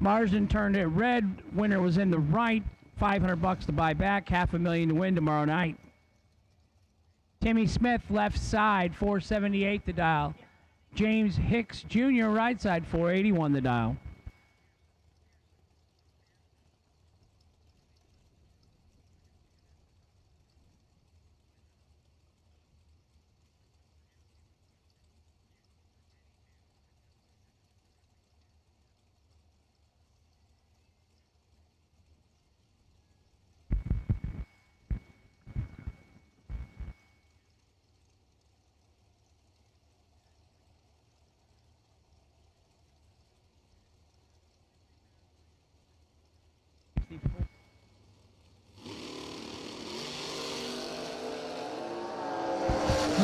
Marsden turned it red. Winner was in the right. $500 to buy back. $500,000 to win tomorrow night. Timmy Smith, left side, 478 the dial. James Hicks Jr., right side, 481 the dial.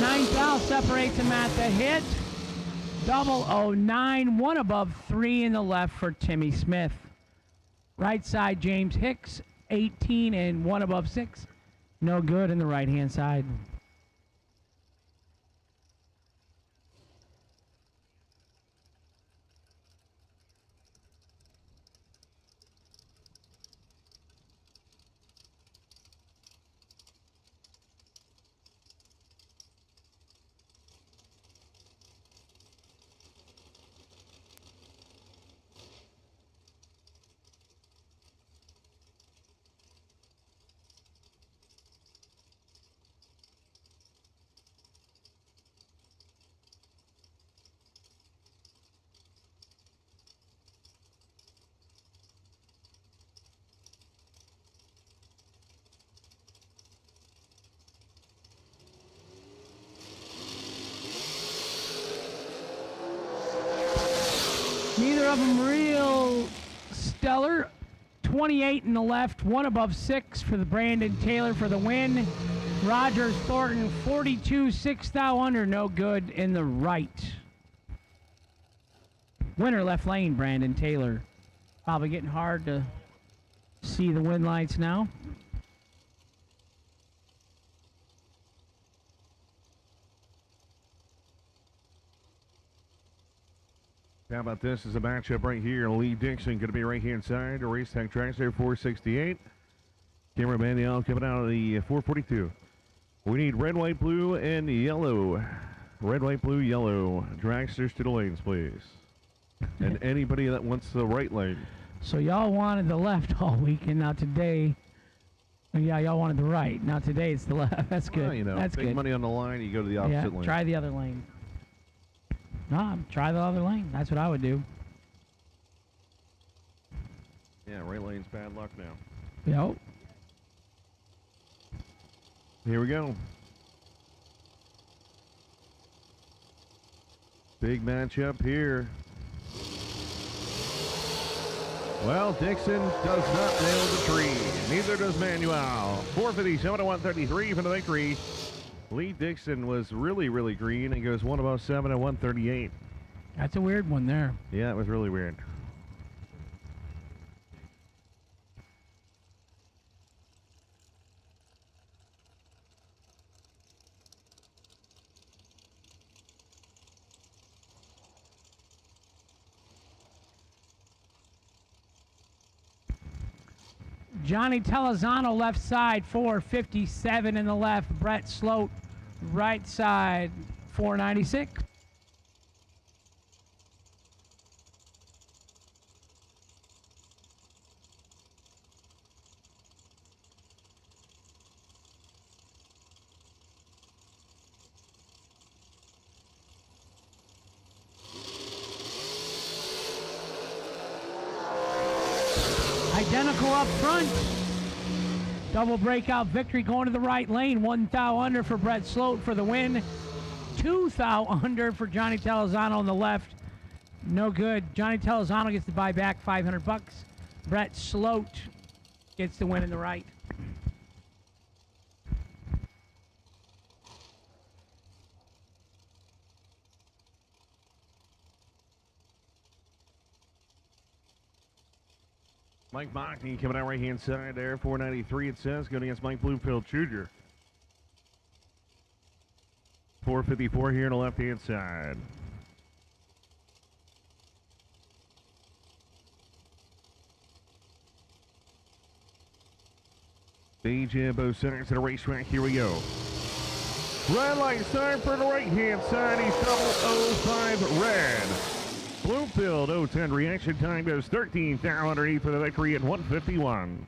Ninth foul separates him at the hit. 009, 1 above 3 in the left for Timmy Smith. Right side, James Hicks, 18 and 1 above 6. No good in the right-hand side. Neither of them real stellar. 28 in the left, 1 above 6 for the Brandon Taylor for the win. Rogers Thornton, 42, 6 thou under, no good in the right. Winner left lane, Brandon Taylor. Probably getting hard to see the win lights now. How about this is a matchup right here. Lee Dixon going to be right-hand side. A race tank tracks there, 468. Cameraman Yell coming out of the 442. We need red, white, blue, and yellow. Red, white, blue, yellow. Dragsters to the lanes, please. And anybody that wants the right lane. So y'all wanted the left all week, and now today, yeah, y'all wanted the right. Now today it's the left. That's good. Well, you know, That's big good. money on the line, you go to the opposite lane. Try the other lane. No, try the other lane. That's what I would do. Yeah, right lane's bad luck now. Yep. Here we go. Big matchup here. Well, Dixon does not nail the tree. Neither does Manuel. 457 to 133 for the victory. Lee Dixon was really, really green and goes 1 above 7 at 138. That's a weird one there. Yeah, it was really weird. Johnny Telezano left side, 457 in the left. Brett Sloat right side, 496. Identical up front. Double breakout victory going to the right lane. 1 thou under for Brett Sloat for the win. 2 thou under for Johnny Telezano on the left. No good. Johnny Telezano gets to buy back $500. Brett Sloat gets the win in the right. Mike Mockney coming out right-hand side there, 493 it says, going against Mike Bloomfield Jr. 454 here on the left-hand side. BJ both centers to the racetrack, here we go. Red light sign for the right-hand side, he's double 05 red. Bloomfield 010 reaction time goes 13 thou underneath for the victory at 151.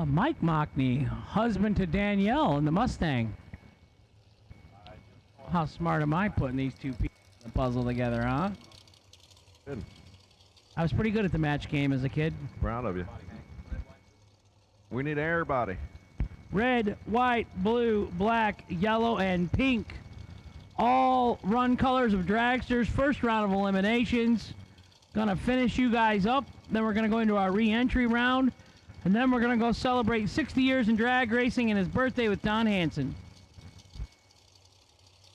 Mike Mockney, husband to Danielle in the Mustang. How smart am I putting these two pieces of the puzzle together, huh? Good. I was pretty good at the match game as a kid. Proud of you. We need everybody. Red, white, blue, black, yellow, and pink. All run colors of dragsters. First round of eliminations. Gonna finish you guys up. Then we're gonna go into our re-entry round. And then we're gonna go celebrate 60 years in drag racing and his birthday with Don Hansen.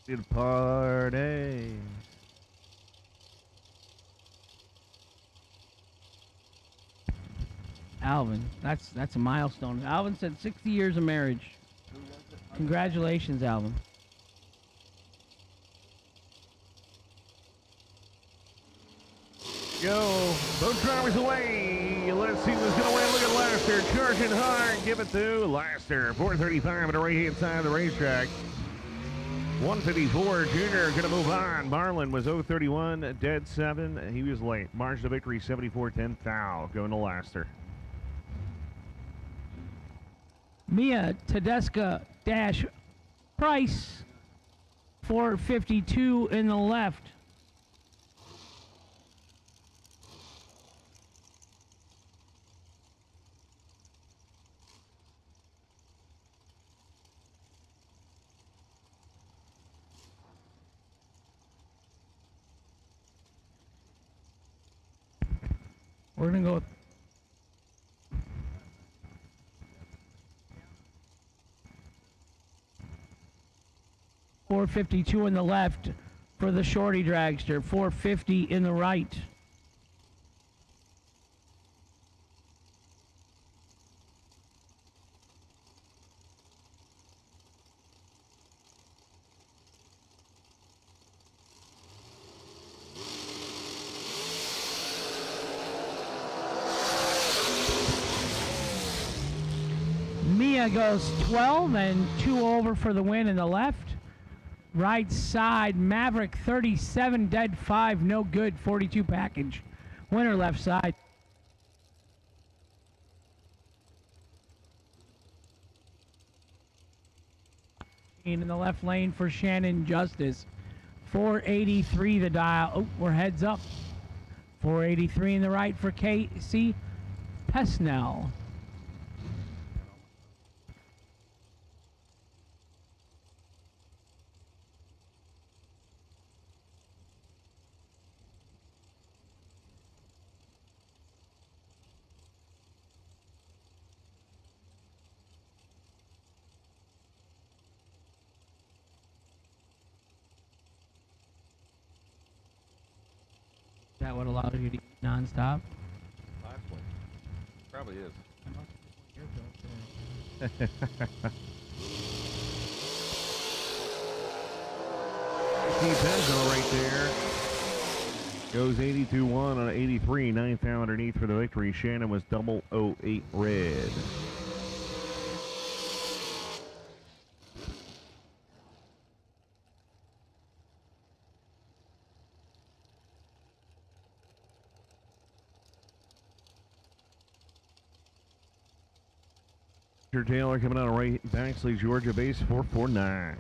Good party. Alvin, that's a milestone. Alvin said 60 years of marriage. Congratulations, Alvin. Go. Both drivers away. Let's see who's going to win. Look at Laster charging hard. Give it to Laster. 435 on the right-hand side of the racetrack. 154, Junior going to move on. Marlin was 031, dead 7. He was late. Margin of victory 74-10 thou. Going to Laster. Mia Tedesca dash Price, 452 in the left. We're going to go with 452 in the left for the shorty dragster, 450 in the right. goes 12 and 2 over for the win in the left. Right side, Maverick 37, dead 5, no good, 42 package. Winner left side. In the left lane for Shannon Justice. 483 the dial. Oh, we're heads up. 483 in the right for Casey Pesnell. That would allow you to eat non-stop. Possibly. Probably is. Steve Pesnell right there. Goes 82-1 on 83, 9th out underneath for the victory. Shannon was 008 red. Taylor coming out of right Baxley, Georgia base 449.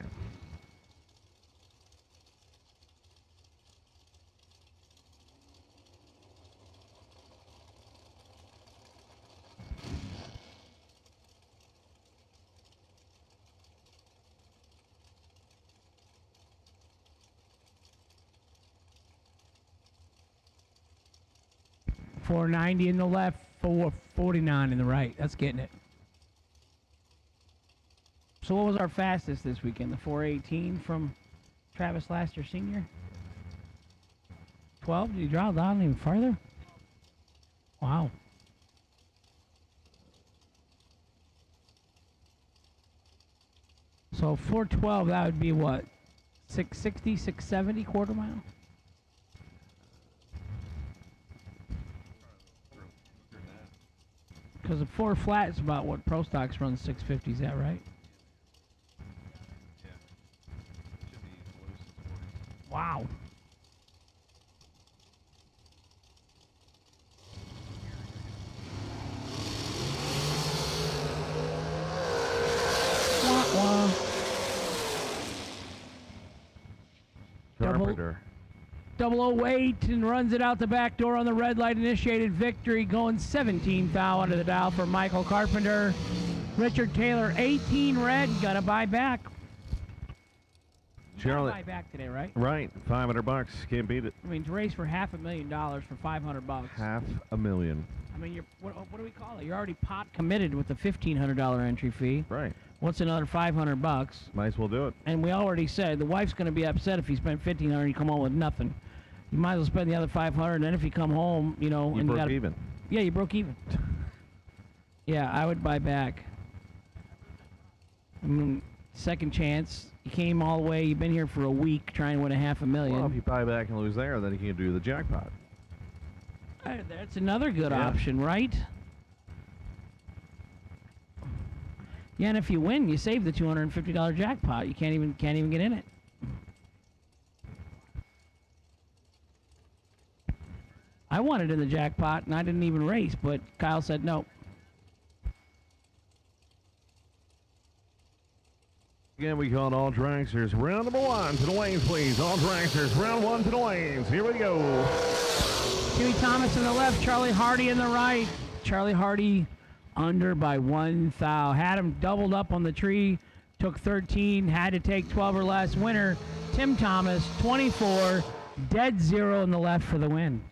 $490 in the left, $449 in the right. That's getting it. So what was our fastest this weekend? The 418 from Travis Laster Sr.? 12? Did you draw down even farther? Wow. So 412, that would be what? 660, 670 quarter mile? Because the 4 flat is about what Pro Stocks runs 650, is that right? Wow. Wah, wah. Carpenter. 008 and runs it out the back door on the red light initiated victory, going 17 foul under the dial for Michael Carpenter. Richard Taylor 18 red, gonna buy back. Charlotte. Buy back today, right? Right, $500. Can't beat it. I mean, to race for $500,000 for $500. $500,000. I mean, you're what do we call it? You're already pot committed with the $1,500 entry fee. Right. What's another $500? Might as well do it. And we already said the wife's going to be upset if you spend $1,500 and you come home with nothing. You might as well spend the other $500, and then if you come home, you know, You and broke you gotta, even. Yeah, you broke even. Yeah, I would buy back. I mean, second chance. You came all the way. You've been here for a week trying to win $500,000. Well, if you buy back and lose there, then you can do the jackpot. That's another good option, right? Yeah, and if you win, you save the $250 jackpot. You can't even get in it. I wanted in the jackpot, and I didn't even race, but Kyle said no. Again, we called all dragsters. Round number 1 to the lanes, please. All dragsters, round 1 to the lanes. Here we go. Huey Thomas in the left, Charlie Hardy in the right. Charlie Hardy under by 1 thou. Had him doubled up on the tree. Took 13, had to take 12 or less. Winner, Tim Thomas, 24, dead 0 in the left for the win.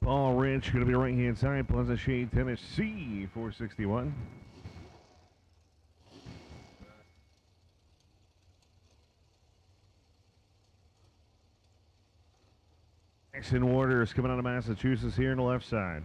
Paul Rich going to be right-hand side. Pleasant Shade, Tennessee, 461. Jackson Waters coming out of Massachusetts here on the left side.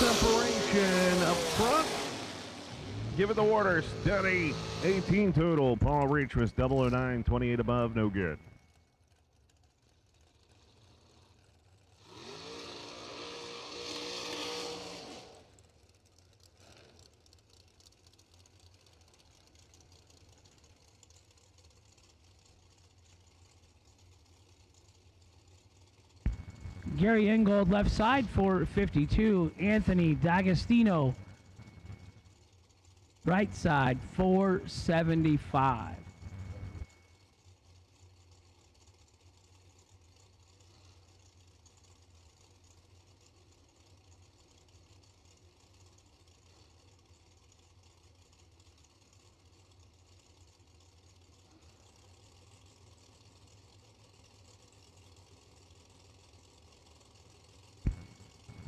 separation up front. Give it the water, steady. 18 total. Paul Reach was 009, 28 above, no good. Gary Ingold left side for 52. Anthony D'Agostino right side 475.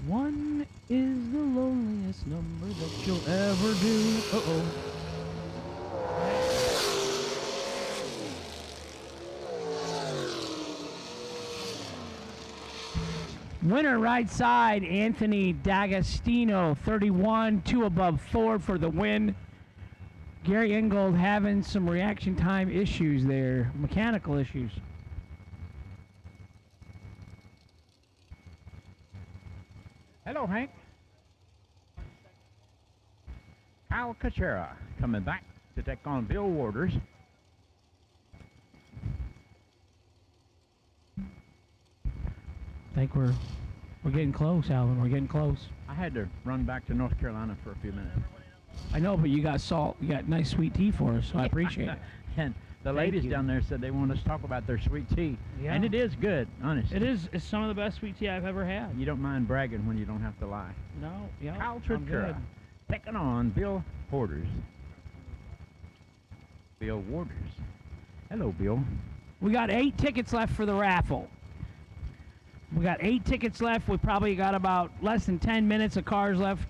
One is the loneliest number that you'll ever do. Uh-oh. Winner right side, Anthony D'Agostino, 31, 2 above 4 for the win. Gary Ingold having some reaction time issues there, mechanical issues. Hello, Hank. Kyle Kuchera coming back to take on Bill Waters. I think we're getting close, Alvin. We're getting close. I had to run back to North Carolina for a few minutes. I know, but you got salt. You got nice sweet tea for us, so I appreciate it. And the Thank ladies you. down there said they want us to talk about their sweet tea. Yeah. And it is good, honestly. It is. It's some of the best sweet tea I've ever had. You don't mind bragging when you don't have to lie. No, yeah. Kyle I'm good. Kuchera taking on Bill Waters. Bill Waters. Hello, Bill. We got 8 tickets left for the raffle. We got 8 tickets left. We probably got about less than 10 minutes of cars left.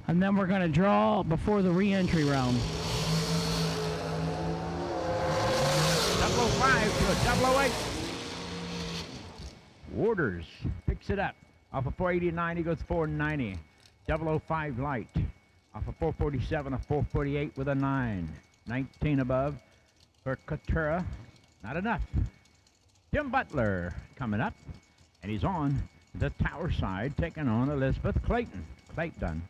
And then we're going to draw before the re-entry round. 005 to a 008. Waters picks it up. Off of 489, he goes 490. 005 light. Off of 447, a 448 with a 9. 19 above for Coutura. Not enough. Tim Butler coming up. And he's on the tower side, taking on Elizabeth Clayton. Clayton.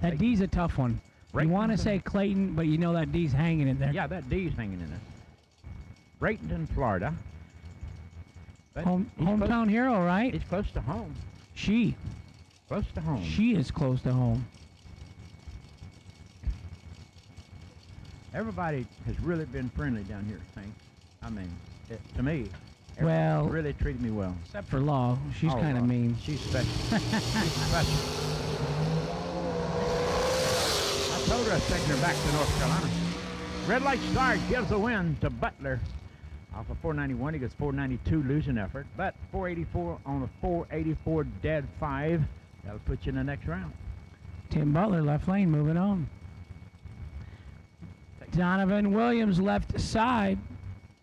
That D's a tough one. You want to say Clayton, but you know that D's hanging in there. Yeah, that D's hanging in there. Bradenton, Florida. But Hometown hero, right? He's close to home. She. Close to home. She is close to home. Everybody has really been friendly down here, Hank. I mean, to me, Well, really treated me well. Except for Law. She's kind of mean. She's special. She's special. I told her I was taking her back to North Carolina. Red Light Star gives the win to Butler. Off of 491, he gets 492 losing effort, but 484 on a 484 dead 5. That'll put you in the next round. Tim Butler, left lane, moving on. Donovan Williams, left side,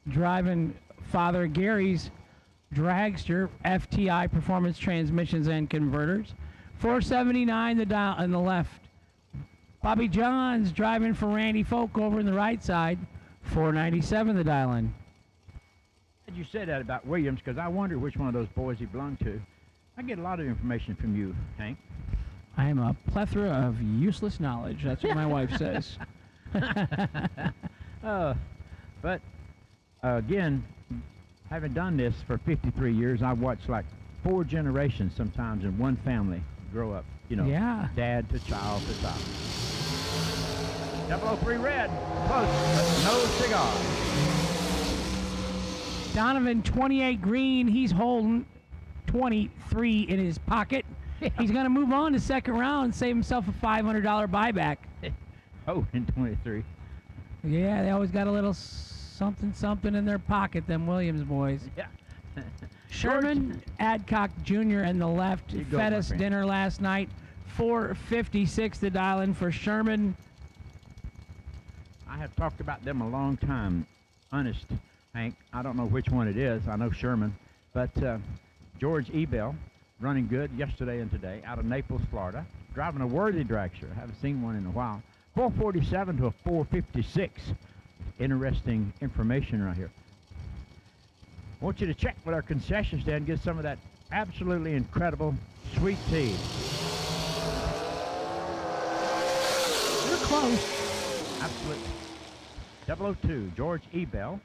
driving Father Gary's dragster, FTI Performance Transmissions and Converters. 479 the dial on the left. Bobby Johns driving for Randy Folk over in the right side. 497 the dial in. You said that about Williams because I wonder which one of those boys he belonged to. I get a lot of information from you, Hank. I am a plethora of useless knowledge. That's what my wife says. But again, having done this for 53 years, I've watched like 4 generations sometimes in one family grow up. You know, Yeah. dad to child to child. 003 red, close, but no cigar. Donovan 28 green. He's holding 23 in his pocket. He's going to move on to second round and save himself a $500 buyback. Oh, in 23. Yeah, they always got a little something in their pocket, them Williams boys. Yeah. Sherman Adcock Jr. in the left You go, fed my us friend. dinner last night. 456 to dial in for Sherman. I have talked about them a long time. Honest, Hank. I don't know which one it is. I know Sherman. But George Ebell running good yesterday and today out of Naples, Florida. Driving a worthy dragster. Haven't seen one in a while. 447 to a 456. Interesting information right here. I want you to check with our concession stand and get some of that absolutely incredible sweet tea. You're close. Absolutely. 002, George Ebell.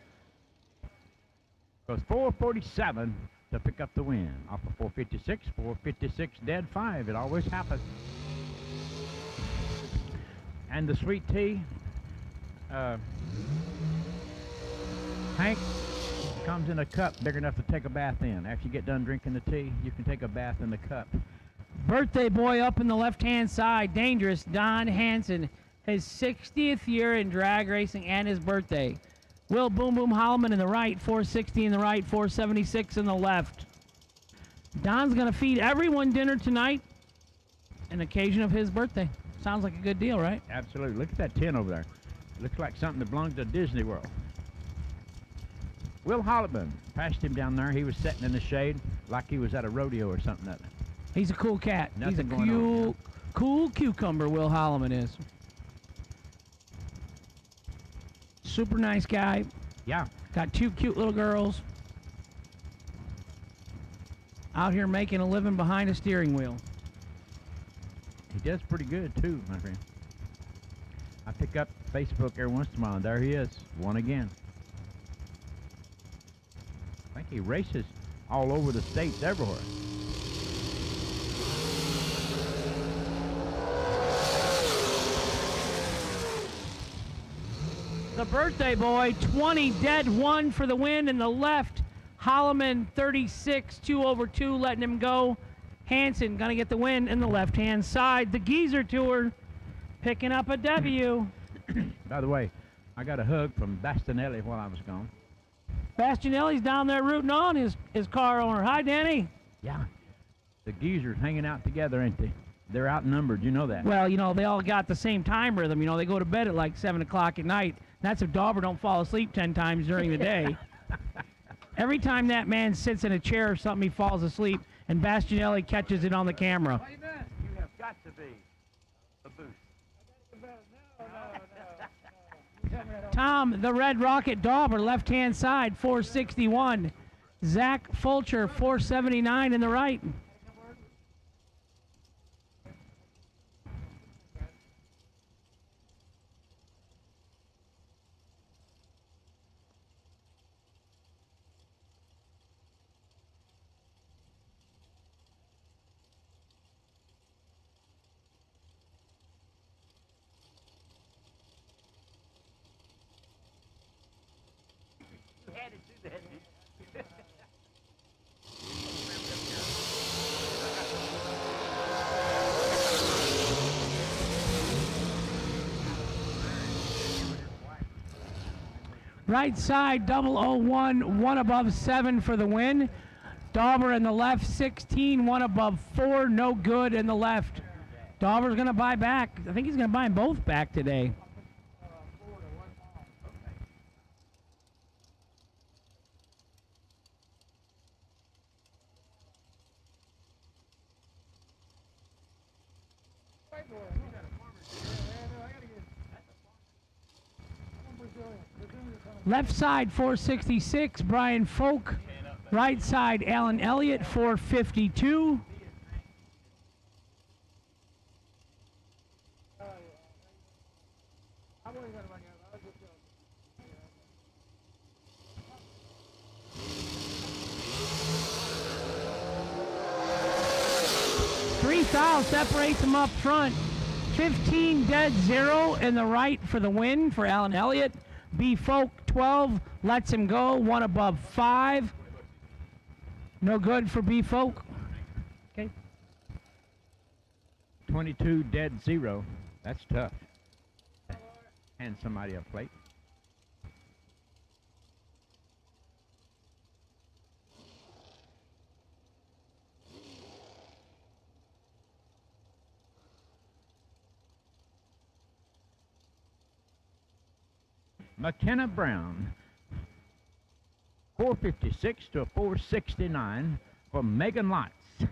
Goes 447 to pick up the win. Off of 456, 456 dead 5. It always happens. And the sweet tea, Hank, comes in a cup big enough to take a bath in. After you get done drinking the tea, you can take a bath in the cup. Birthday boy up in the left-hand side, dangerous, Don Hansen. His 60th year in drag racing and his birthday. Will Boom Boom Holloman in the right, 460 in the right, 476 in the left. Don's going to feed everyone dinner tonight in occasion of his birthday. Sounds like a good deal, right? Absolutely. Look at that tin over there. Looks like something that belongs to Disney World. Will Holloman, passed him down there. He was sitting in the shade like he was at a rodeo or something. He's a cool cat. Nothing He's a going on, cool cucumber, Will Holloman is. Super nice guy. Yeah. Got 2 cute little girls. Out here making a living behind a steering wheel. He does pretty good, too, my friend. I pick up Facebook every once in a while, and there he is. Won again. I think he races all over the states everywhere. The birthday boy, 20 dead 1 for the win in the left. Holloman 36, 2 over 2, letting him go. Hansen gonna get the win in the left-hand side. The Geezer Tour picking up a W. By the way, I got a hug from Bastinelli while I was gone. Bastinelli's down there rooting on his car owner. Hi, Danny. Yeah. The Geezers hanging out together, ain't they? They're outnumbered, you know that. Well, you know, they all got the same time rhythm. You know, they go to bed at like 7 o'clock at night. That's if Dauber don't fall asleep 10 times during the day. Every time that man sits in a chair or something, he falls asleep, and Bastinelli catches it on the camera. You have got to be a boost. Tom, the Red Rocket Dauber, left-hand side, 461. Zach Fulcher, 479 in the right. Right side, 001, 1 above 7 for the win. Dauber in the left, 16, 1 above 4, no good in the left. Dauber's going to buy back. I think he's going to buy them both back today. Left side, 466, Brian Folk. Right side, Alan Elliott, 452. Three fouls separates them up front. 15 dead 0 in the right for the win for Alan Elliott. B Folk 12 lets him go, 1 above 5. No good for B Folk. Okay. 22 dead 0. That's tough. Hand somebody a plate. McKenna Brown, 456 to 469 for Megan Lotz.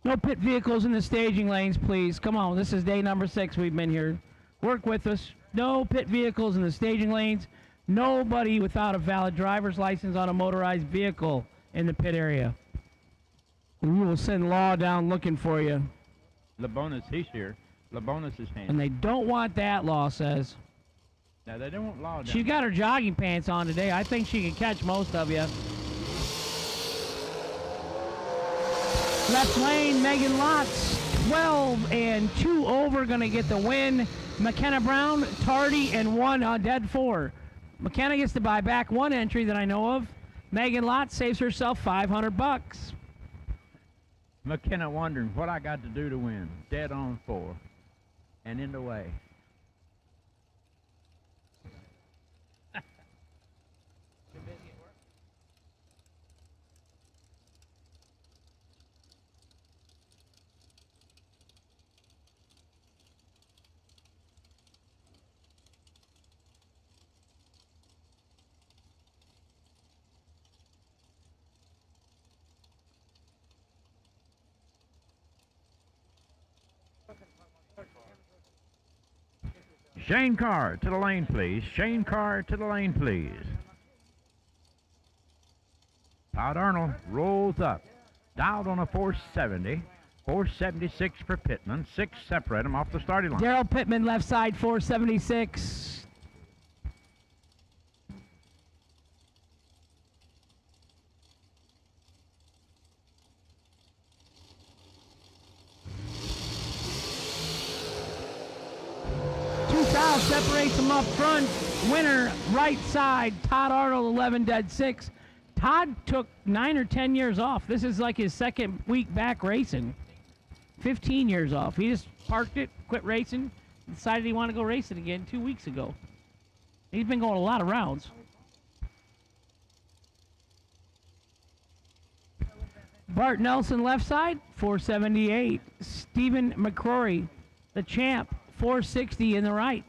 No pit vehicles in the staging lanes, please. Come on, this is day number 6 we've been here. Work with us. No pit vehicles in the staging lanes. Nobody without a valid driver's license on a motorized vehicle in the pit area. We will send Law down looking for you. LeBonus, he's here. LeBonus is handy. And they don't want that, Law says. Now, they don't want Law down. She's got her jogging pants on today. I think she can catch most of you. Left lane, Megan Lotz, 12 and 2 over, going to get the win. McKenna Brown, tardy, and 1 on dead 4. McKenna gets to buy back 1 entry that I know of. Megan Lotz saves herself $500. McKenna wondering what I got to do to win. Dead on 4. And in the way. Shane Carr to the lane, please. Shane Carr to the lane, please. Todd Arnold rolls up. Dialed on a 470. 476 for Pittman. 6 separate him off the starting line. Daryl Pittman, left side, 476. Separates him up front. Winner, right side, Todd Arnold, 11 dead 6. Todd took 9 or 10 years off. This is like his second week back racing. 15 years off. He just parked it, quit racing, decided he wanted to go racing again 2 weeks ago. He's been going a lot of rounds. Bart Nelson, left side, 478. Stephen McCrory, the champ, 460 in the right.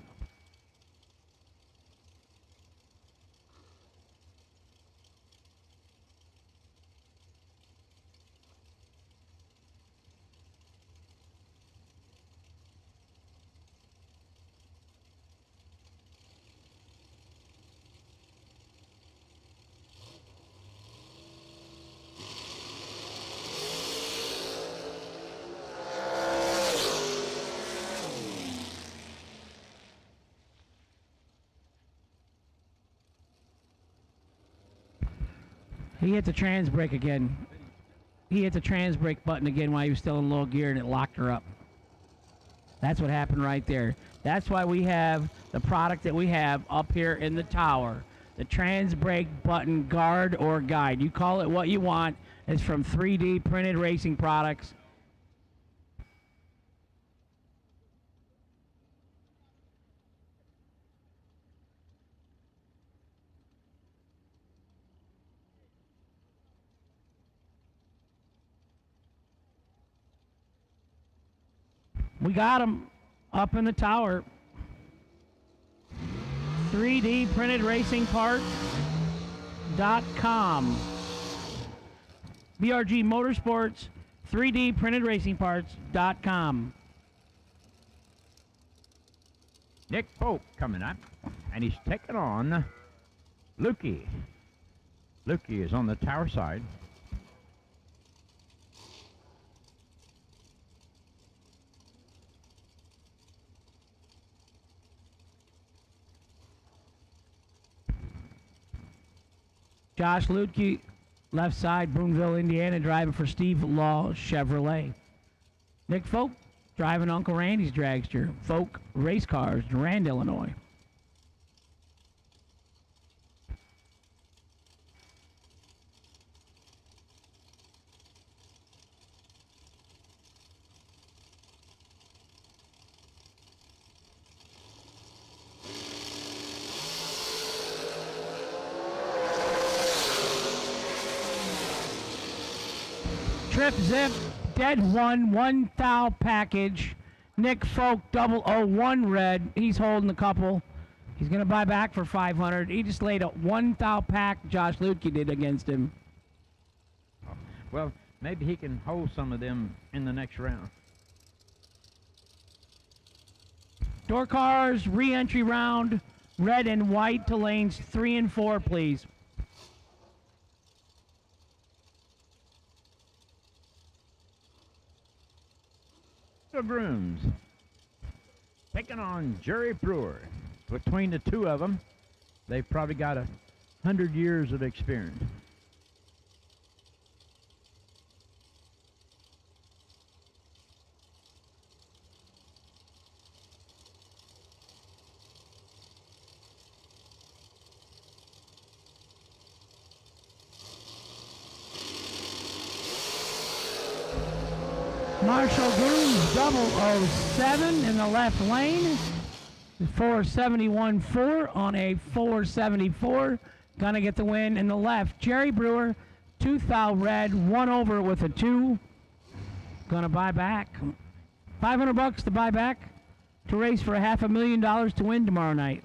He hit the trans brake again. He hit the trans brake button again while he was still in low gear, and it locked her up. That's what happened right there. That's why we have the product that we have up here in the tower. The trans brake button guard or guide. You call it what you want. It's from 3D printed racing products. We got them up in the tower. 3D printed racing parts.com. BRG Motorsports 3D printed racing parts.com. Nick Polk coming up, and he's taking on Lukey. Lukey is on the tower side. Josh Lutke, left side, Boonville, Indiana, driving for Steve Law Chevrolet. Nick Folk, driving Uncle Randy's dragster. Folk Race Cars, Durand, Illinois. Trip Zip, dead 1 thou package. Nick Folk 001 red. He's holding a couple. He's going to buy back for 500. He just laid a 1 thou pack Josh Lutke did against him. Well, Maybe he can hold some of them in the next round. Door cars, re-entry round, red and white to lanes 3 and 4, please. The grooms taking on Jerry Brewer. Between the two of them, they've probably got 100 years of experience. Marshall Grooms 007 in the left lane. 471.4 on a 474. Gonna get the win in the left. Jerry Brewer, 2 thou red, 1 over with a 2. Gonna buy back. $500 to buy back to race for $500,000 to win tomorrow night.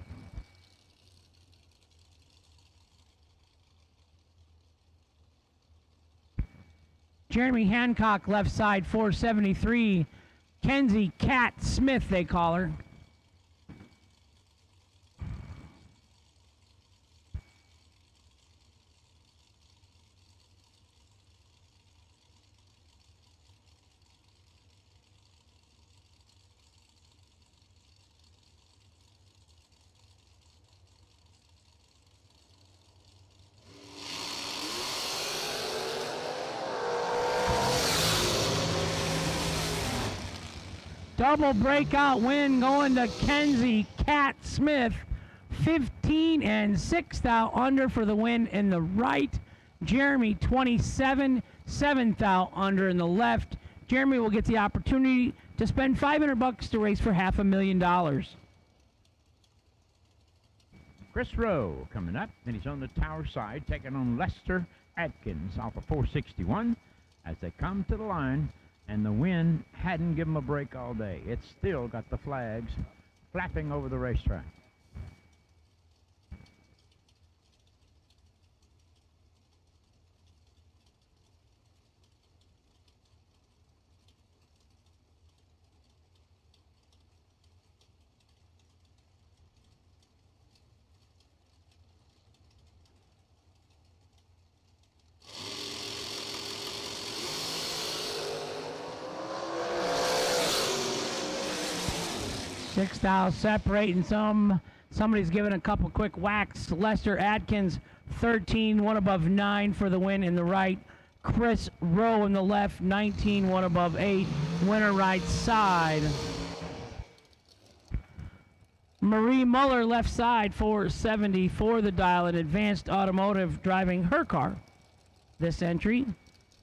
Jeremy Hancock, left side, 473. Kenzie Cat Smith, they call her. Double breakout win going to Kenzie Cat Smith. 15 and 6 thou under for the win in the right. Jeremy 27, 7 thou under in the left. Jeremy will get the opportunity to spend $500 to race for $500,000. Chris Rowe coming up, and he's on the tower side, taking on Lester Atkins off of 461 as they come to the line. And the wind hadn't given them a break all day. It's still got the flags flapping over the racetrack. Six thou separating some. Somebody's giving a couple quick whacks. Lester Atkins, 13, 1 above 9 for the win in the right. Chris Rowe in the left, 19, 1 above 8. Winner right side. Marie Muller left side, 470 for the dial in Advanced Automotive, driving her car this entry.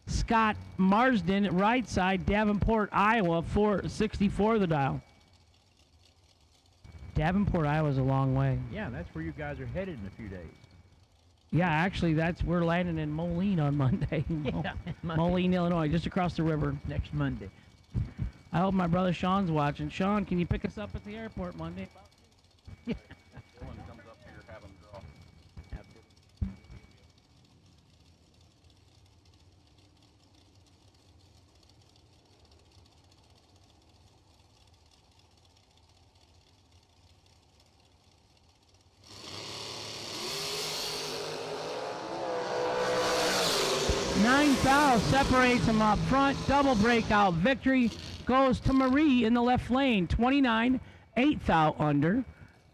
Scott Marsden right side, Davenport, Iowa, 464 the dial. Davenport, Iowa's a long way. Yeah, that's where you guys are headed in a few days. Yeah, actually, we're landing in Moline on Monday. Yeah, Moline, Illinois, just across the river. Next Monday. I hope my brother Sean's watching. Sean, can you pick us up at the airport Monday? Yeah. Nine foul separates them up front. Double breakout victory goes to Marie in the left lane. 29, 8 thou under.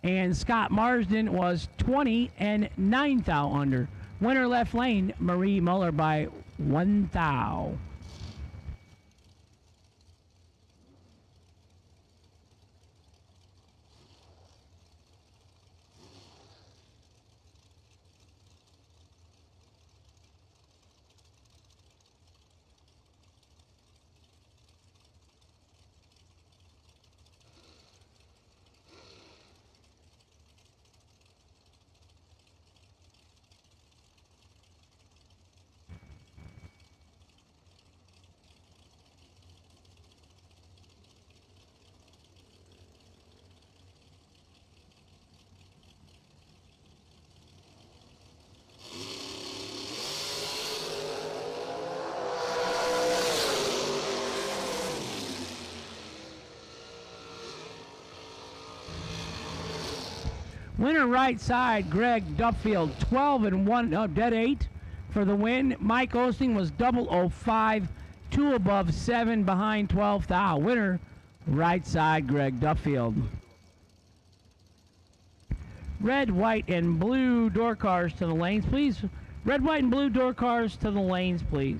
And Scott Marsden was 20 and 9 thou under. Winner left lane, Marie Muller by 1 thou. Winner right side, Greg Duffield, 12-1, no, dead 8 for the win. Mike Osting was 005, 2 above 7 behind 12th thou. Winner right side, Greg Duffield. Red, white, and blue door cars to the lanes, please. Red, white, and blue door cars to the lanes, please.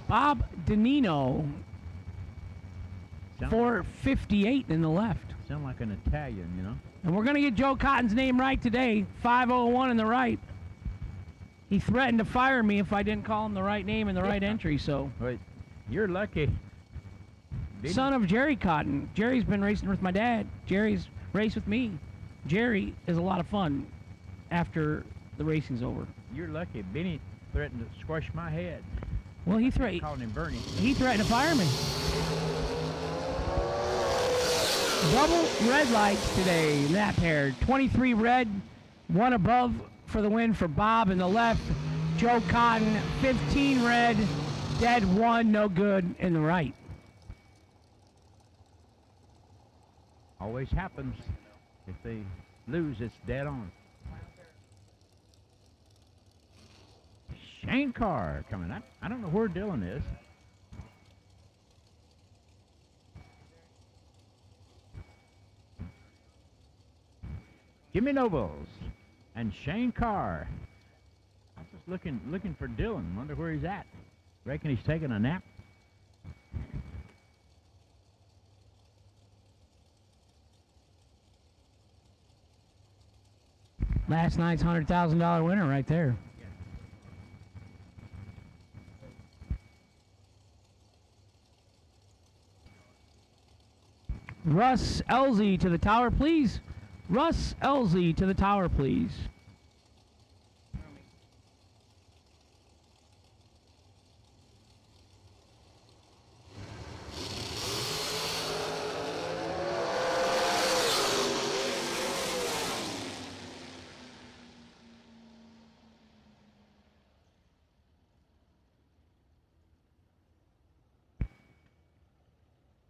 Bob Danino, 458 in the left. Sound like an Italian, you know? And we're going to get Joe Cotton's name right today. 501 in the right. He threatened to fire me if I didn't call him the right name and the right entry, so. Wait, you're lucky. Son of Jerry Cotton. Jerry's been racing with my dad. Jerry's raced with me. Jerry is a lot of fun after the racing's over. You're lucky. Benny threatened to squash my head. Well, he Calling him Bernie. He threatened to fire me. Double red lights today, that pair. 23 red, 1 above for the win for Bob in the left. Joe Cotton, 15 red, dead 1, no good in the right. Always happens. If they lose, it's dead on. Shane Carr coming up. I don't know where Dylan is. Jimmy Nobles and Shane Carr. I'm just looking for Dylan. Wonder where he's at. Reckon he's taking a nap. Last night's $100,000 winner right there. Russ Elzy to the tower, please. Russ Elzy to the tower, please.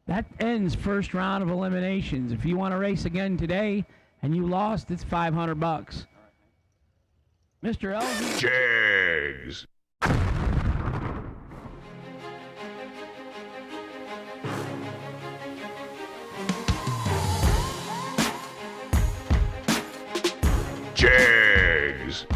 That ends first round of eliminations. If you want to race again today and you lost, it's $500. Mr. Elzy. Jegs. Jegs.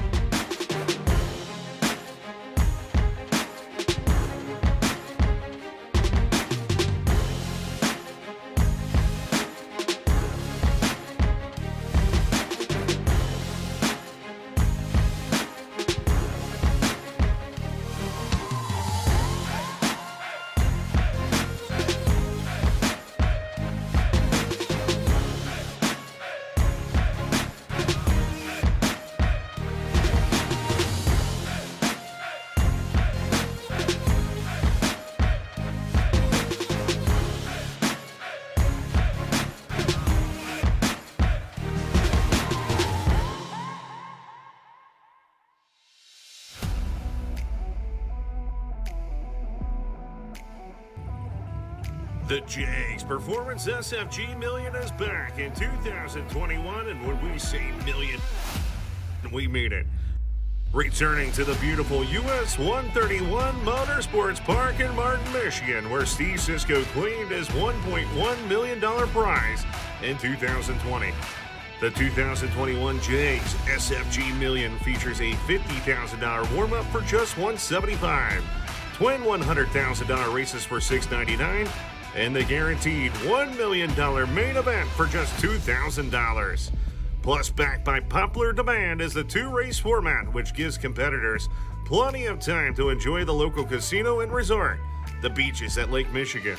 The Jegs Performance SFG Million is back in 2021, and when we say million, we mean it. Returning to the beautiful US 131 Motorsports Park in Martin, Michigan, where Steve Sisko claimed his $1.1 million prize in 2020. The 2021 Jegs SFG Million features a $50,000 warm-up for just $175, twin $100,000 races for $699, and the guaranteed $1 million main event for just $2,000. Plus, backed by popular demand is the 2-race format, which gives competitors plenty of time to enjoy the local casino and resort, the beaches at Lake Michigan,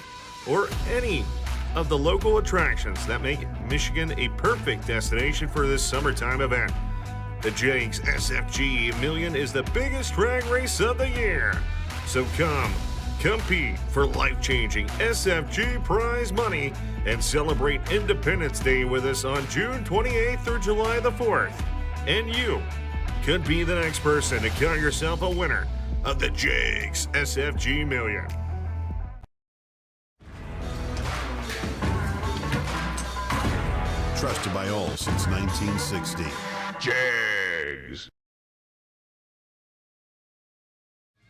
or any of the local attractions that make Michigan a perfect destination for this summertime event. The Jegs SFG Million is the biggest drag race of the year. So come, compete for life-changing SFG prize money and celebrate Independence Day with us on June 28th through July the 4th. And you could be the next person to count yourself a winner of the Jegs SFG Million. Trusted by all since 1960. Jegs.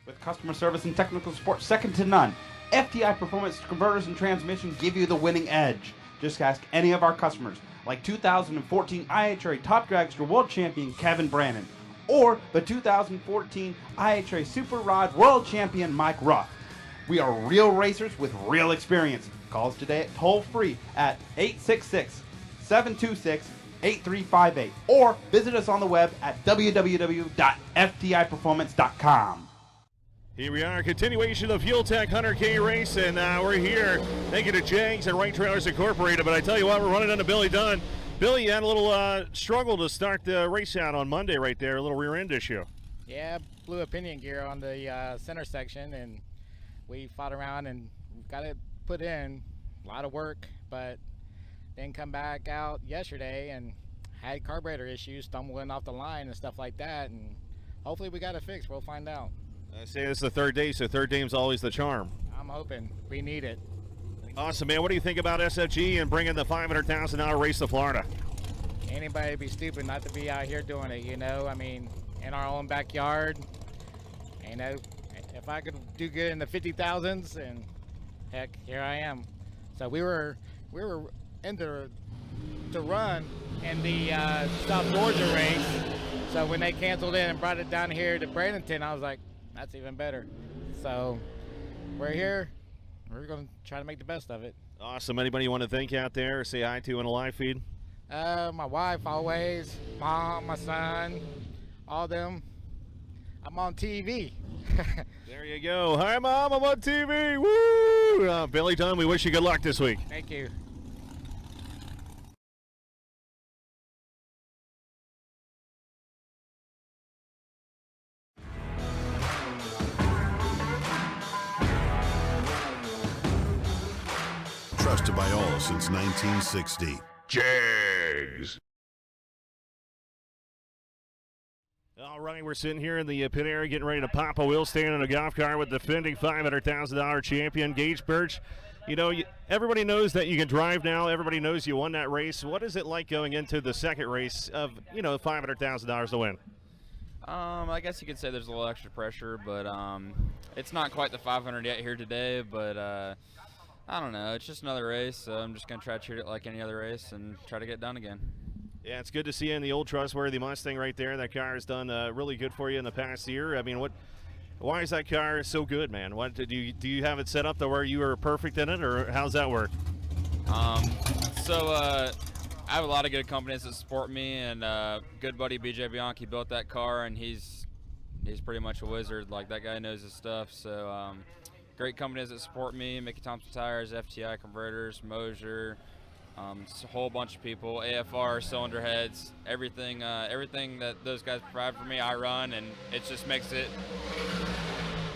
With customer service and technical support second to none, FTI Performance Converters and Transmission give you the winning edge. Just ask any of our customers, like 2014 IHRA Top Dragster World Champion Kevin Brannon, or the 2014 IHRA Super Rod World Champion Mike Ruff. We are real racers with real experience. Call us today at toll-free at 866-726-8358, or visit us on the web at www.ftiperformance.com. Here we are, continuation of Fuel Tech 100K race, and we're here. Thank you to Jegs and Right Trailers Incorporated. But I tell you what, we're running into Billy Dunn. Billy, you had a little struggle to start the race out on Monday right there, a little rear end issue. Yeah, blew a pinion gear on the center section, and we fought around and got it put in. A lot of work, but then come back out yesterday and had carburetor issues, stumbling off the line and stuff like that, and hopefully we got it fixed. We'll find out. I say this is the third day, so third game's always the charm. I'm hoping. We need it. Awesome, man. What do you think about SFG and bringing the $500,000 race to Florida? Anybody would be stupid not to be out here doing it, you know? I mean, in our own backyard. You know, if I could do good in the 50,000s, and heck, here I am. So we were in the run in the South Georgia race. So when they canceled it and brought it down here to Bradenton, I was like, that's even better. So we're here. We're going to try to make the best of it. Awesome. Anybody you want to thank out there or say hi to in a live feed? My wife always, mom, my son, all them. I'm on TV. There you go. Hi, Mom. I'm on TV. Woo! Billy Dunn, we wish you good luck this week. Thank you. Trusted by all since 1960. Jegs. All right, we're sitting here in the pit area getting ready to pop a wheel stand in a golf car with defending $500,000 champion Gage Birch. You know, everybody knows that you can drive now. Everybody knows you won that race. What is it like going into the second race of, you know, $500,000 to win? I guess you could say there's a little extra pressure, but it's not quite the 500 yet here today, but I don't know. It's just another race, so I'm just going to try to treat it like any other race and try to get it done again. Yeah, it's good to see you in the old trustworthy Mustang right there. That car has done really good for you in the past year. I mean, why is that car so good, man? What do you have it set up to where you are perfect in it, or how's that work? I have a lot of good companies that support me, and good buddy BJ Bianchi built that car, and he's pretty much a wizard. Like, that guy knows his stuff. So great companies that support me: Mickey Thompson Tires, FTI Converters, Mosier, a whole bunch of people, AFR, cylinder heads, everything that those guys provide for me, I run, and it just makes it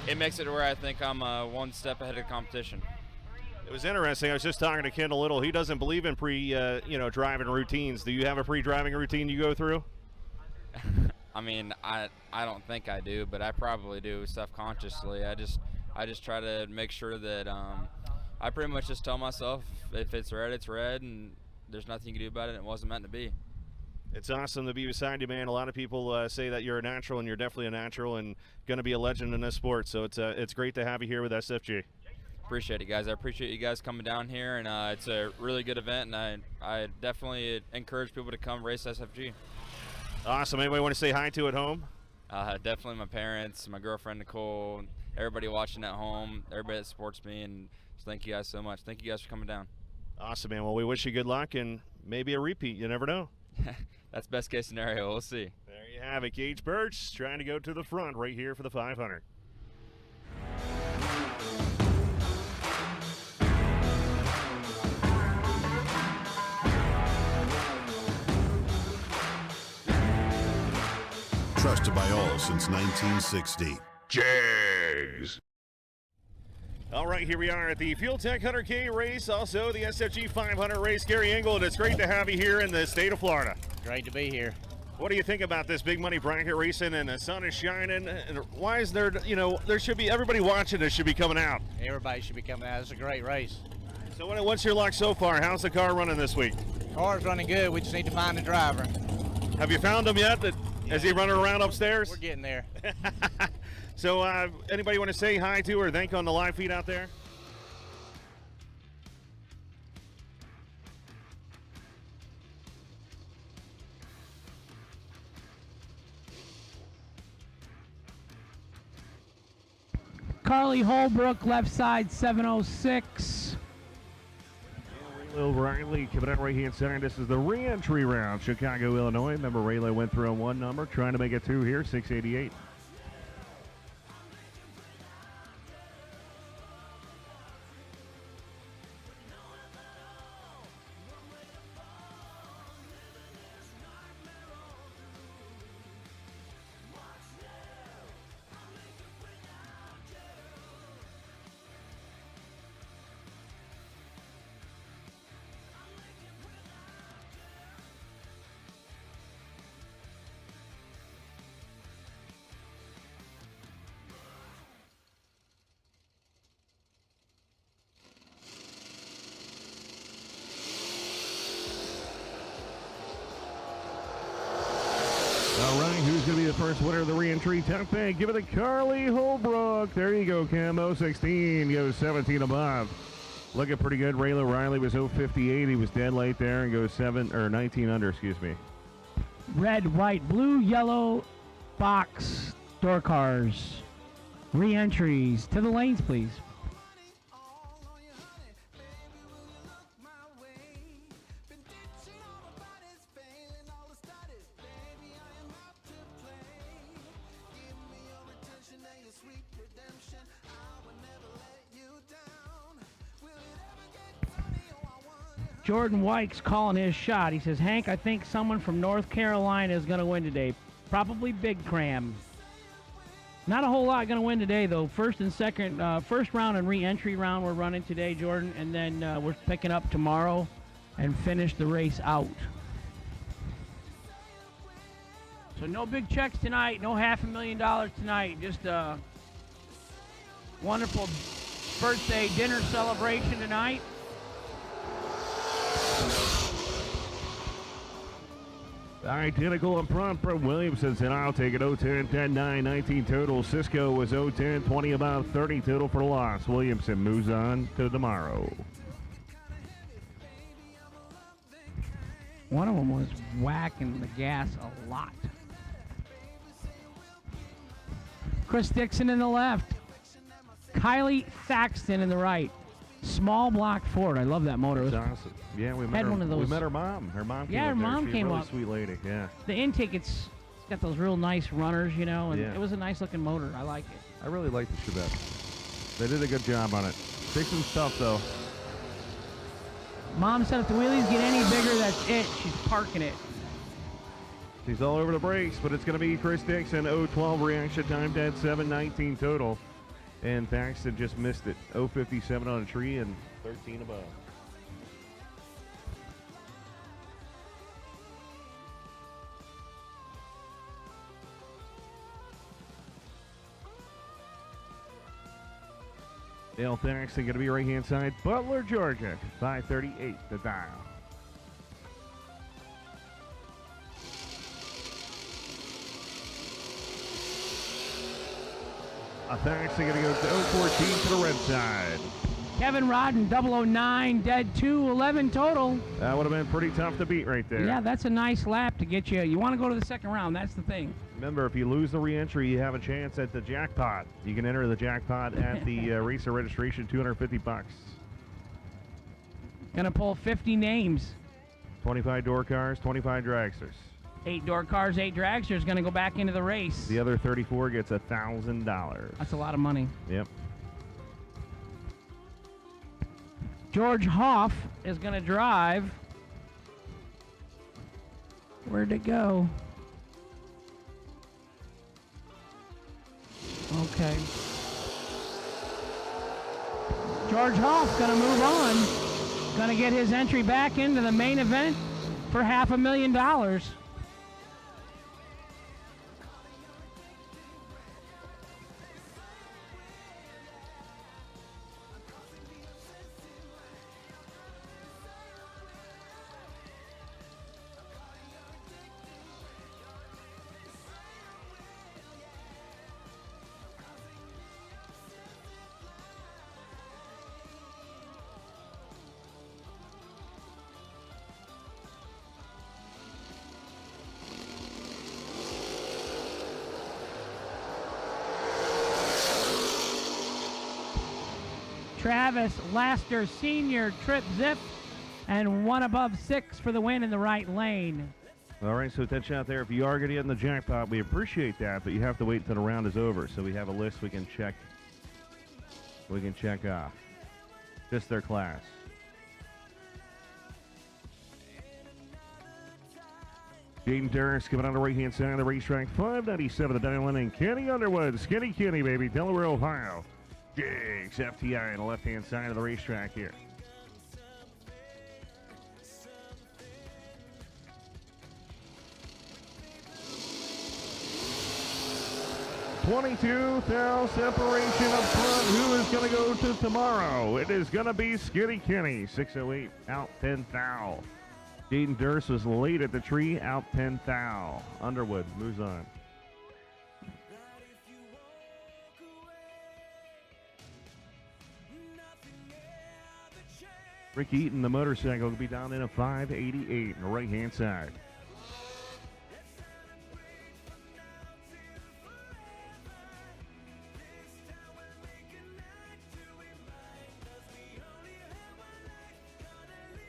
to where I think I'm one step ahead of the competition. It was interesting. I was just talking to Kendall Little. He doesn't believe in driving routines. Do you have a pre-driving routine you go through? I mean, I don't think I do, but I probably do subconsciously. I just try to make sure that I pretty much just tell myself if it's red, it's red, and there's nothing you can do about it. It wasn't meant to be. It's awesome to be beside you, man. A lot of people say that you're a natural, and you're definitely a natural and going to be a legend in this sport. So it's great to have you here with SFG. Appreciate it, guys. I appreciate you guys coming down here, and it's a really good event, and I definitely encourage people to come race SFG. Awesome. Anybody want to say hi to at home? Definitely my parents, my girlfriend Nicole, everybody watching at home, everybody that supports me, and just thank you guys so much. Thank you guys for coming down. Awesome, man. Well, we wish you good luck and maybe a repeat. You never know. That's best case scenario. We'll see. There you have it. Gage Birch trying to go to the front right here for the 500. Trusted by all since 1960. Jegs. All right, here we are at the Fuel Tech 100K race, also the SFG 500 race. Gary Engel, it's great to have you here in the state of Florida. Great to be here. What do you think about this big money bracket racing and the sun is shining? And why is there, there should be, everybody watching this should be coming out. Everybody should be coming out. It's a great race. So what's your luck so far? How's the car running this week? Car's running good. We just need to find the driver. Have you found him yet? Is he running around upstairs? We're getting there. So anybody want to say hi to or thank on the live feed out there? Carly Holbrook, left side, 706. Raylo Riley coming out right-hand side. This is the re-entry round, Chicago, Illinois. Remember, Raylo went through on one number, trying to make it two here, 688. All right, who's going to be the first winner of the re-entry? Top bag, give it to Carly Holbrook. There you go, Cam. 016 goes 17 above. Looking pretty good. Raylo Riley was 058. He was dead late there and goes 19 under, excuse me. Red, white, blue, yellow, box, door cars. Re-entries to the lanes, please. Jordan Wykes calling his shot. He says, Hank, I think someone from North Carolina is going to win today. Probably Big Cram. Not a whole lot going to win today, though. First and second, first round and re-entry round we're running today, Jordan, and then we're picking up tomorrow and finish the race out. So no big checks tonight, no $500,000 tonight. Just a wonderful birthday dinner celebration tonight. Identical in front from Williamson said, I'll take it 0-10, 10-9, 19 total. Cisco was 0-10, 20 about 30 total for the loss. Williamson moves on to tomorrow. One of them was whacking the gas a lot. Chris Dixon in the left. Kylie Thaxton in the right. Small block Ford. I love that motor. That's awesome. Yeah, we met her. One of those. We met her mom. Her mom came up. Her mom She's came a really up. sweet lady. Yeah. The intake, it's got those real nice runners, you know, and Yeah. it was a nice looking motor. I like it. I really like the Chevette. They did a good job on it. Dixon's tough though. Mom said if the wheelies get any bigger, that's it. She's parking it. She's all over the brakes, but it's going to be Chris Dixon, 0-12 reaction time, dead 7-19 total. And Thaxton just missed it, 0-57 on a tree and 13 above. Dale Thaxton going to be right-hand side. Butler, Georgia, 538 the dial. Thaxton going to go to 0-14 to the red side. Kevin Rodden, 009, dead 2-11 total. That would have been pretty tough to beat right there. Yeah, that's a nice lap to get you. You want to go to the second round. That's the thing. Remember, if you lose the re-entry, you have a chance at the jackpot. You can enter the jackpot at the racer registration, $250. Gonna pull 50 names. 25 door cars, 25 dragsters. 8 door cars, 8 dragsters. Gonna go back into the race. The other 34 gets $1,000. That's a lot of money. Yep. George Hoff is gonna drive. Where'd it go? Okay. George Hoff gonna move on. Gonna get his entry back into the main event for $500,000. Travis Laster Sr. Trip Zip, and 1 above 6 for the win in the right lane. All right, so attention out there. If you are going to get in the jackpot, we appreciate that, but you have to wait until the round is over. So we have a list we can check. Off. Just their class. Jaden Durst coming on the right-hand side of the racetrack. 597 the dial-in, and Kenny Underwood. Skinny Kenny, baby. Delaware, Ohio. Jegs FTI on the left-hand side of the racetrack here. $22,000 separation up front. Who is going to go to tomorrow? It is going to be Skinny Kenny. 608 out 10,000. Jaden Durst was late at the tree, out 10,000. Underwood moves on. Rick Eaton, the motorcycle, will be down in a 588 on the right-hand side.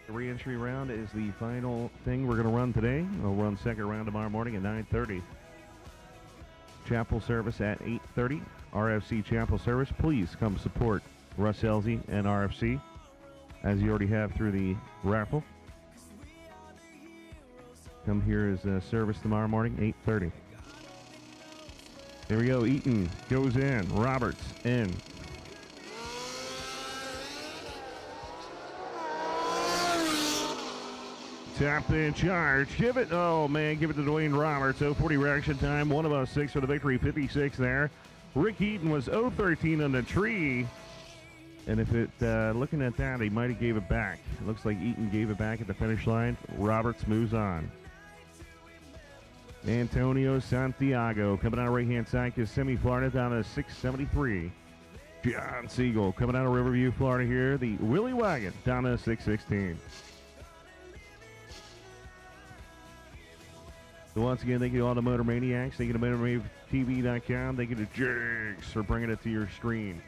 The re-entry round is the final thing we're going to run today. We'll run second round tomorrow morning at 9:30. Chapel service at 8:30. RFC Chapel service. Please come support Russ Elsie and RFC, as you already have through the raffle. Come here as service tomorrow morning, 8:30. There we go. Eaton goes in. Roberts in. Tap in charge. Give it. Oh, man. Give it to Dwayne Roberts. 040 reaction time. 1 above 6 for the victory. 56 there. Rick Eaton was 013 on the tree. And if it, looking at that, he might have gave it back. It looks like Eaton gave it back at the finish line. Roberts moves on. Antonio Santiago coming out of right-hand side, Kissimmee, Florida, down to 673. John Siegel coming out of Riverview, Florida here. The Willie Wagon down to 616. So once again, thank you to all the Motor Maniacs. Thank you to MotorMaveTV.com. Thank you to Jegs for bringing it to your screen.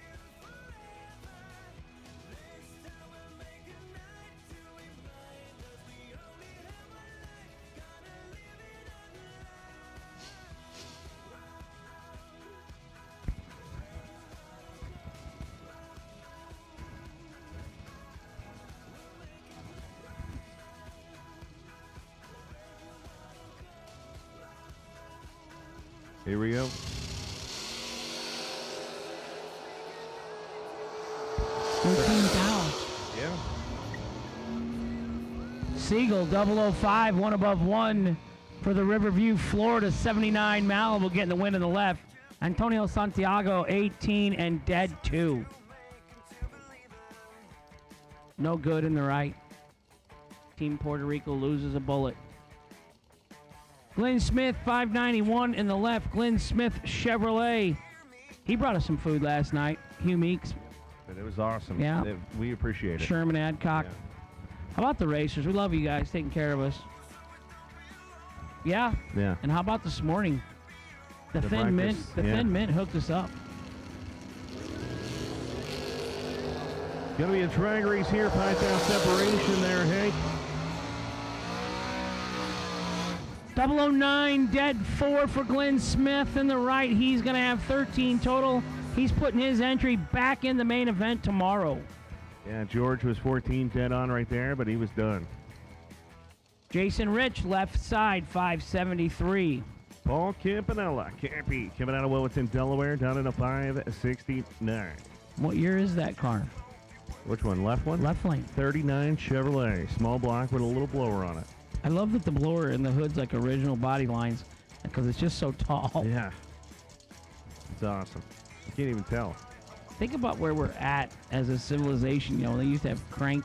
Here we go. Yeah. Siegel, 005, 1 above 1 for the Riverview, Florida, 79. Malibu getting the win in the left. Antonio Santiago, 18 and dead 2. No good in the right. Team Puerto Rico loses a bullet. Glenn Smith, 591 in the left. Glenn Smith Chevrolet. He brought us some food last night. Hugh Meeks. But it was awesome. Yeah. We appreciate it. Sherman Adcock. Yeah. How about the racers? We love you guys taking care of us. Yeah. Yeah. And how about this morning? The Thin Mint. breakfast, The yeah. Thin Mint hooked us up. Going to be a drag race here. 5,000 separation there, Hank. 009, dead 4 for Glenn Smith in the right. He's going to have 13 total. He's putting his entry back in the main event tomorrow. Yeah, George was 14 dead on right there, but he was done. Jason Rich, left side, 573. Paul Campanella, Campy, coming out of Wilmington, Delaware, down in a 569. What year is that car? Which one? Left one? Left lane. 39 Chevrolet, small block with a little blower on it. I love that the blower in the hood's like original body lines because it's just so tall. Yeah. It's awesome. You can't even tell. Think about where we're at as a civilization. You know, they used to have crank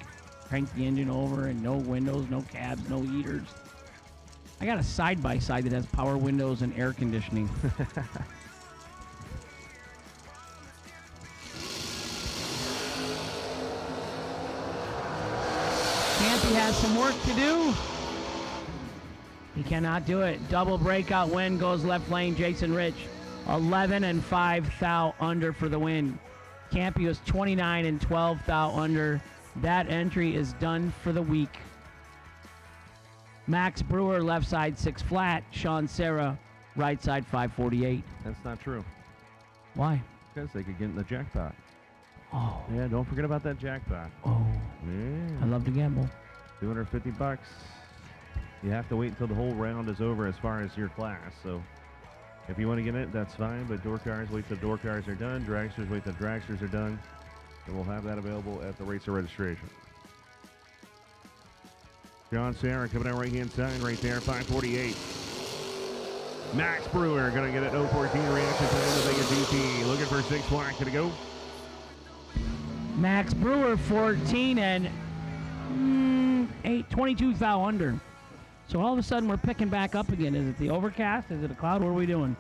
the engine over and no windows, no cabs, no heaters. I got a side-by-side that has power windows and air conditioning. Campy has some work to do. He cannot do it. Double breakout win, goes left lane. Jason Rich, 11 and 5 thou under for the win. Campy was 29 and 12 thou under. That entry is done for the week. Max Brewer, left side 6 flat. Sean Serra, right side 548. That's not true. Why? Because they could get in the jackpot. Oh. Yeah, don't forget about that jackpot. Oh. Yeah. I love to gamble. $250. You have to wait until the whole round is over as far as your class. So if you want to get it, that's fine. But door cars, wait till door cars are done. Dragsters, wait till dragsters are done. And we'll have that available at the racer registration. John Sarah coming out right-hand side right there, 548. Max Brewer going to get an 014 reaction time to Vegas GT. Looking for 6 flat. Can it go? Max Brewer 14 and 22 thou under. So all of a sudden we're picking back up again. Is it the overcast? Is it a cloud? What are we doing?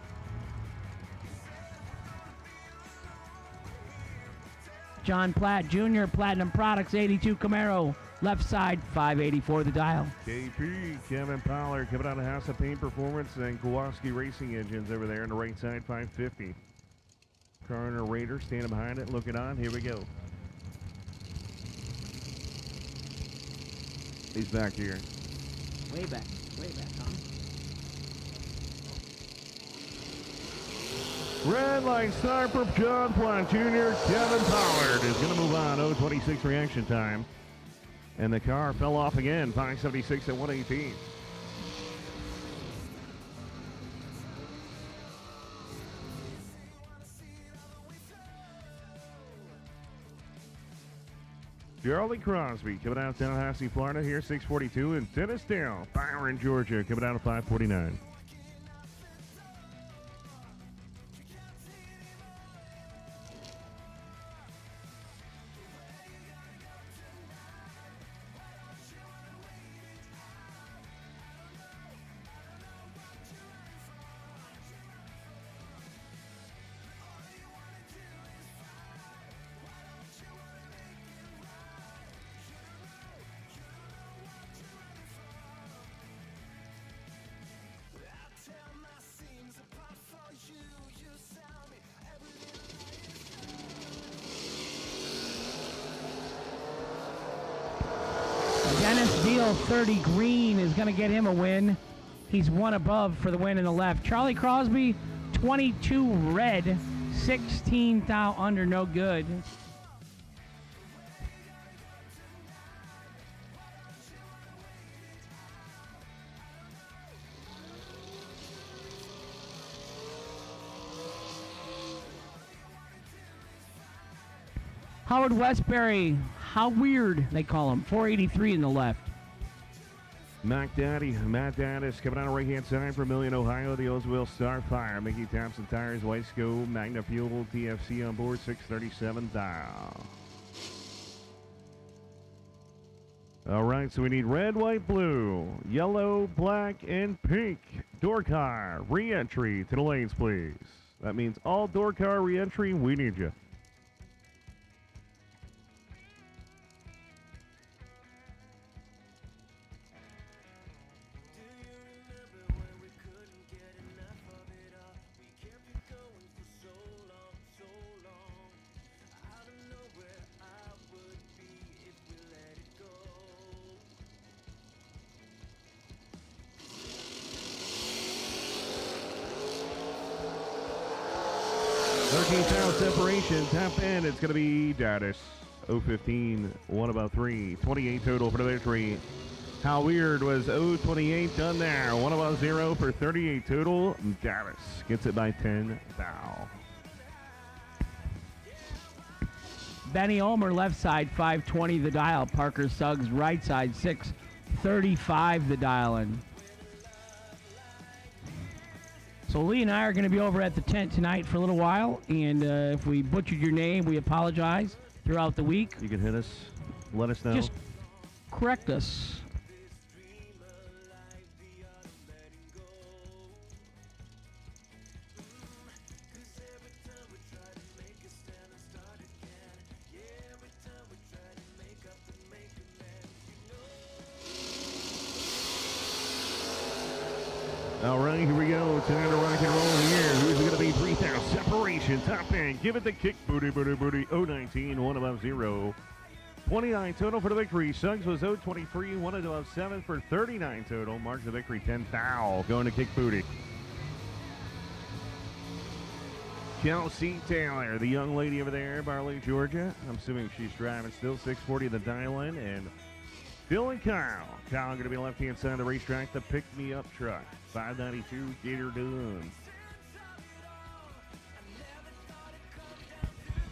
John Platt Jr., Platinum Products, 82 Camaro, left side, 584 the dial. KP, Kevin Pollard coming out of House of Paint Performance and Kowalski Racing Engines over there on the right side, 550. Coroner Raider standing behind it, looking on. Here we go. He's back here. Way back, huh? Red line start for John Platt Jr. Kevin Pollard is going to move on. 026 reaction time. And the car fell off again. 576 at 118. Charlie Crosby coming out of Tallahassee, Florida here, 642. And Dennis Dale, Byron, Georgia, coming out of 549. Dennis Deal 30 green is going to get him a win. He's one above for the win in the left. Charlie Crosby 22 red, 16 thou under, no good. Howard Westbury, how weird they call him, 483 in the left. Matt Daddis coming out of right-hand side for Million, Ohio. The Oswell Starfire. Mickey Thompson Tires, White Scope, Magna Fuel, TFC on board, 637 thou. All right, so we need red, white, blue, yellow, black, and pink. Door car, re-entry to the lanes, please. That means all door car re-entry, we need you. Separation, top end, it's going to be Daddis. 015, 1 about 3. 28 total for the victory. How weird was 028 done there. 1 about 0 for 38 total. Daddis gets it by 10 thou. Benny Ulmer, left side, 520 the dial. Parker Suggs, right side, 635 the dial in. So Lee and I are going to be over at the tent tonight for a little while, and if we butchered your name, we apologize throughout the week. You can hit us, let us know. Just correct us. All right, here we go. Time to rock and roll here. Who's it going to be? 3,000 separation. Elimination, top end, give it the kick, booty, 019, one above 0. 29 total for the victory. Suggs was 023, one above 7 for 39 total. Marks the victory, 10 foul. Going to kick booty. Kelsey Taylor, the young lady over there, Barley, Georgia. I'm assuming she's driving still. 640 the dial-in. And Bill and Kyle. Kyle going to be left-hand side of the racetrack. The pick-me-up truck. 592, Gator Dune.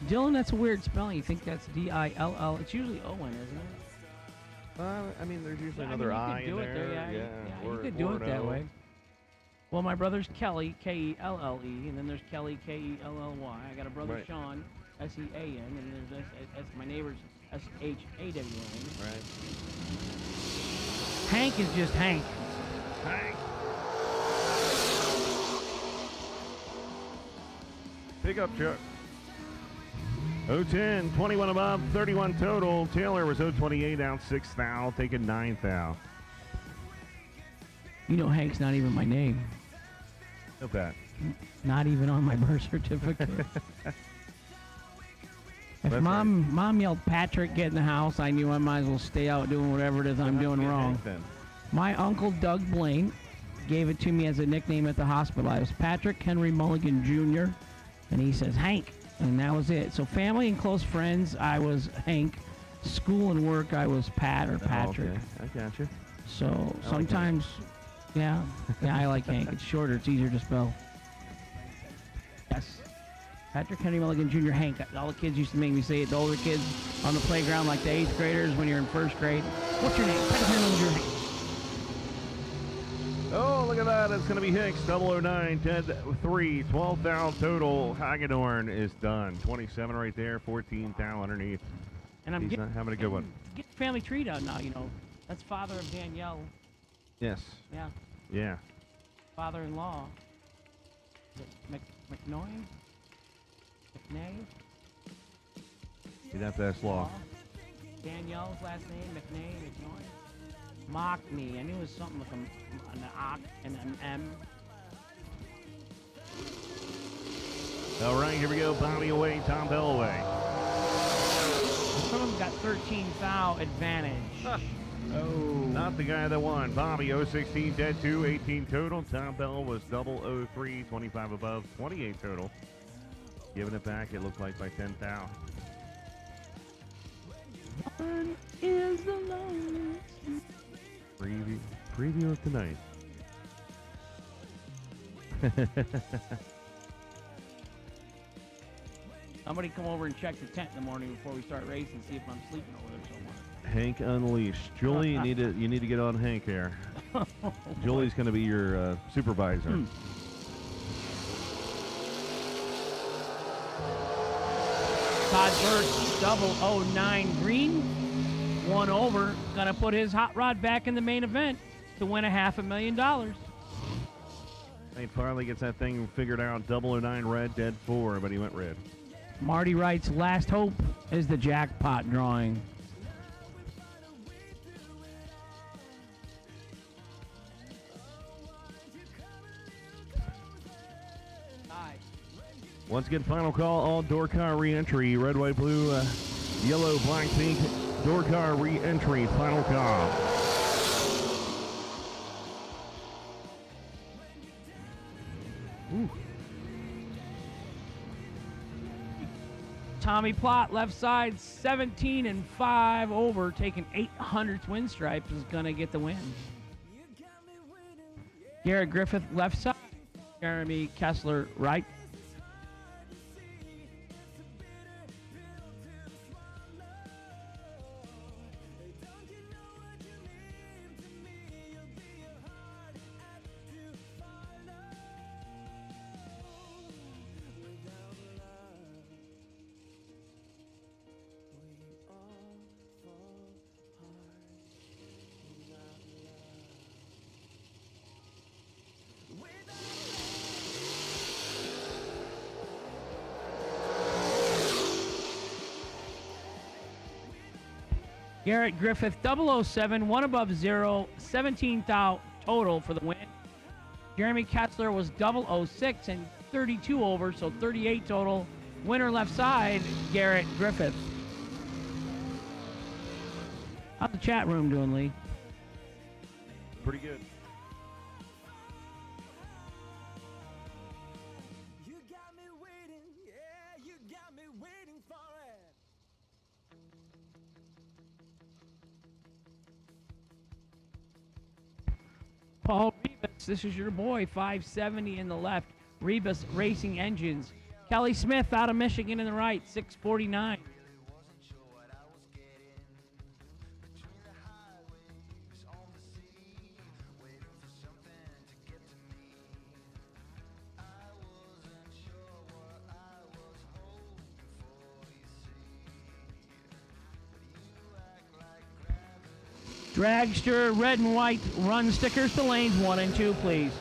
Dylan, that's a weird spelling. You think that's D-I-L-L. It's usually O-N, isn't it? I mean, there's usually another I in there. You could do it that way. Well, my brother's Kelly, K-E-L-L-E, and then there's Kelly, K-E-L-L-Y. I got a brother, Sean, S-E-A-N, and there's my neighbor's S-H-A-W-N. Right. Hank is just Hank. Hank. Pickup truck. 010, 21 above, 31 total. Taylor was 028, out 6 thou, taking 9 thou. You know Hank's not even my name. No bet. Not even on my birth certificate. If mom yelled Patrick, get in the house, I knew I might as well stay out doing whatever it is I'm doing wrong. My uncle Doug Blaine gave it to me as a nickname at the hospital. I was Patrick Henry Mulligan Jr. and he says Hank, and that was it. So family and close friends, I was Hank. School and work, I was Pat or Patrick. Oh, okay. I got you. So sometimes, yeah, I like Hank. It's shorter. It's easier to spell. Yes. Patrick Henry Mulligan Jr. Hank. All the kids used to make me say it. The older kids on the playground, like the 8th graders when you're in 1st grade. What's your name? Patrick Henry Mulligan Jr. Hank. Oh, look at that. It's going to be Hicks. 009, 10-3, 12 thou total. Hagedorn is done. 27 right there, 14 thou underneath. And I'm He's not having a good one. Get the family tree down now, you know. That's father of Danielle. Yes. Yeah. Yeah. Father-in-law. Is it McNoy? McNay? You'd have to ask Law. Danielle's last name, McNay, McNoy. Mockney. I knew it was something like an ock and an M. All right, here we go. Bobby away, Tom Bell away. Some of them got 13 thou advantage. Oh. Not the guy that won. Bobby 016, dead 2, 18 total. Tom Bell was double 03, 25 above, 28 total. Giving it back, it looked like by 10 thou. One is the loneliest. Preview of tonight. Somebody come over and check the tent in the morning before we start racing, see if I'm sleeping over there somewhere. Hank Unleashed. Julie, you need to get on Hank here. Julie's going to be your supervisor. Todd Burke, 009 green, one over, gonna put his hot rod back in the main event to win $500,000. Nate Farley gets that thing figured out. 009 red, dead 4, but he went red. Marty Wright's last hope is the jackpot drawing. Once again, final call, all door car re-entry. Red, white, blue, yellow, black, pink. Door car re-entry, final call. Ooh. Tommy Plott, left side, 17 and 5 over, taking 800 twin stripes, is gonna get the win. Garrett Griffith, left side. Jeremy Kessler, right. Garrett Griffith, 007, one above 0, 17 thou total for the win. Jeremy Kessler was 006, and 32 over, so 38 total. Winner left side, Garrett Griffith. How's the chat room doing, Lee? Pretty good. Paul Rebus, this is your boy, 570 in the left. Rebus Racing Engines. Kelly Smith out of Michigan in the right, 649. Dragster, red and white, run stickers to lanes 1 and 2, please.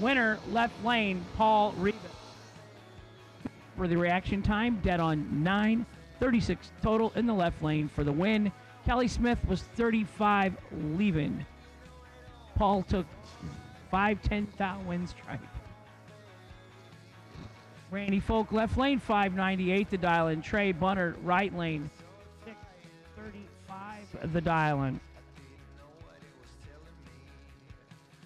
Winner, left lane, Paul Rebus. For the reaction time, dead on 9:36 total in the left lane for the win. Kelly Smith was 35 leaving. Paul took 5/10 thou win stripe. Randy Folk, left lane, 598, the dial-in. Trey Bunner, right lane, 635, the dial-in.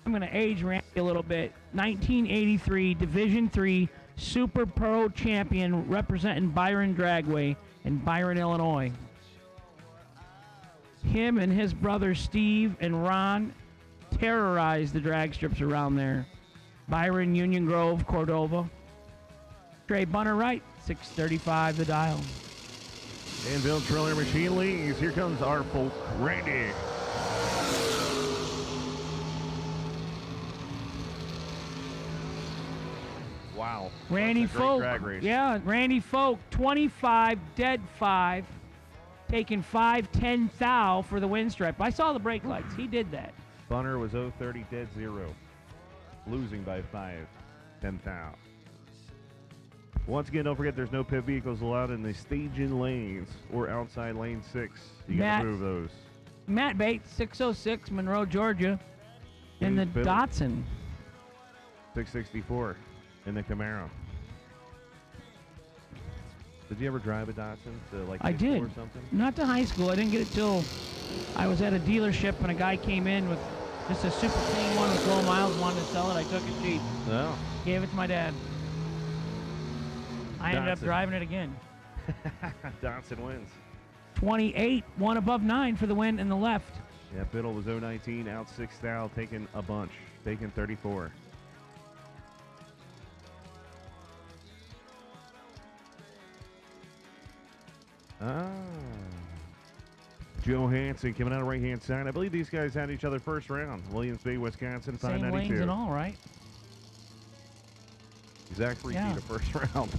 I'm going to age Randy a little bit. 1983 Division III Super Pro Champion representing Byron Dragway in Byron, Illinois. Him and his brothers Steve and Ron terrorized the drag strips around there. Byron, Union Grove, Cordova. Trey Bunner right, 635 the dial. Anvil Trailer Machine leads. Here comes our folk, Randy. Wow. Randy Folk. Yeah, Randy Folk, 25, dead 5. Taking 5/10 thou for the win stripe. I saw the brake lights. He did that. Bunner was 030, dead 0. Losing by 5/10 thou. Once again, don't forget there's no pit vehicles allowed in the staging lanes or outside lane 6. You got to move those. Matt Bates, 606, Monroe, Georgia, in the Bill. Datsun. 664 in the Camaro. Did you ever drive a Datsun to like I high school did. or something? Not to high school. I didn't get it till I was at a dealership and a guy came in with just a super clean one with low miles, wanted to sell it. I took it cheap. No. Gave it to my dad. I ended up Datsun. driving it again. Datsun wins. 28, one above 9 for the win in the left. Yeah, Biddle was 019, out 6 thou, taking a bunch, taking 34. Joe Hansen coming out of right-hand side. I believe these guys had each other first round. Williams Bay, Wisconsin, Same 592. lanes and all, right? Exact repeat of first round.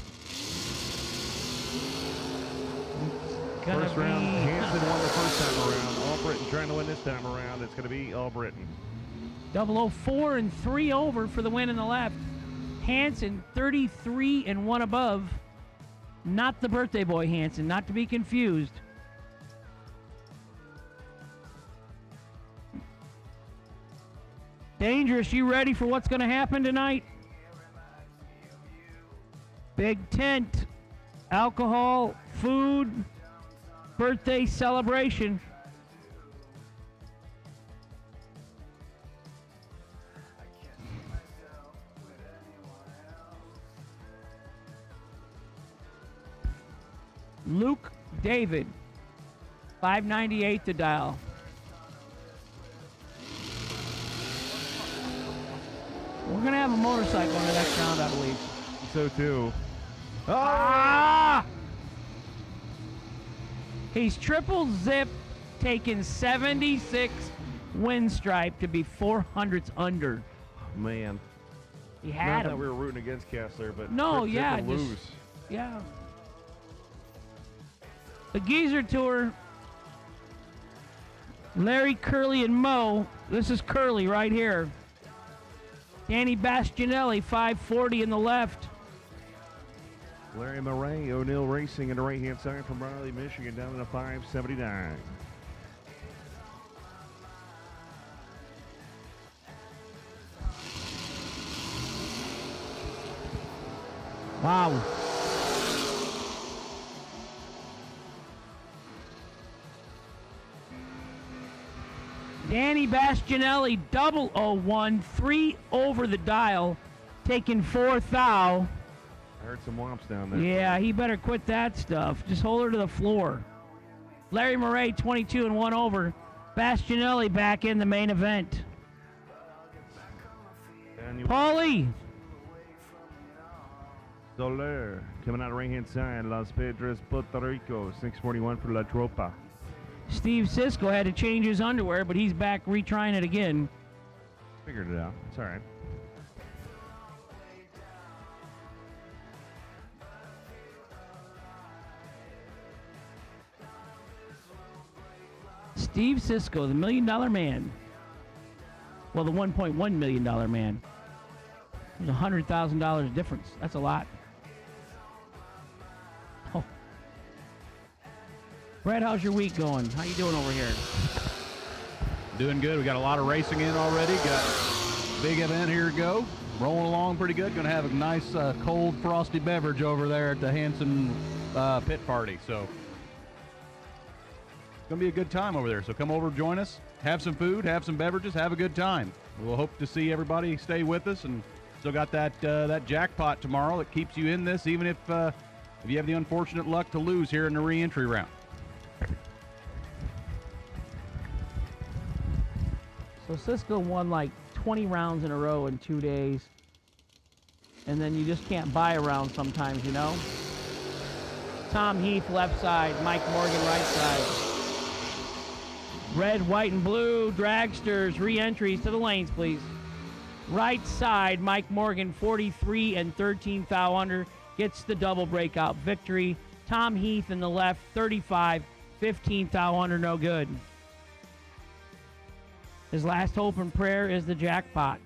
Gonna First round, be- Hansen won the first time around. All Britain trying to win this time around. It's going to be All Britain. 004 and 3 over for the win in the left. Hansen, 33 and 1 above. Not the birthday boy Hansen, not to be confused. Dangerous, you ready for what's going to happen tonight? Big tent, alcohol, food, birthday celebration. Luke David, 598 to dial. We're going to have a motorcycle in the next round, I believe. So too. Ah! He's triple zip, taking 76 win stripe to be 400s under. Man. He had Not that him. we were rooting against Kessler, but No, Zip yeah, and just- lose. Yeah. The Geezer Tour. Larry, Curly, and Mo. This is Curly right here. Danny Bastianelli, 540 in the left. Larry Murray, O'Neill Racing in the right-hand side from Raleigh, Michigan, down to 579. Wow. Danny Bastianelli, 001, 3 over the dial, taking 4 thou. I heard some whomps down there. Yeah, he better quit that stuff. Just hold her to the floor. Larry Murray, 22 and 1 over. Bastianelli back in the main event. Paulie. Soler coming out of right-hand side. Las Pedras, Puerto Rico. 641 for La Tropa. Steve Sisko had to change his underwear, but he's back retrying it again. Figured it out. It's all right. Steve Sisko, the $1 million man. Well, the $1.1 million man. There's $100,000 difference. That's a lot. Oh. Brad, how's your week going? How you doing over here? Doing good. We got a lot of racing in already. Got a big event here to go. Rolling along pretty good. Going to have a nice cold frosty beverage over there at the Hanson pit party. So it's going to be a good time over there. So come over, join us, have some food, have some beverages, have a good time. We'll hope to see everybody stay with us, and still got that jackpot tomorrow that keeps you in this, even if you have the unfortunate luck to lose here in the re-entry round. So Cisco won like 20 rounds in a row in 2 days. And then you just can't buy a round sometimes, you know? Tom Heath, left side. Mike Morgan, right side. Red, white, and blue. Dragsters, re-entries to the lanes, please. Right side, Mike Morgan, 43 and 13 thou under. Gets the double breakout victory. Tom Heath in the left, 35, 15 thou under, no good. His last hope and prayer is the jackpot.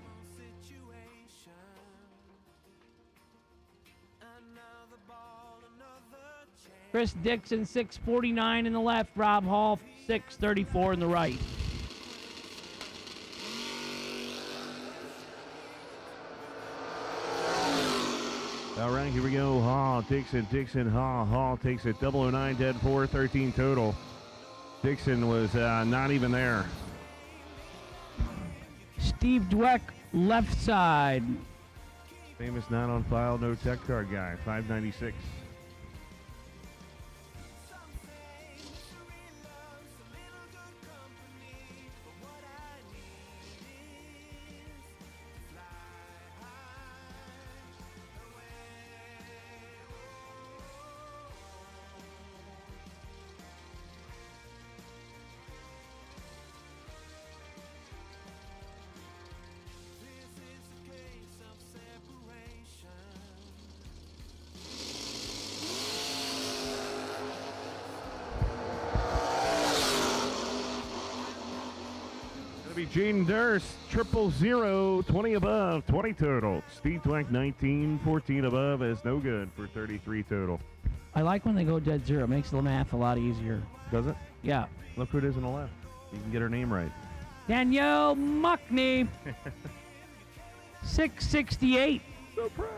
Chris Dixon, 649 in the left. Rob Hall, 634 in the right. All right, here we go. Hall takes it. Dixon, Hall takes it. 009, dead 4, 13 total. Dixon was not even there. Steve Dweck, left side. Famous not on file, no tech card guy, 596. Gene Durst, 000, 20 above, 20 total. Steve Dweck, 19, 14 above, is no good for 33 total. I like when they go dead zero. It makes the math a lot easier. Does it? Yeah. Look who it is on the left. You can get her name right. Danielle Muckney, 668. So proud.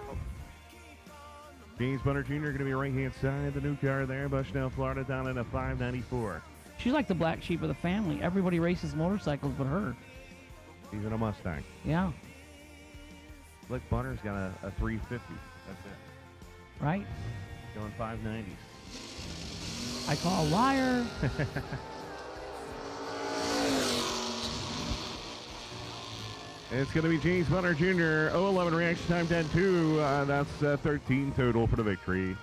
James Bunner Jr. going to be right-hand side. The new car there, Bushnell, Florida, down at a 594. She's like the black sheep of the family. Everybody races motorcycles but her. He's in a Mustang. Yeah. Look, Bunner's got a 350. That's it. Right? Going 590s. I call a liar. It's going to be James Bunner Jr. 011 reaction time 10-2. That's 13 total for the victory.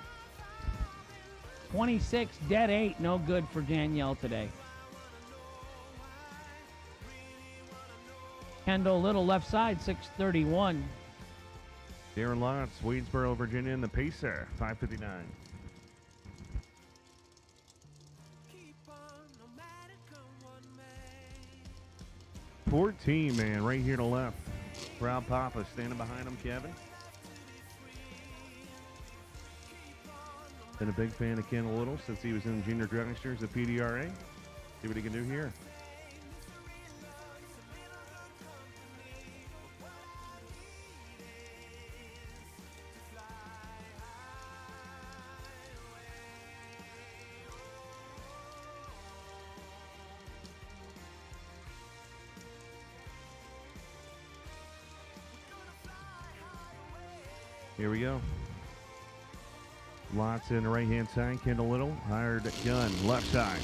26, dead 8, no good for Danielle today. Kendall Little, left side, 631. Darren Lotz, Waynesboro, Virginia, and the Pacer, 559. Poor team, man, right here to left. Proud Papa standing behind him, Kevin. Been a big fan of Ken Little since he was in Junior Dragsters at PDRA. See what he can do here. Here we go. Lots in the right-hand side. Kendall Little, hired gun, left side.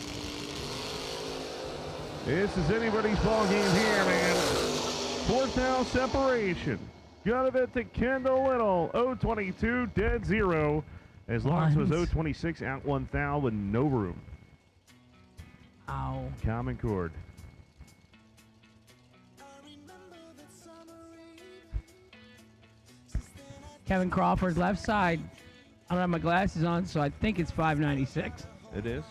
This is anybody's ball game here, man. Fourth down separation. Got it to Kendall Little. 0-22, dead zero. As Lawrence was 0-26, out one foul with no room. Ow. Common cord. Kevin Crawford, left side. I don't have my glasses on, so I think it's 596. It is.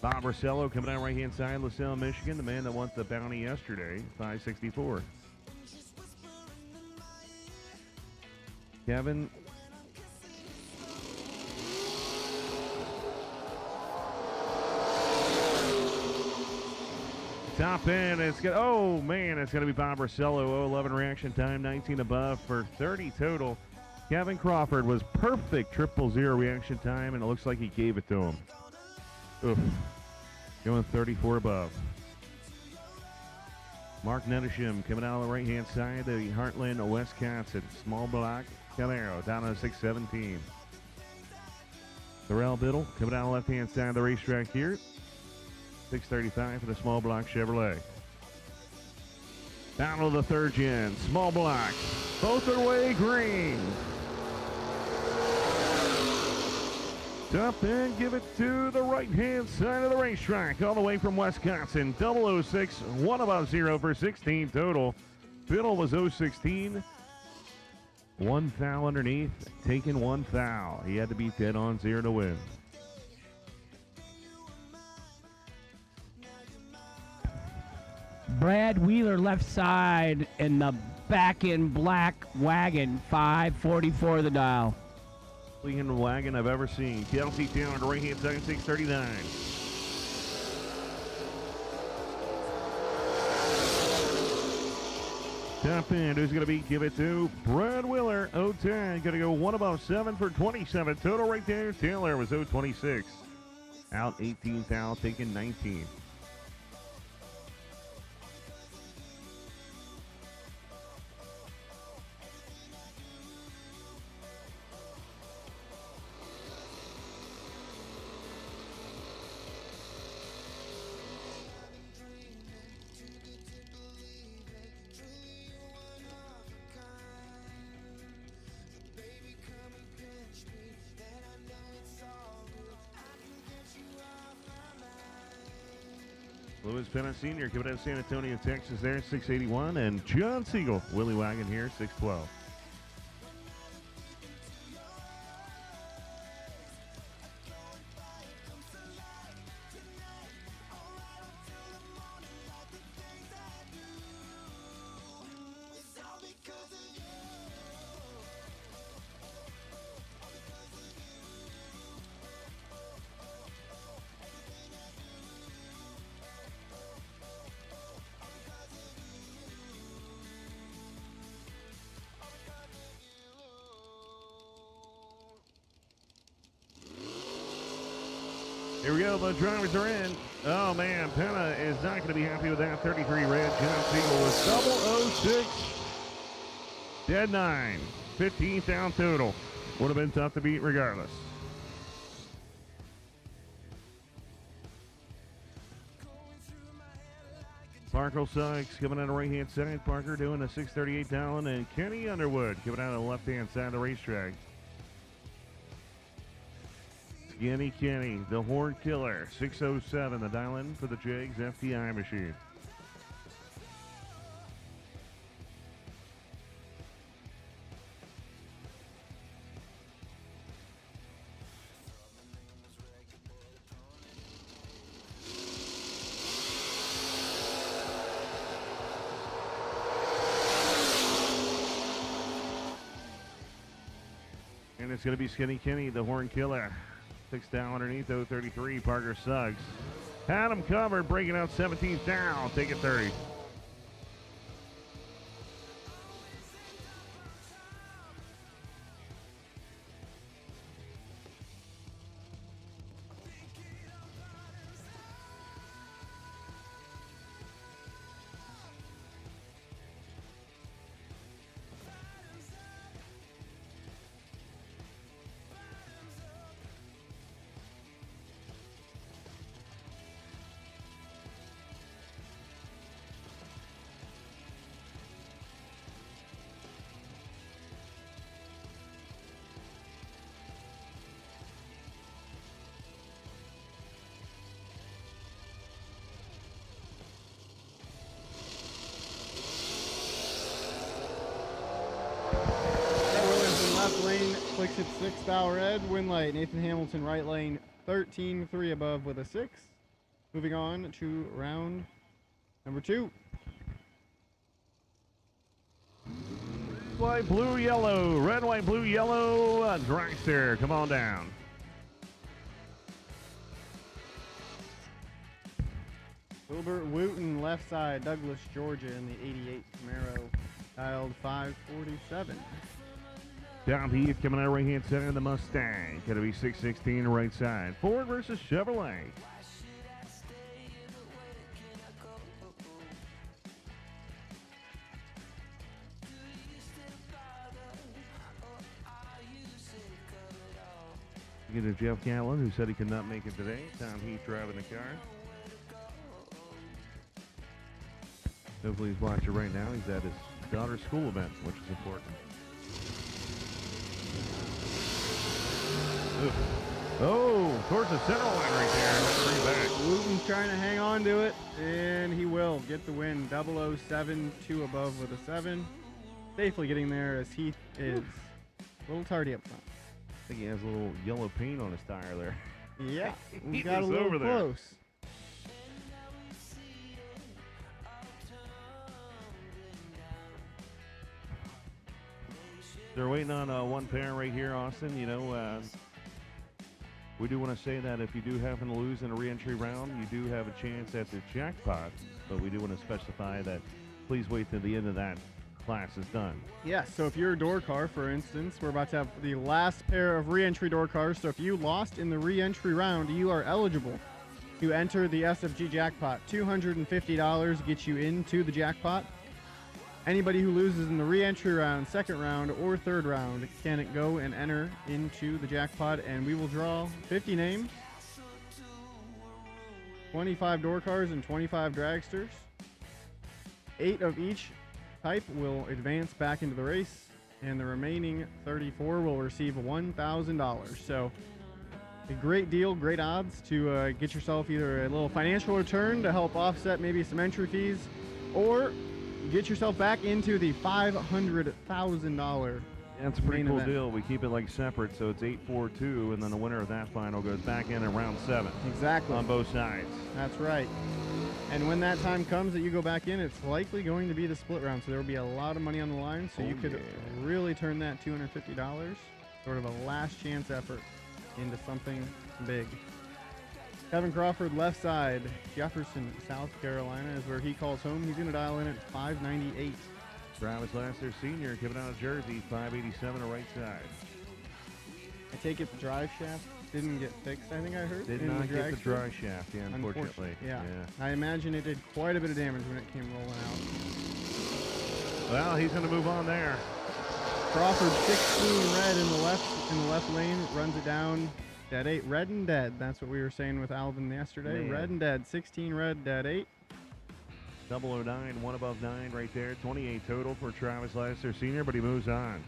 Bob Rosello coming out right-hand side, LaSalle, Michigan, the man that won the bounty yesterday, 564. Kevin. Top end, it's going to, oh man, it's going to be Bob Rosello, 11 reaction time, 19 above for 30 total. Kevin Crawford was perfect 000 reaction time, and it looks like he gave it to him. Oof. Going 34 above. Mark Nedesham coming out on the right-hand side, the Heartland of Wisconsin. Small block, Camaro down to 617. Terrell Biddle coming out on the left-hand side of the racetrack here. 635 for the small block Chevrolet. Down to the third gen, small block. Both are way green. Top end, give it to the right-hand side of the racetrack, all the way from Wisconsin. 006, one above zero for 16 total. Biddle was 016. One foul underneath, taking one foul. He had to beat dead on zero to win. Brad Wheeler, left side, in the back in black wagon, 544 the dial. Clean wagon I've ever seen. Kelsey down to right-hand side, 639. Top end, who's going to be? Give it to Brad Wheeler, 010. Going to go one above seven for 27. Total right there. Taylor was 026. Out 18 foul, taking 19. Louis Penna Sr. coming out of San Antonio, Texas there, 681. And John Siegel, Willie Wagon here, 612. Here we go, the drivers are in. Oh man, Penna is not going to be happy with that. 33 red. John Siegel was 006. Dead 9. 15th down total. Would have been tough to beat regardless. Parker Suggs coming out of the right-hand side. Parker doing a 638 down, and Kenny Underwood coming out of the left-hand side of the racetrack. Skinny Kenny, the Horn Killer, 607, the dial-in for the Jegs FTI machine. And it's going to be Skinny Kenny, the Horn Killer. 6 down underneath, 033, Parker Suggs. Had him covered, breaking out 17th down, take it 30. lane, clicks at 6, bow red, win light. Nathan Hamilton, right lane, 13, 3 above with a 6. Moving on to round number 2. White, blue, yellow. Red, white, blue, yellow. Dragster, come on down. Wilbert Wooten, left side, Douglas, Georgia, in the 88 Camaro, dialed 547. Tom Heath coming out right hand side of the Mustang. Gonna be 616 right side. Ford versus Chevrolet. Get to Jeff Catlin, who said he could not make it today. Tom Heath driving the car. Hopefully he's watching right now. He's at his daughter's school event, which is important. Oof. Oh, towards the center line right there. Bring it back. Wooten's trying to hang on to it, and he will get the win. 007, 2 above with a 7. Safely getting there as Heath is a little tardy up front. I think he has a little yellow paint on his tire there. Yeah, we He got a was little over there. close. They're waiting on one pair right here, Austin. You know, we do want to say that if you do happen to lose in a re-entry round, you do have a chance at the jackpot. But we do want to specify that please wait till the end of that class is done. Yeah, so if you're a door car, for instance, we're about to have the last pair of re-entry door cars. So if you lost in the re-entry round, you are eligible to enter the SFG jackpot. $250 gets you into the jackpot. Anybody who loses in the re-entry round, second round, or third round can go and enter into the jackpot, and we will draw 50 names, 25 door cars, and 25 dragsters. 8 of each type will advance back into the race, and the remaining 34 will receive $1,000. So a great deal, great odds to get yourself either a little financial return to help offset maybe some entry fees, or get yourself back into the $500,000. That's a pretty cool deal. We keep it like separate, so it's 8-4-2, and then the winner of that final goes back in round 7. Exactly. On both sides. That's right. And when that time comes that you go back in, it's likely going to be the split round, so there will be a lot of money on the line, so you could really turn that $250, sort of a last chance effort, into something big. Kevin Crawford, left side, Jefferson, South Carolina is where he calls home. He's going to dial in at 598. Travis Laster Sr. coming out of Jersey, 587 on right side. I take it the drive shaft didn't get fixed, I think I heard. Did not get the dry shaft, yeah, unfortunately. Yeah. I imagine it did quite a bit of damage when it came rolling out. Well, he's going to move on there. Crawford, 16 red in the left lane, runs it down. Dead 8, red and dead. That's what we were saying with Alvin yesterday. Man. Red and dead, 16 red, dead 8. 009, 1 above 9 right there. 28 total for Travis Laster Sr., but he moves on.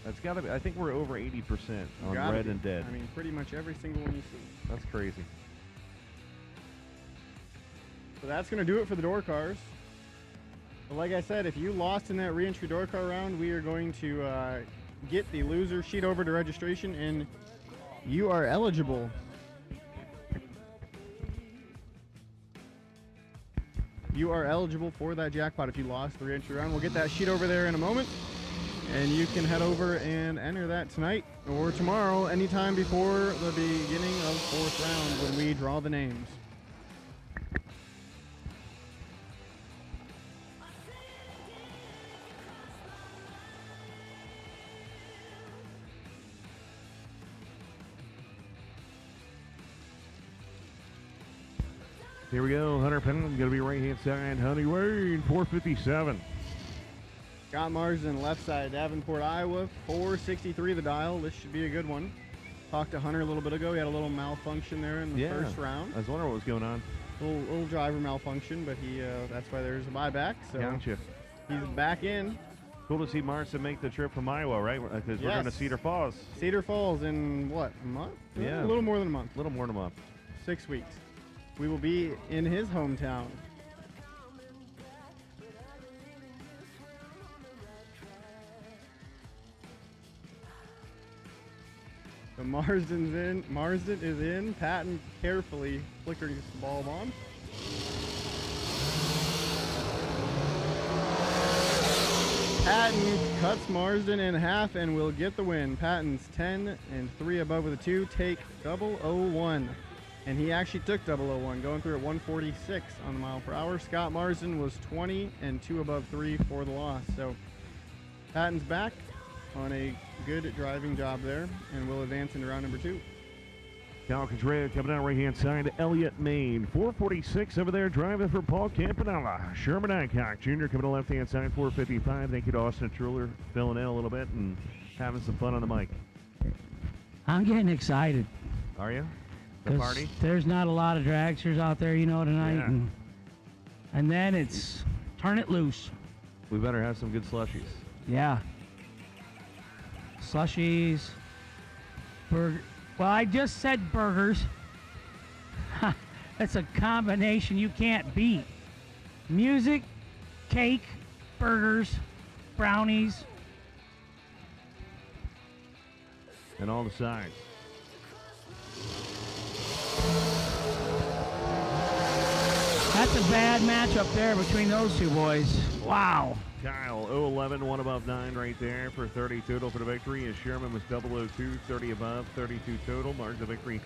That's got to be, I think we're over 80% on red and dead. I mean, pretty much every single one you see. That's crazy. So that's going to do it for the door cars. But like I said, if you lost in that re-entry door car round, we are going to get the loser sheet over to registration, and you are eligible. You are eligible for that jackpot if you lost the re-entry round. We'll get that sheet over there in a moment, and you can head over and enter that tonight or tomorrow, anytime before the beginning of 4th round when we draw the names. Here we go. Hunter Pennington going to be right-hand side. Honey Wayne, 457. Scott Marsden, left side, Davenport, Iowa, 463 the dial. This should be a good one. Talked to Hunter a little bit ago. He had a little malfunction there in the first round. I was wondering what was going on. Little driver malfunction, but that's why there's a buyback. So Gotcha. He's back in. Cool to see Marsden make the trip from Iowa, right? Because we're going to Cedar Falls. Cedar Falls in what, a month? Yeah. A little more than a month. A little more than a month. 6 weeks. We will be in his hometown. So Marsden is in. Patton carefully flickering his ball bomb. Patton cuts Marsden in half and will get the win. Patton's 10 and 3 above with a 2 take 001. And he actually took 001, going through at 146 on the mile per hour. Scott Marsden was 20 and 2 above 3 for the loss. So Patton's back on a good driving job there and will advance into round number 2. Falcons red coming out right-hand side. Elliott Main, 446 over there, driving for Paul Campanella. Sherman Adcock Jr. coming to left-hand side, 455. Thank you to Austin Truller, filling in a little bit and having some fun on the mic. I'm getting excited. Are you? The 'Cause party? There's not a lot of dragsters out there, tonight. Yeah. And then it's turn it loose. We better have some good slushies. Yeah. Slushies. Burger. Well, I just said burgers. That's a combination you can't beat. Music, cake, burgers, brownies. And all the sides. That's a bad matchup there between those two boys. Wow. Kyle, 011, 1 above 9 right there for 30 total for the victory. As Sherman was 002, 30 above, 32 total. Margin of victory,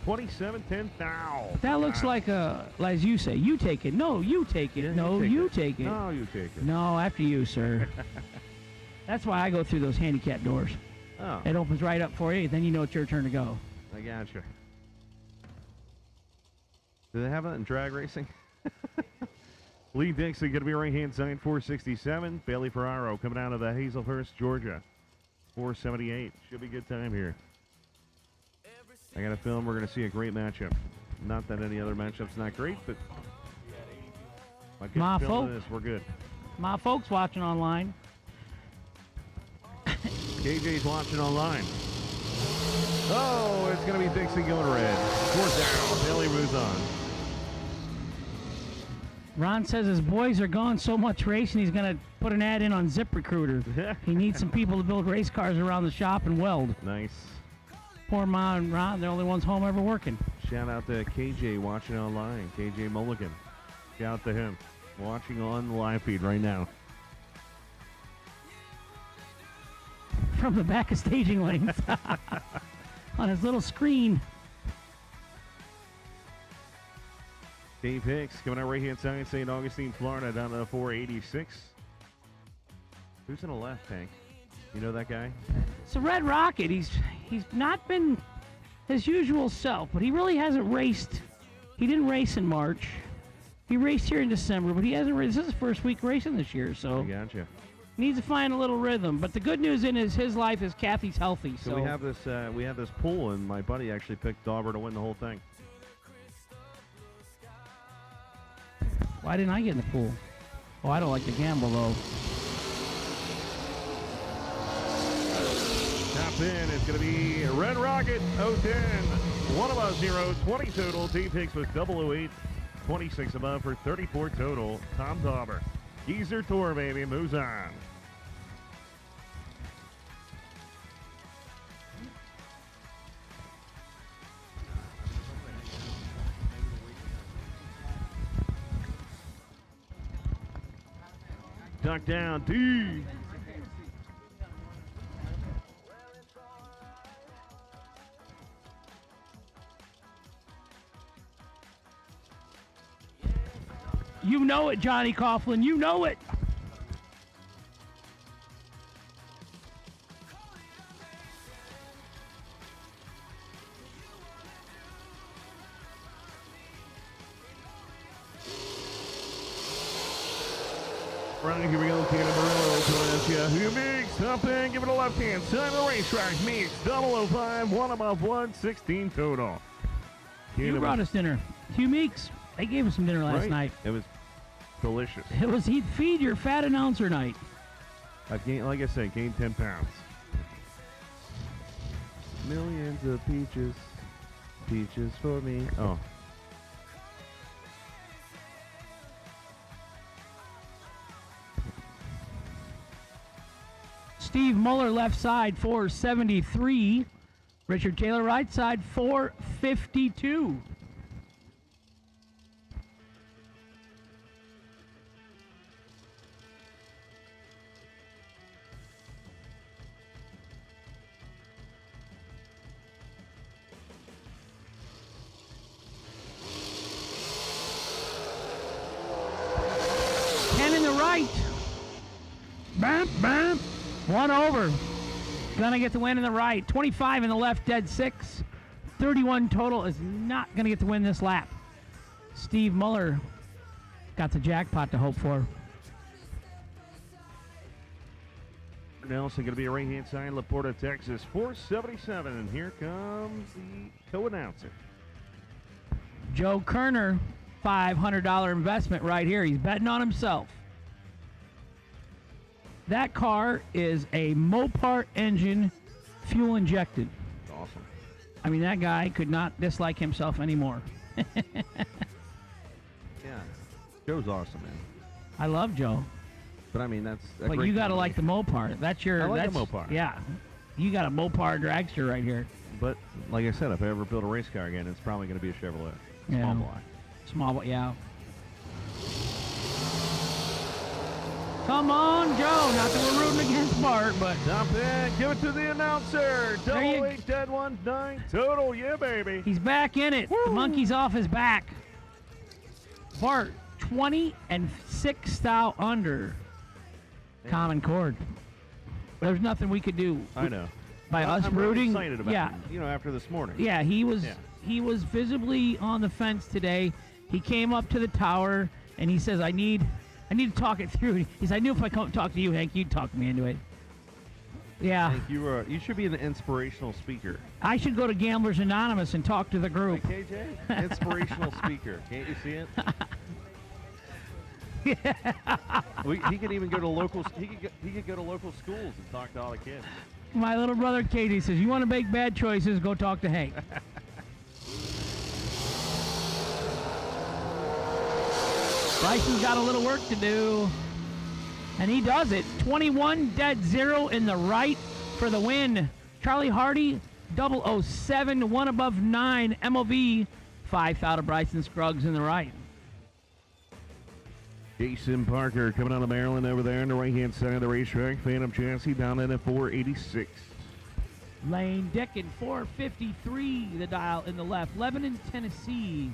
27-10 thou. That looks like as you say, you take it. No, you take it. Yeah, no, you take it. No, you take it. No, after you, sir. That's why I go through those handicap doors. Oh. It opens right up for you, then you know it's your turn to go. I gotcha. Do they have that in drag racing? Lee Dixon going to be right-hand side, 467. Bailey Ferraro coming out of the Hazelhurst, Georgia, 478. Should be a good time here. I got a feeling we're going to see a great matchup. Not that any other matchup's not great, but My folk- we're good. My folks watching online. KJ's watching online. Oh, it's going to be Dixon going red. 4th down. Bailey moves on. Ron says his boys are gone so much racing, he's going to put an ad in on ZipRecruiter. He needs some people to build race cars around the shop and weld. Nice. Poor Ma and Ron, they're the only ones home ever working. Shout out to KJ watching online. KJ Mulligan. Shout out to him. Watching on the live feed right now. From the back of staging lanes. On his little screen. Dave Hicks coming out right-hand side, St. Augustine, Florida, down to 486. Who's in the left, Hank? You know that guy? It's a Red Rocket. He's not been his usual self, but he really hasn't raced. He didn't race in March. He raced here in December, but he hasn't raced. This is his first week racing this year, so I gotcha. needs to find a little rhythm. But the good news in his life is Kathy's healthy. So we have this pool, and my buddy actually picked Dauber to win the whole thing. Why didn't I get in the pool? Oh, I don't like to gamble, though. Top 10 is going to be Red Rocket, 010. 1 above 0, 20 total. Dave Hicks with 008, 26 above for 34 total. Tom Dauber. Geezer Tour, baby, moves on. Duck down, D. You know it, Johnny Coughlin. You know it. Right, here we go. Cannon Barillo coming at you. Hugh Meeks, top in, give it a left hand side of the racetrack. Meeks, 005, 1 above 1, 16 total. You brought us dinner. Hugh Meeks, they gave us some dinner last night. It was delicious. It was He'd Feed Your Fat Announcer night. I've gained, like I said, gained 10 pounds. Millions of peaches. Peaches for me. Oh. Steve Muller left side, 473. Richard Taylor, right side, 452. Bam, bam. 1 over. Gonna get the win in the right. 25 in the left, dead 6. 31 total is not gonna get the win this lap. Steve Muller got the jackpot to hope for. Nelson going to be a right-hand side, Laporta, Texas, 477. And here comes the co-announcer. Joe Kerner, $500 investment right here. He's betting on himself. That car is a Mopar engine, fuel injected. Awesome. I mean, that guy could not dislike himself anymore. Yeah. Joe's awesome, man. I love Joe. But I mean, that's a But great you got to company. like the Mopar. That's your. I like that's, the Mopar. Yeah. You got a Mopar dragster right here. But like I said, if I ever build a race car again, it's probably going to be a Chevrolet. Small block. Small block, yeah. Come on, Joe. Not that we're rooting against Bart, but. Jump in. Give it to the announcer. Double 8, dead 1, 9 total. Yeah, baby. He's back in it. Woo. The monkey's off his back. Bart, 20 and 6 thou under. Yeah. Common cord. There's nothing we could do. I know. By us I'm rooting. Really excited about yeah. it, you know, after this morning. Yeah, he was visibly on the fence today. He came up to the tower and he says, I need to talk it through. He said, I knew if I come talk to you, Hank, you'd talk me into it. Yeah. Hank, you should be an inspirational speaker. I should go to Gamblers Anonymous and talk to the group. Hey, KJ, inspirational speaker. Can't you see it? He could even go to local. He could go to local schools and talk to all the kids. My little brother Katie says, "You want to make bad choices? Go talk to Hank." Bryson's got a little work to do, and he does it. 21 dead 0 in the right for the win. Charlie Hardy, 007, 1 above 9. MOV 5 out of Bryson Scruggs in the right. Jason Parker coming out of Maryland over there on the right-hand side of the racetrack. Phantom chassis down in at 486. Lane Dickin, 453, the dial in the left. Lebanon, Tennessee.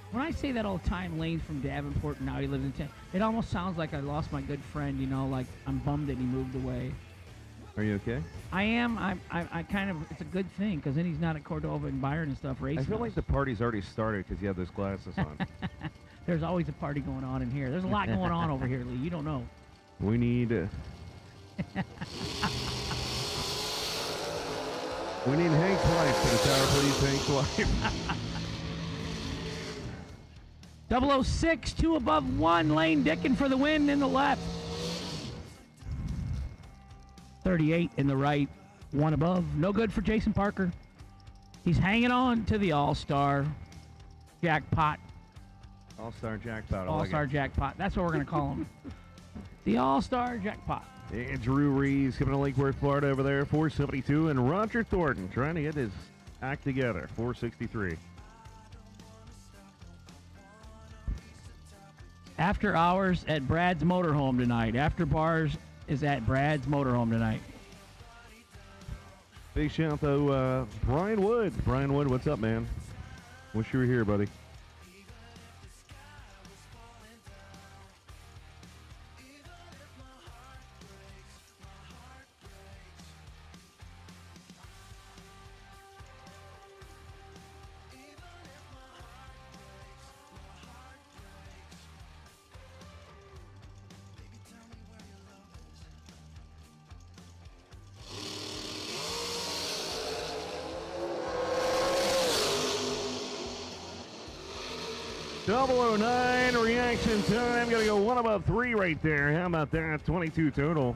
When I say that all the time, Lane's from Davenport, and now he lives in Tennessee, it almost sounds like I lost my good friend, you know, like I'm bummed that he moved away. Are you okay? I am. I kind of, it's a good thing, because then he's not at Cordova and Byron and stuff racing. I feel like the party's already started because you have those glasses on. There's always a party going on in here. There's a lot going on over here, Lee. You don't know. We need... we need Hank's wife to the tower, please, Hank's wife. 006, 2 above 1. Lane Dickin for the win in the left. 38 in the right, 1 above. No good for Jason Parker. He's hanging on to the All-Star Jackpot. All-Star Jackpot. All-Star Jackpot. That's what we're going to call him. The All-Star Jackpot. And Drew Reeves coming to Lake Worth, Florida over there, 472. And Roger Thornton trying to get his act together, 463. After hours at Brad's Motorhome tonight. After bars is at Brad's Motorhome tonight. Big shout out, though, Brian Wood. Brian Wood, what's up, man? Wish you were here, buddy. Double 09 reaction time. Gotta go 1 above 3 right there. How about that? 22 total.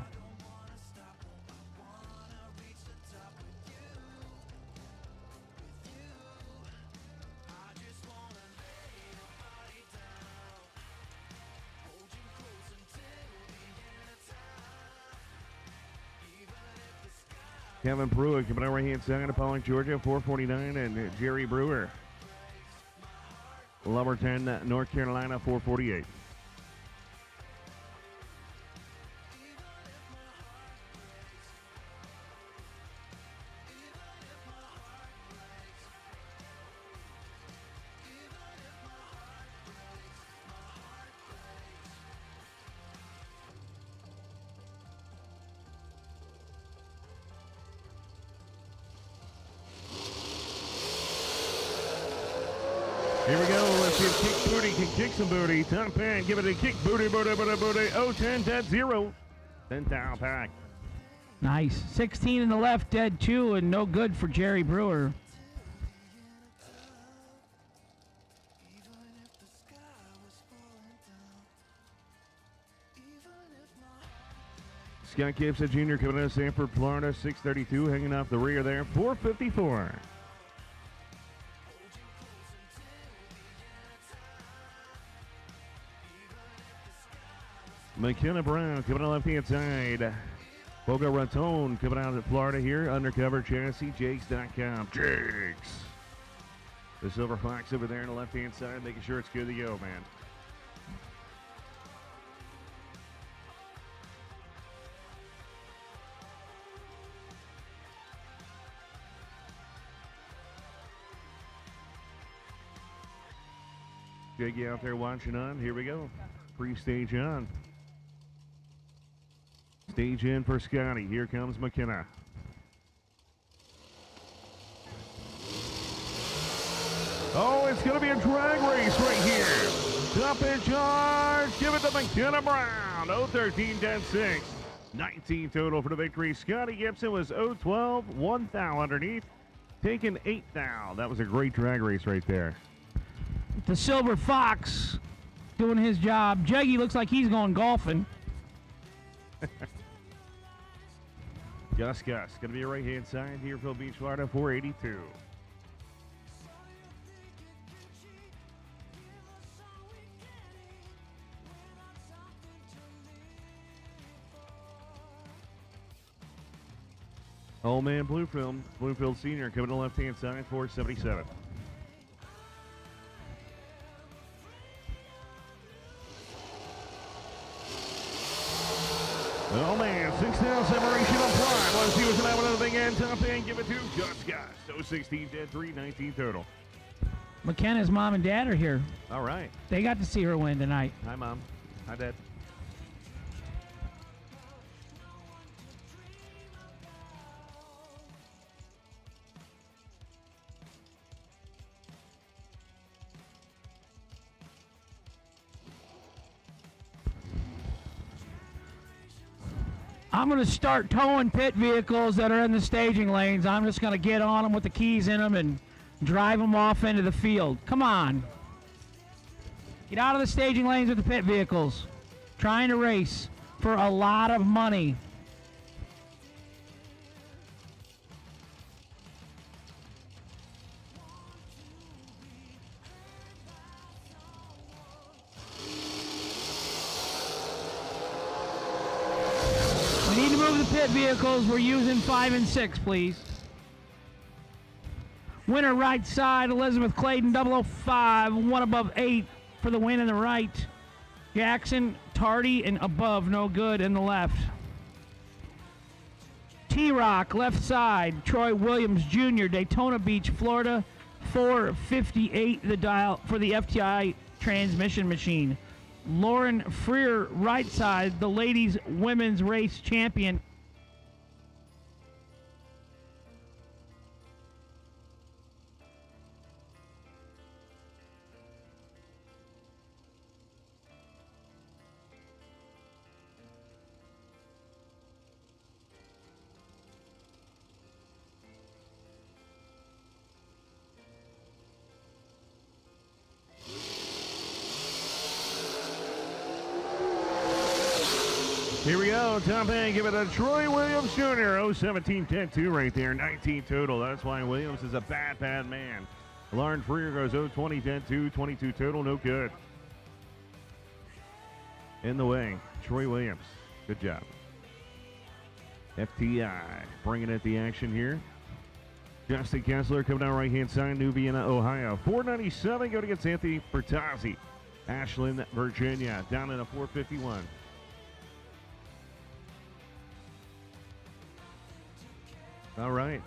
Kevin Pruitt coming out right-hand side of Pollock, Georgia, 449, and Jerry Brewer. Lumberton, North Carolina, 448. Here we go. Let's see if Kick Booty can kick some booty. Top pan, give it a kick. Booty, booty, booty, booty. 0-10, dead 0. 10,000 pack. Nice. 16 in the left, dead 2, and no good for Jerry Brewer. Scott Gibson Jr. coming out of Sanford, Florida, 632, hanging off the rear there, 454. McKenna Brown coming on the left-hand side. Boca Raton coming out of Florida here. Undercover chassis, Jegs.com. Jegs. The Silver Fox over there on the left-hand side, making sure it's good to go, man. Jiggy out there watching on. Here we go. Pre-stage on. Stage in for Scotty. Here comes McKenna. Oh, it's going to be a drag race right here. Top in charge. Give it to McKenna Brown. 0-13, 10-6. 19 total for the victory. Scotty Gibson was 0-12, 1 thou underneath. Taking 8 thou. That was a great drag race right there. The Silver Fox doing his job. Jeggy looks like he's going golfing. Gus going to be a right-hand side here for Beach, Florida, 482. Old man Bluefield Senior coming to the left-hand side, 477. Oh man, 6 down separation on prime. Let's see what's going to happen on the big end. Top end, give it to Gus. 16, dead 3, 19 total. McKenna's mom and dad are here. All right. They got to see her win tonight. Hi, Mom. Hi, Dad. I'm going to start towing pit vehicles that are in the staging lanes. I'm just going to get on them with the keys in them and drive them off into the field. Come on. Get out of the staging lanes with the pit vehicles. Trying to race for a lot of money. We need to move the pit vehicles. We're using 5 and 6, please. Winner right side, Elizabeth Clayton, 005, 1 above 8 for the win in the right. Jackson, Tardy, and above, no good in the left. T-Rock, left side, Troy Williams Jr., Daytona Beach, Florida, 458 the dial for the FTI transmission machine. Lauren Freer, right side, the ladies' women's race champion. Here we go, top end, give it to Troy Williams Jr. 017, 10-2 right there, 19 total. That's why Williams is a bad man. Lauren Freer goes 020, 10-2, 22 total, no good. In the way, Troy Williams, good job. FTI bringing it the action here. Justin Kessler coming down right-hand side, New Vienna, Ohio. 497 going against Anthony Bertazzi. Ashland, Virginia, down in a 451. All right.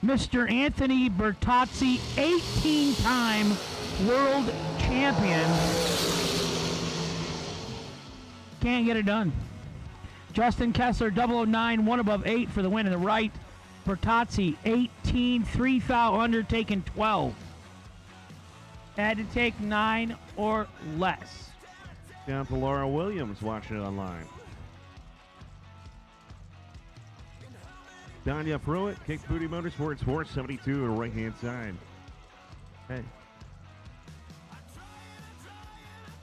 Mr. Anthony Bertazzi, 18-time world champion. Can't get it done. Justin Kessler, 009, 1 above 8 for the win in the right. Bertazzi, 18, 3 foul under, taking 12. Had to take 9 or less. Down to Laura Williams watching it online. Danya Pruitt, Kick Booty Motorsports, 472 to the right-hand side. Hey.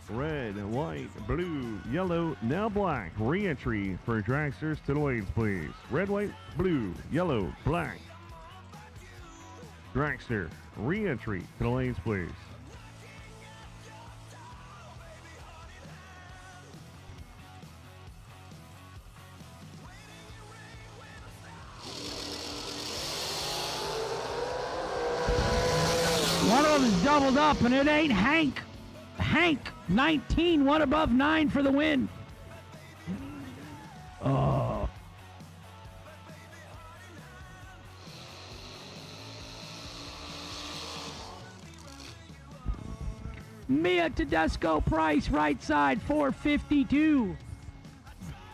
Red, white, blue, yellow, now black. Re-entry for dragsters to the lanes, please. Red, white, blue, yellow, black. Dragster, re-entry to the lanes, please. One of them is doubled up, and it ain't Hank. Hank, 19, 1 above 9 for the win. Oh. Mia Tedesco Price, right side, 452.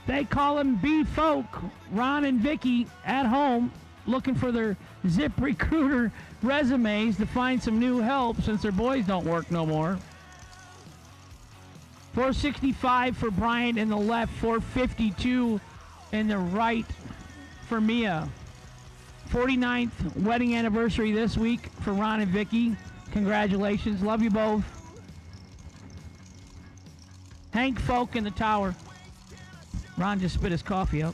They call him B-Folk. Ron and Vicky at home looking for their Zip Recruiter resumes to find some new help since their boys don't work no more. 465 for Brian in the left, 452 in the right for Mia. 49th wedding anniversary this week for Ron and Vicky. Congratulations. Love you both. Hank Folk in the tower. Ron just spit his coffee out.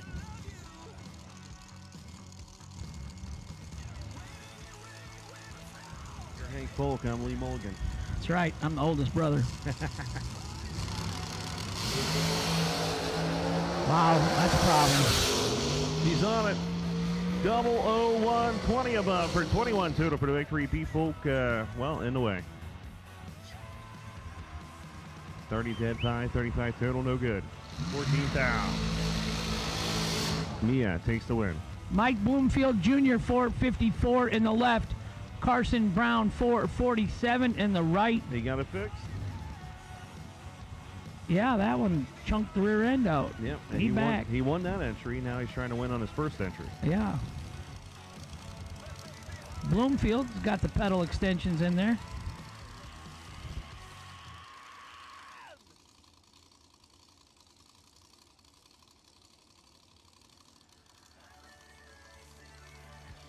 Hank Folk, I'm Lee Mulligan. That's right. I'm the oldest brother. Wow, that's a problem. He's on it. 001, 20 above for 21 total for the victory. P-Folk, well, in the way. 30 dead pie, 35 total, no good. 14 down. Mia takes the win. Mike Bloomfield Jr., 454 in the left. Carson Brown, 447 in the right. He got it fixed? Yeah, that one chunked the rear end out. Yep. And He back. He won that entry. Now he's trying to win on his first entry. Yeah. Bloomfield's got the pedal extensions in there.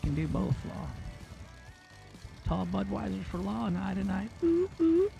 Can do both, Law. Tall Budweisers for Law and eye tonight. Ooh, ooh.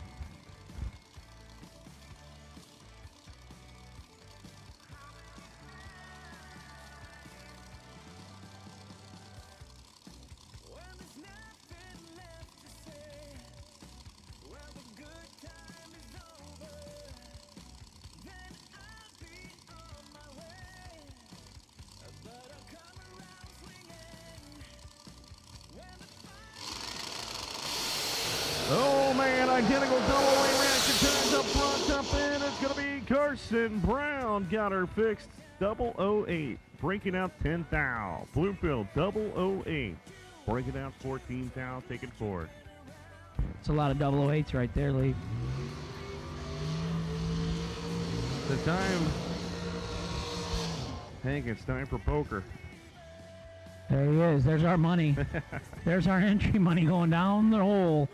Oh man, identical double away reaction times up front, up in. It's going to be Carson Brown. Got her fixed. 008. Breaking out 10 thou. Bloomfield 008. Breaking out 14 thou. Taking forward. It's a lot of 008s right there, Lee. The time. Hank, it's time for poker. There he is. There's our money. There's our entry money going down the hole.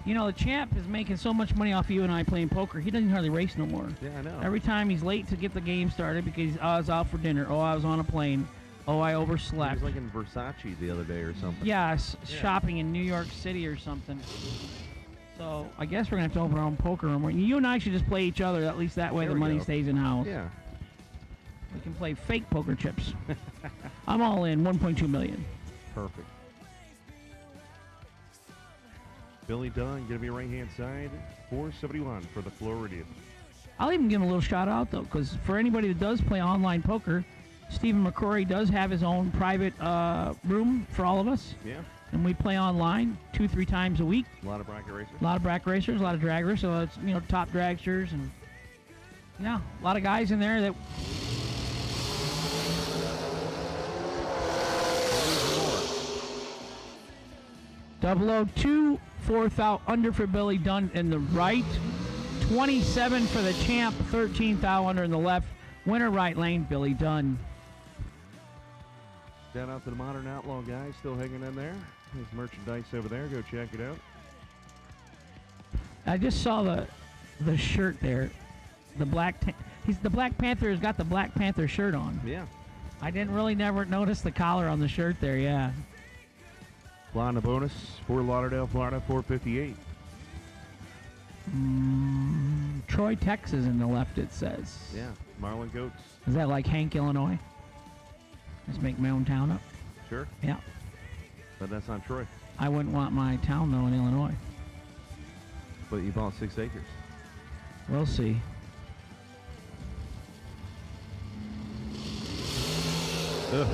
You know, the champ is making so much money off of you and I playing poker, he doesn't hardly race no more. Yeah, I know. Every time he's late to get the game started because I was out for dinner, I was on a plane, I overslept. He was like in Versace the other day or something. Yes, shopping in New York City or something. So I guess we're gonna have to open our own poker room. You and I should just play each other. At least that way There the we money go. stays in house. Yeah. We can play fake poker chips. I'm all in. 1.2 million. Perfect. Billy Dunn going to be right-hand side. 471 for the Floridian. I'll even give him a little shout out though, because for anybody that does play online poker, Stephen McCrory does have his own private room for all of us. Yeah. And we play online 2-3 times a week. A lot of bracket racers. A lot of bracket racers, a lot of draggers. So it's top dragsters and yeah, a lot of guys in there that. 002, 4th out under for Billy Dunn in the right. 27 for the champ, 13th out under in the left. Winner right lane, Billy Dunn. Shout out to the Modern Outlaw guys still hanging in there. There's merchandise over there. Go check it out. I just saw the shirt there. The the Black Panther has got the Black Panther shirt on. Yeah. I didn't really never notice the collar on the shirt there, yeah. Flying the bonus for Lauderdale, Florida, 458. Troy, Texas in the left, it says. Yeah, Marlin Goats. Is that like Hank, Illinois? Just make my own town up? Sure. Yeah. But that's not Troy. I wouldn't want my town, though, in Illinois. But you bought 6 acres. We'll see. Ugh.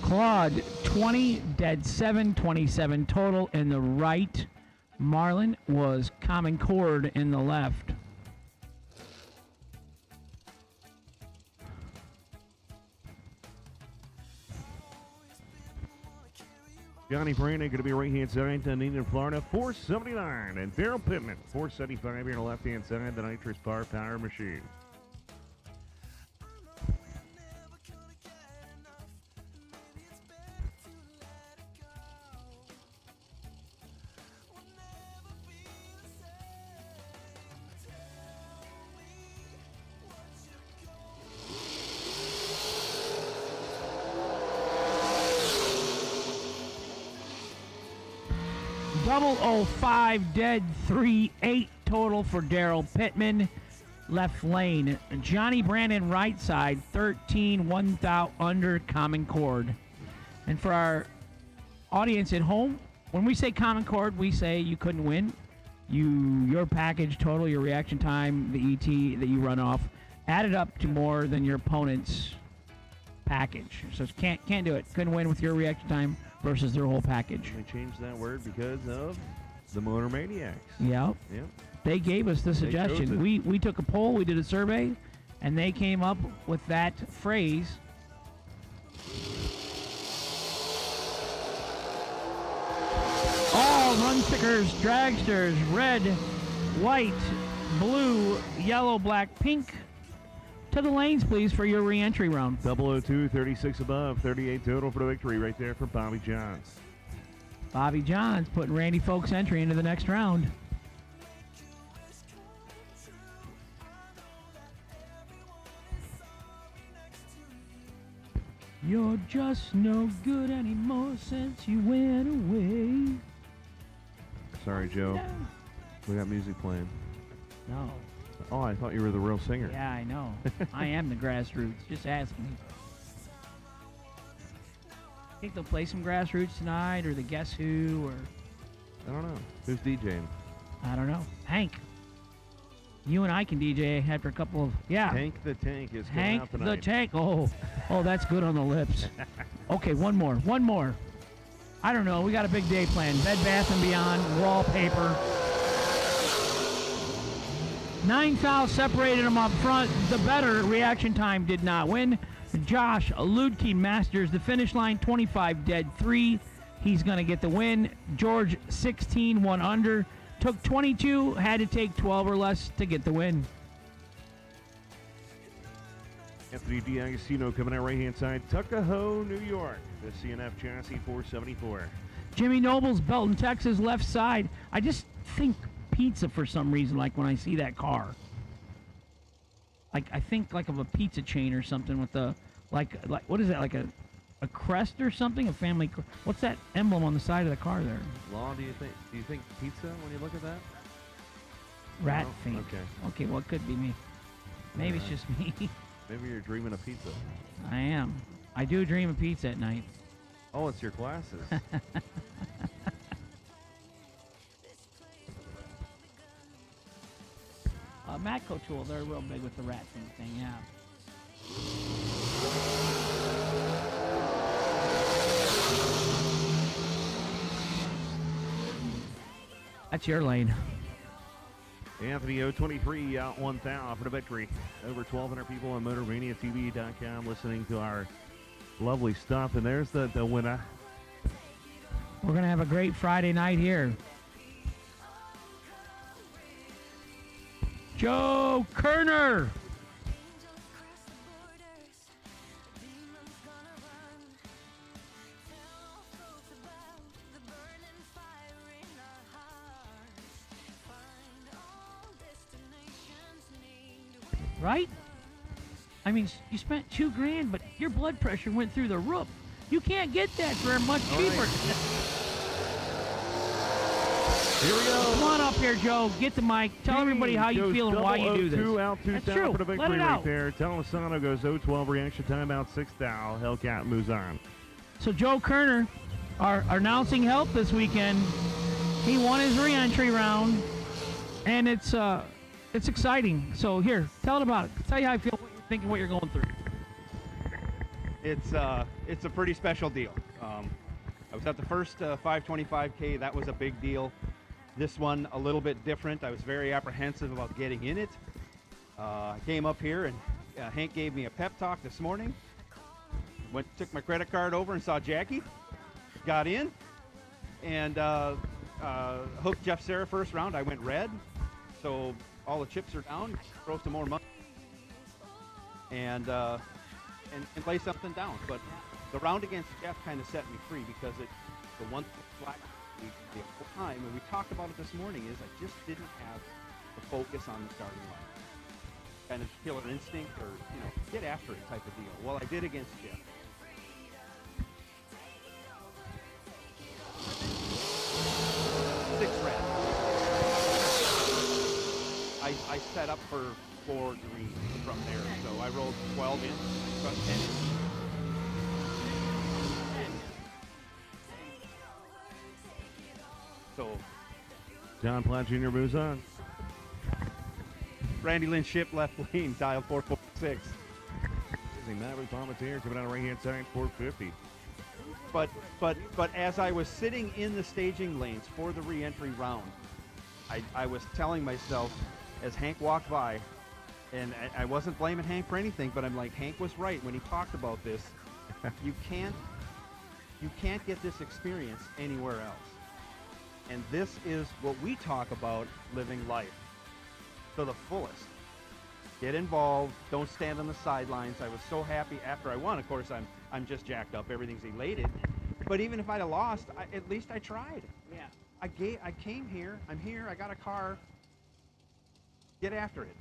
Claude, 20, dead 7, 27 total in the right. Marlin was Common Cord in the left. Johnny Brandon going to be right-hand side. Dunedin, Florida, 479. And Daryl Pittman, 475 here on the left-hand side. The Nitrous Power Machine. Double 05 dead 3-8 total for Daryl Pittman. Left lane. Johnny Brandon right side 13 1 out under Common Cord. And for our audience at home, when we say Common Cord, we say you couldn't win. Your package total, your reaction time, the ET that you run off, added up to more than your opponent's package. So can't do it. Couldn't win with your reaction time versus their whole package. They changed that word because of the Motor Maniacs. Yep. Yep. They gave us the suggestion. We took a poll, we did a survey, and they came up with that phrase. All run stickers, dragsters, red, white, blue, yellow, black, pink. To the lanes, please, for your re-entry round. 002, 36 above, 38 total for the victory right there for Bobby Johns. Bobby Johns putting Randy Folk's entry into the next round. You're just no good anymore since you went away. Sorry, Joe. We got music playing. No. Oh, I thought you were the real singer. Yeah, I know. I am the grassroots. Just ask me. Think they'll play some grassroots tonight, or the Guess Who, or I don't know. Who's DJing? I don't know. Hank. You and I can DJ after a couple of Hank the Tank is coming Hank out tonight. the Tank. Oh, that's good on the lips. Okay, one more. I don't know. We got a big day planned. Bed Bath & Beyond, wallpaper. 9 fouls separated them up front. The better reaction time did not win. Josh Ludke masters the finish line, 25 dead 3. He's going to get the win. George 16 1 under. Took 22, had to take 12 or less to get the win. Anthony D'Agostino coming out right-hand side. Tuckahoe, New York. The CNF chassis, 474. Jimmy Noble's Belton, Texas, left side. I just think pizza for some reason, like when I see that car. Like I think like of a pizza chain or something with the like what is that, like a a crest or something? A family? What's that emblem on the side of the car there? Law, do you think pizza when you look at that? Rat No? feet. Okay. Okay, well, it could be me. Maybe it's just me. Maybe you're dreaming of pizza. I am. I do dream of pizza at night. Oh, it's your glasses. Matco Tool, they're real big with the rat feet thing, yeah. That's your lane. Anthony 023 out 1,000 for the victory. Over 1,200 people on MotorManiaTV.com listening to our lovely stuff. And there's the winner. We're going to have a great Friday night here. Joe Kerner. Right? I mean, you spent $2,000, but your blood pressure went through the roof. You can't get that for much cheaper. Here we go. Come on up here, Joe. Get the mic. Tell everybody how you feel and why you do this. 2 out, 2 That's down true. for the Let victory it right out. there. Telesano goes 0-12 reaction time out 6 thou. Hellcat moves on. So Joe Kerner, our announcing help this weekend, he won his re-entry round, and it's exciting. So here, tell it about it. Tell you how you feel, what you're thinking, what you're going through. It's a pretty special deal. I was at the first 525K. That was a big deal. This one a little bit different. I was very apprehensive about getting in it. I came up here and Hank gave me a pep talk this morning. Took my credit card over and saw Jackie. Got in and hooked Jeff Serra first round. I went red, so all the chips are down. Throw some more money and lay something down. But the round against Jeff kind of set me free because the one flag the whole time, and we talked about it this morning, is I just didn't have the focus on the starting line. Kind of killer instinct or, get after it type of deal. Well, I did against Jeff. Six red. I set up for 4 green from there, so I rolled 12 in, got 10 in. So, John Platt Jr. moves on. Randy Lynn Ship left lane, dial 446. Maverick Bombardier coming out of right-hand side, 450. But as I was sitting in the staging lanes for the re-entry round, I was telling myself as Hank walked by, and I wasn't blaming Hank for anything, but I'm like, Hank was right when he talked about this. You can't get this experience anywhere else. And this is what we talk about, living life to the fullest. Get involved. Don't stand on the sidelines. I was so happy after I won. Of course, I'm just jacked up. Everything's elated. But even if I'd have lost, at least I tried. Yeah. I came here. I'm here. I got a car. Get after it.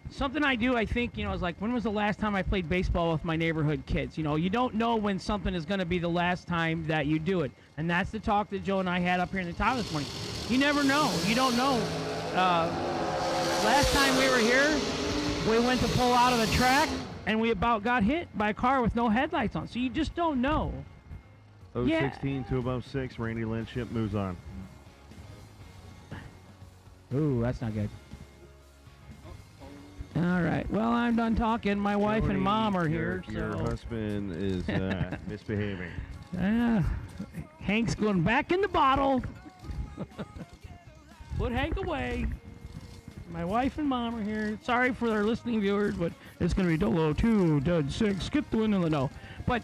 Something I do, I think, is like, when was the last time I played baseball with my neighborhood kids? You don't know when something is going to be the last time that you do it. And that's the talk that Joe and I had up here in the tower this morning. You never know. You don't know. Last time we were here, we went to pull out of the track, and we about got hit by a car with no headlights on. So you just don't know. 0-16 to above 6. Randy Lynn Ship moves on. Ooh, that's not good. All right. Well, I'm done talking. My wife and mom are here. Your husband is misbehaving. Hank's going back in the bottle. Put Hank away. My wife and mom are here. Sorry for our listening viewers, but it's going to be 002-6. Skip the window. No. But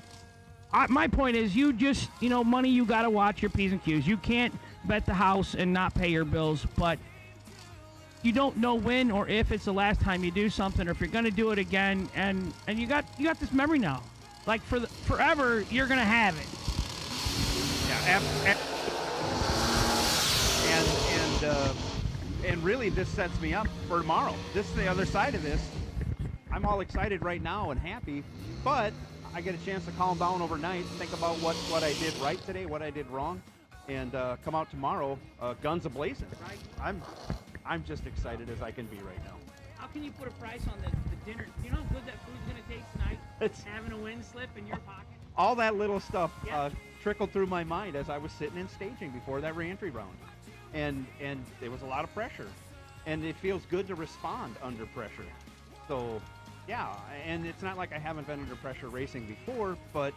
my point is, you just, money, you got to watch your P's and Q's. You can't bet the house and not pay your bills, but you don't know when or if it's the last time you do something, or if you're going to do it again, and you got this memory now. Like forever, you're going to have it. Yeah, and really, this sets me up for tomorrow. This is the other side of this. I'm all excited right now and happy, but I get a chance to calm down overnight, think about what I did right today, what I did wrong, and come out tomorrow guns a-blazing. I'm just excited as I can be right now. How can you put a price on the dinner? Do you know how good that food's going to taste tonight? It's having a win slip in your pocket. All that little stuff trickled through my mind as I was sitting in staging before that re-entry round. And there was a lot of pressure. And it feels good to respond under pressure. So, yeah, and it's not like I haven't been under pressure racing before, but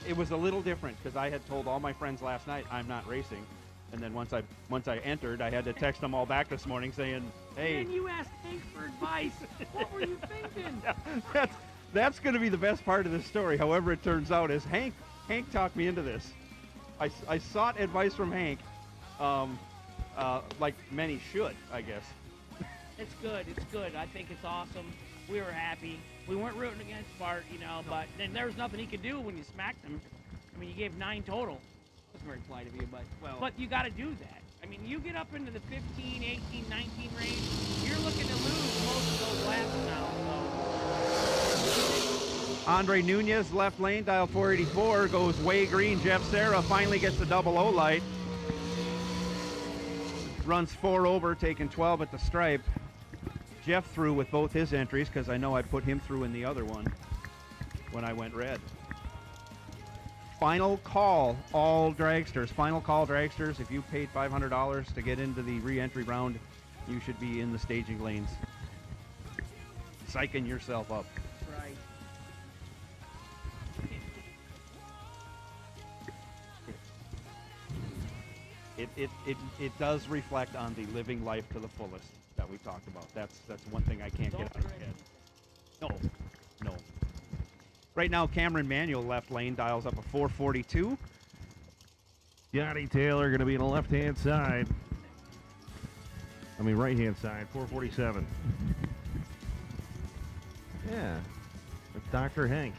it was a little different because I had told all my friends last night I'm not racing. And then once I entered, I had to text them all back this morning saying, hey. And you asked Hank for advice. What were you thinking? That's going to be the best part of this story. However it turns out is Hank talked me into this. I sought advice from Hank, like many should, I guess. It's good. It's good. I think it's awesome. We were happy. We weren't rooting against Bart, but then there was nothing he could do when you smacked him. I mean, you gave 9 total. That's very polite of you, but you got to do that. I mean, you get up into the 15, 18, 19 range, you're looking to lose most of those laps now. So. Andre Nunez, left lane, dial 484, goes way green. Jeff Serra finally gets the 00 light. Runs 4 over, taking 12 at the stripe. Jeff through with both his entries because I know I put him through in the other one when I went red. Final call, all dragsters. Final call, dragsters. If you paid $500 to get into the re-entry round, you should be in the staging lanes. Psyching yourself up. Right. It does reflect on the living life to the fullest that we talked about. That's one thing I can't get out of my head. No. Right now, Cameron Manuel left lane dials up a 442. Johnny Taylor going to be on the left-hand side. I mean, right-hand side, 447. Yeah, it's Dr. Hank.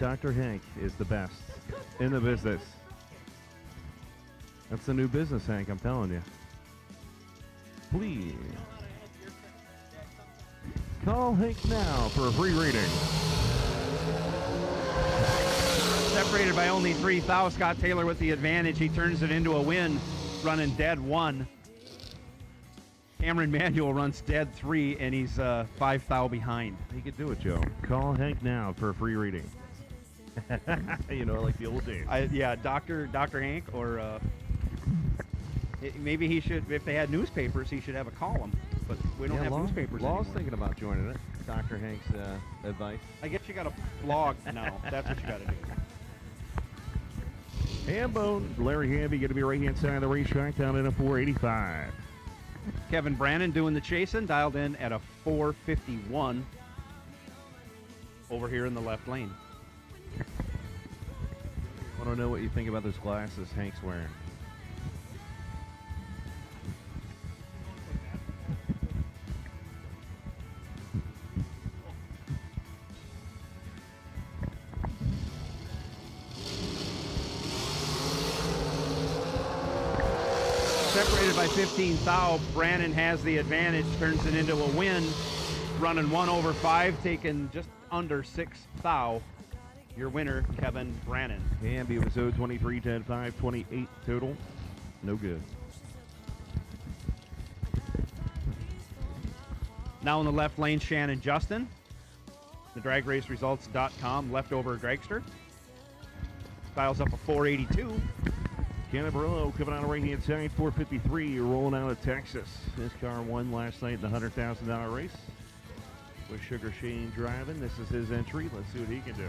Dr. Hank is the best in the business. That's the new business, Hank, I'm telling you. Please. Call Hank now for a free reading. Separated by only 3 thou. Scott Taylor with the advantage. He turns it into a win, running dead 1. Cameron Manuel runs dead 3, and he's 5 thou behind. He could do it, Joe. Call Hank now for a free reading. Like the old days. Dr. Hank, or maybe he should, if they had newspapers, he should have a column. But we don't have newspapers Law's anymore. thinking about joining it. Dr. Hank's advice. I guess you got a blog now. That's what you got to do. Hambone, Larry Hamby going to be right-hand side of the racetrack down in a 485. Kevin Brannon doing the chasing, dialed in at a 451 over here in the left lane. I want to know what you think about those glasses Hank's wearing. Separated by 15 thou. Brannon has the advantage, turns it into a win, running 1 over 5, taking just under 6 thou. Your winner, Kevin Brannon. Hamby was 023, 10, 5, 28 total. No good. Now in the left lane, Shannon Justin. The dragraceresults.com leftover dragster. Dials up a 482. Kenny Barillo coming out of right-hand side, 453, rolling out of Texas. This car won last night in the $100,000 race with Sugar Shane driving. This is his entry. Let's see what he can do.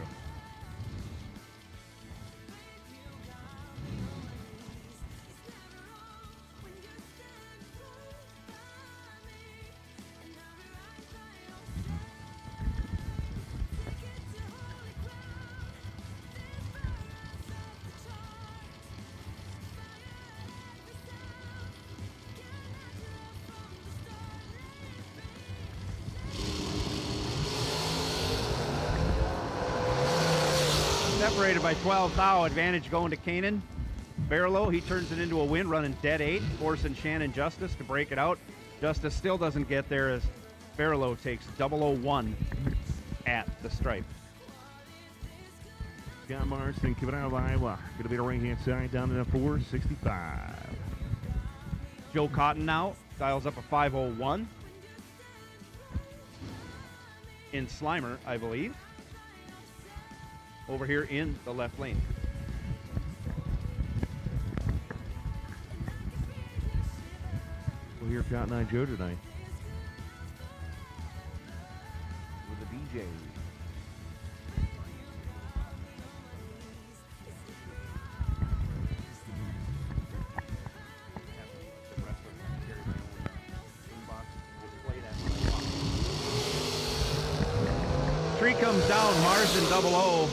Separated by 12 thou. Advantage going to Kanan. Barlow, he turns it into a win, running dead 8, forcing Shannon Justice to break it out. Justice still doesn't get there as Barlow takes 001 at the stripe. Scott Marston coming out of Iowa. Going to be the right-hand side down to the 465. Joe Cotton now dials up a 501. In Slimer, I believe. Over here in the left lane. We'll hear Cotton Eye Joe tonight. With the DJ. Tree comes down, Marsden 00.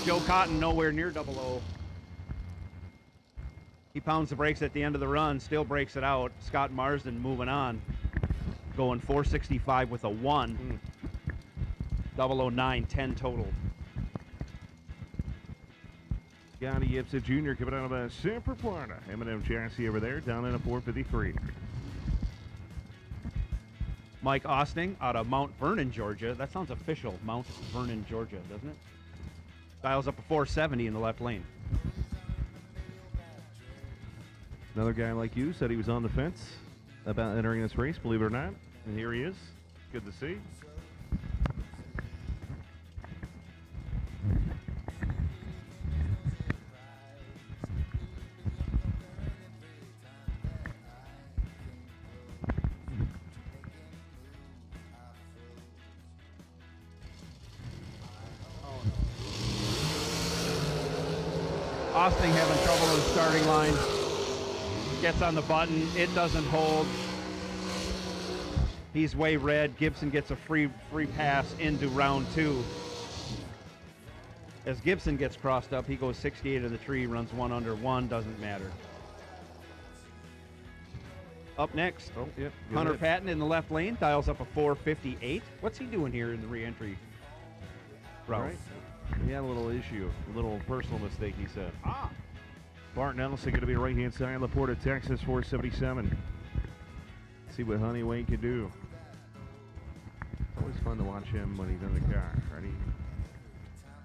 Joe Cotton nowhere near 00. He pounds the brakes at the end of the run, still breaks it out. Scott Marsden moving on. Going 465 with a 1. 009, 10 total. Scotty Yipset Jr. coming out of a Super Plata. M&M chassis over there, down in a 453. Mike Austing out of Mount Vernon, Georgia. That sounds official, Mount Vernon, Georgia, doesn't it? Dials up a 470 in the left lane. Another guy like you said he was on the fence about entering this race, believe it or not. And here he is. Good to see. Austin having trouble in the starting line. Gets on the button. It doesn't hold. He's way red. Gibson gets a free pass into round 2. As Gibson gets crossed up, he goes 68 in the tree, runs 1 under 1, doesn't matter. Up next, Hunter Patton in the left lane, dials up a 458. What's he doing here in the re-entry route? Right. He had a little issue, a little personal mistake, he said. Bart Nelson going to be right-hand side, Laporta, Texas, 477. See what Honey Wayne can do. It's always fun to watch him when he's in the car. Ready?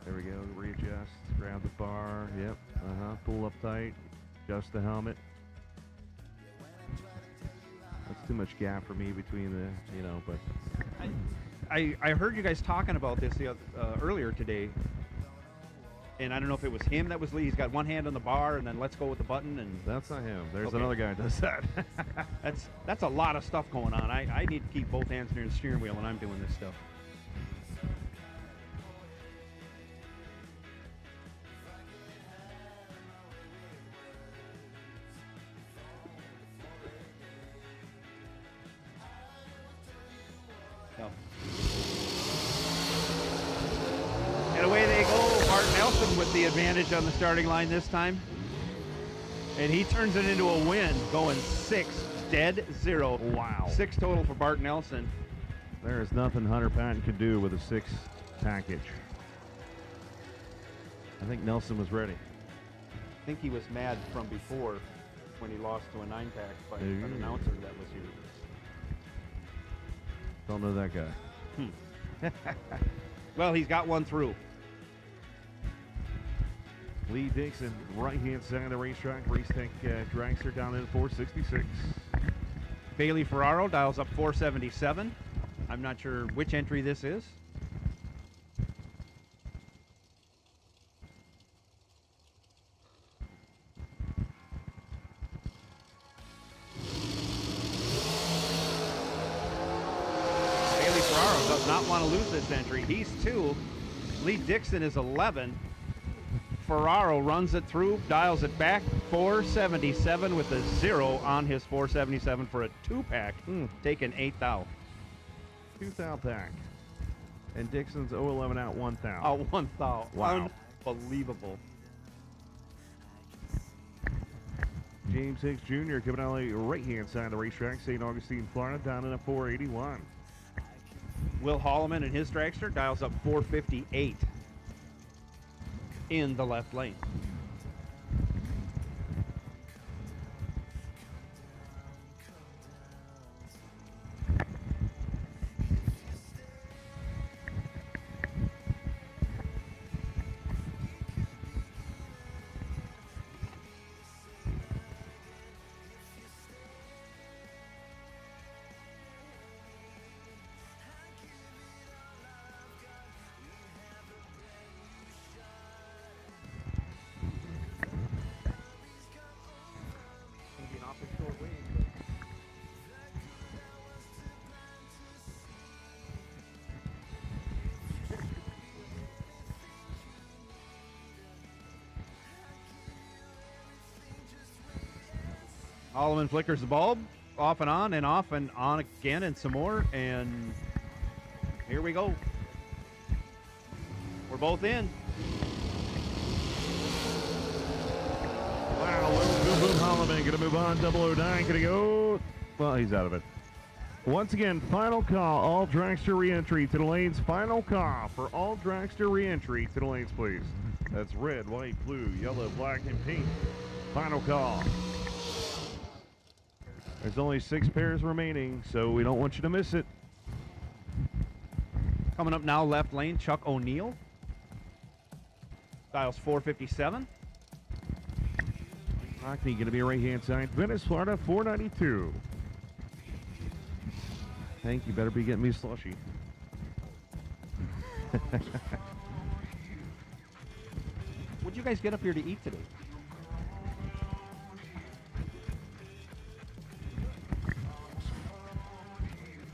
There we go. Readjust, grab the bar. Yep. Pull up tight. Adjust the helmet. That's too much gap for me between the, but. I heard you guys talking about this earlier today, and I don't know if it was him that was lead. He's got one hand on the bar, and then let's go with the button. And that's not him. There's another guy that does that. that's a lot of stuff going on. I need to keep both hands near the steering wheel when I'm doing this stuff. And away they go. Martin Nelson with the advantage on the starting line this time. And he turns it into a win, going 6-0. Wow. 6 total for Bart Nelson. There is nothing Hunter Patton could do with a 6 package. I think Nelson was ready. I think he was mad from before when he lost to a 9-pack by an announcer that was here. Don't know that guy. Well, he's got one through. Lee Dixon, right-hand side of the racetrack. Race Tech dragster down in 466. Bailey Ferraro dials up 477. I'm not sure which entry this is. Bailey Ferraro does not want to lose this entry. He's 2. Lee Dixon is 11. Ferraro runs it through, dials it back, 477 with a 0 on his 477 for a 2-pack, taking 8 thou. 2 thou pack. And Dixon's 011 out 1 thou. Oh, 1 thou. Wow. Unbelievable. James Hicks Jr. coming out on the right-hand side of the racetrack, St. Augustine, Florida, down in a 481. Will Holloman and his dragster dials up 458 in the left lane. Holloman flickers the bulb, off and on again, and some more, and here we go. We're both in. Wow, little boom Holloman gonna move on. 009 gonna go. Well, he's out of it. Once again, final call. All dragster re-entry to the lanes. Final call for all dragster re-entry to the lanes, please. That's red, white, blue, yellow, black, and pink. Final call. There's only 6 pairs remaining, so we don't want you to miss it. Coming up now, left lane, Chuck O'Neill. Dials 457. Rockney going to be right-hand side. Venice, Florida, 492. Hank, you better be getting me slushy. What'd you guys get up here to eat today?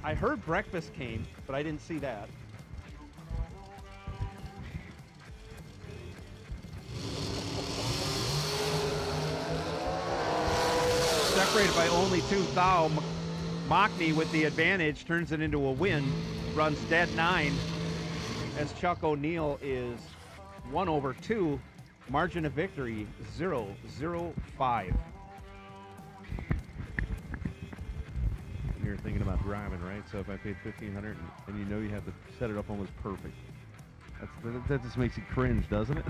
I heard breakfast came, but I didn't see that. Separated by only 2 thou. Mockney with the advantage turns it into a win, runs dead 9 as Chuck O'Neill is 1/2, margin of victory 0-0-5. You're thinking about driving, right? So if I paid $1,500 and you know you have to set it up almost perfect, that just makes you cringe, doesn't it?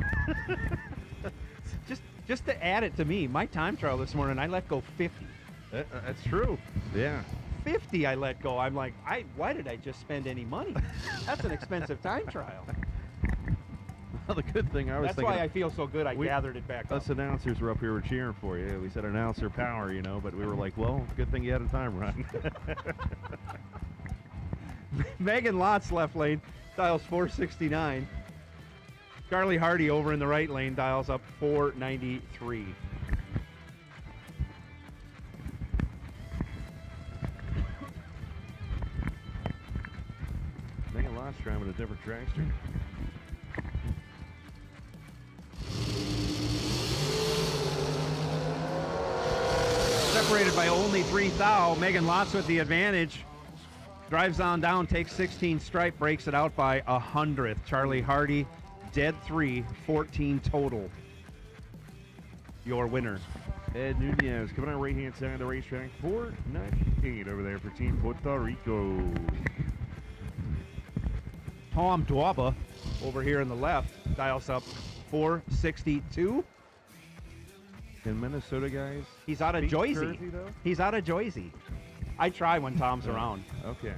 Just to add it to me, my time trial this morning, I let go 50. That's true. Yeah. 50 I let go. I'm like, why did I just spend any money? That's an expensive time trial. Well, the good thing I was thinking. That's why I feel so good I gathered it back up. Us announcers were up here, were cheering for you. We said announcer power, you know, but we were like, well, good thing you had a time run. Megan Lott's left lane, dials 469. Charlie Hardy over in the right lane, dials up 493. Megan Lott's driving a different dragster. Separated by only 3 thou. Megan Lott's with the advantage. Drives on down, takes 16 stripe, breaks it out by 100th. Charlie Hardy, dead 3, 14 total. Your winner. Ed Nunez coming out right-hand side of the racetrack. 498 over there for Team Puerto Rico. Tom Dwaba over here in the left, dials up 462. And Minnesota guys? He's out of Joyzy. He's out of Joyzy. I try when Tom's around. Okay.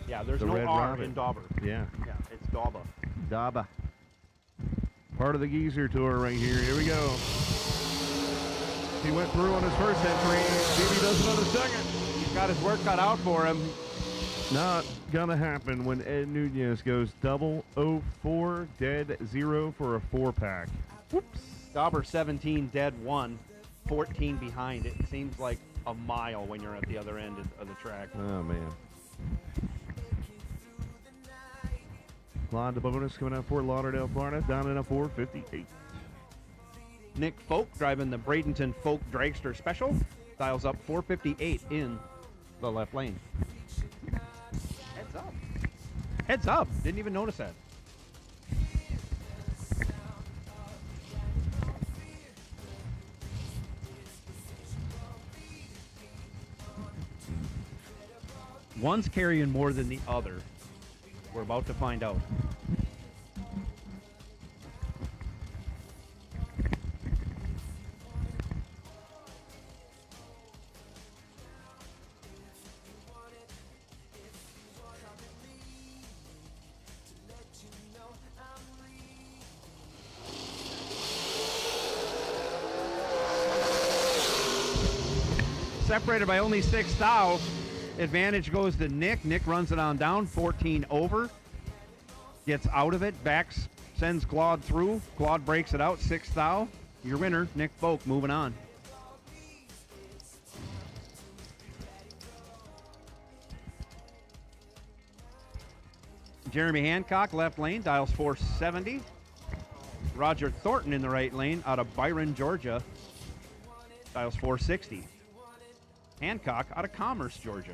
Yeah, there's The no Red R Robin. in Dauber. Yeah. Yeah, it's Dauba. Daba. Part of the Geezer Tour right here. Here we go. He went through on his first entry. See if he does another second. He's got his work cut out for him. Not gonna happen when Ed Nunez goes 004, dead 0 for a 4-pack. Whoops. Dauber 17, dead 1, 14 behind. It seems like a mile when you're at the other end of the track. Oh, man. Claude bonus coming out Fort Lauderdale, Florida, down in a 458. Nick Folk driving the Bradenton Folk Dragster Special. Dials up 458 in the left lane. Heads up. Heads up. Didn't even notice that. One's carrying more than the other. We're about to find out. Separated by only 6 thou. Advantage goes to Nick. Nick runs it on down, 14 over. Gets out of it, backs, sends Claude through. Claude breaks it out, 6 thou. Your winner, Nick Folk, moving on. Jeremy Hancock, left lane, dials 470. Roger Thornton in the right lane out of Byron, Georgia. Styles 460. Hancock out of Commerce, Georgia.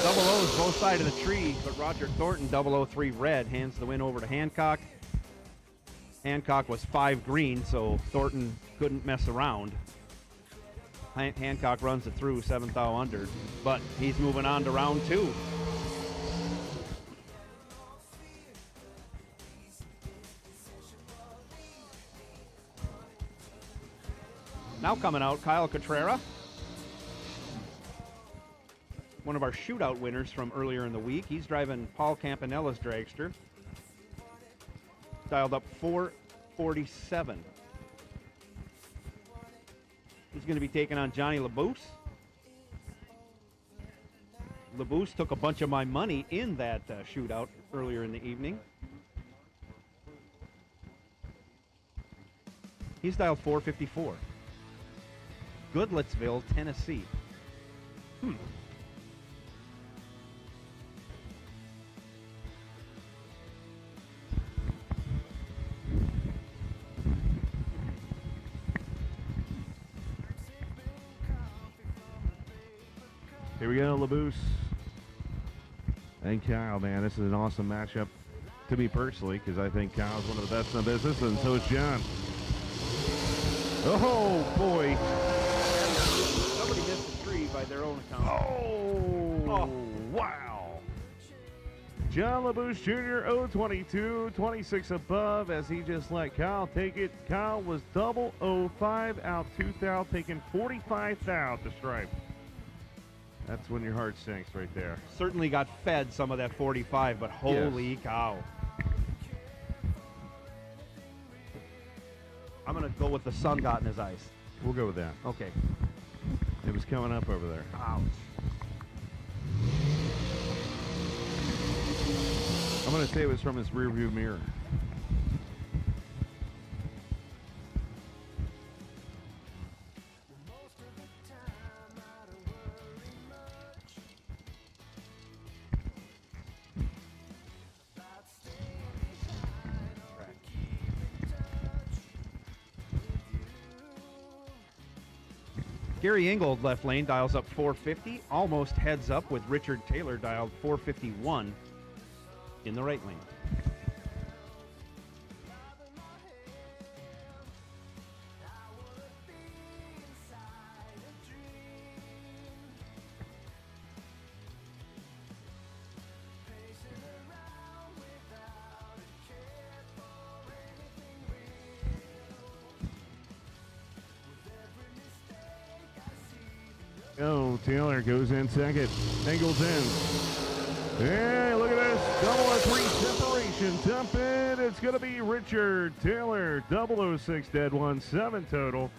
Double O's both sides of the tree, but Roger Thornton, 003 red, hands the win over to Hancock. Hancock was 5 green, so Thornton couldn't mess around. Hancock runs it through 7th thou under, but he's moving on to round 2. Now coming out, Kyle Cotrera, one of our shootout winners from earlier in the week. He's driving Paul Campanella's dragster. Dialed up 447. He's going to be taking on Johnny LaBouse. LaBouse took a bunch of my money in that shootout earlier in the evening. He's dialed 454. Goodlettsville, Tennessee. Here we go, LaBouse and Kyle, man. This is an awesome matchup to me personally because I think Kyle's one of the best in the business, and so is John. Oh, boy. Somebody missed a tree by their own account. Oh, wow. John LaBouse Jr., 022, 26 above as he just let Kyle take it. Kyle was 005 out 2 thou, taking 45 thou to stripe. That's when your heart sinks right there. Certainly got fed some of that 45, but holy cow. I'm going to go with the sun got in his eyes. We'll go with that. Okay. It was coming up over there. Ouch. I'm going to say it was from his rearview mirror. Gary Ingold left lane dials up 450, almost heads up with Richard Taylor dialed 451 in the right lane. Oh, Taylor goes in second. Engels in. Hey, look at this. 003 separation. Dump it. It's going to be Richard Taylor. 006 dead one. 7 total.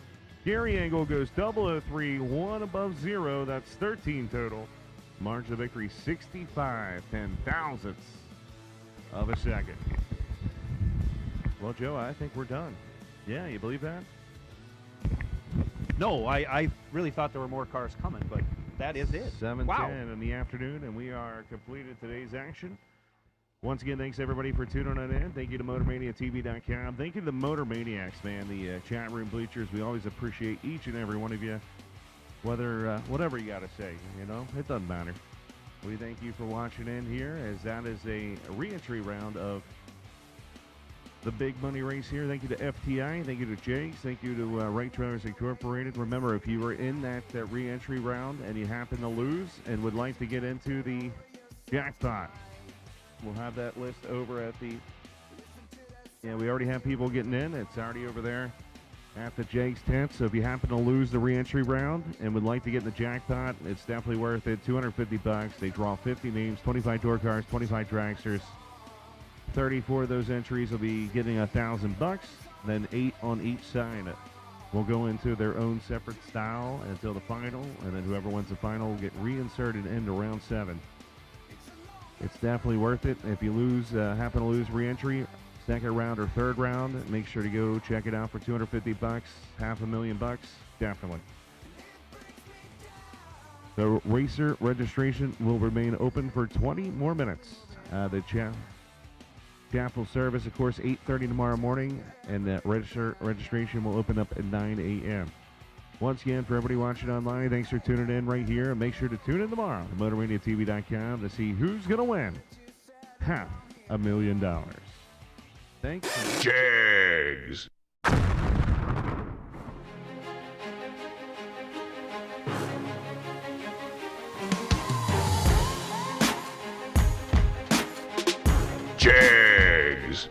Gary Engel goes 003. 1 above 0. That's 13 total. Margin of victory 65 10,000ths of a second. Well, Joe, I think we're done. Yeah, you believe that? No, I really thought there were more cars coming, but that is it. 7:10 Wow. in the afternoon, and we are completed today's action. Once again, thanks everybody for tuning in. Thank you to MotorManiaTV.com. Thank you to the Motor Maniacs, man, the chat room bleachers. We always appreciate each and every one of you, whether whatever you got to say, you know, it doesn't matter. We thank you for watching in here, as that is a re-entry round of the big money race here. Thank you to FTI. Thank you to Jegs. Thank you to Right Trailers Incorporated. Remember, if you were in that re-entry round and you happen to lose and would like to get into the jackpot, we'll have that list over at the... Yeah, we already have people getting in. It's already over there at the Jegs tent. So if you happen to lose the re-entry round and would like to get in the jackpot, it's definitely worth it. $250. They draw 50 names, 25 tour cars, 25 dragsters. 34 of those entries will be getting $1,000, then 8 on each side. will go into their own separate style until the final, and then whoever wins the final will get reinserted into round 7. It's definitely worth it. If you happen to lose re-entry, second round or third round, make sure to go check it out for $250, $500,000, definitely. The racer registration will remain open for 20 more minutes. The chapel service, of course, 8:30 tomorrow morning, and that registration will open up at 9 a.m. Once again, for everybody watching online, thanks for tuning in right here, and make sure to tune in tomorrow to MotorRadioTV.com to see who's going to win $500,000. Thanks. Jegs. Jegs.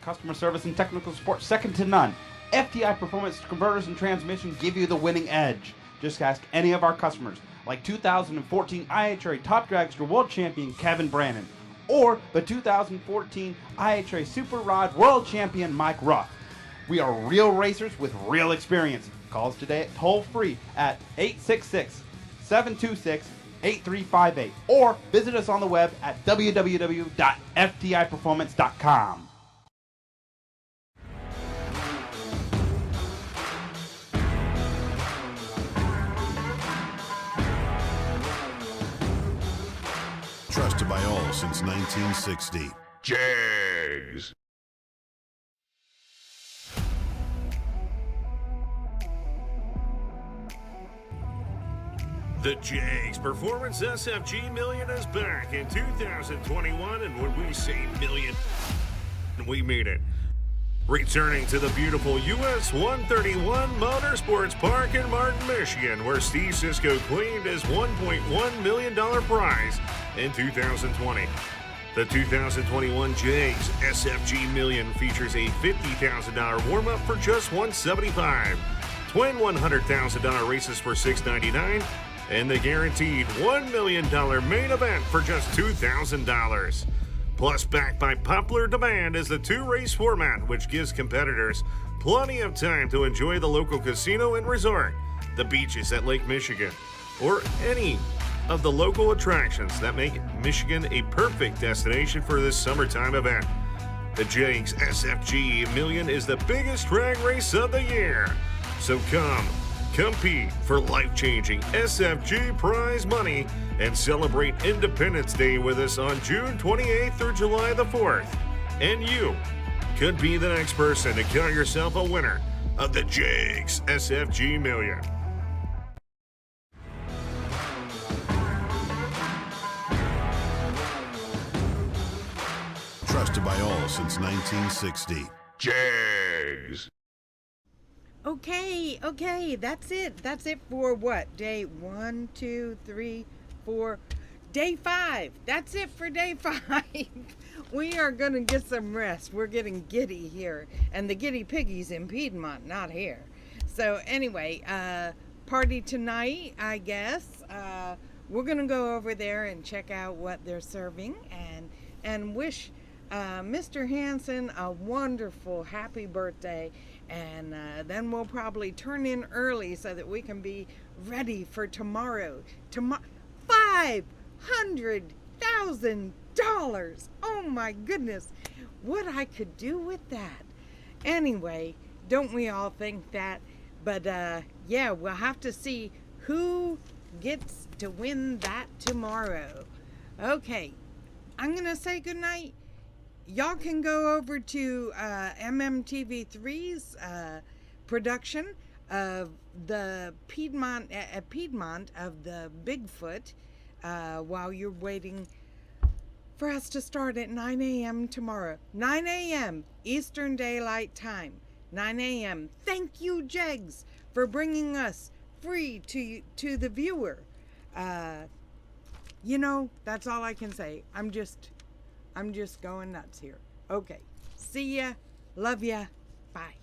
Customer service and technical support second to none. FTI Performance Converters and Transmission give you the winning edge. Just ask any of our customers, like 2014 IHRA Top Dragster World Champion Kevin Brannon, or the 2014 IHRA Super Rod World Champion Mike Ruff. We are real racers with real experience. Call us today at toll-free at 866-726-8358, or visit us on the web at www.ftiperformance.com. Trusted by all since 1960. Jegs. The Jegs Performance SFG Million is back in 2021, and when we say million, we mean it. Returning to the beautiful US 131 Motorsports Park in Martin, Michigan, where Steve Sisko claimed his $1.1 million prize in 2020. The 2021 Jegs SFG Million features a $50,000 warm-up for just $175, twin $100,000 races for $699, and the guaranteed $1 million main event for just $2,000. Plus, backed by popular demand is the two-race format, which gives competitors plenty of time to enjoy the local casino and resort, the beaches at Lake Michigan, or any of the local attractions that make Michigan a perfect destination for this summertime event. The Jegs SFG Million is the biggest drag race of the year. So come, compete for life-changing SFG prize money and celebrate Independence Day with us on June 28th through July the 4th. And you could be the next person to count yourself a winner of the Jegs SFG Million. Trusted by all since 1960. Jegs. Okay, that's it. That's it for what? Day 1, 2, 3, 4. Day 5. That's it for day 5. We are going to get some rest. We're getting giddy here. And the giddy piggies in Piedmont, not here. So anyway, party tonight, I guess. We're going to go over there and check out what they're serving and wish Mr. Hansen a wonderful happy birthday, and then we'll probably turn in early so that we can be ready for tomorrow. $500,000! Oh my goodness, what I could do with that. Anyway, don't we all think that? But yeah, we'll have to see who gets to win that tomorrow. Okay, I'm gonna say goodnight. Y'all can go over to MMTV3's production of the Piedmont of the Bigfoot while you're waiting for us to start at 9 a.m. tomorrow. 9 a.m. Eastern Daylight Time. 9 a.m. Thank you, Jegs, for bringing us free to the viewer. You know, that's all I can say. I'm just going nuts here. Okay. See ya. Love ya. Bye.